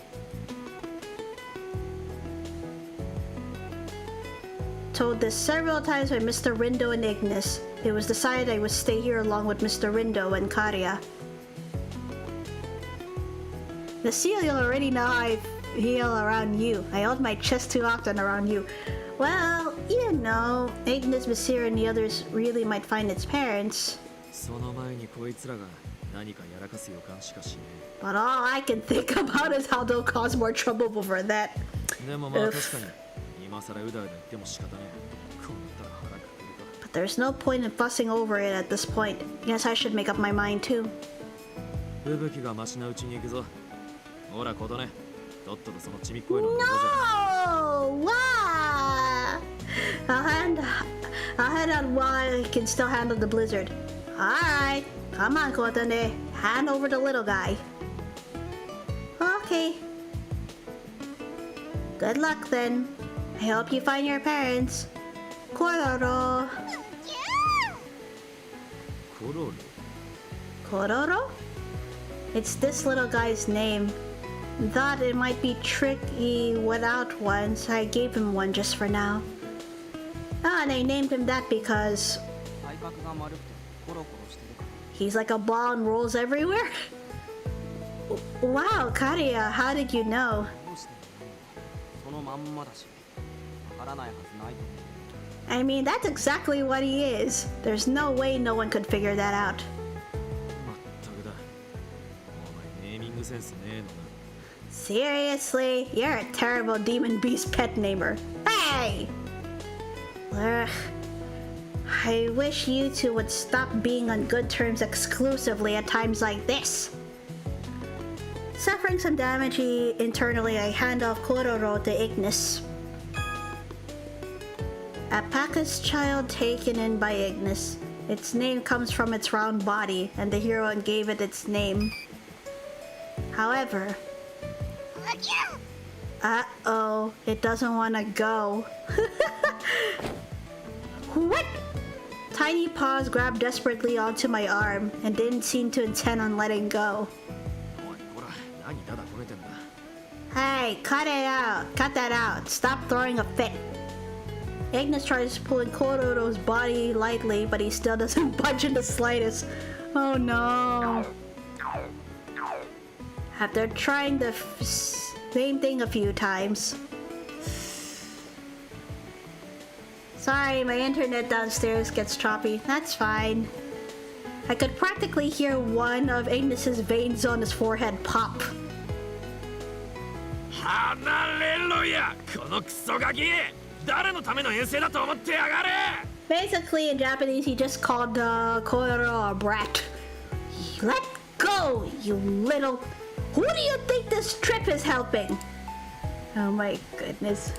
told this several times by Mr. Rindo and Ignis. It was decided I would stay here along with Mr. Rindo and Karya. The seal, you'll already know I feel around you. I hold my chest too often around you. Well, you know, Ignis, Basir, and the others really might find its parents. But all I can think about is how they'll cause more trouble over that. But there's no point in fussing over it at this point. Guess I should make up my mind too. No! Wow! I'll head out while I can still handle the blizzard. Alright, come on, Kotone. Hand over the little guy. Okay. Good luck then. I hope you find your parents. Kororo. Kororo? It's this little guy's name. Thought it might be tricky without one, so I gave him one just for now. Ah, and I named him that because he's like a ball and rolls everywhere. Wow, Karya, how did you know? I mean, that's exactly what he is. There's no way no one could figure that out. Seriously? You're a terrible demon beast pet namer. Hey! Ugh. I wish you two would stop being on good terms exclusively at times like this. Suffering some damage internally, I hand off Kororo to Ignis. A Pacus child taken in by Ignis. Its name comes from its round body, and the hero gave it its name. However... Uh-oh, it doesn't want to go. What? Tiny paws grabbed desperately onto my arm and didn't seem to intend on letting go. Hey, cut it out. Cut that out. Stop throwing a fit. Ignis tries pulling Kororo's body lightly, but he still doesn't budge in the slightest. Oh no. After trying the same thing a few times. Sorry, my internet downstairs gets choppy. That's fine. I could practically hear one of Ignis's veins on his forehead pop. Basically, in Japanese, he just called Kororo a brat. Let go, you little... Who do you think this trip is helping? Oh my goodness.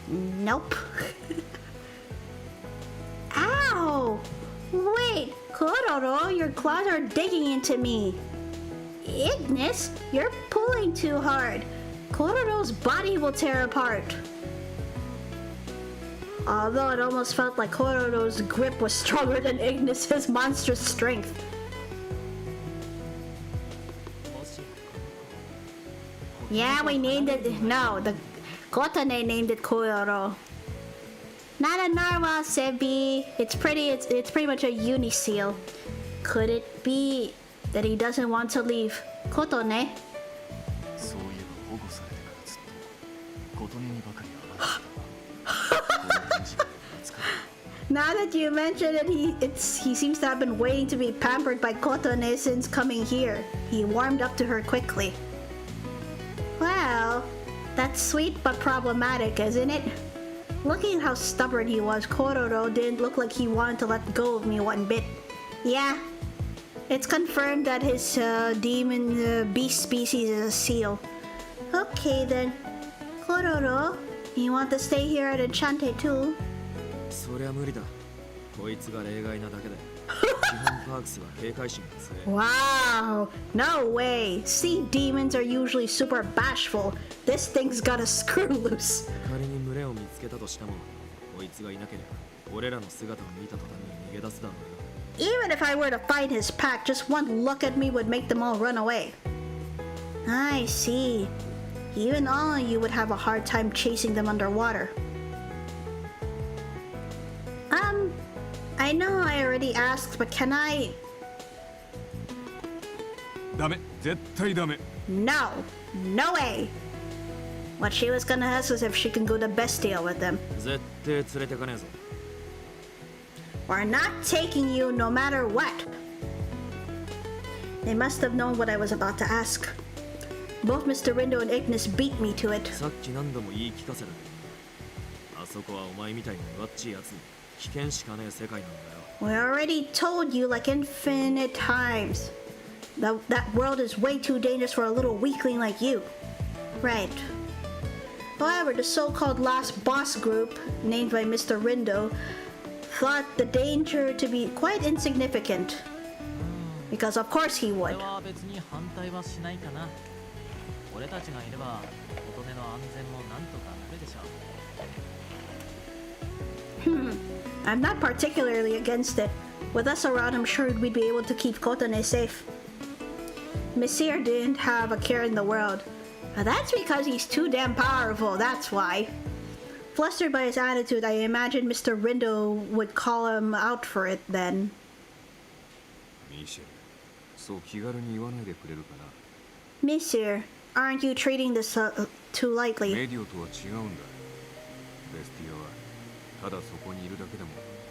Nope. Ow! Wait, Kororo, your claws are digging into me. Ignis, you're pulling too hard. Kororo's body will tear apart. Although it almost felt like Kororo's grip was stronger than Ignis's monstrous strength. Yeah, we named it... No, the Kotone named it Kororo. Not a narwhal, Sebi. It's pretty much a uniseal. Could it be that he doesn't want to leave Kotone? Now that you mention it, he seems to have been waiting to be pampered by Kotone since coming here. He warmed up to her quickly. Well, that's sweet but problematic, isn't it? Looking at how stubborn he was, Kororo didn't look like he wanted to let go of me one bit. Yeah, it's confirmed that his demon beast species is a seal. Okay then. Kororo, you want to stay here at Enchanté too? Wow, no way. Sea demons are usually super bashful. This thing's got a screw loose. Even if I were to find his pack, just one look at me would make them all run away. I see. Even all of you would have a hard time chasing them underwater. I know I already asked, but can I...
ダメ、絶対ダメ。
No! No way! What she was gonna ask is if she can go to Bestia with them.
絶対連れてかねえぞ。
We're not taking you no matter what. They must have known what I was about to ask. Both Mr. Rindo and Ignis beat me to it.
さっき何度も言い聞かせたけど、あそこはお前みたいにわっちいやつに危険しかねえ世界なんだよ。
We already told you like infinite times. That world is way too dangerous for a little weakling like you. Right. However, the so-called last boss group, named by Mr. Rindo, thought the danger to be quite insignificant. Because of course he would.
俺は別に反対はしないかな。俺たちがいれば琴音の安全もなんとかなるでしょう。
I'm not particularly against it. With us around, I'm sure we'd be able to keep Kotone safe. Messire didn't have a care in the world. Now that's because he's too damn powerful, that's why. Flustered by his attitude, I imagine Mr. Rindo would call him out for it then.
ミシェル、そう気軽に言わないでくれるかな。
Messire, aren't you treating this too lightly?
メディオとは違うんだ。ベスティアはただそこにいるだけでも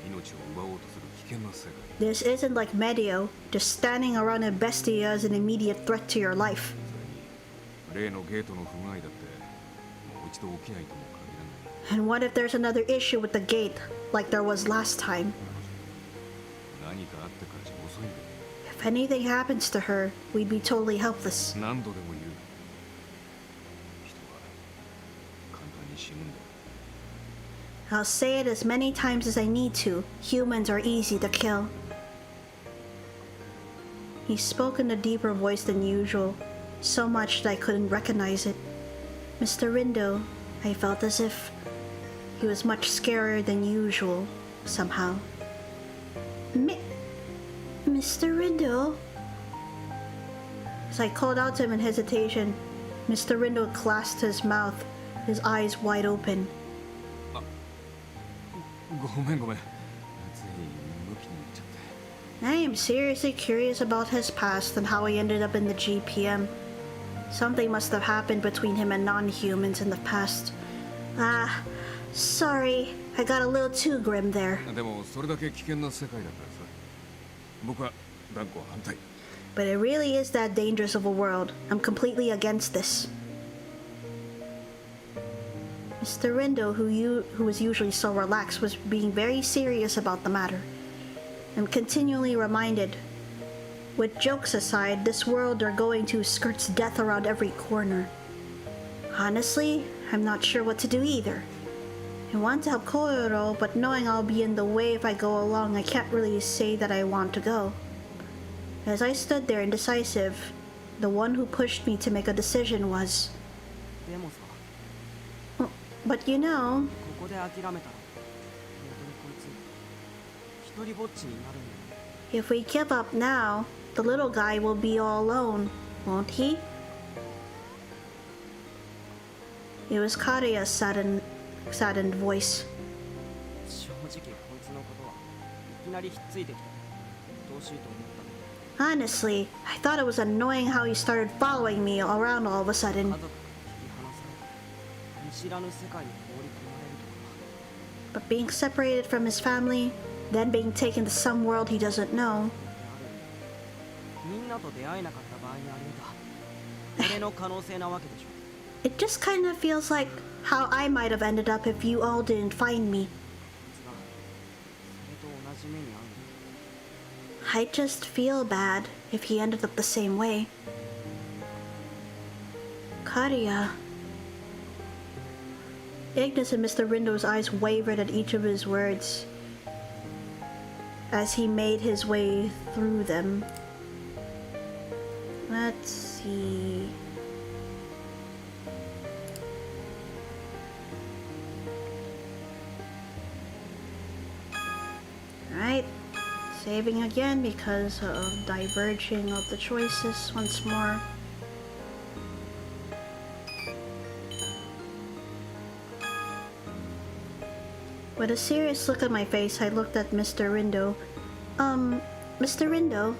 命を奪おうとする危険な世界。
This isn't like Medio. Just standing around a bestia is an immediate threat to your life.
それに例のゲートの不具合だってもう一度起きないとも限らない。
And what if there's another issue with the gate, like there was last time?
何かあってからじゃ遅いんだよ。
If anything happens to her, we'd be totally helpless.
何度でも言う。人は簡単に死ぬんだよ。
I'll say it as many times as I need to. Humans are easy to kill. He spoke in a deeper voice than usual, so much that I couldn't recognize it. Mr. Rindo, I felt as if he was much scarier than usual, somehow. Mr. Rindo? As I called out to him in hesitation, Mr. Rindo clasped his mouth, his eyes wide open.
ごめんごめん。ついムキになっちゃって。
I am seriously curious about his past and how he ended up in the GPM. Something must have happened between him and non-humans in the past. Sorry, I got a little too grim there.
でもそれだけ危険な世界だからさ。僕は断固反対。
But it really is that dangerous of a world. I'm completely against this. Mr. Rindo, who was usually so relaxed, was being very serious about the matter. I'm continually reminded. With jokes aside, this world they're going to skirts death around every corner. Honestly, I'm not sure what to do either. I want to help Koiro, but knowing I'll be in the way if I go along, I can't really say that I want to go. As I stood there indecisive, the one who pushed me to make a decision was...
でもさ、
But you know...
ここで諦めたら本当にこいつ一人ぼっちになるんだよ。
If we give up now, the little guy will be all alone, won't he? It was Karia's saddened voice.
正直こいつのことはいきなりひっついてきてどうしようと思ったんだ。
Honestly, I thought it was annoying how he started following me around all of a
家
sudden.
族から切り離され見知らぬ世界に放り込まれるとか。
But being separated from his family, then being taken to some world he doesn't know,
みんなと出会えなかった場合にあり得た俺の可能性なわけでしょ。
it just kind of feels like how I might have ended up if you all didn't find me.
こいつがそれと同じ目に遭うんだ。
I just feel bad if he ended up the same way. Karia. Ignis and Mr. Rindo's eyes wavered at each of his words as he made his way through them. Let's see. Alright. Saving again because of diverging of the choices once more. With a serious look on my face, I looked at Mr. Rindo. Mr. Rindo,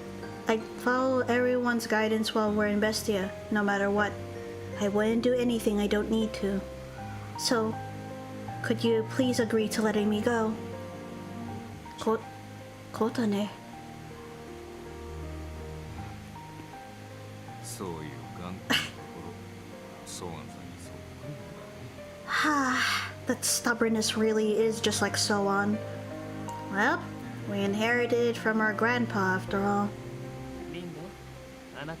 I follow everyone's guidance while we're in Bestia, no matter what. I wouldn't do anything I don't need to. So, could you please agree to letting me go? Kotane.
そういう頑固なところ、ソワンさんにそっくりだね。
That stubbornness really is just like Soan. Well, we inherited it from our grandpa after all.
リンド、あなたの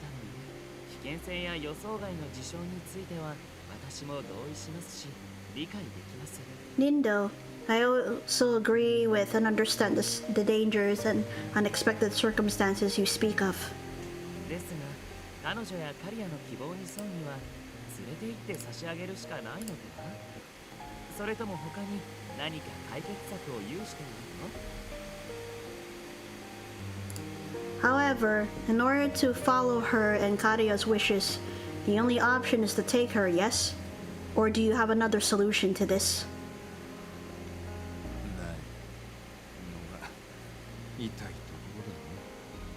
言う危険性や予想外の事象については私も同意しますし理解できます。
Nindo, I also agree with and understand the dangers and unexpected circumstances you speak of.
ですが、彼女やカリアの希望に沿うには連れて行って差し上げるしかないのでは？それとも他に何か解決策を有しているの？
However, in order to follow her and Karia's wishes, the only option is to take her, yes? Or do you have another solution to this?
ないのが痛いとこ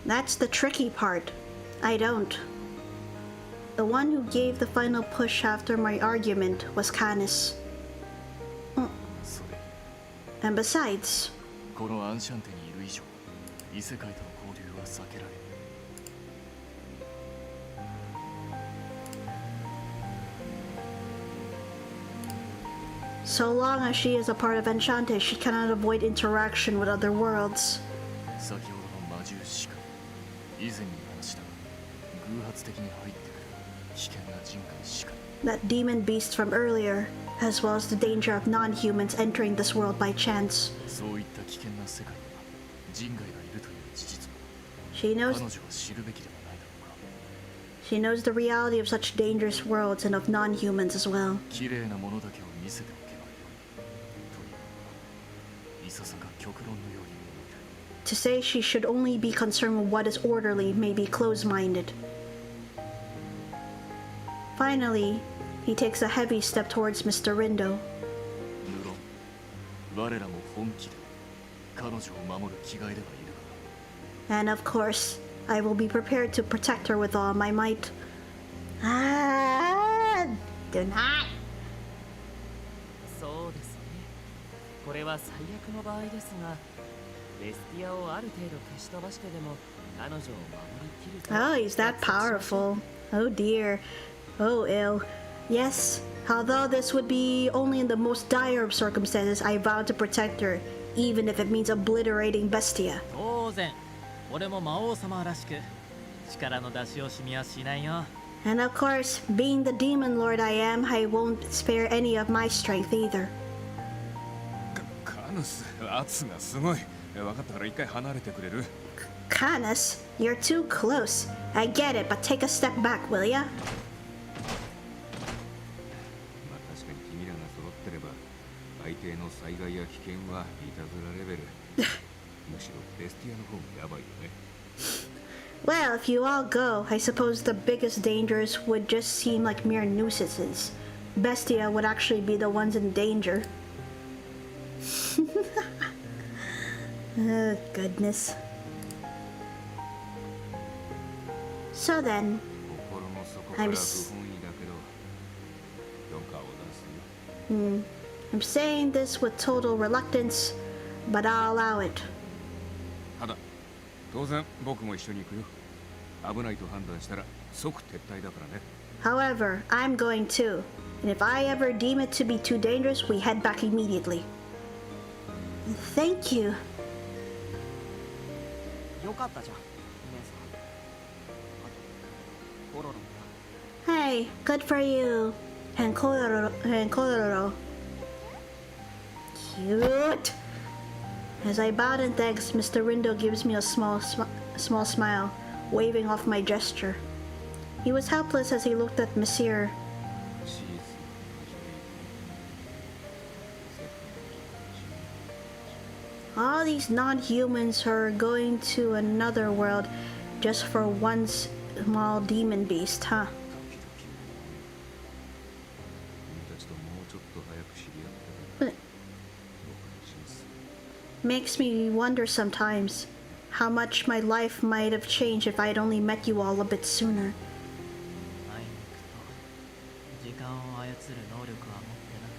ろだね。
That's the tricky part. I don't. The one who gave the final push after my argument was Canis.
それ
And besides,
このアンシャンテにいる以上異世界との交流は避けられない。
so long as she is a part of Enchante, she cannot avoid interaction with other worlds.
先ほどの魔獣しか以前に話した偶発的に入ってくる危険な人外しか
That demon beast from earlier, as well as the danger of non-humans entering this world by chance.
そういった危険な世界には人外がいるという事実を
She
彼
knows
女は知るべきではないだろうか。
she knows the reality of such dangerous worlds and of non-humans as well.
綺麗なものだけを見せておけばよいというのはいささか極論のように思える。
To say she should only be concerned with what is orderly may be close-minded. Finally, he takes a heavy step towards Mr. Rindo.
無論我らも本気で彼女を守る気概ではいるが
And of course, I will be prepared to protect her with all my might. Do not.
そうですね。これは最悪の場合ですが、ベスティアをある程度消し飛ばしてでも彼女を守りきると。
Oh, he's that powerful. Oh dear. Oh, ill. Yes, although this would be only in the most dire of circumstances, I vow to protect her, even if it means obliterating Bestia.
当然俺も魔王様らしく力の出し惜しみはしないよ。
And of course, being the demon lord I am, I won't spare any of my strength either.
カヌス、圧がすごい。分かったから一回離れてくれる？
Canis, you're too close. I get it, but take a step back, will ya?
まあ確かに君らが揃ってれば相手の災害や危険はいたずらレベル。むしろベスティアの方がやばいよね。
Well, if you all go, I suppose the biggest dangers would just seem like mere nuisances. Bestia would actually be the ones in danger. Oh, goodness. So then,
心の底から不本意だけど、どうかを出すよ。
I'm saying this with total reluctance, but I'll allow it.
ただ、当然僕も一緒に行くよ。危ないと判断したら即撤退だからね。
However, I'm going too, and if I ever deem it to be too dangerous, we head back immediately. Thank you.
よかったじゃん、姉さん。あと、コロロも
Hey, good for you. And Kodoro. Cute. As I bowed in thanks, Mr. Rindo gives me a small smile, waving off my gesture. He was helpless as he looked at Monsieur.
シーズン始
All these non-humans are going to another world just for one small demon beast, huh?
君たちともうちょっと早く知り合ってたら僕の
Makes me wonder sometimes how much my life might have changed if I had only met you all a bit sooner.
あいにくと時間を操る能力は持ってなく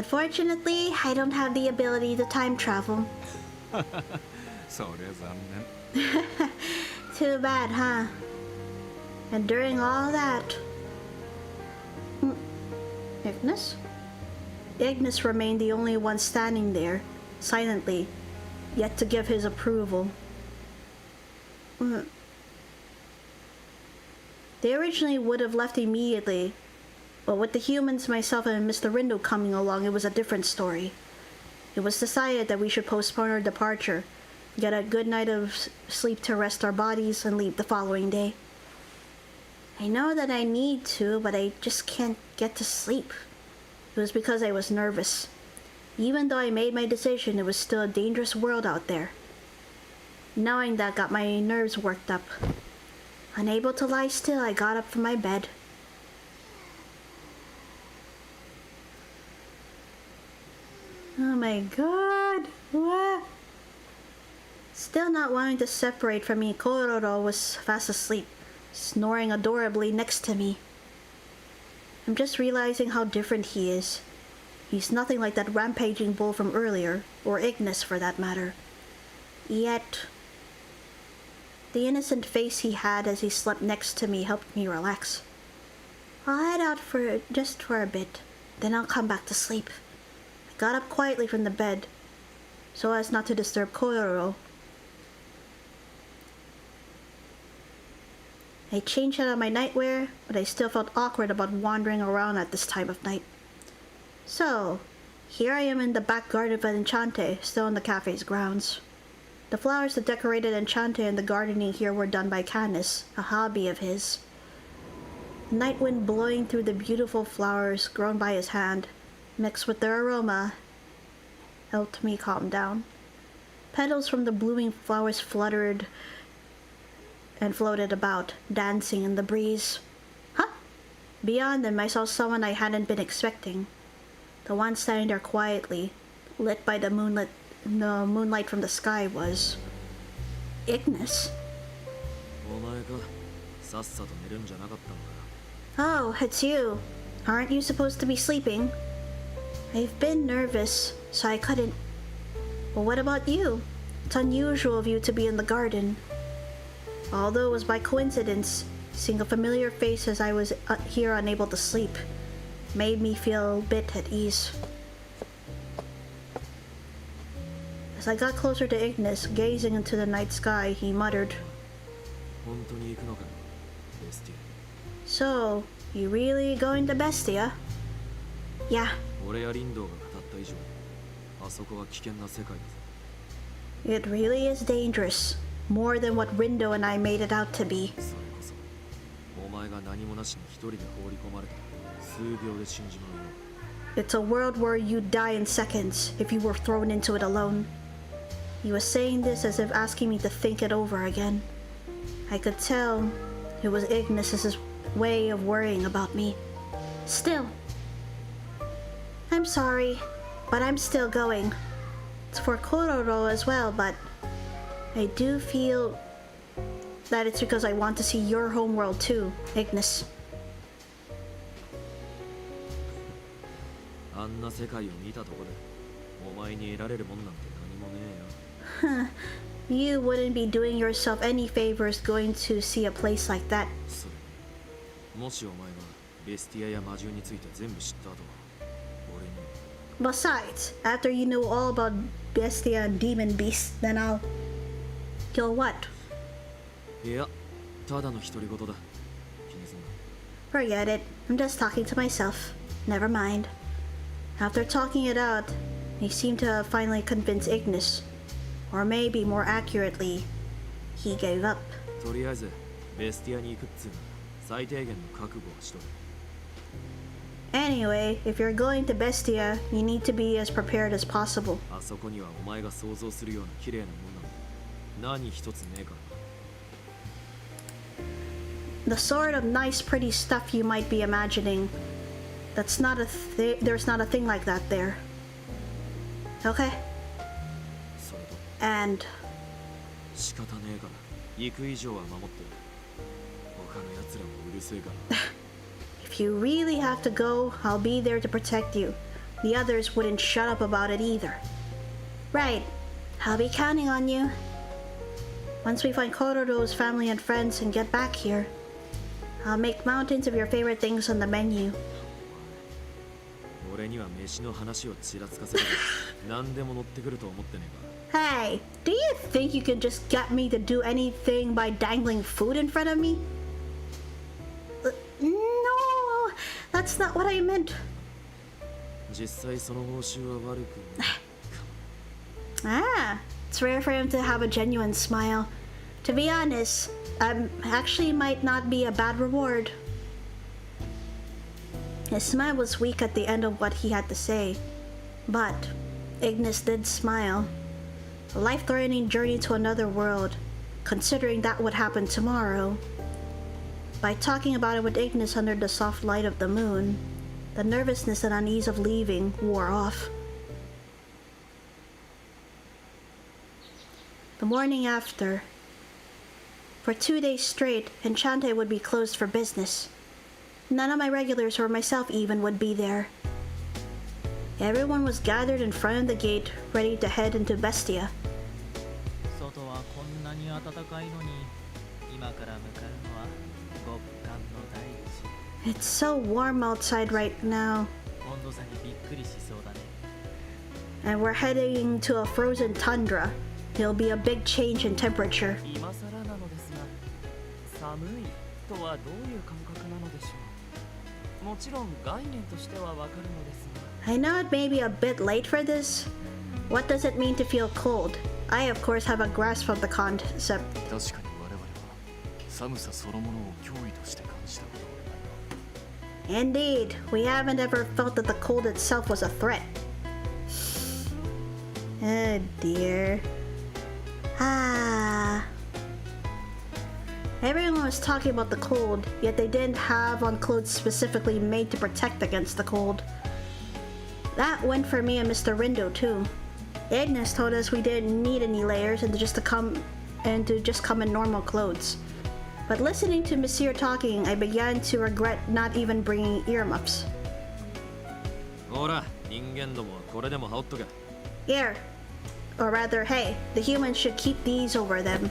てね。
Unfortunately, I don't have the ability to time travel.
そりゃ残念。
Too bad, huh? And during all that... Ignis? Ignis remained the only one standing there, silently, yet to give his approval. They originally would have left immediately, but with the humans, myself, and Mr. Rindo coming along, it was a different story. It was decided that we should postpone our departure, get a good night of sleep to rest our bodies, and leave the following day. I know that I need to, but I just can't get to sleep. It was because I was nervous. Even though I made my decision, it was still a dangerous world out there. Knowing that got my nerves worked up. Unable to lie still, I got up from my bed. Oh my god! What? Still not wanting to separate from me, Kororo was fast asleep, snoring adorably next to me. I'm just realizing how different he is. He's nothing like that rampaging bull from earlier, or Ignis for that matter. Yet, the innocent face he had as he slept next to me helped me relax. I'll head out just for a bit, then I'll come back to sleep. I got up quietly from the bed, so as not to disturb Kororo. I changed out of my nightwear, but I still felt awkward about wandering around at this time of night. So, here I am in the back garden of ENCHANTÉ, still in the cafe's grounds. The flowers that decorated ENCHANTÉ and the gardening here were done by Canis, a hobby of his. The night wind blowing through the beautiful flowers grown by his hand, mixed with their aroma, helped me calm down. Petals from the blooming flowers fluttered and floated about, dancing in the breeze. Huh? Beyond them, I saw someone I hadn't been expecting. The one standing there quietly, lit by the moonlight from the sky, was Ignis.
お前か、さっさと寝るんじゃなかったのか。
Oh, it's you. Aren't you supposed to be sleeping? I've been nervous, so I couldn't. Well, what about you? It's unusual of you to be in the garden. Although it was by coincidence, seeing a familiar face as I was here unable to sleep made me feel a bit at ease. As I got closer to Ignis, gazing into the night sky, he muttered,
本当に行くのか、ベスティ
So, you really going to Bestia? Yeah.
俺やリンドウが語った以上、あそこは危険な世界だぞ。
It really is dangerous. More than what Rindo and I made it out to be.
それこそ、お前が何もなしに一人で放り込まれたら、数秒で死んじまうよ。
It's a world where you'd die in seconds if you were thrown into it alone. He was saying this as if asking me to think it over again. I could tell it was Ignis's way of worrying about me. Still, I'm sorry, but I'm still going. It's for Kororo as well, but I do feel that it's because I want to see your homeworld too, Ignis.
あんな世界を見たとこで、お前に得られるもんなんて何もねえよ。
You wouldn't be doing yourself any favors going to see a place like that.
それに、もしお前がベスティアや魔獣について全部知った後、俺に。
Besides, after you know all about Bestia and Demon Beasts, then You'll what?
いや、ただの独り言だ。気にすんな。
Forget it. I'm just talking to myself. Never mind. After talking it out, he seemed to have finally convinced Ignis. Or maybe more accurately, he gave up.
とりあえず、ベスティアに行くっつうのは最低限の覚悟はしとる。
Anyway, if you're going to Bestia, you need to be as prepared as possible.
あそこにはお前が想像するような綺麗なもんなんて何一つねえからな。
The sort of nice, pretty stuff you might be imagining. There's not a thing like that there. Okay?
そ
And
仕方ねえから行く以上は守ってる。他の奴らもうるせえから。
if you really have to go, I'll be there to protect you. The others wouldn't shut up about it either. Right. I'll be counting on you. Once we find Kororo's family and friends and get back here, I'll make mountains of your favorite things on the menu.
俺には飯の話をちらつかせるから何でも乗ってくると思ってねえか。
Hey, do you think you can just get me to do anything by dangling food in front of me? No, that's not what I meant.
実際その報酬は悪くない。
Ah, it's rare for him to have a genuine smile. To be honest, actually might not be a bad reward. His smile was weak at the end of what he had to say, but Ignis did smile. A life-threatening journey to another world, considering that would happen tomorrow. By talking about it with Ignis under the soft light of the moon, the nervousness and unease of leaving wore off. The morning after, for 2 days straight, Enchante would be closed for business. None of my regulars or myself even would be there. Everyone was gathered in front of the gate, ready to head into Bestia.
外はこんなに暖かいのに、今から向かうのは極寒の大地。
It's so warm outside right now.
温度差にびっくりしそうだね。
And we're heading to a frozen tundra. It'll be a big change in temperature.
今更なのですが、寒いとはどういう感覚なのでしょう。もちろん概念としてはわかるのですが。
I know it may be a bit late for this. What does it mean to feel cold? I of course have a grasp of the concept.
確かに我々は寒さそのものを脅威として感じたことはないが。
Indeed, we haven't ever felt that the cold itself was a threat. Oh dear. Everyone was talking about the cold, yet they didn't have on clothes specifically made to protect against the cold. That went for me and Mr. Rindo too. Ignis told us we didn't need any layers and to just come in normal clothes. But listening to Monsieur talking, I began to regret not even bringing earmuffs.
ほら、人間どもこれでも羽織っとけ。
Here. Or rather, hey, the humans should keep these over them.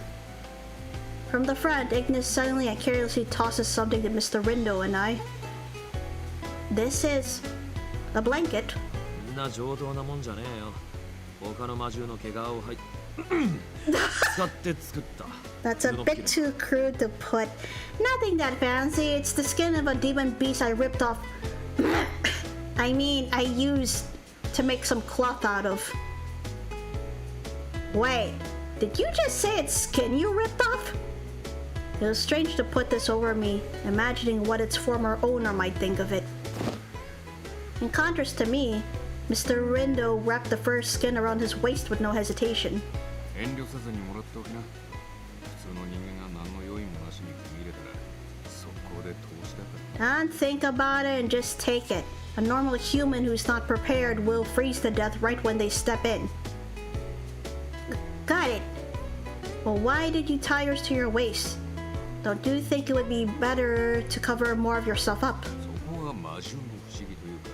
From the front, Ignis suddenly and carelessly tosses something to Mr. Rindo and I. This is a blanket.
みんな上等なもんじゃねえよ。他の魔獣の毛皮を使って作った。
That's a bit too crude to put. Nothing that fancy. It's the skin of a demon beast I ripped off. I mean, I used to make some cloth out of. Wait, did you just say it's skin you ripped off? It was strange to put this over me, imagining what its former owner might think of it. In contrast to me, Mr. Rindo wrapped the fur skin around his waist with no hesitation.
遠慮せずにもらっておきな。普通の人間が何の用意もなしに組み入れたら速攻で投資だから。
Don't think about it and just take it. A normal human who's not prepared will freeze to death right when they step in. Got it. Well, why did you tie yours to your waist? Don't you think it would be better to cover more of yourself up?
そこが魔獣の不思議というか、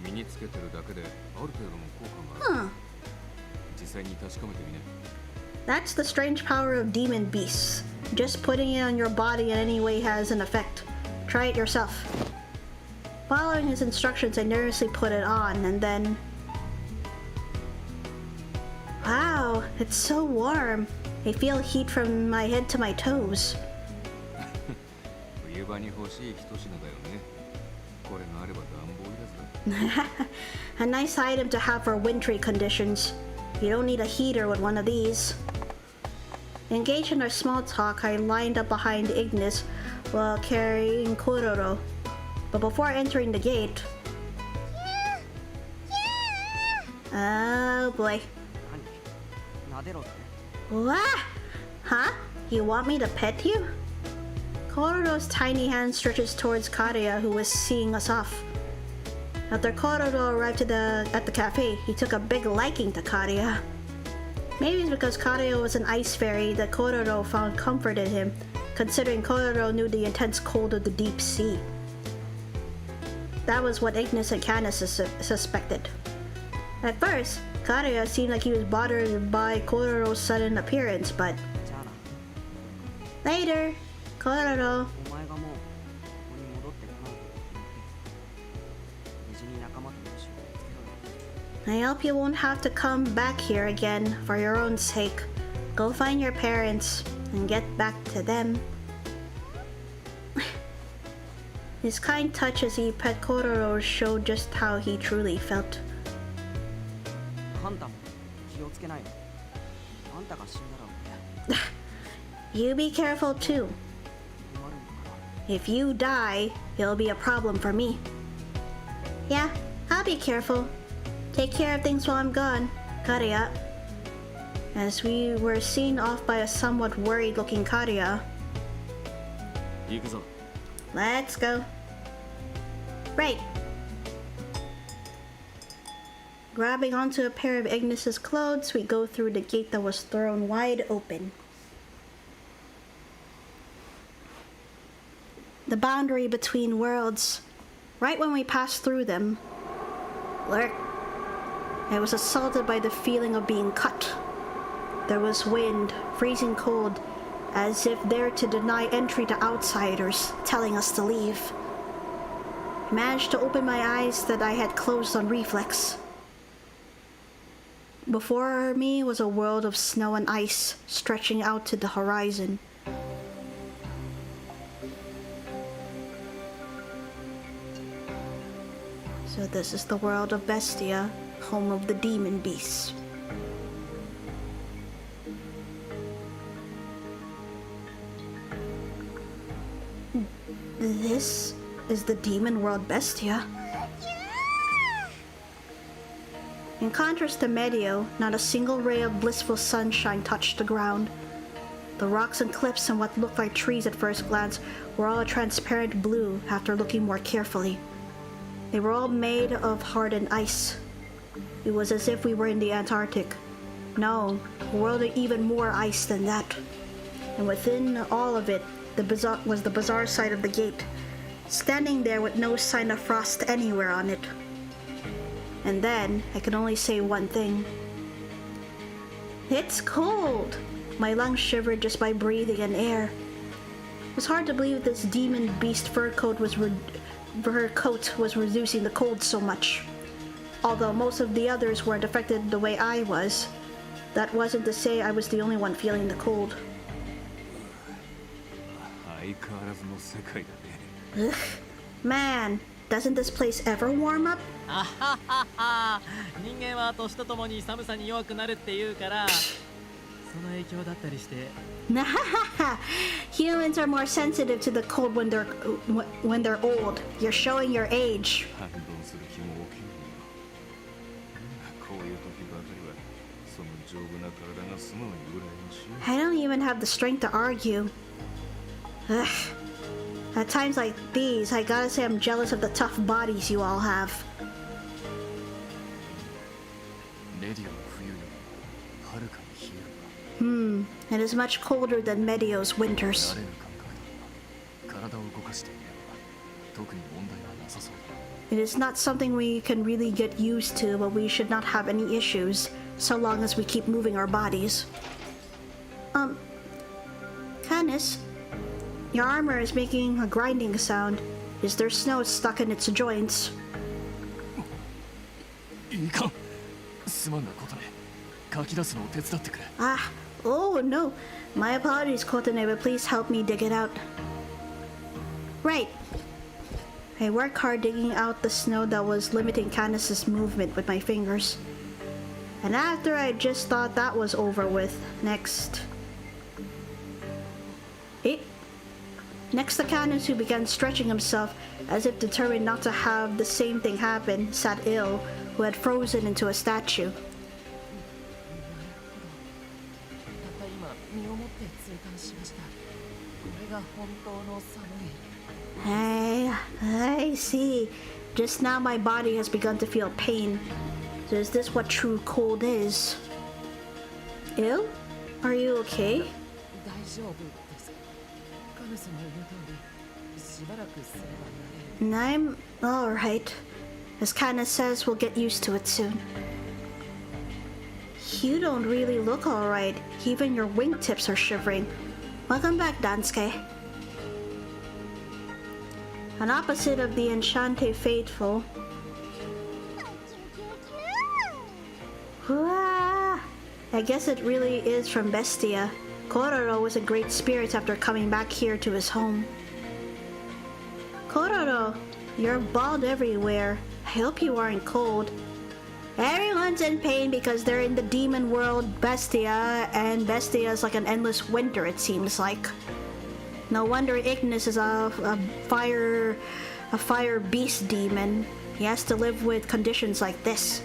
身につけてるだけである程度の効果がある。実際に確かめてみね。
That's the strange power of demon beasts. Just putting it on your body in any way has an effect. Try it yourself. Following his instructions, I nervously put it on and then... Wow, it's so warm. I feel heat from my head to my toes.
冬場に欲しい一品だよね。これがあれば暖房いらずだ。
A nice item to have for wintry conditions. You don't need a heater with one of these. Engaged in our small talk, I lined up behind Ignis while carrying Kororo. But before entering the gate... Oh boy.
何？撫でろって。
What? Huh? You want me to pet you? Kororo's tiny hand stretches towards Karia, who was seeing us off. After Kororo arrived at the cafe, he took a big liking to Karia. Maybe it's because Kario was an ice fairy that Kororo found comfort in him, considering Kororo knew the intense cold of the deep sea. That was what Ignis and Canis suspected. At first, Kario seemed like he was bothered by Kororo's sudden appearance, but...
じゃあな。
Later, Kororo.
お前がもうここに戻ってこないと無事に仲間との仕事をつけろよ。
I hope you won't have to come back here again for your own sake. Go find your parents and get back to them. His kind touch as he pet Kororo showed just how he truly felt.
カンタも気をつけないよ。あんたが死んだら俺
You be careful too.
困るんだから。
If you die, it'll be a problem for me. Yeah, I'll be careful. Take care of things while I'm gone. Karia. As we were seen off by a somewhat worried-looking Karia.
行くぞ。
Let's go. Right. Grabbing onto a pair of Ignis's clothes, we go through the gate that was thrown wide open. The boundary between worlds. Right when we passed through them. Lurk. I was assaulted by the feeling of being cut. There was wind, freezing cold, as if there to deny entry to outsiders, telling us to leave. I managed to open my eyes that I had closed on reflex. Before me was a world of snow and ice, stretching out to the horizon. So this is the world of Bestia, home of the demon beasts. This is the demon world Bestia. In contrast to Medio, not a single ray of blissful sunshine touched the ground. The rocks and cliffs and what looked like trees at first glance were all a transparent blue after looking more carefully. They were all made of hardened ice. It was as if we were in the Antarctic. No, a world of even more ice than that. And within all of it, was the bizarre side of the gate, standing there with no sign of frost anywhere on it. And then, I could only say one thing. It's cold! My lungs shivered just by breathing in air. It was hard to believe this demon beast fur coat was reducing the cold so much. Although most of the others weren't affected the way I was, that wasn't to say I was the only one feeling the cold. Ugh. Man, doesn't this place ever warm up?
あははは。人間は年とともに寒さに弱くなるっていうから、その影響だったりして。
Nahaha! Humans are more sensitive to the cold when they're old. You're showing your age. I don't even have the strength to argue. Ugh. At times like these, I gotta say I'm jealous of the tough bodies you all have. It is much colder than Medio's winters. It is not something we can really get used to, but we should not have any issues, so long as we keep moving our bodies. Canis, your armor is making a grinding sound. Is there snow stuck in its joints? Ah, oh no. My apologies, Kotane, but please help me dig it out. Right. I worked hard digging out the snow that was limiting Canis's movement with my fingers. And after I just thought that was over with, next to Canis, who began stretching himself as if determined not to have the same thing happen, sat ill, who had frozen into a statue. I see. Just now my body has begun to feel pain. So is this what true cold is? ill? Are you okay?
大丈夫ですか？カメさんの言う通り、しばらくすれば慣れる。
And I'm alright. As Kana says, we'll get used to it soon. You don't really look alright. Even your wingtips are shivering. Welcome back, Dansuke. An opposite of the Enchanté faithful. Wah! I guess it really is from Bestia. Kororo was in great spirits after coming back here to his home. Kororo, you're bald everywhere. I hope you aren't cold. Everyone's in pain because they're in the demon world Bestia, and Bestia is like an endless winter, it seems like. No wonder Ignis is a fire beast demon. He has to live with conditions like this.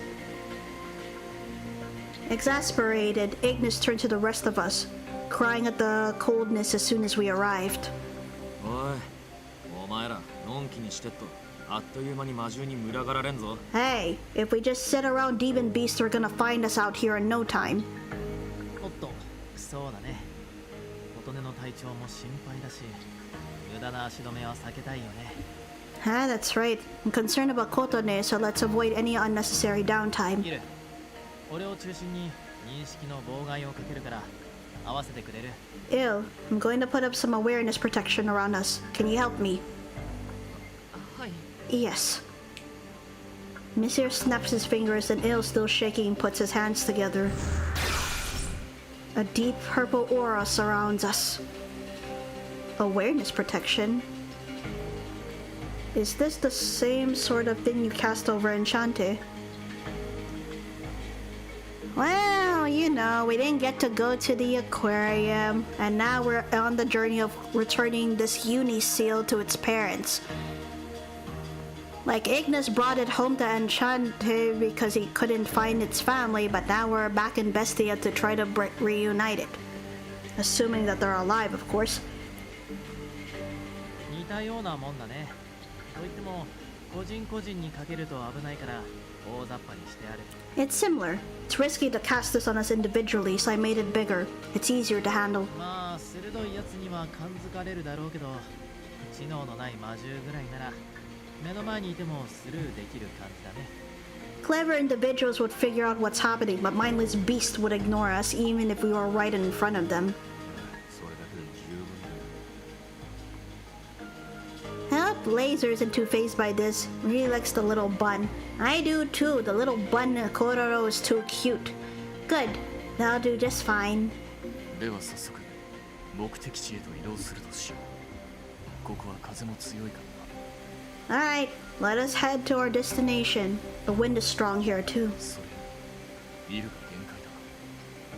Exasperated, Ignis turned to the rest of us, crying at the coldness as soon as we arrived. Hey, if we just sit around demon beasts, they're gonna find us out here in no time.
おっと、そうだね。琴音の体調も心配だし、無駄な足止めは避けたいよね。
Ah, that's right. I'm concerned about Kotone, so let's avoid any unnecessary downtime.
ギル、俺を中心に認識の妨害をかけるから合わせてくれる？
Ew, I'm going to put up some awareness protection around us. Can you help me?
はい。
Yes. Monsieur snaps his fingers and Il, still shaking, puts his hands together. A deep purple aura surrounds us. Awareness protection? Is this the same sort of thing you cast over Enchanté? Well, you know, we didn't get to go to the aquarium, and now we're on the journey of returning this uni seal to its parents. Like, Ignis brought it home to Enchanté because he couldn't find its family, but now we're back in Bestia to try to reunite it. Assuming that they're alive, of course.
似たようなもんだね。といっても、個人個人にかけると危ないから大雑把にしてある。
It's similar. It's risky to cast this on us individually, so I made it bigger. It's easier to handle.
まあ、鋭いやつには感づかれるだろうけど、知能のない魔獣ぐらいなら目の前にいてもスルーできる感じだね。
Clever individuals would figure out what's happening, but mindless beasts would ignore us even if we were right in front of them. Blazer isn't too fazed by this. Really likes the little bun. I do too. The little bun in Kororo is too cute. Good. That'll do just fine.
では早速目的地へと移動するとしよう。ここは風も強いからな。
Alright, let us head to our destination. The wind is strong here too.
それ、いるが限界だ。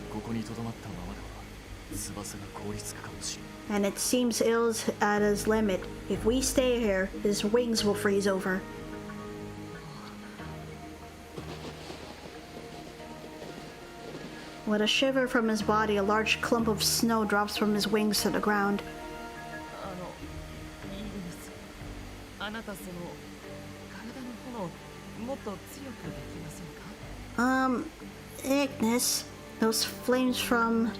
ここに留まったままでは翼が凍りつくかもしれない。
And it seems Ill's at his limit. If we stay here, his wings will freeze over. With a shiver from his body, a large clump of snow drops from his wings to the ground.
いいです。あなたその体の炎もっと強くできませんか？
Ignis, those flames from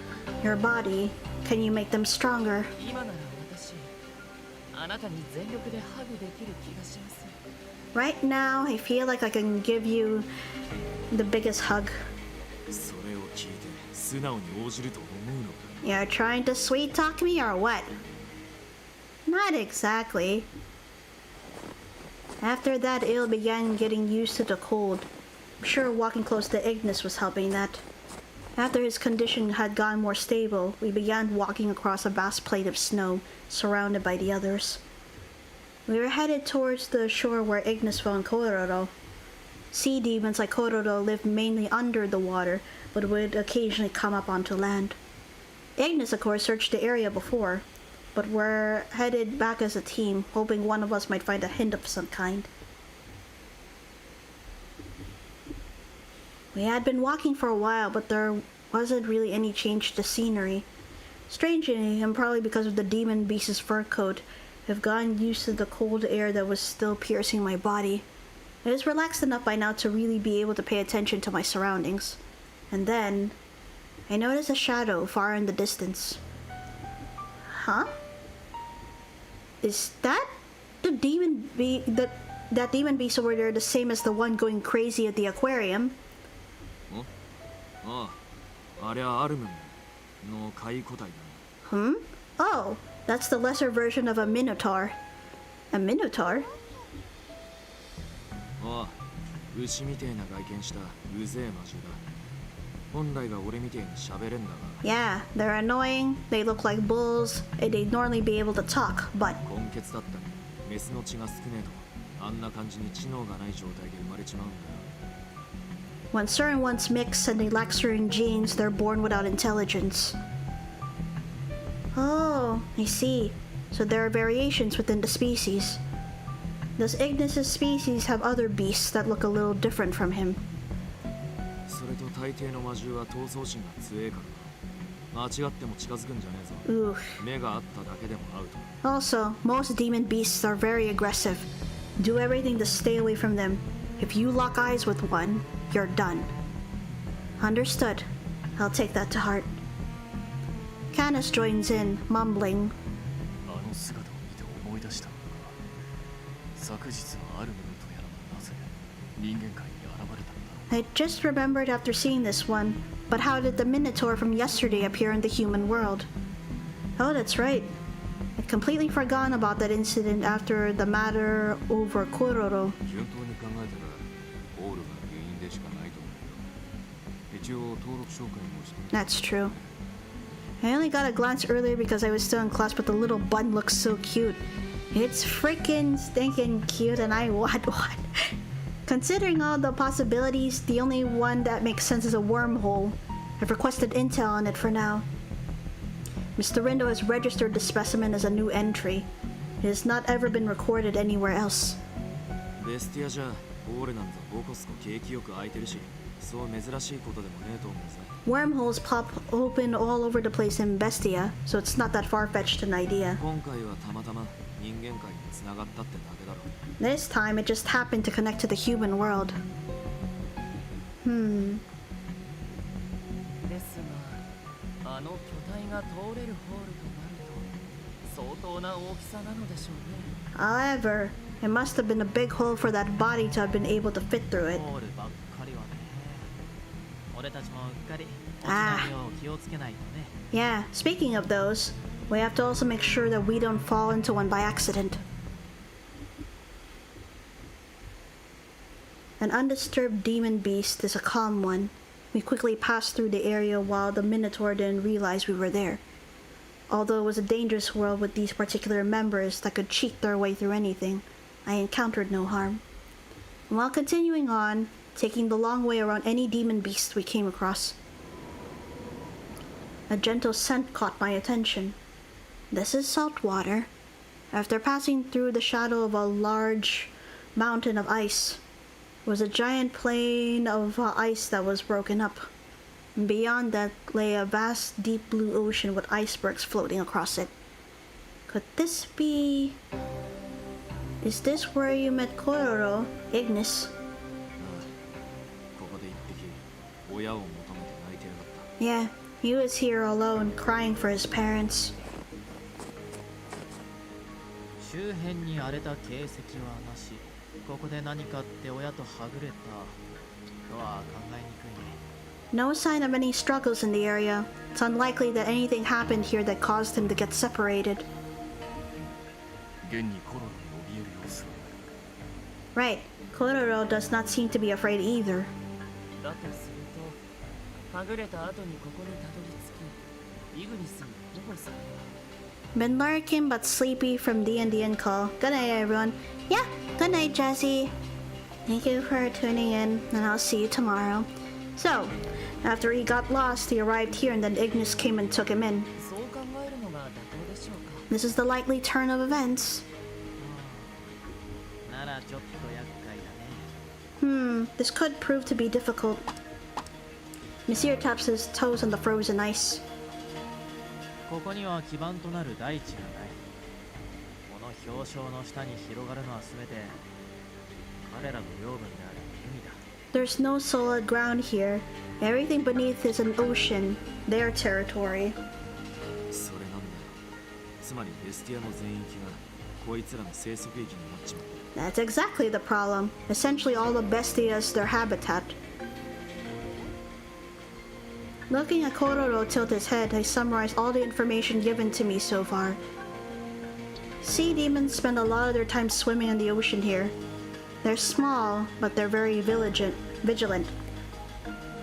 your body, can you make them stronger?
今なら私あなたに全力でハグできる気がします。
Right now, I feel like I can give you the biggest hug.
それを聞いて素直に応じると思うのか。
You're trying to sweet talk me or what? Not exactly. After that, Il began getting used to the cold. I'm sure walking close to Ignis was helping that. After his condition had gone more stable, we began walking across a vast plate of snow, surrounded by the others. We were headed towards the shore where Ignis found Kororo. Sea demons like Kororo lived mainly under the water, but would occasionally come up onto land. Ignis, of course, searched the area before, but we're headed back as a team, hoping one of us might find a hint of some kind. We had been walking for a while, but there wasn't really any change to the scenery. Strangely, and probably because of the demon beast's fur coat, I've gotten used to the cold air that was still piercing my body. I was relaxed enough by now to really be able to pay attention to my surroundings. And then, I notice a shadow far in the distance. Huh? Is that the demon that demon beast over there the same as the one going crazy at the aquarium? Oh, that's the lesser version of a minotaur. A minotaur? Yeah, they're annoying, they look like bulls, and they'd normally be able to talk, but when certain ones mix and they lack certain genes, they're born without intelligence. Oh, I see. So there are variations within the species. Does Ignis' species have other beasts that look a little different from him? Ooh. Also, most demon beasts are very aggressive. Do everything to stay away from them. If you lock eyes with one, you're done. Understood. I'll take that to heart. Canis joins in, mumbling. I just remembered after seeing this one, but how did the Minotaur from yesterday appear in the human world? Oh, that's right. I'd completely forgotten about that incident after the matter over Kororo. That's true. I only got a glance earlier because I was still in class, but the little bun looks so cute. It's freaking stinking cute, and I want one. Considering all the possibilities, the only one that makes sense is a wormhole. I've requested intel on it for now. Mr. Rindo has registered the specimen as a new entry. It has not ever been recorded anywhere else. Wormholes pop open all over the place in Bestia, so it's not that far-fetched an idea. This time it just happened to connect to the human world. However, it must have been a big hole for that body to have been able to fit through it. Yeah, speaking of those, we have to also make sure that we don't fall into one by accident. An undisturbed demon beast is a calm one. We quickly passed through the area while the Minotaur didn't realize we were there. Although it was a dangerous world with these particular members that could cheat their way through anything, I encountered no harm. And while continuing on, taking the long way around any demon beast we came across, a gentle scent caught my attention. This is salt water. After passing through the shadow of a large mountain of ice, was a giant plain of ice that was broken up. And beyond that lay a vast deep blue ocean with icebergs floating across it. Could this be... Is this where you met Kororo, Ignis? Yeah, he was here alone, crying for his parents. No sign of any struggles in the area. It's unlikely that anything happened here that caused him to get separated. Right, Kororo does not seem to be afraid either. Been lurking but sleepy from D&D call. Good night, everyone. Yeah, good night, Jesse. Thank you for tuning in, and I'll see you tomorrow. So, after he got lost, he arrived here and then Ignis came and took him in. This is the likely turn of events. This could prove to be difficult. Monsieur taps his toes on the frozen ice. There's no solid ground here. Everything beneath is an ocean. their territory.
それなんだよ。つまりベスティアの全域がこいつらの生息域になっちまった。
That's exactly the problem. Essentially all the bestias their habitat. Looking at Kororo tilt his head, I summarized all the information given to me so far. Sea demons spend a lot of their time swimming in the ocean here. They're small, but they're very vigilant.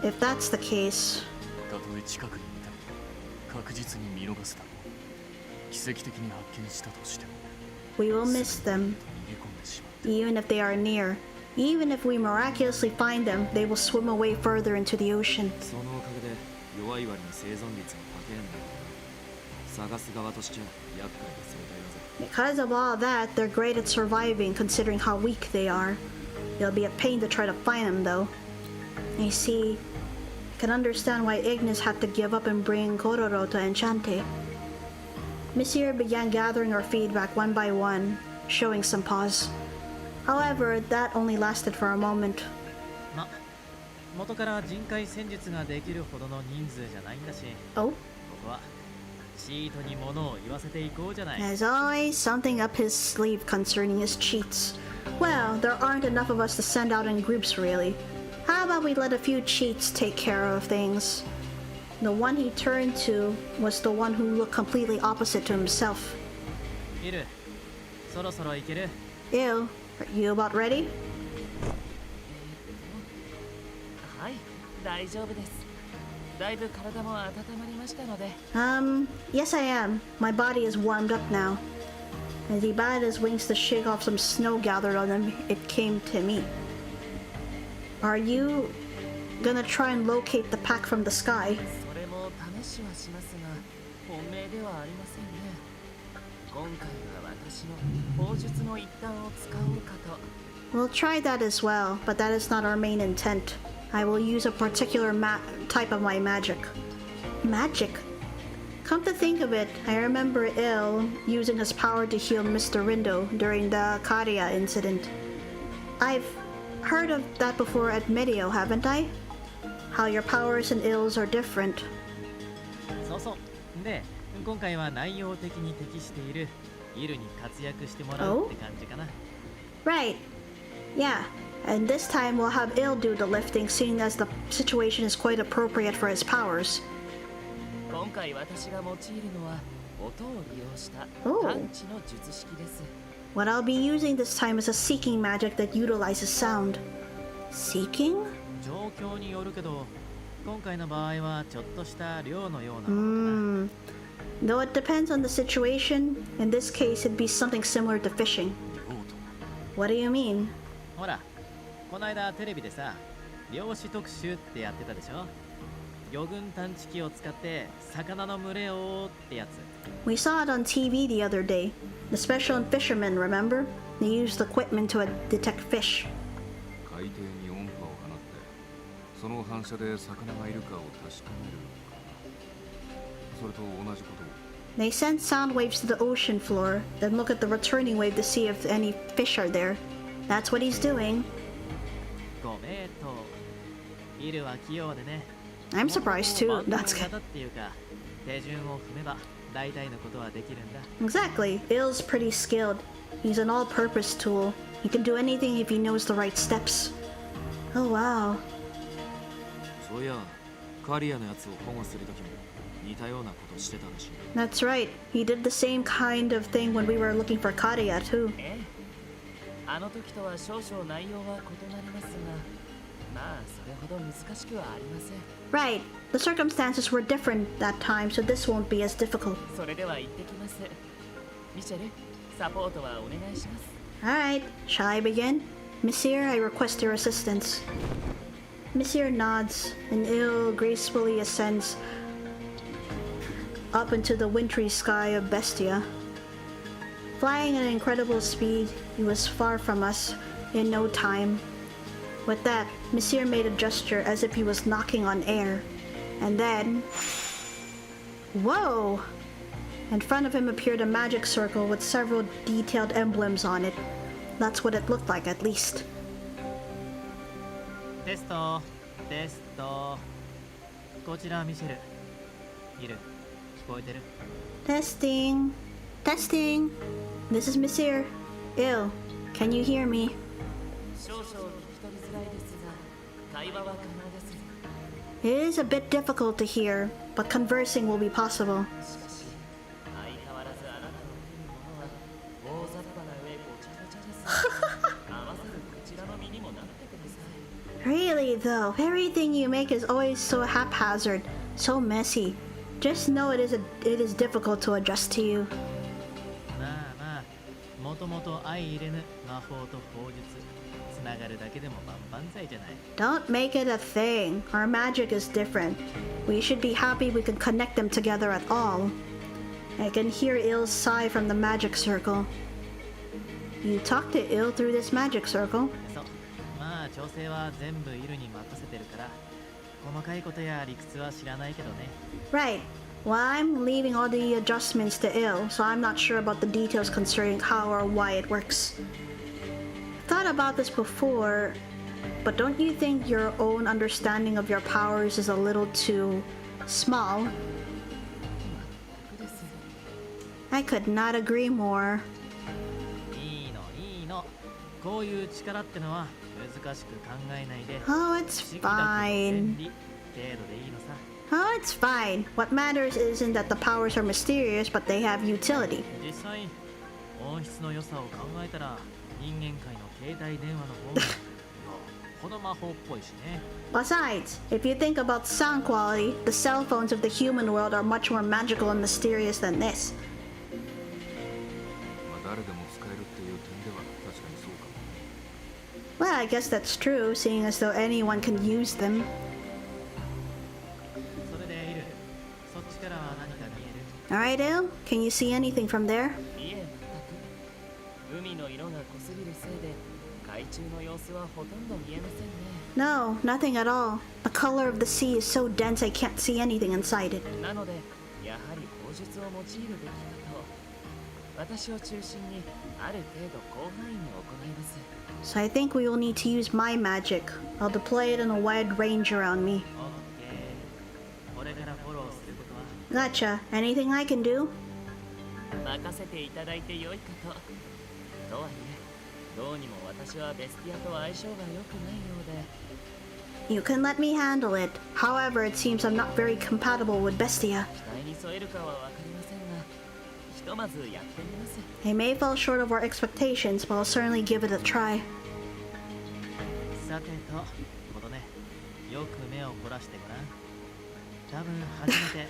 If that's the case...
たとえ近くにいても確実に見逃すだろう。奇跡的に発見したとしても
We will miss them,
逃げ込んでしまう。
even if they are near. Even if we miraculously find them, they will swim away further into the ocean.
そのおかげで弱い割に生存率が高いんだよ。探す側としちゃ厄介な存在だぜ。
Because of all that, they're great at surviving considering how weak they are. It'll be a pain to try to find them though. You see, I can understand why Ignis had to give up and bring Kororo to Enchanté. Monsieur began gathering our feedback one by one, showing some pause. However, that only lasted for a moment.
ま、元から人海戦術ができるほどの人数じゃないんだし、
Oh?
ここはチートに物を言わせていこうじゃない。
As always, something up his sleeve concerning his cheats. Well, there aren't enough of us to send out in groups really. How about we let a few cheats take care of things? The one he turned to was the one who looked completely opposite to himself.
いる。そろそろ行ける。
Ew, are you about ready?
はい、大丈夫です。だいぶ体も温まりましたので。
Yes I am. My body is warmed up now. As he batted his wings to shake off some snow gathered on him, it came to me. Are you gonna try and locate the pack from the sky?
それも試しはしますが、本命ではありませんね。今回は私の砲術の一端を使おうかと。
We'll try that as well, but that is not our main intent. I will use a particular type of my magic. Magic? Come to think of it, I remember Il using his power to heal Mr. Rindo during the Karia incident. I've heard of that before at Medio, haven't I? How your powers and ills are different.
そうそう。で、今回は内容的に適しているイルに活躍してもらうって感じかな。
Right. Yeah. And this time we'll have Il do the lifting, seeing as the situation is quite appropriate for his powers.
今回私が用いるのは音を利用した探知の術式です。
What I'll be using this time is a seeking magic that utilizes sound. Seeking?
状況によるけど、今回の場合はちょっとした漁のようなものかな。
Though it depends on the situation, in this case it'd be something similar to fishing. What do you mean?
ほら、この間テレビでさ、漁師特集ってやってたでしょ。魚群探知機を使って魚の群れを追うってやつ。
We saw it on TV the other day. The special fishermen, remember? They used the equipment to detect fish.
海底に音波を放ってその反射で魚がいるかを確かめるのかな。それと同じことを。
They send sound waves to the ocean floor, then look at the returning wave to see if any fish are there. That's what he's doing.
ご名答。イルは器用でね。
I'm surprised too. That's good.
っていうか、手順を踏めば大体のことはできるんだ。
Exactly. Il's pretty skilled. He's an all-purpose tool. He can do anything if he knows the right steps. Oh wow.
そういや、カリアのやつを保護するときも似たようなことしてたらしい。
That's right. He did the same kind of thing when we were looking for Karia too.
ええ、あの時とは少々内容は異なりますが、まあそれほど難しくはありません。
Right. The circumstances were different that time, so this won't be as difficult.
それでは行ってきます。ミシェル、サポートはお願いします。
Alright, shall I begin? Monsieur, I request your assistance. Monsieur nods, and Il gracefully ascends up into the wintry sky of Bestia. Flying at an incredible speed, he was far from us in no time. With that, Monsieur made a gesture as if he was knocking on air. And then... Whoa! In front of him appeared a magic circle with several detailed emblems on it. That's what it looked like, at least.
テスト、テスト。こちらミシェル。いる。聞こえてる？
Testing. Testing. This is Miss Ear. Ew. Can you hear me?
少々聞き取りづらいですが、会話は可能です。
It is a bit difficult to hear, but conversing will be possible.
しかし、相変わらずあなたの手にものは大雑把な上ごちゃごちゃです。合わせるこちらの身にもなってください。
Really though, everything you make is always so haphazard, so messy. Just know it is difficult to adjust to you.
まあまあ、もともと相入れぬ魔法と法術。つながるだけでも万々歳じゃない。
Don't make it a thing. Our magic is different. We should be happy we can connect them together at all. I can hear Ill's sigh from the magic circle. You talk to Ill through this magic circle?
そう。まあ調整は全部イルに任せてるから、細かいことや理屈は知らないけどね。
Right. Well, I'm leaving all the adjustments to Ill, so I'm not sure about the details concerning how or why it works. Thought about this before, but don't you think your own understanding of your powers is a little too small? I could not agree more.
いいのいいの。こういう力ってのは難しく考えないで。
Oh, it's
不思議だけど便
fine.
利程度でいいのさ。
Oh, it's fine. What matters isn't that the powers are mysterious, but they have utility.
実際、音質の良さを考えたら人間界の携帯電話の方がよっぽど魔法っぽいしね。
Besides, if you think about sound quality, the cell phones of the human world are much more magical and mysterious than this.
まあ誰でも使えるっていう点では確かにそうかも。
Well, I guess that's true, seeing as though anyone can use them.
それでイル、そっちからは何か見える？
Alright, Il, can you see anything from there?
いえ、全く。海の色が濃すぎるせいで、海中の様子はほとんど見えませんね。
No, nothing at all. The color of the sea is so dense I can't see anything inside it.
なので、やはり法術を用いるべきだと、私を中心にある程度広範囲に行います。
So I think we will need to use my magic. I'll deploy it in a wide range around me.
オッケー。これからフォローすることは？
Gotcha. Anything I can do?
任せていただいてよいかと。とはいえ、どうにも私はベスティアと相性が良くないようで。
You can let me handle it. However, it seems I'm not very compatible with Bestia.
期待に添えるかはわかりませんが、ひとまずやってみます。
It may fall short of our expectations, but I'll certainly give it a try.
さてと、ほどね。よく目を凝らしてごらん。多分初めて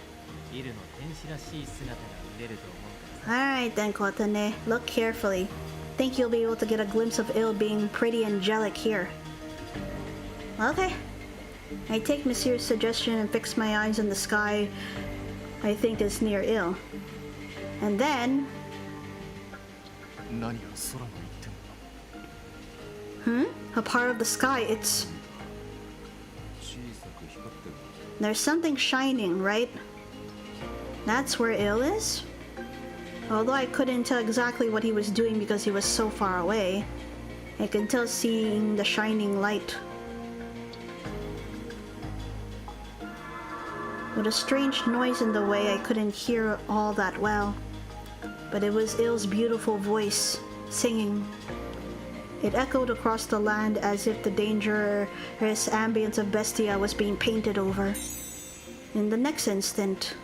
イルの天使らしい姿が見れると思うからさ。
Alright then, Kotane. Look carefully. Think you'll be able to get a glimpse of Il being pretty angelic here. Okay. I take Monsieur's suggestion and fix my eyes on the sky I think is near Il. And then...
何が空の一点だ？
A part of the sky, it's...
小さく光ってる。
There's something shining, right? That's where Il is? Although I couldn't tell exactly what he was doing because he was so far away, I can tell seeing the shining light. With a strange noise in the way, I couldn't hear all that well. But it was Il's beautiful voice, singing. It echoed across the land as if the dangerous ambience of Bestia was being painted over. In the next instant...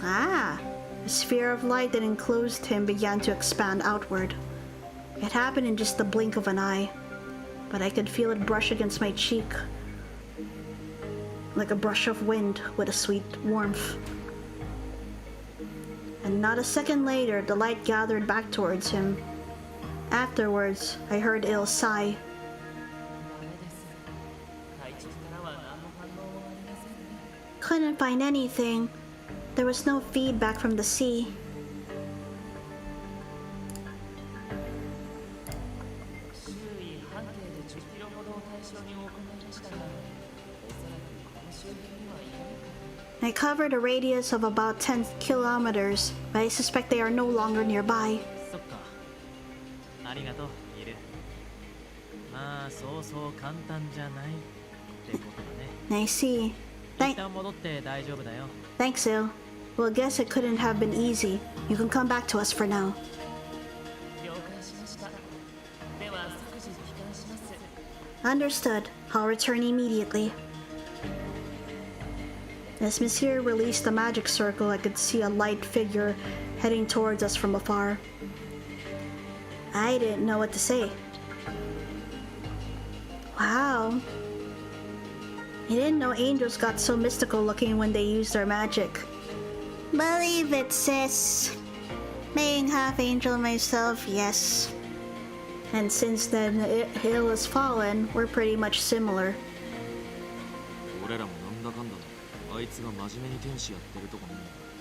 Ah! The sphere of light that enclosed him began to expand outward. It happened in just the blink of an eye, but I could feel it brush against my cheek, like a brush of wind with a sweet warmth. And not a second later, the light gathered back towards him. Afterwards, I heard Il sigh.
ダメです。海中からは何の反応もありませんね。
Couldn't find anything. There was no feedback from the sea.
周囲半径で10キロほどを対象に行いましたが、おそらくこの周辺にはいないかと。
I covered a radius of about 10 kilometers, but I suspect they are no longer nearby.
そっか。ありがとう、イル。まあ、そうそう簡単じゃないってことだね。
I see.
一旦戻って大丈夫だよ。
Thanks, Il. Well, I guess it couldn't have been easy. You can come back to us for now.
了解しました。では即時帰還します。
Understood. I'll return immediately. As Monsieur released the magic circle, I could see a light figure heading towards us from afar. I didn't know what to say. Wow. I didn't know angels got so mystical looking when they used their magic. Believe it, sis. Being half angel myself, yes. And since then, Hill has fallen, we're pretty much similar.
俺らもなんだかんだとあいつが真面目に天使やってるとこも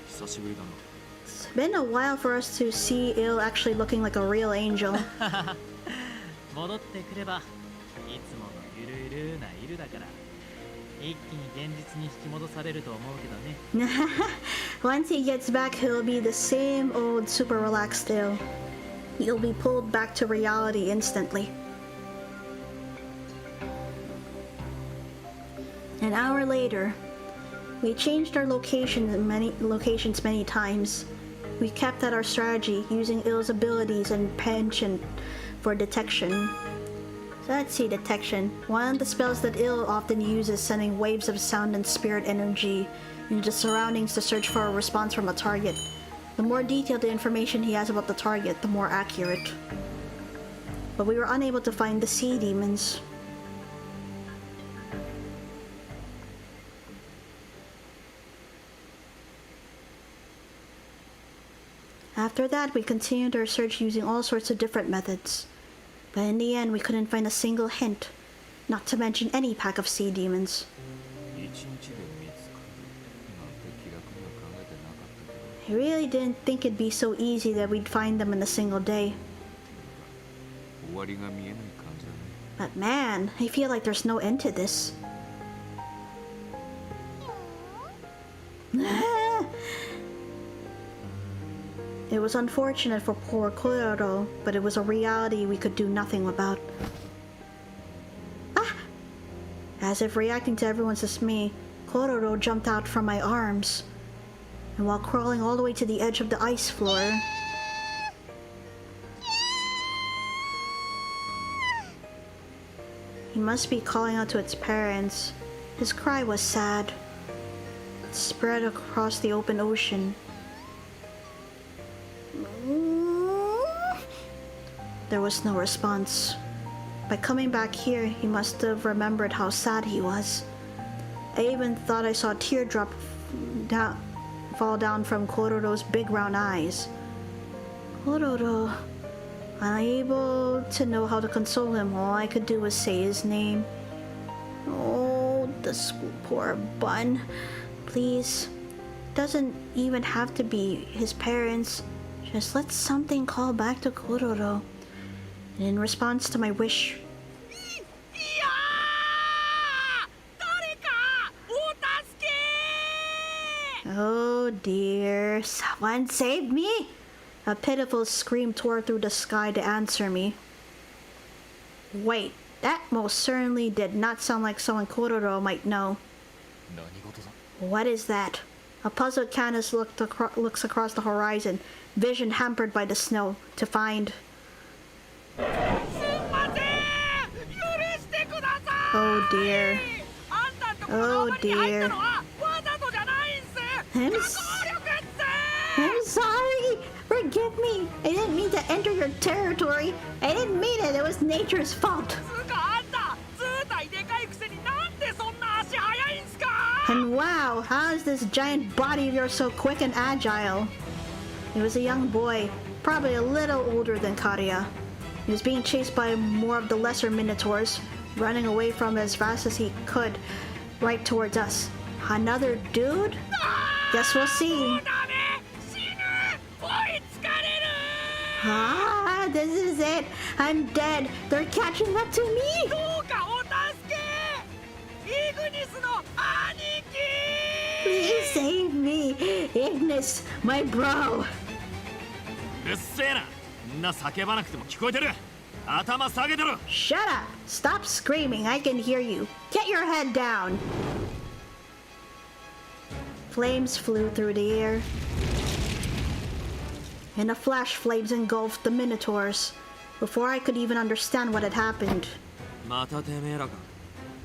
久しぶりだな。
It's been a while for us to see Il actually looking like a real angel.
戻ってくればいつものゆるゆるなイルだから一気に現実に引き戻されると思うけどね。
Once he gets back, he'll be the same old super relaxed Il. He'll be pulled back to reality instantly. An hour later, we changed our locations many times. We kept at our strategy, using Ill's abilities and penchant for detection. So let's see, detection. One of the spells that Ill often uses, sending waves of sound and spirit energy into the surroundings to search for a response from a target. The more detailed the information he has about the target, the more accurate. But we were unable to find the sea demons. After that, we continued our search using all sorts of different methods. But in the end, we couldn't find a single hint, not to mention any pack of sea demons. I really didn't think it'd be so easy that we'd find them in a single day. But man, I feel like there's no end to this. It was unfortunate for poor Kororo, but it was a reality we could do nothing about. Ah! As if reacting to everyone's dismay, Kororo jumped out from my arms. And while crawling all the way to the edge of the ice floor, he must be calling out to its parents. His cry was sad. It spread across the open ocean. There was no response. By coming back here, he must have remembered how sad he was. I even thought I saw a teardrop fall down from Kororo's big round eyes. Kororo. Unable to know how to console him, all I could do was say his name. Oh, this poor bun. Please. Doesn't even have to be his parents. Just let something call back to Kororo. And in response to my wish, oh dear, someone save me! A pitiful scream tore through the sky to answer me. Wait, that most certainly did not sound like someone Kororo might know. What is that? A puzzled Canis looks across the horizon, vision hampered by the snow, to find... Oh dear. Oh dear. I'm sorry! Forgive me! I didn't mean to enter your territory! I didn't mean it! It was nature's fault! And wow, how is this giant body of yours so quick and agile? He was a young boy, probably a little older than Karia. He was being chased by more of the lesser minotaurs, running away from as fast as he could, right towards us. Another dude? Guess we'll see. Ah, this is it. I'm dead. They're catching up to me. Please save me. Ignis, my bro.
うっせえな。みんな叫ばなくても聞こえてる。頭下げてろ。
Shut up! Stop screaming, I can hear you. Get your head down! Flames flew through the air. In a flash, flames engulfed the Minotaurs. Before I could even understand what had happened.
またてめえらか。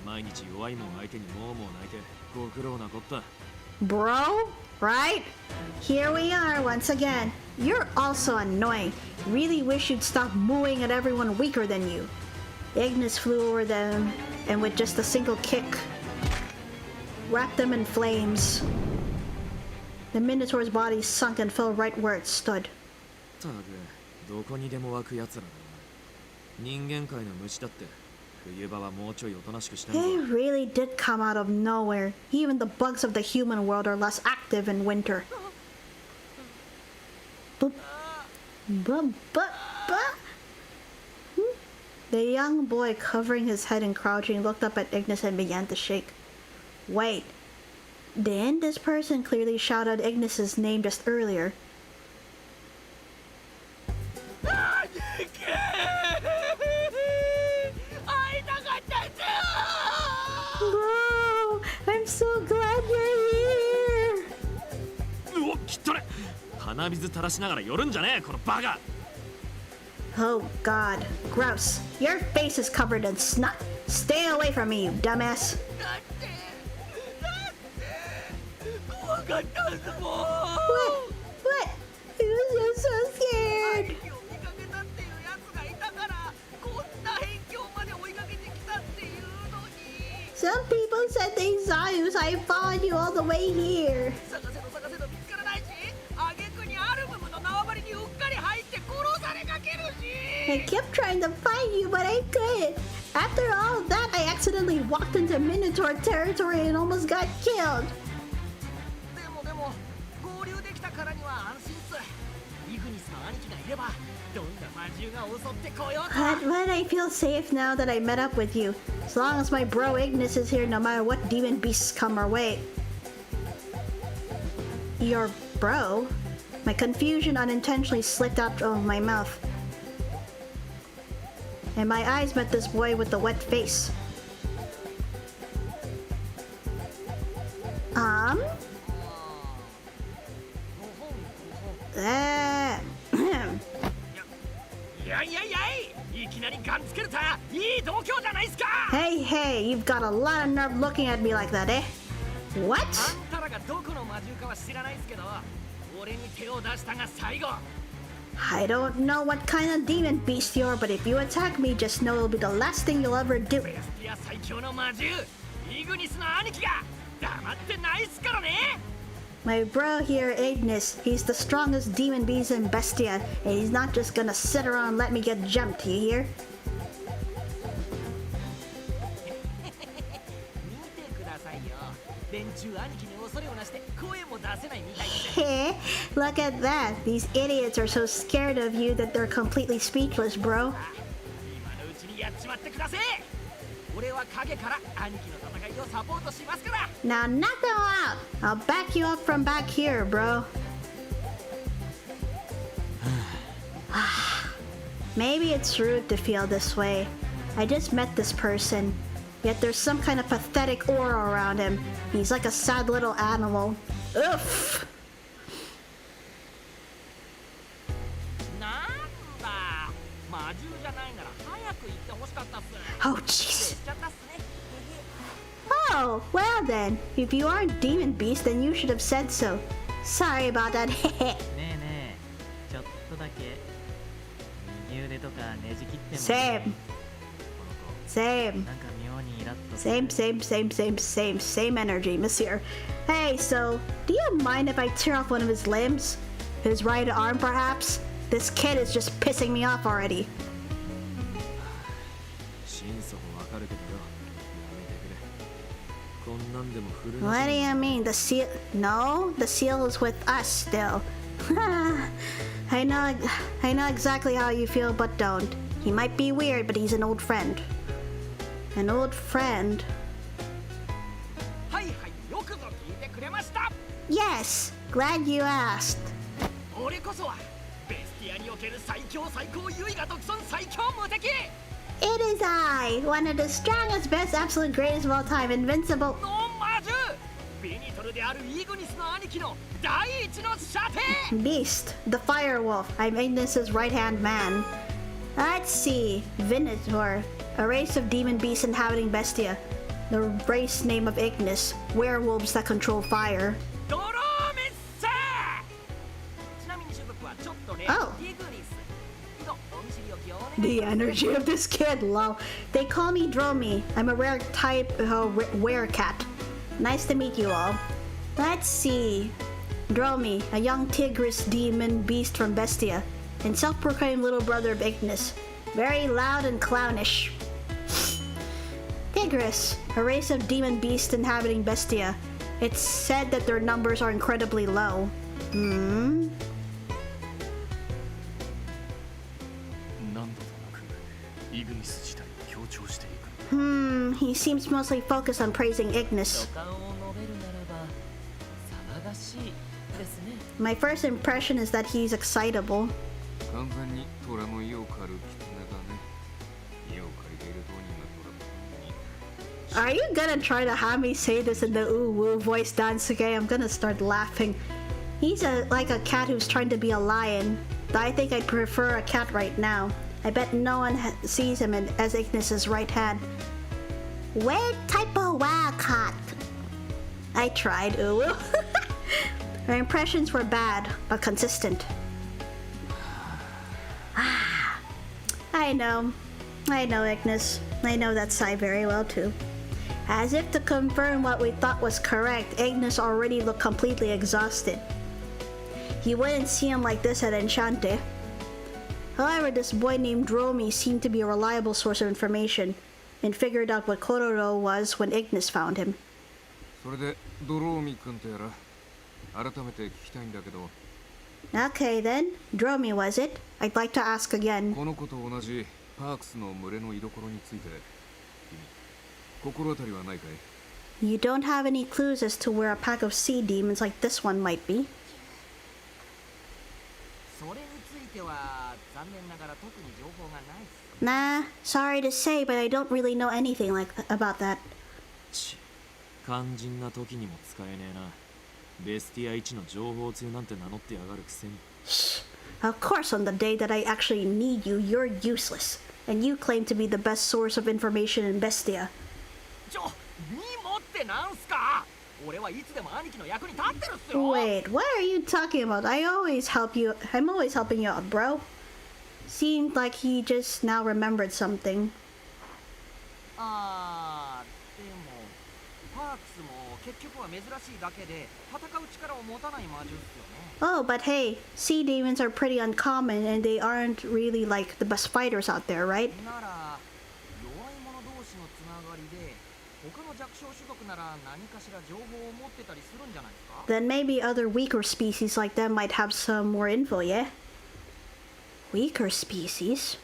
毎日弱いもん相手にもうもう泣いてご苦労なこった。
Bro? Right? Here we are once again. You're also annoying. Really wish you'd stop mooing at everyone weaker than you. Ignis flew over them and with just a single kick, wrapped them in flames. The Minotaur's body sunk and fell right where it stood.
たく、どこにでも湧くやつらだな。人間界の虫だって冬場はもうちょいおとなしくしたんだ。
They really did come out of nowhere. Even the bugs of the human world are less active in winter. Boop. Boop, boop, boop. The young boy, covering his head and crouching, looked up at Ignis and began to shake. Wait, didn't this person clearly shout out Ignis's name just earlier? Bro, I'm so glad you're here.
うお、きっとね。鼻水垂らしながら寄るんじゃねえ、このバカ。
Oh God, gross. Your face is covered in snot. Stay away from me, you dumbass. What? What? I was so scared. Some people said they saw you, so I followed you all the way here. I kept trying to find you, but I couldn't. After all of that, I accidentally walked into Minotaur territory and almost got killed. But I feel safe now that I met up with you. As long as my bro Ignis is here, no matter what demon beasts come our way. Your bro? My confusion unintentionally slipped out of my mouth. And my eyes met this boy with the wet face. Hey, you've got a lot of nerve looking at me like that, eh? What? I don't know what kind of demon beast you are, but if you attack me, just know it'll be the last thing you'll ever do. My bro here, Ignis, he's the strongest demon beast in Bestia, and he's not just gonna sit around and let me get jumped, you hear? Look at that. These idiots are so scared of you that they're completely speechless, bro. Now knock them out. I'll back you up from back here, bro. Maybe it's rude to feel this way. I just met this person. Yet there's some kind of pathetic aura around him. He's like a sad little animal. Oof! Oh, jeez. Oh, well then. If you aren't Demon Beast, then you should have said so. Sorry about that. Same. Same energy, monsieur. Hey, so, do you mind if I tear off one of his limbs? His right arm, perhaps? This kid is just pissing me off already. What do you mean? The seal? No, the seal is with us still. I know exactly how you feel, but don't. He might be weird, but he's an old friend. An old friend? Yes, glad you asked. It is I, one of the strongest, best, absolute greatest of all time, invincible. Beast, the fire wolf. I'm Ignis's right-hand man. Let's see. Venator, a race of demon beasts inhabiting Bestia. The race name of Ignis, werewolves that control fire. Oh. The energy of this kid, lol. They call me Dromi. I'm a rare type werecat. Nice to meet you all. Let's see. Dromi, a young tigress demon beast from Bestia, and self-proclaimed little brother of Ignis. Very loud and clownish. Tigress, a race of demon beasts inhabiting Bestia. It's said that their numbers are incredibly low. He seems mostly focused on praising Ignis. My first impression is that he's excitable. Are you gonna try to have me say this in the ooh-woo voice, Dansuke? I'm gonna start laughing. He's like a cat who's trying to be a lion. But I think I'd prefer a cat right now. I bet no one sees him as Ignis's right hand. Weird type of cat. I tried, ooh. My impressions were bad, but consistent. I know, Ignis. I know that side very well too. As if to confirm what we thought was correct, Ignis already looked completely exhausted. You wouldn't see him like this at Enchanté. However, this boy named Dromi seemed to be a reliable source of information, and figured out what Kororo was when Ignis found him. Okay then, Dromi was it? I'd like to ask again. You don't have any clues as to where a pack of sea demons like this one might be? Nah, sorry to say, but I don't really know anything about that. Of course, on the day that I actually need you, you're useless. And you claim to be the best source of information in Bestia. Wait, what are you talking about? I'm always helping you out, bro. Seemed like he just now remembered something. Oh, but hey, sea demons are pretty uncommon and they aren't really like the best fighters out there, right? Then maybe other weaker species like them might have some more info, yeah? Weaker species?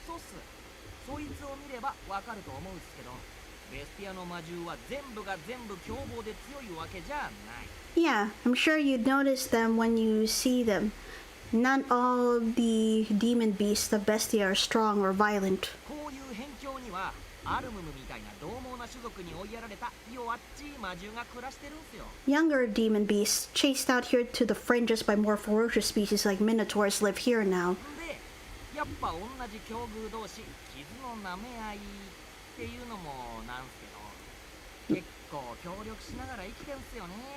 Yeah, I'm sure you'd notice them when you see them. Not all the demon beasts of Bestia are strong or violent. Younger demon beasts chased out here to the fringes by more ferocious species like minotaurs live here now.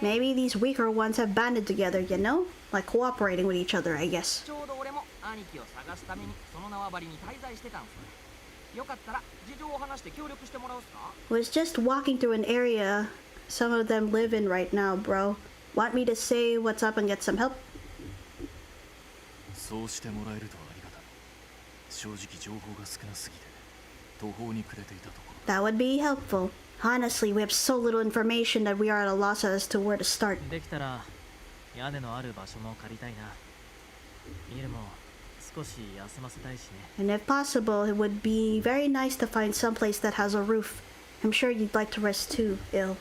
Maybe these weaker ones have banded together, you know? Like cooperating with each other, I guess. Was just walking through an area some of them live in right now, bro. Want me to say what's up and get some help? That would be helpful. Honestly, we have so little information that we are at a loss as to where to start. And if possible, it would be very nice to find someplace that has a roof. I'm sure you'd like to rest too, Il.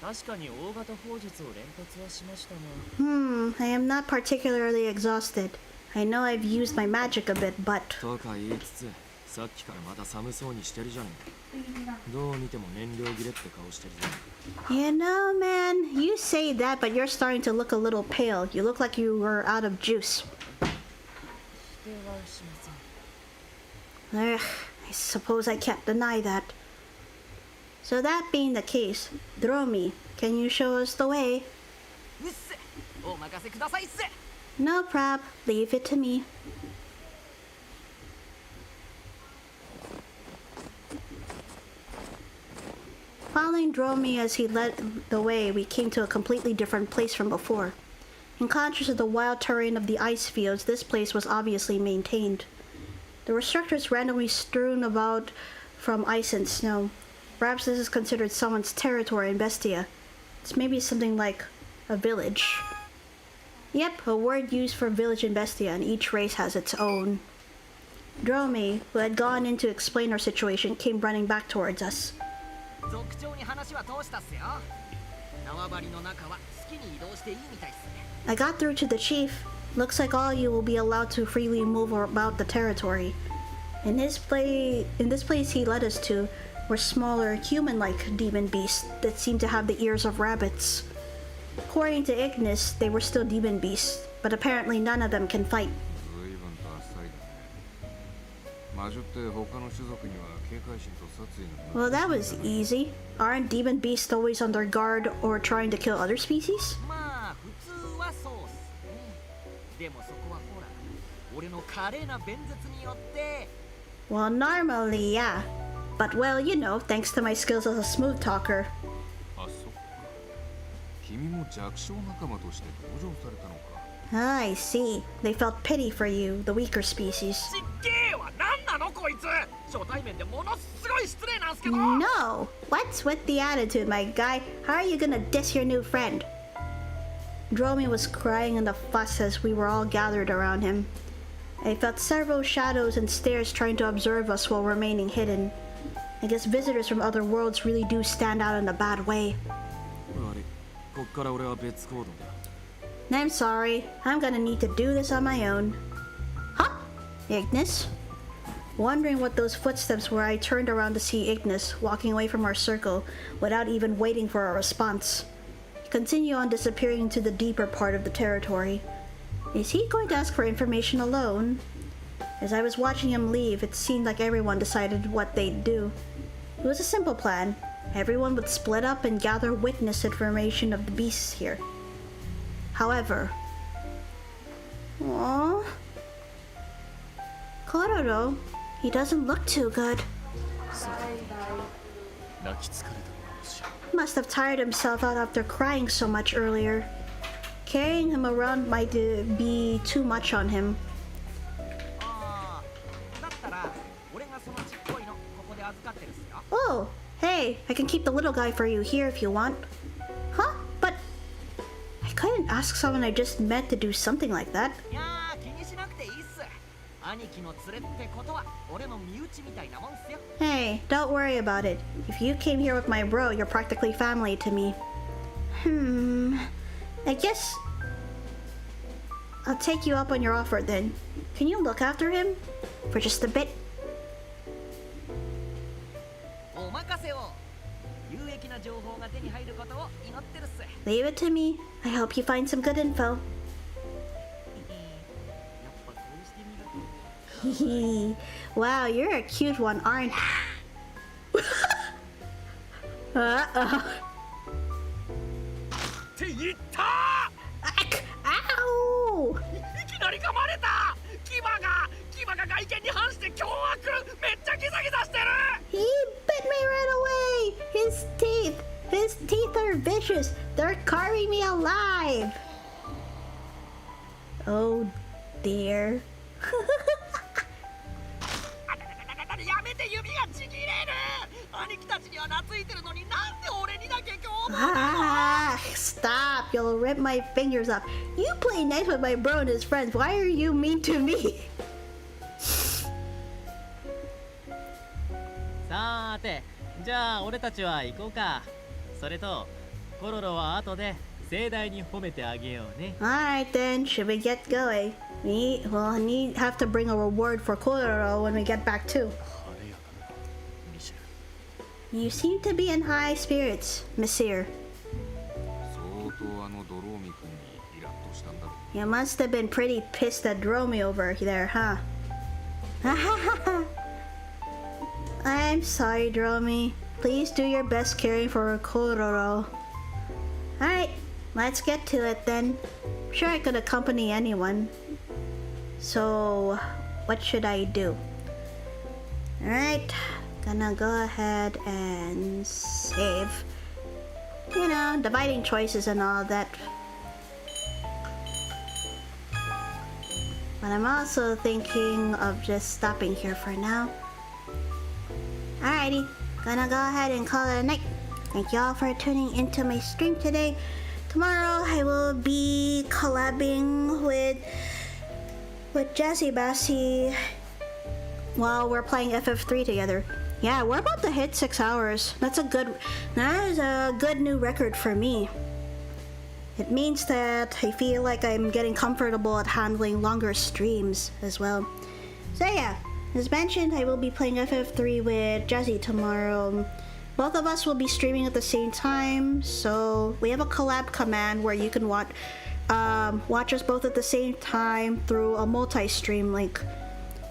確かに大型砲術を連発はしましたが
I am not particularly exhausted. I know I've used my magic a bit, but...
とか言いつつ、さっきからまた寒そうにしてるじゃねえか。どう見ても燃料切れって顔してるぜ。
You know, man, you say that, but you're starting to look a little pale. You look like you were out of juice.
否定はしません
Ugh, I suppose I can't deny that. So that being the case, Dromi, can you show us the way?
うっせお任せくださいっせ
No prob, leave it to me. Following Dromi as he led the way, we came to a completely different place from before. In contrast to the wild terrain of the ice fields, this place was obviously maintained. There were structures randomly strewn about from ice and snow. Perhaps this is considered someone's territory in Bestia. It's maybe something like a village. Yep, a word used for village in Bestia, and each race has its own. Dromi, who had gone in to explain our situation, came running back towards us.
族長に話は通したっすよ縄張りの中は好きに移動していいみたいっす
I got through to the chief. Looks like all you will be allowed to freely move about the territory. In this place he led us to were smaller, human-like demon beasts that seemed to have the ears of rabbits. According to Ignis, they were still demon beasts, but apparently none of them can fight. Well, that was easy. Aren't demon beasts always on their guard or trying to kill other species?
まあ普通はそうっすねでもそこはほら俺の華麗な弁舌によって
Well, normally, yeah. But well, you know, thanks to my skills as a smooth talker.
あ、そっか。君も弱小仲間として登場されたのか。
Ah, I see. They felt pity for you, the weaker species.
ちっげえわなんなのこいつ初対面でものすごい失礼なんすけど
No! What's with the attitude, my guy? How are you gonna diss your new friend? Dromi was crying in the fuss as we were all gathered around him. I felt several shadows and stares trying to observe us while remaining hidden. I guess visitors from other worlds really do stand out in a bad way.
悪い。こっから俺は別行動だ。
I'm sorry. I'm gonna need to do this on my own. Huh? Ignis? Wondering what those footsteps were, I turned around to see Ignis walking away from our circle without even waiting for a response. He continued on disappearing into the deeper part of the territory. Is he going to ask for information alone? As I was watching him leave, it seemed like everyone decided what they'd do. It was a simple plan. Everyone would split up and gather witness information of the beasts here. However... Aww... Kororo, he doesn't look too good.
泣き疲れたのかもしれん
Must have tired himself out after crying so much earlier. Carrying him around might be too much on him.
ああだったら俺がそのちっこいのここで預かってるっすよ
Oh, hey, I can keep the little guy for you here if you want. Huh? But I couldn't ask someone I just met to do something like that.
いやー気にしなくていいっす兄貴の連れってことは俺の身内みたいなもんっすよ
Hey, don't worry about it. If you came here with my bro, you're practically family to me. I guess I'll take you up on your offer then. Can you look after him? For just a bit?
お任せを有益な情報が手に入ることを祈ってるっす
Leave it to me. I hope you find some good info.
やっぱこうしてみると
Wow, you're a cute one, aren't you? Uh-oh.
って言った
Ow!
いきなり噛まれた牙が外見に反して凶悪めっちゃギザギザしてる
He bit me right away! His teeth are vicious. They're carving me alive. Oh dear.
やめて指がちぎれる兄貴たちには懐いてるのになんで俺にだけ凶暴
Ah, stop. You'll rip my fingers off. You play nice with my bro and his friends. Why are you mean to me?
さーて、じゃあ俺たちは行こうか。それとコロロは後で盛大に褒めてあげようね。
Alright then, should we get going? We'll have to bring a reward for Kororo when we get back too.
晴れやかなミシェル。
You seem to be in high spirits, Monsieur.
相当あのドローミ君にイラッとしたんだろう。
You must have been pretty pissed at Dromi over there, huh? I'm sorry, Dromi. Please do your best caring for Kororo. Alright, let's get to it then. I'm sure I could accompany anyone. So, what should I do? Alright, gonna go ahead and save. You know, dividing choices and all that. But I'm also thinking of just stopping here for now. Alrighty, gonna go ahead and call it a night. Thank you all for tuning into my stream today. Tomorrow I will be collabing with Jazzy Bassy while we're playing FF3 together. Yeah, we're about to hit 6 hours. That is a good new record for me. It means that I feel like I'm getting comfortable at handling longer streams as well. So yeah, as mentioned, I will be playing FF3 with Jazzy tomorrow. Both of us will be streaming at the same time, so we have a collab command where you can watch us both at the same time through a multi-stream link.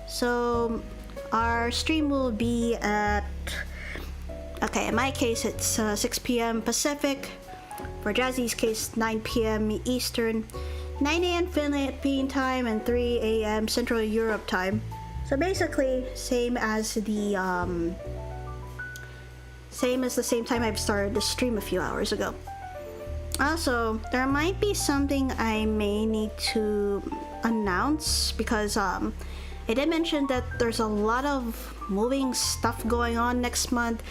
So our stream will be at, okay, in my case it's 6 p.m. Pacific. For Jazzy's case, 9 p.m. Eastern, 9 a.m. Philippine time, and 3 a.m. Central Europe time. So basically, same as the same time I've started the stream a few hours ago. Also, there might be something I may need to announce because I did mention that there's a lot of moving stuff going on next month,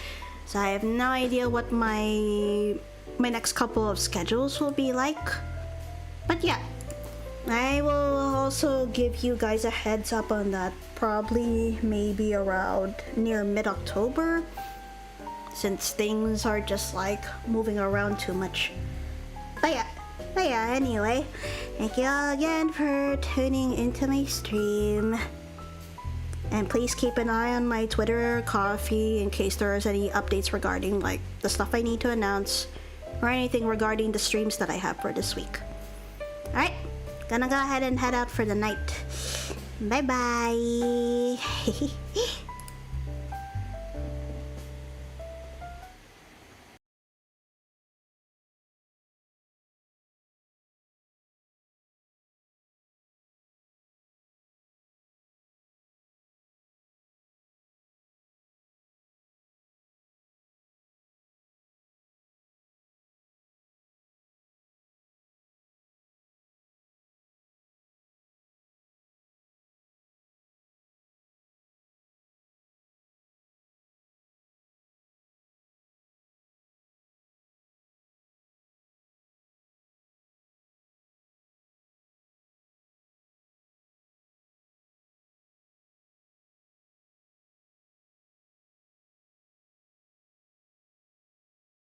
so I have no idea what my next couple of schedules will be like. But yeah, I will also give you guys a heads up on that, probably maybe around near mid-October, since things are just like moving around too much. But yeah, anyway, thank you all again for tuning into my stream. And please keep an eye on my Twitter or Ko-fi in case there is any updates regarding like the stuff I need to announce or anything regarding the streams that I have for this week. Alright, gonna go ahead and head out for the night. Bye bye.